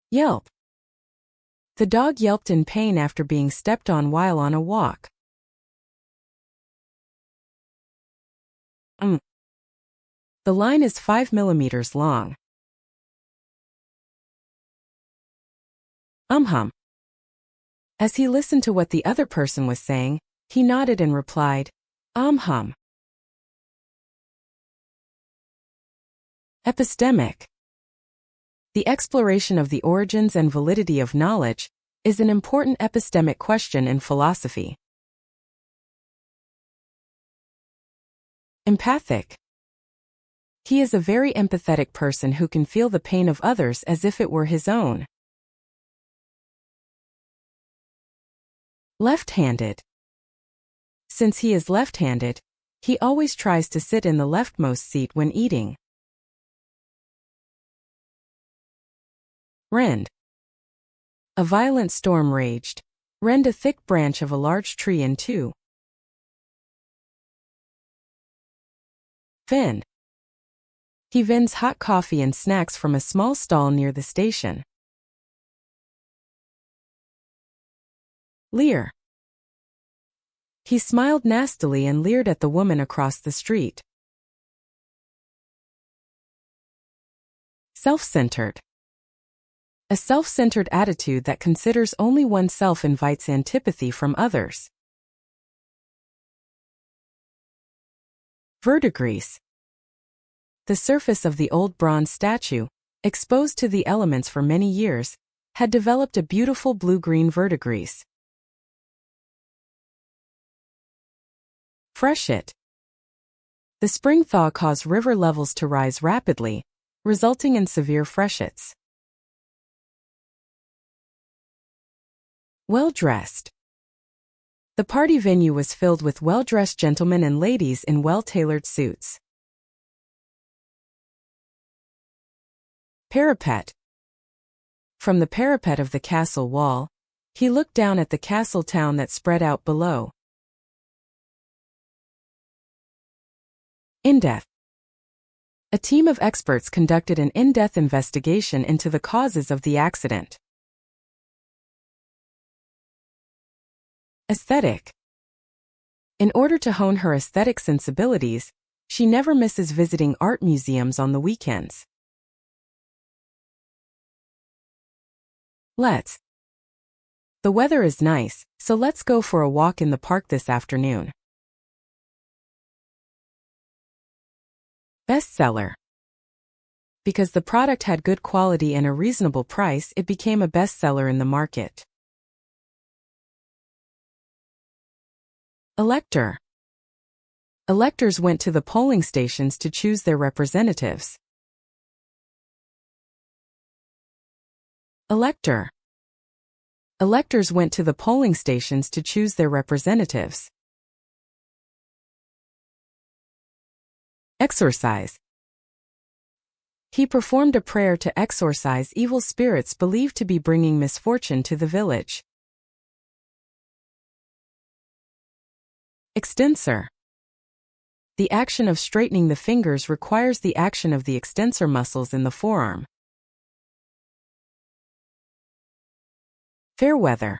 Yelp. The dog yelped in pain after being stepped on while on a walk. The line is 5 millimeters long. Hum. As he listened to what the other person was saying, he nodded and replied, hum. Epistemic. The exploration of the origins and validity of knowledge is an important epistemic question in philosophy. Empathic. He is a very empathetic person who can feel the pain of others as if it were his own. Left-handed. Since he is left-handed, he always tries to sit in the leftmost seat when eating. Rend. A violent storm raged. Rend a thick branch of a large tree in two. Vend. He vends hot coffee and snacks from a small stall near the station. Leer. He smiled nastily and leered at the woman across the street. Self-centered. A self-centered attitude that considers only oneself invites antipathy from others. Verdigris. The surface of the old bronze statue, exposed to the elements for many years, had developed a beautiful blue-green verdigris. Freshet. The spring thaw caused river levels to rise rapidly, resulting in severe freshets. Well-dressed. The party venue was filled with well-dressed gentlemen and ladies in well-tailored suits. Parapet. From the parapet of the castle wall, he looked down at the castle town that spread out below. In-depth. A team of experts conducted an in-depth investigation into the causes of the accident. Aesthetic. In order to hone her aesthetic sensibilities, she never misses visiting art museums on the weekends. Let's. The weather is nice, so let's go for a walk in the park this afternoon. Bestseller. Because the product had good quality and a reasonable price, it became a bestseller in the market. Elector. Electors went to the polling stations to choose their representatives. Elector. Electors went to the polling stations to choose their representatives. Exorcise. He performed a prayer to exorcise evil spirits believed to be bringing misfortune to the village. Extensor. The action of straightening the fingers requires the action of the extensor muscles in the forearm. Fairweather.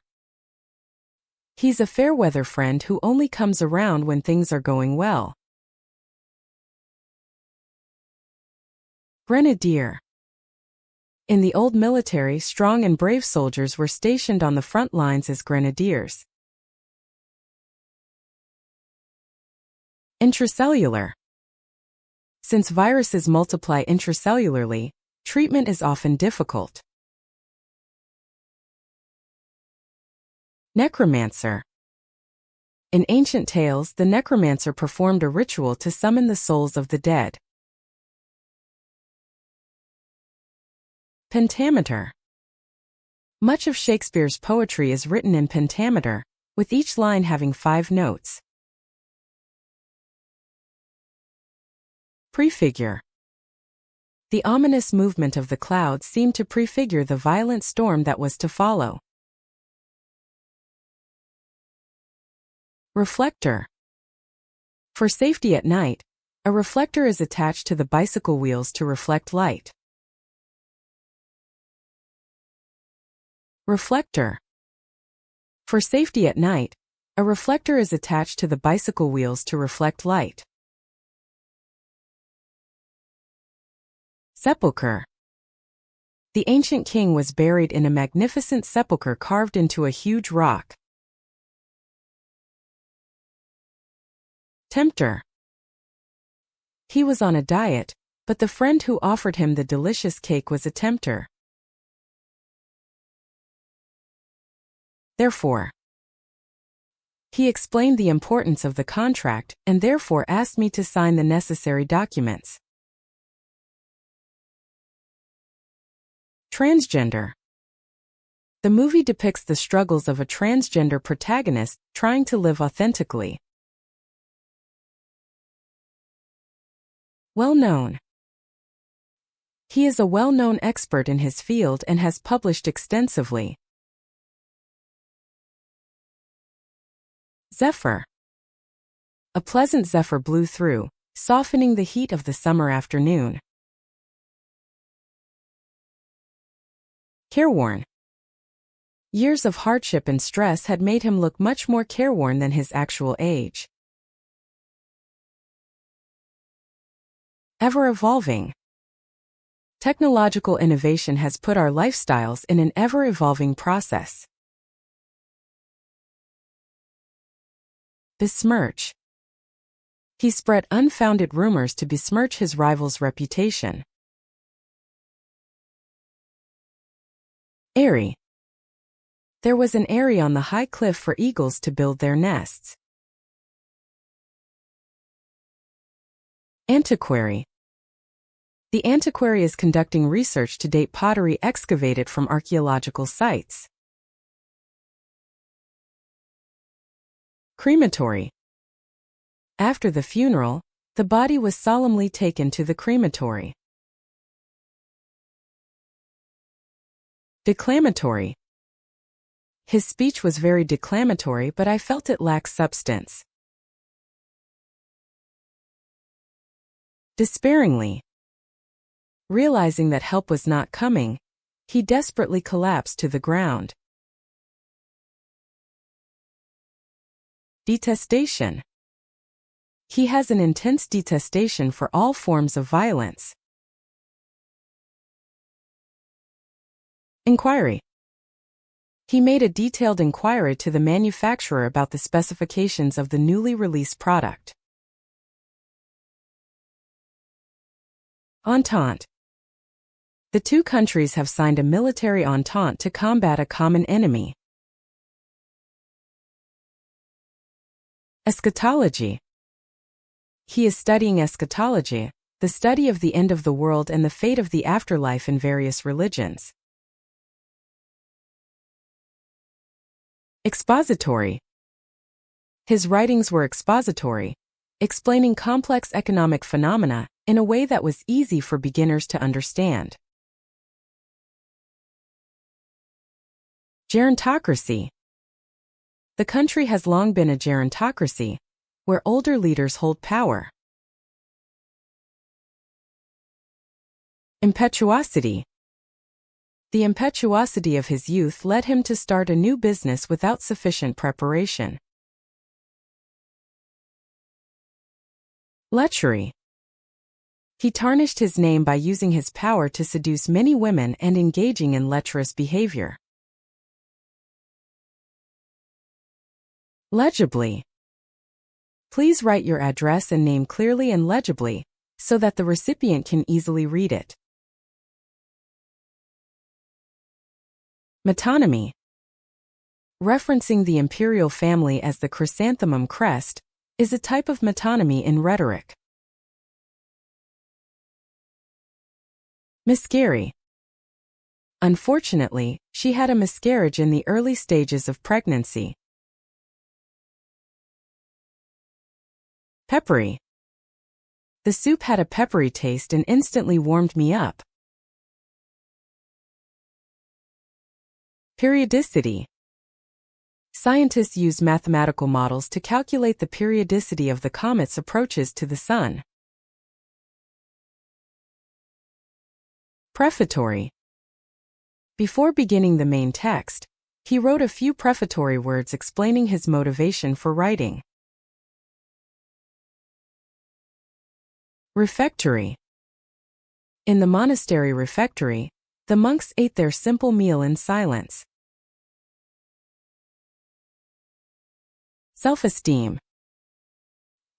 He's a fair-weather friend who only comes around when things are going well. Grenadier. In the old military, strong and brave soldiers were stationed on the front lines as grenadiers. Intracellular. Since viruses multiply intracellularly, treatment is often difficult. Necromancer. In ancient tales, the necromancer performed a ritual to summon the souls of the dead. Pentameter. Much of Shakespeare's poetry is written in pentameter, with each line having 5 notes. Prefigure. The ominous movement of the clouds seemed to prefigure the violent storm that was to follow. Reflector. For safety at night, a reflector is attached to the bicycle wheels to reflect light. Reflector. For safety at night, a reflector is attached to the bicycle wheels to reflect light. Sepulchre. The ancient king was buried in a magnificent sepulchre carved into a huge rock. Tempter. He was on a diet, but the friend who offered him the delicious cake was a tempter. Therefore, he explained the importance of the contract and therefore asked me to sign the necessary documents. Transgender. The movie depicts the struggles of a transgender protagonist trying to live authentically. Well-known. He is a well-known expert in his field and has published extensively. Zephyr. A pleasant zephyr blew through, softening the heat of the summer afternoon. Careworn. Years of hardship and stress had made him look much more careworn than his actual age. Ever-evolving. Technological innovation has put our lifestyles in an ever-evolving process. Besmirch. He spread unfounded rumors to besmirch his rival's reputation. Eyrie. There was an eyrie on the high cliff for eagles to build their nests. Antiquary. The antiquary is conducting research to date pottery excavated from archaeological sites. Crematory. After the funeral, the body was solemnly taken to the crematory. Declamatory. His speech was very declamatory, but I felt it lacked substance. Despairingly. Realizing that help was not coming, he desperately collapsed to the ground. Detestation. He has an intense detestation for all forms of violence. Inquiry. He made a detailed inquiry to the manufacturer about the specifications of the newly released product. Entente. The two countries have signed a military entente to combat a common enemy. Eschatology. He is studying eschatology, the study of the end of the world and the fate of the afterlife in various religions. Expository. His writings were expository, explaining complex economic phenomena in a way that was easy for beginners to understand. Gerontocracy. The country has long been a gerontocracy, where older leaders hold power. Impetuosity. The impetuosity of his youth led him to start a new business without sufficient preparation. Lechery. He tarnished his name by using his power to seduce many women and engaging in lecherous behavior. Legibly. Please write your address and name clearly and legibly, so that the recipient can easily read it. Metonymy. Referencing the imperial family as the chrysanthemum crest is a type of metonymy in rhetoric. Miscarry. Unfortunately, she had a miscarriage in the early stages of pregnancy. Peppery. The soup had a peppery taste and instantly warmed me up. Periodicity. Scientists use mathematical models to calculate the periodicity of the comet's approaches to the Sun. Prefatory. Before beginning the main text, he wrote a few prefatory words explaining his motivation for writing. Refectory. In the monastery refectory, the monks ate their simple meal in silence. Self-esteem.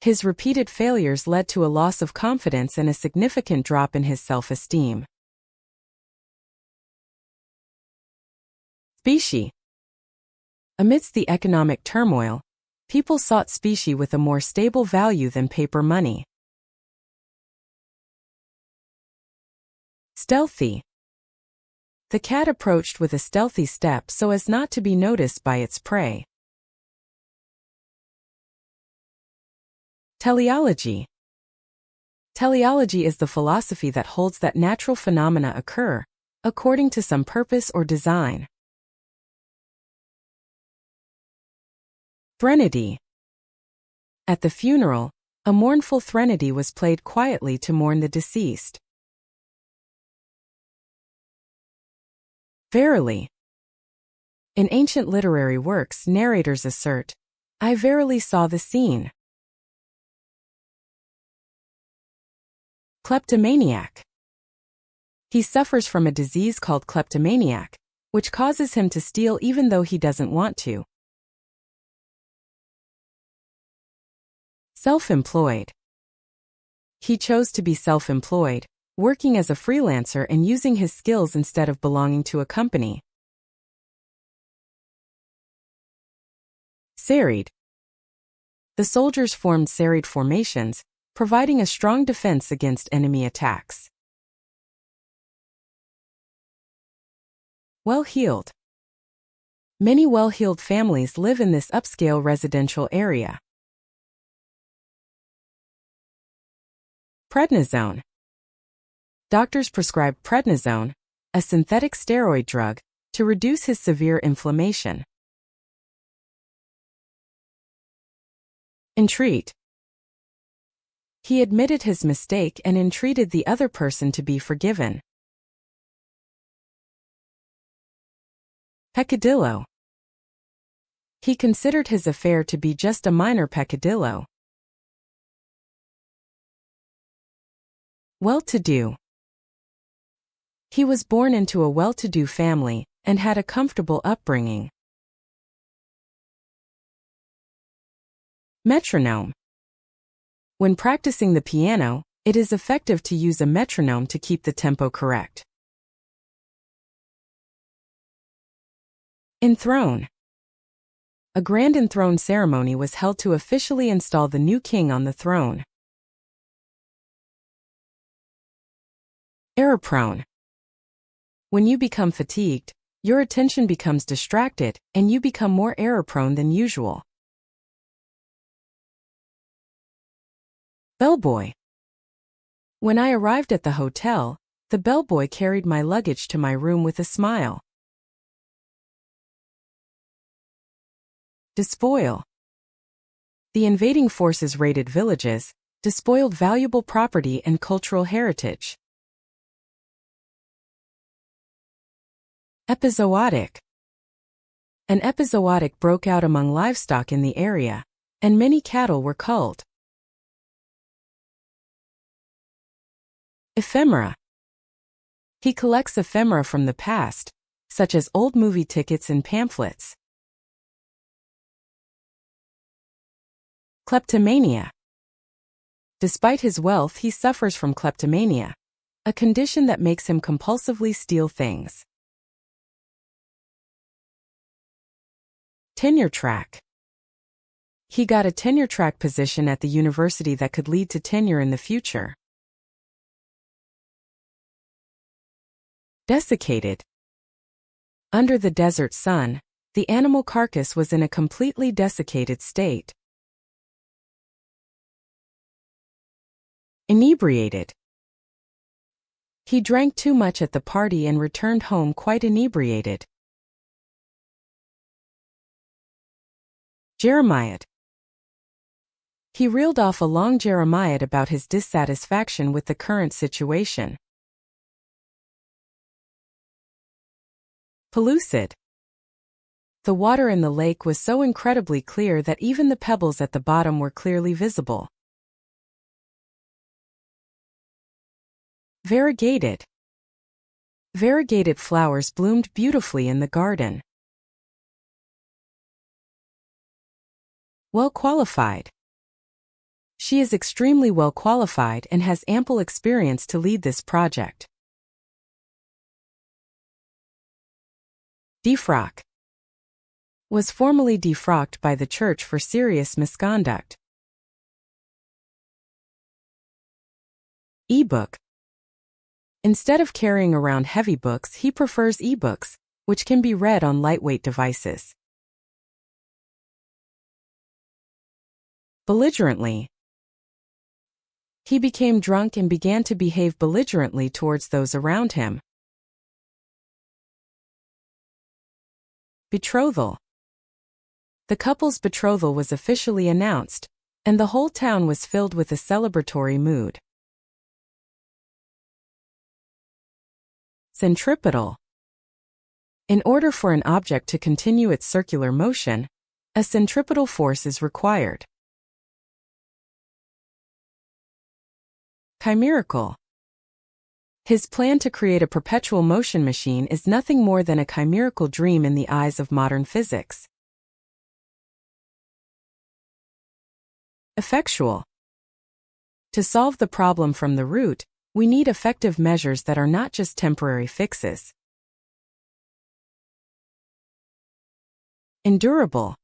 His repeated failures led to a loss of confidence and a significant drop in his self-esteem. Specie. Amidst the economic turmoil, people sought specie with a more stable value than paper money. Stealthy. The cat approached with a stealthy step so as not to be noticed by its prey. Teleology. Teleology is the philosophy that holds that natural phenomena occur, according to some purpose or design. Threnody. At the funeral, a mournful threnody was played quietly to mourn the deceased. Verily. In ancient literary works, narrators assert, "I verily saw the scene." Kleptomaniac. He suffers from a disease called kleptomaniac, which causes him to steal even though he doesn't want to. Self-employed. He chose to be self-employed, working as a freelancer and using his skills instead of belonging to a company. Serried. The soldiers formed serried formations, providing a strong defense against enemy attacks. Well-heeled. Many well-heeled families live in this upscale residential area. Prednisone. Doctors prescribed prednisone, a synthetic steroid drug, to reduce his severe inflammation. Entreat. He admitted his mistake and entreated the other person to be forgiven. Peccadillo. He considered his affair to be just a minor peccadillo. Well-to-do. He was born into a well-to-do family and had a comfortable upbringing. Metronome. When practicing the piano, it is effective to use a metronome to keep the tempo correct. Enthrone. A grand enthroned ceremony was held to officially install the new king on the throne. Error-prone. When you become fatigued, your attention becomes distracted, and you become more error-prone than usual. Bellboy. When I arrived at the hotel, the bellboy carried my luggage to my room with a smile. Despoil. The invading forces raided villages, despoiled valuable property and cultural heritage. Epizootic. An epizootic broke out among livestock in the area, and many cattle were culled. Ephemera. He collects ephemera from the past, such as old movie tickets and pamphlets. Kleptomania. Despite his wealth, he suffers from kleptomania, a condition that makes him compulsively steal things. Tenure track. He got a tenure track position at the university that could lead to tenure in the future. Desiccated. Under the desert sun, the animal carcass was in a completely desiccated state. Inebriated. He drank too much at the party and returned home quite inebriated. Jeremiad. He reeled off a long Jeremiad about his dissatisfaction with the current situation. Pellucid. The water in the lake was so incredibly clear that even the pebbles at the bottom were clearly visible. Variegated. Variegated flowers bloomed beautifully in the garden. Well qualified. She is extremely well qualified and has ample experience to lead this project. Defrock. Was formally defrocked by the church for serious misconduct. E-book. Instead of carrying around heavy books, he prefers e-books, which can be read on lightweight devices. Belligerently. He became drunk and began to behave belligerently towards those around him. Betrothal. The couple's betrothal was officially announced, and the whole town was filled with a celebratory mood. Centripetal. In order for an object to continue its circular motion, a centripetal force is required. Chimerical. His plan to create a perpetual motion machine is nothing more than a chimerical dream in the eyes of modern physics. Effectual. To solve the problem from the root, we need effective measures that are not just temporary fixes. Endurable.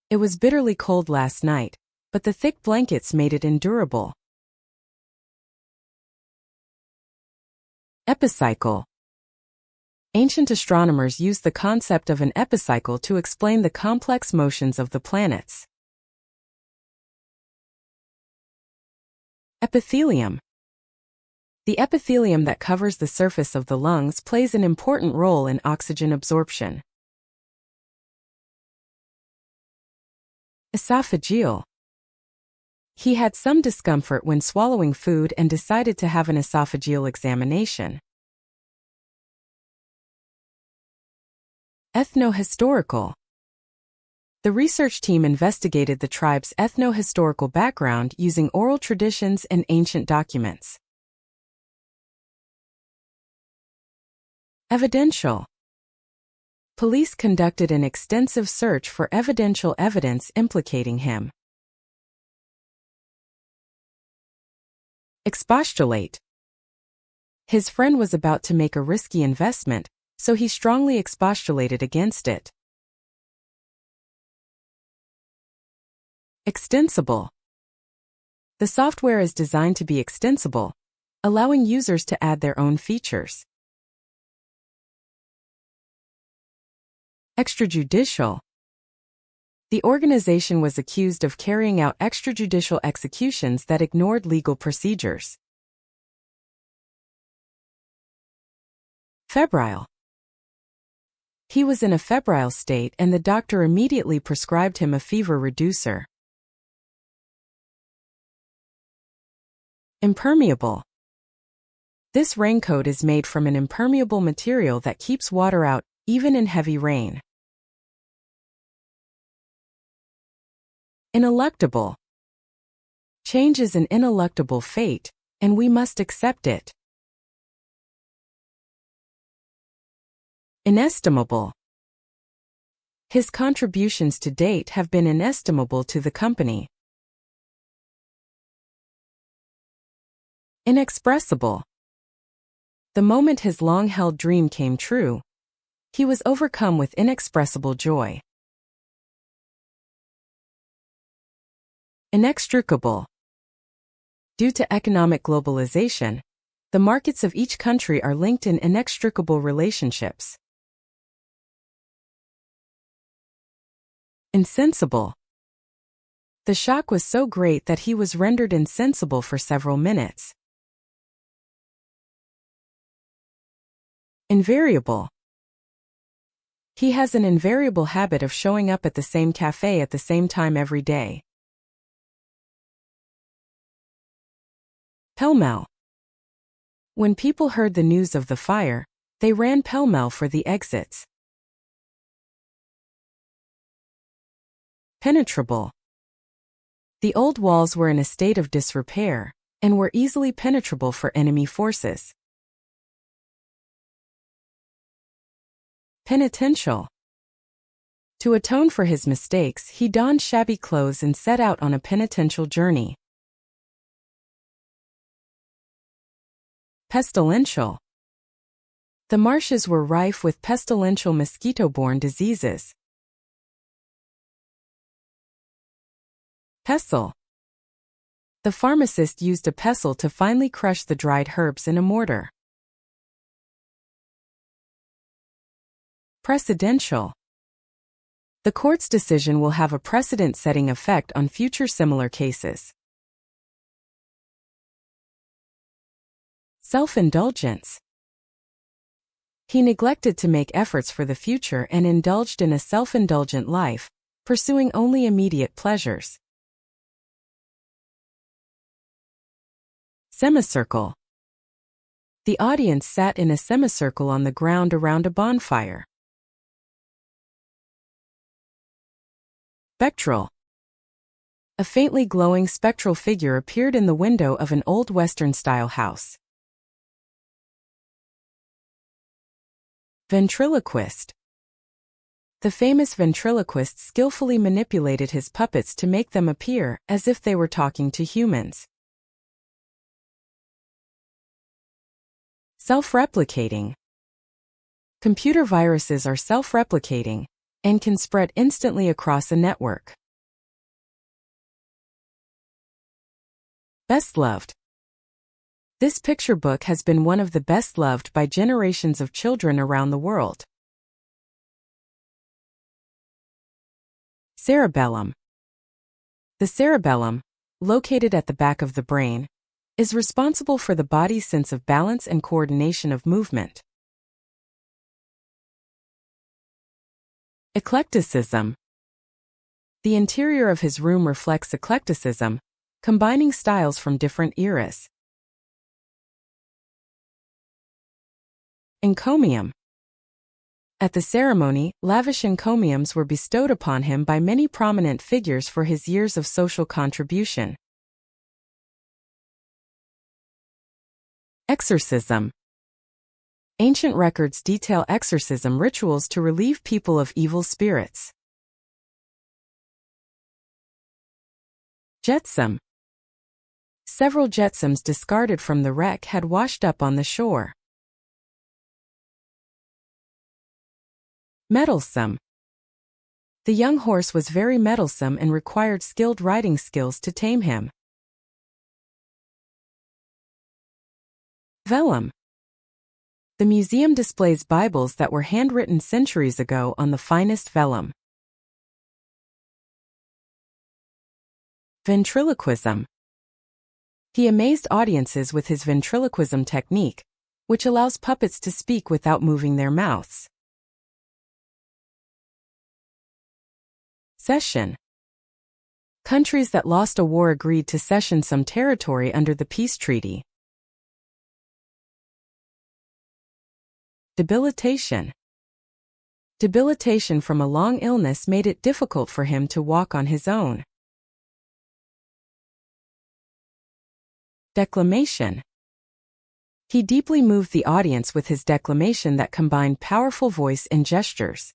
It was bitterly cold last night, but the thick blankets made it endurable. Epicycle. Ancient astronomers used the concept of an epicycle to explain the complex motions of the planets. Epithelium. The epithelium that covers the surface of the lungs plays an important role in oxygen absorption. Esophageal. He had some discomfort when swallowing food and decided to have an esophageal examination. Ethnohistorical. The research team investigated the tribe's ethnohistorical background using oral traditions and ancient documents. Evidential. Police conducted an extensive search for evidential evidence implicating him. Expostulate. His friend was about to make a risky investment, so he strongly expostulated against it. Extensible. The software is designed to be extensible, allowing users to add their own features. Extrajudicial. The organization was accused of carrying out extrajudicial executions that ignored legal procedures. Febrile. He was in a febrile state and the doctor immediately prescribed him a fever reducer. Impermeable. This raincoat is made from an impermeable material that keeps water out, even in heavy rain. Ineluctable. Change is an ineluctable fate, and we must accept it. Inestimable. His contributions to date have been inestimable to the company. Inexpressible. The moment his long-held dream came true, he was overcome with inexpressible joy. Inextricable. Due to economic globalization, the markets of each country are linked in inextricable relationships. Insensible. The shock was so great that he was rendered insensible for several minutes. Invariable. He has an invariable habit of showing up at the same cafe at the same time every day. Pell-mell. When people heard the news of the fire, they ran pell-mell for the exits. Penetrable. The old walls were in a state of disrepair, and were easily penetrable for enemy forces. Penitential. To atone for his mistakes, he donned shabby clothes and set out on a penitential journey. Pestilential. The marshes were rife with pestilential mosquito-borne diseases. Pestle. The pharmacist used a pestle to finely crush the dried herbs in a mortar. Precedential. The court's decision will have a precedent-setting effect on future similar cases. Self-indulgence. He neglected to make efforts for the future and indulged in a self-indulgent life, pursuing only immediate pleasures. Semicircle. The audience sat in a semicircle on the ground around a bonfire. Spectral. A faintly glowing spectral figure appeared in the window of an old Western-style house. Ventriloquist. The famous ventriloquist skillfully manipulated his puppets to make them appear as if they were talking to humans. Self-replicating. Computer viruses are self-replicating and can spread instantly across a network. Best loved. This picture book has been one of the best loved by generations of children around the world. Cerebellum. The cerebellum, located at the back of the brain, is responsible for the body's sense of balance and coordination of movement. Eclecticism. The interior of his room reflects eclecticism, combining styles from different eras. Encomium. At the ceremony, lavish encomiums were bestowed upon him by many prominent figures for his years of social contribution. Exorcism. Ancient records detail exorcism rituals to relieve people of evil spirits. Jetsam. Several jetsams discarded from the wreck had washed up on the shore. Mettlesome. The young horse was very mettlesome and required skilled riding skills to tame him. Vellum. The museum displays Bibles that were handwritten centuries ago on the finest vellum. Ventriloquism. He amazed audiences with his ventriloquism technique, which allows puppets to speak without moving their mouths. Cession. Countries that lost a war agreed to cession some territory under the peace treaty. Debilitation. Debilitation from a long illness made it difficult for him to walk on his own. Declamation. He deeply moved the audience with his declamation that combined powerful voice and gestures.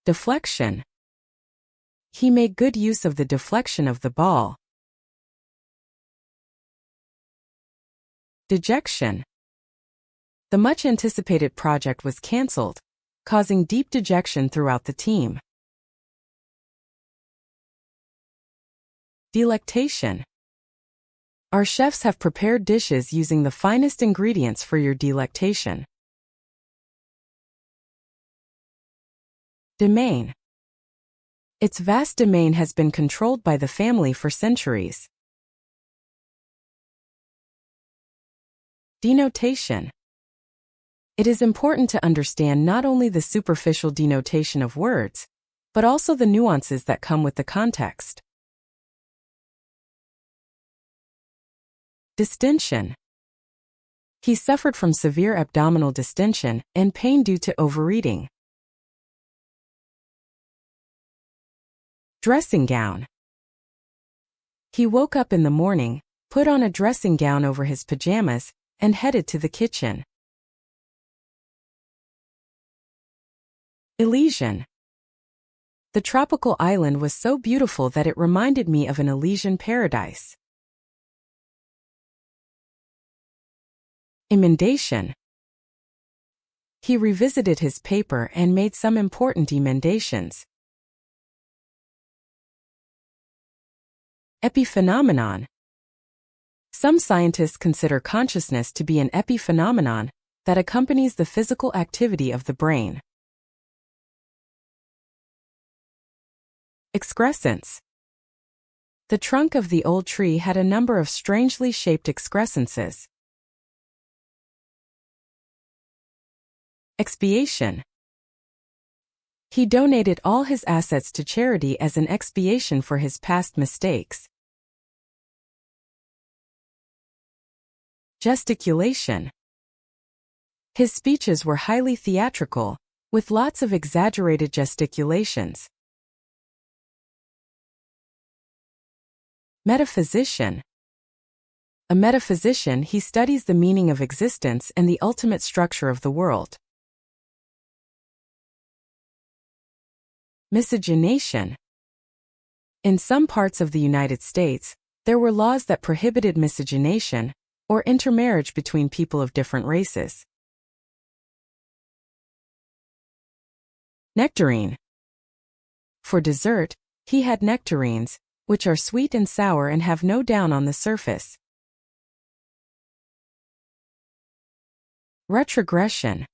Deflection. He made good use of the deflection of the ball. Dejection. The much-anticipated project was cancelled, causing deep dejection throughout the team. Delectation. Our chefs have prepared dishes using the finest ingredients for your delectation. Domain. Its vast domain has been controlled by the family for centuries. Denotation. It is important to understand not only the superficial denotation of words, but also the nuances that come with the context. Distension. He suffered from severe abdominal distension and pain due to overeating. Dressing gown. He woke up in the morning, put on a dressing gown over his pajamas, and headed to the kitchen. Elysian. The tropical island was so beautiful that it reminded me of an Elysian paradise. Emendation. He revisited his paper and made some important emendations. Epiphenomenon. Some scientists consider consciousness to be an epiphenomenon that accompanies the physical activity of the brain. Excrescence. The trunk of the old tree had a number of strangely shaped excrescences. Expiation. He donated all his assets to charity as an expiation for his past mistakes. Gesticulation. His speeches were highly theatrical, with lots of exaggerated gesticulations. Metaphysician. A metaphysician, he studies the meaning of existence and the ultimate structure of the world. Miscegenation. In some parts of the United States, there were laws that prohibited miscegenation, or intermarriage between people of different races. Nectarine. For dessert, he had nectarines, which are sweet and sour and have no down on the surface. Retrogression.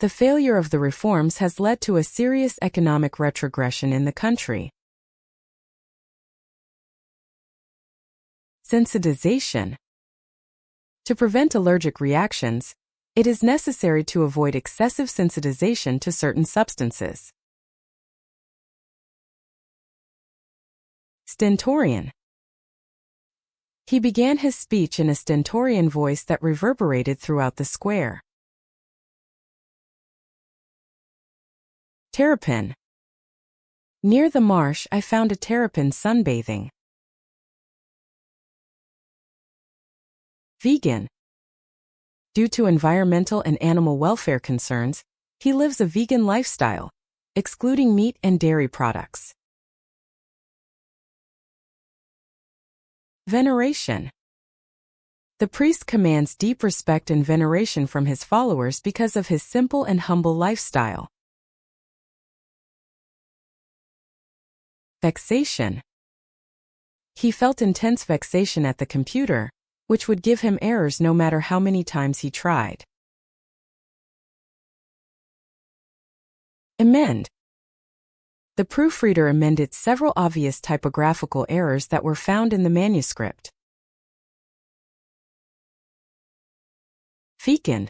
The failure of the reforms has led to a serious economic retrogression in the country. Sensitization. To prevent allergic reactions, it is necessary to avoid excessive sensitization to certain substances. Stentorian. He began his speech in a stentorian voice that reverberated throughout the square. Terrapin. Near the marsh I found a terrapin sunbathing. Vegan. Due to environmental and animal welfare concerns, he lives a vegan lifestyle, excluding meat and dairy products. Veneration. The priest commands deep respect and veneration from his followers because of his simple and humble lifestyle. Vexation. He felt intense vexation at the computer, which would give him errors no matter how many times he tried. Emend. The proofreader amended several obvious typographical errors that were found in the manuscript. Fecund.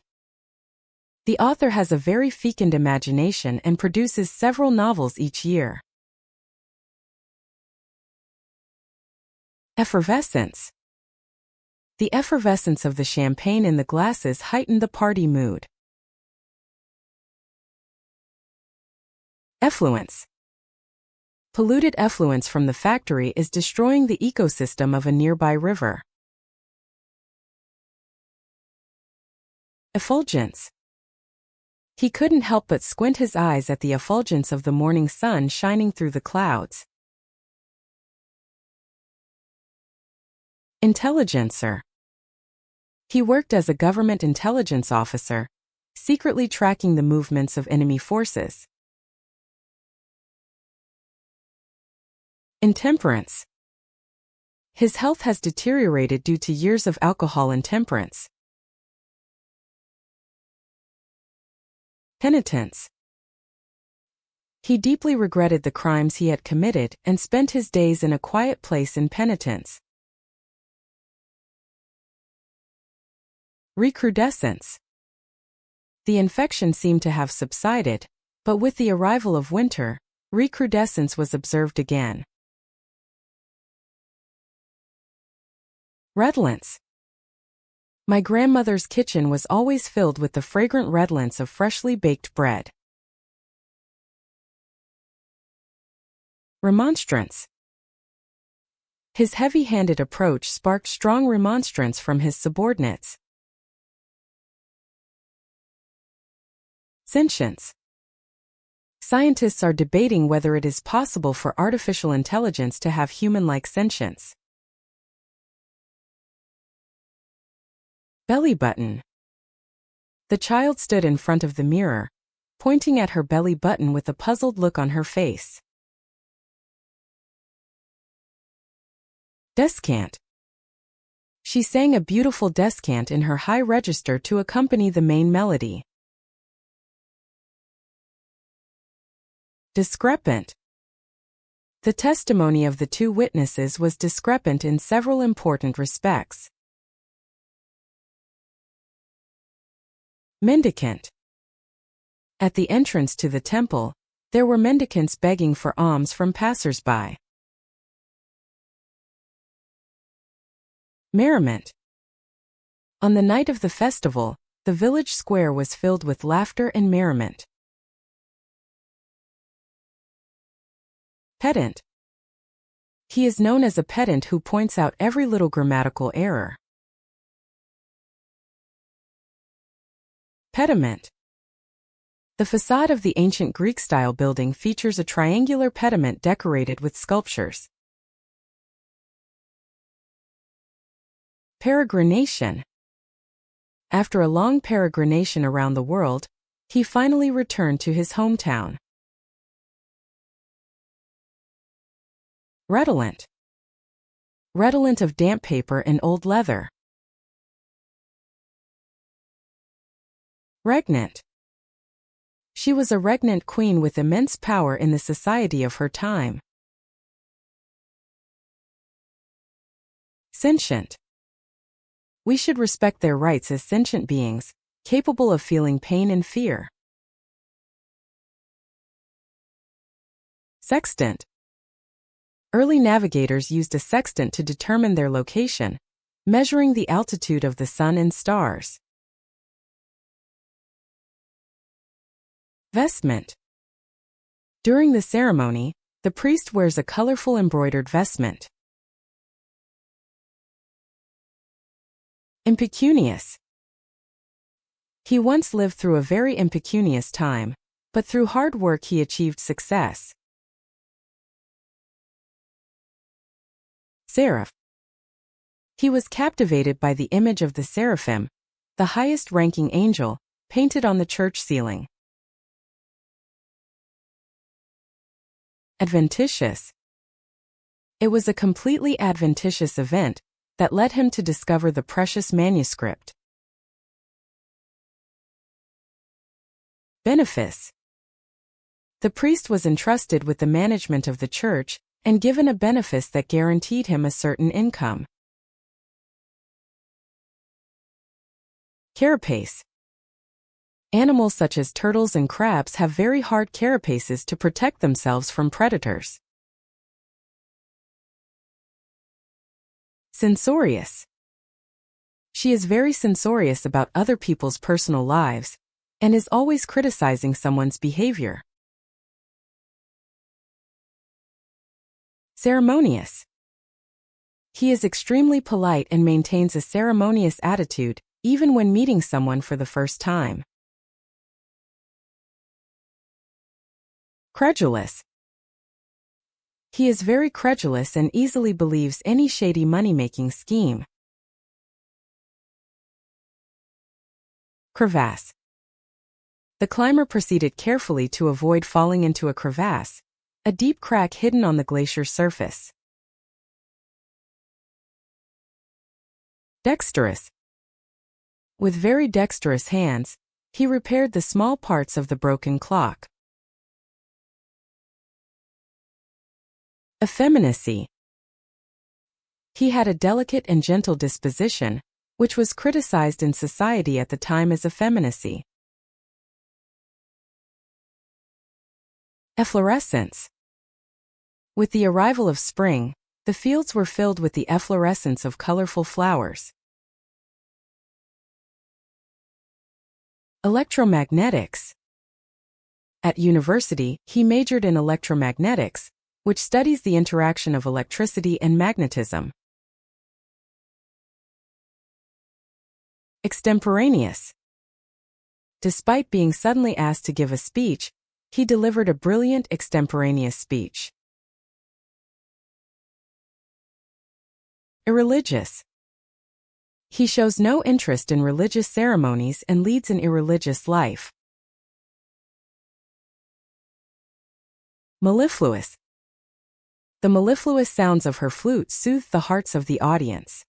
The author has a very fecund imagination and produces several novels each year. Effervescence. The effervescence of the champagne in the glasses heightened the party mood. Effluence. Polluted effluents from the factory is destroying the ecosystem of a nearby river. Effulgence. He couldn't help but squint his eyes at the effulgence of the morning sun shining through the clouds. Intelligencer. He worked as a government intelligence officer, secretly tracking the movements of enemy forces. Intemperance. His health has deteriorated due to years of alcohol intemperance. Penitence. He deeply regretted the crimes he had committed and spent his days in a quiet place in penitence. Recrudescence. The infection seemed to have subsided, but with the arrival of winter, recrudescence was observed again. Redolence. My grandmother's kitchen was always filled with the fragrant redolence of freshly baked bread. Remonstrance. His heavy-handed approach sparked strong remonstrance from his subordinates. Sentience. Scientists are debating whether it is possible for artificial intelligence to have human-like sentience. Belly button. The child stood in front of the mirror, pointing at her belly button with a puzzled look on her face. Descant. She sang a beautiful descant in her high register to accompany the main melody. Discrepant. The testimony of the two witnesses was discrepant in several important respects. Mendicant. At the entrance to the temple, there were mendicants begging for alms from passers-by. Merriment. On the night of the festival, the village square was filled with laughter and merriment. Pedant. He is known as a pedant who points out every little grammatical error. Pediment. The facade of the ancient Greek-style building features a triangular pediment decorated with sculptures. Peregrination. After a long peregrination around the world, he finally returned to his hometown. Redolent. Redolent of damp paper and old leather. Regnant. She was a regnant queen with immense power in the society of her time. Sentient. We should respect their rights as sentient beings, capable of feeling pain and fear. Sextant. Early navigators used a sextant to determine their location, measuring the altitude of the sun and stars. Vestment. During the ceremony, the priest wears a colorful embroidered vestment. Impecunious. He once lived through a very impecunious time, but through hard work he achieved success. Seraph. He was captivated by the image of the seraphim, the highest-ranking angel, painted on the church ceiling. Adventitious. It was a completely adventitious event that led him to discover the precious manuscript. Benefice. The priest was entrusted with the management of the church and given a benefice that guaranteed him a certain income. Carapace. Animals such as turtles and crabs have very hard carapaces to protect themselves from predators. Censorious. She is very censorious about other people's personal lives and is always criticizing someone's behavior. Ceremonious. He is extremely polite and maintains a ceremonious attitude, even when meeting someone for the first time. Credulous. He is very credulous and easily believes any shady money-making scheme. Crevasse. The climber proceeded carefully to avoid falling into a crevasse, a deep crack hidden on the glacier's surface. Dexterous. With very dexterous hands, he repaired the small parts of the broken clock. Effeminacy. He had a delicate and gentle disposition, which was criticized in society at the time as effeminacy. Efflorescence. With the arrival of spring, the fields were filled with the efflorescence of colorful flowers. Electromagnetics. At university, he majored in electromagnetics, which studies the interaction of electricity and magnetism. Extemporaneous. Despite being suddenly asked to give a speech, he delivered a brilliant extemporaneous speech. Irreligious. He shows no interest in religious ceremonies and leads an irreligious life. Mellifluous. The mellifluous sounds of her flute soothed the hearts of the audience.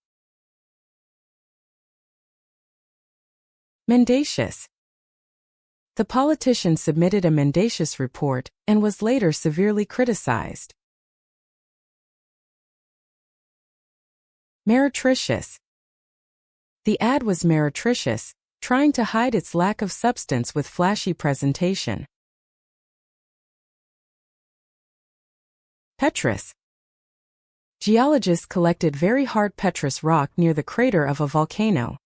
Mendacious. The politician submitted a mendacious report and was later severely criticized. Meretricious. The ad was meretricious, trying to hide its lack of substance with flashy presentation. Petrous. Geologists collected very hard petrous rock near the crater of a volcano.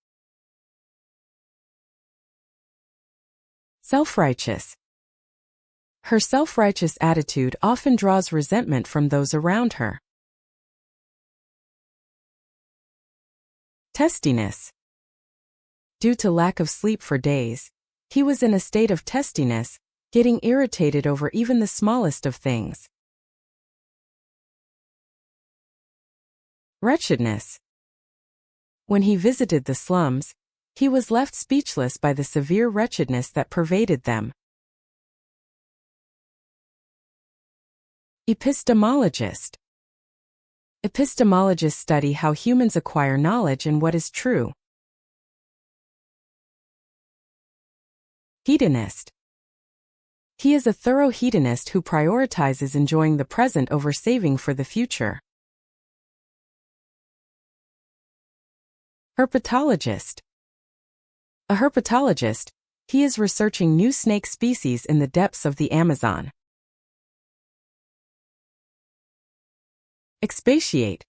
Self-righteous. Her self-righteous attitude often draws resentment from those around her. Testiness. Due to lack of sleep for days, he was in a state of testiness, getting irritated over even the smallest of things. Wretchedness. When he visited the slums, he was left speechless by the severe wretchedness that pervaded them. Epistemologist. Epistemologists study how humans acquire knowledge and what is true. Hedonist. He is a thorough hedonist who prioritizes enjoying the present over saving for the future. Herpetologist. A herpetologist, he is researching new snake species in the depths of the Amazon. Expatiate.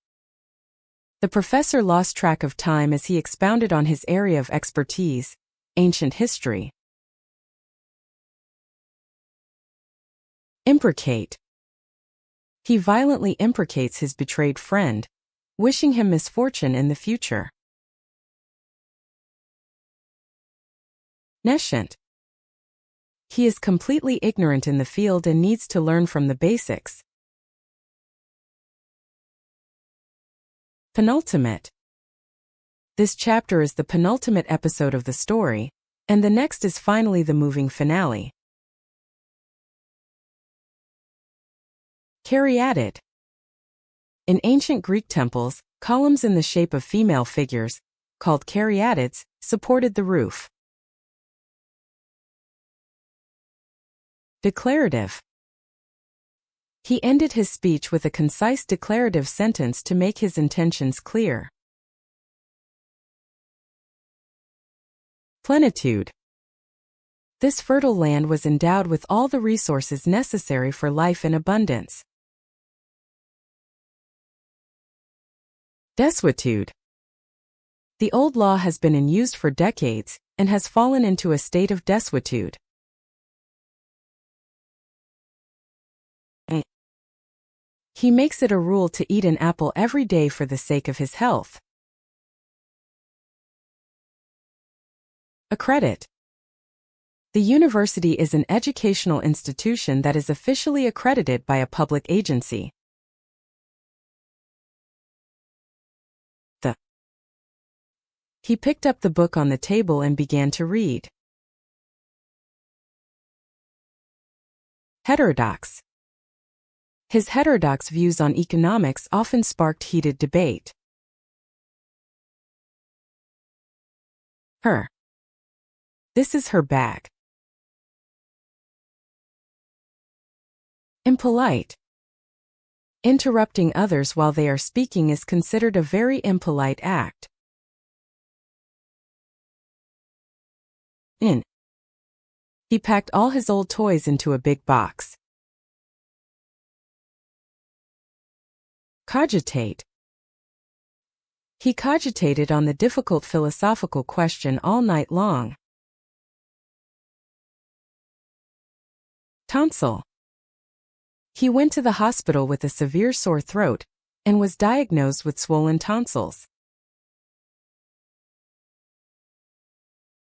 The professor lost track of time as he expounded on his area of expertise, ancient history. Imprecate. He violently imprecates his betrayed friend, wishing him misfortune in the future. Nescient. He is completely ignorant in the field and needs to learn from the basics. Penultimate. This chapter is the penultimate episode of the story, and the next is finally the moving finale. Caryatid. In ancient Greek temples, columns in the shape of female figures, called caryatids, supported the roof. Declarative. He ended his speech with a concise declarative sentence to make his intentions clear. Plenitude. This fertile land was endowed with all the resources necessary for life in abundance. Desuetude. The old law has been in use for decades and has fallen into a state of desuetude. He makes it a rule to eat an apple every day for the sake of his health. Accredit. The university is an educational institution that is officially accredited by a public agency. He picked up the book on the table and began to read. Heterodox. His heterodox views on economics often sparked heated debate. Her. This is her bag. Impolite. Interrupting others while they are speaking is considered a very impolite act. In. He packed all his old toys into a big box. Cogitate. He cogitated on the difficult philosophical question all night long. Tonsil. He went to the hospital with a severe sore throat and was diagnosed with swollen tonsils.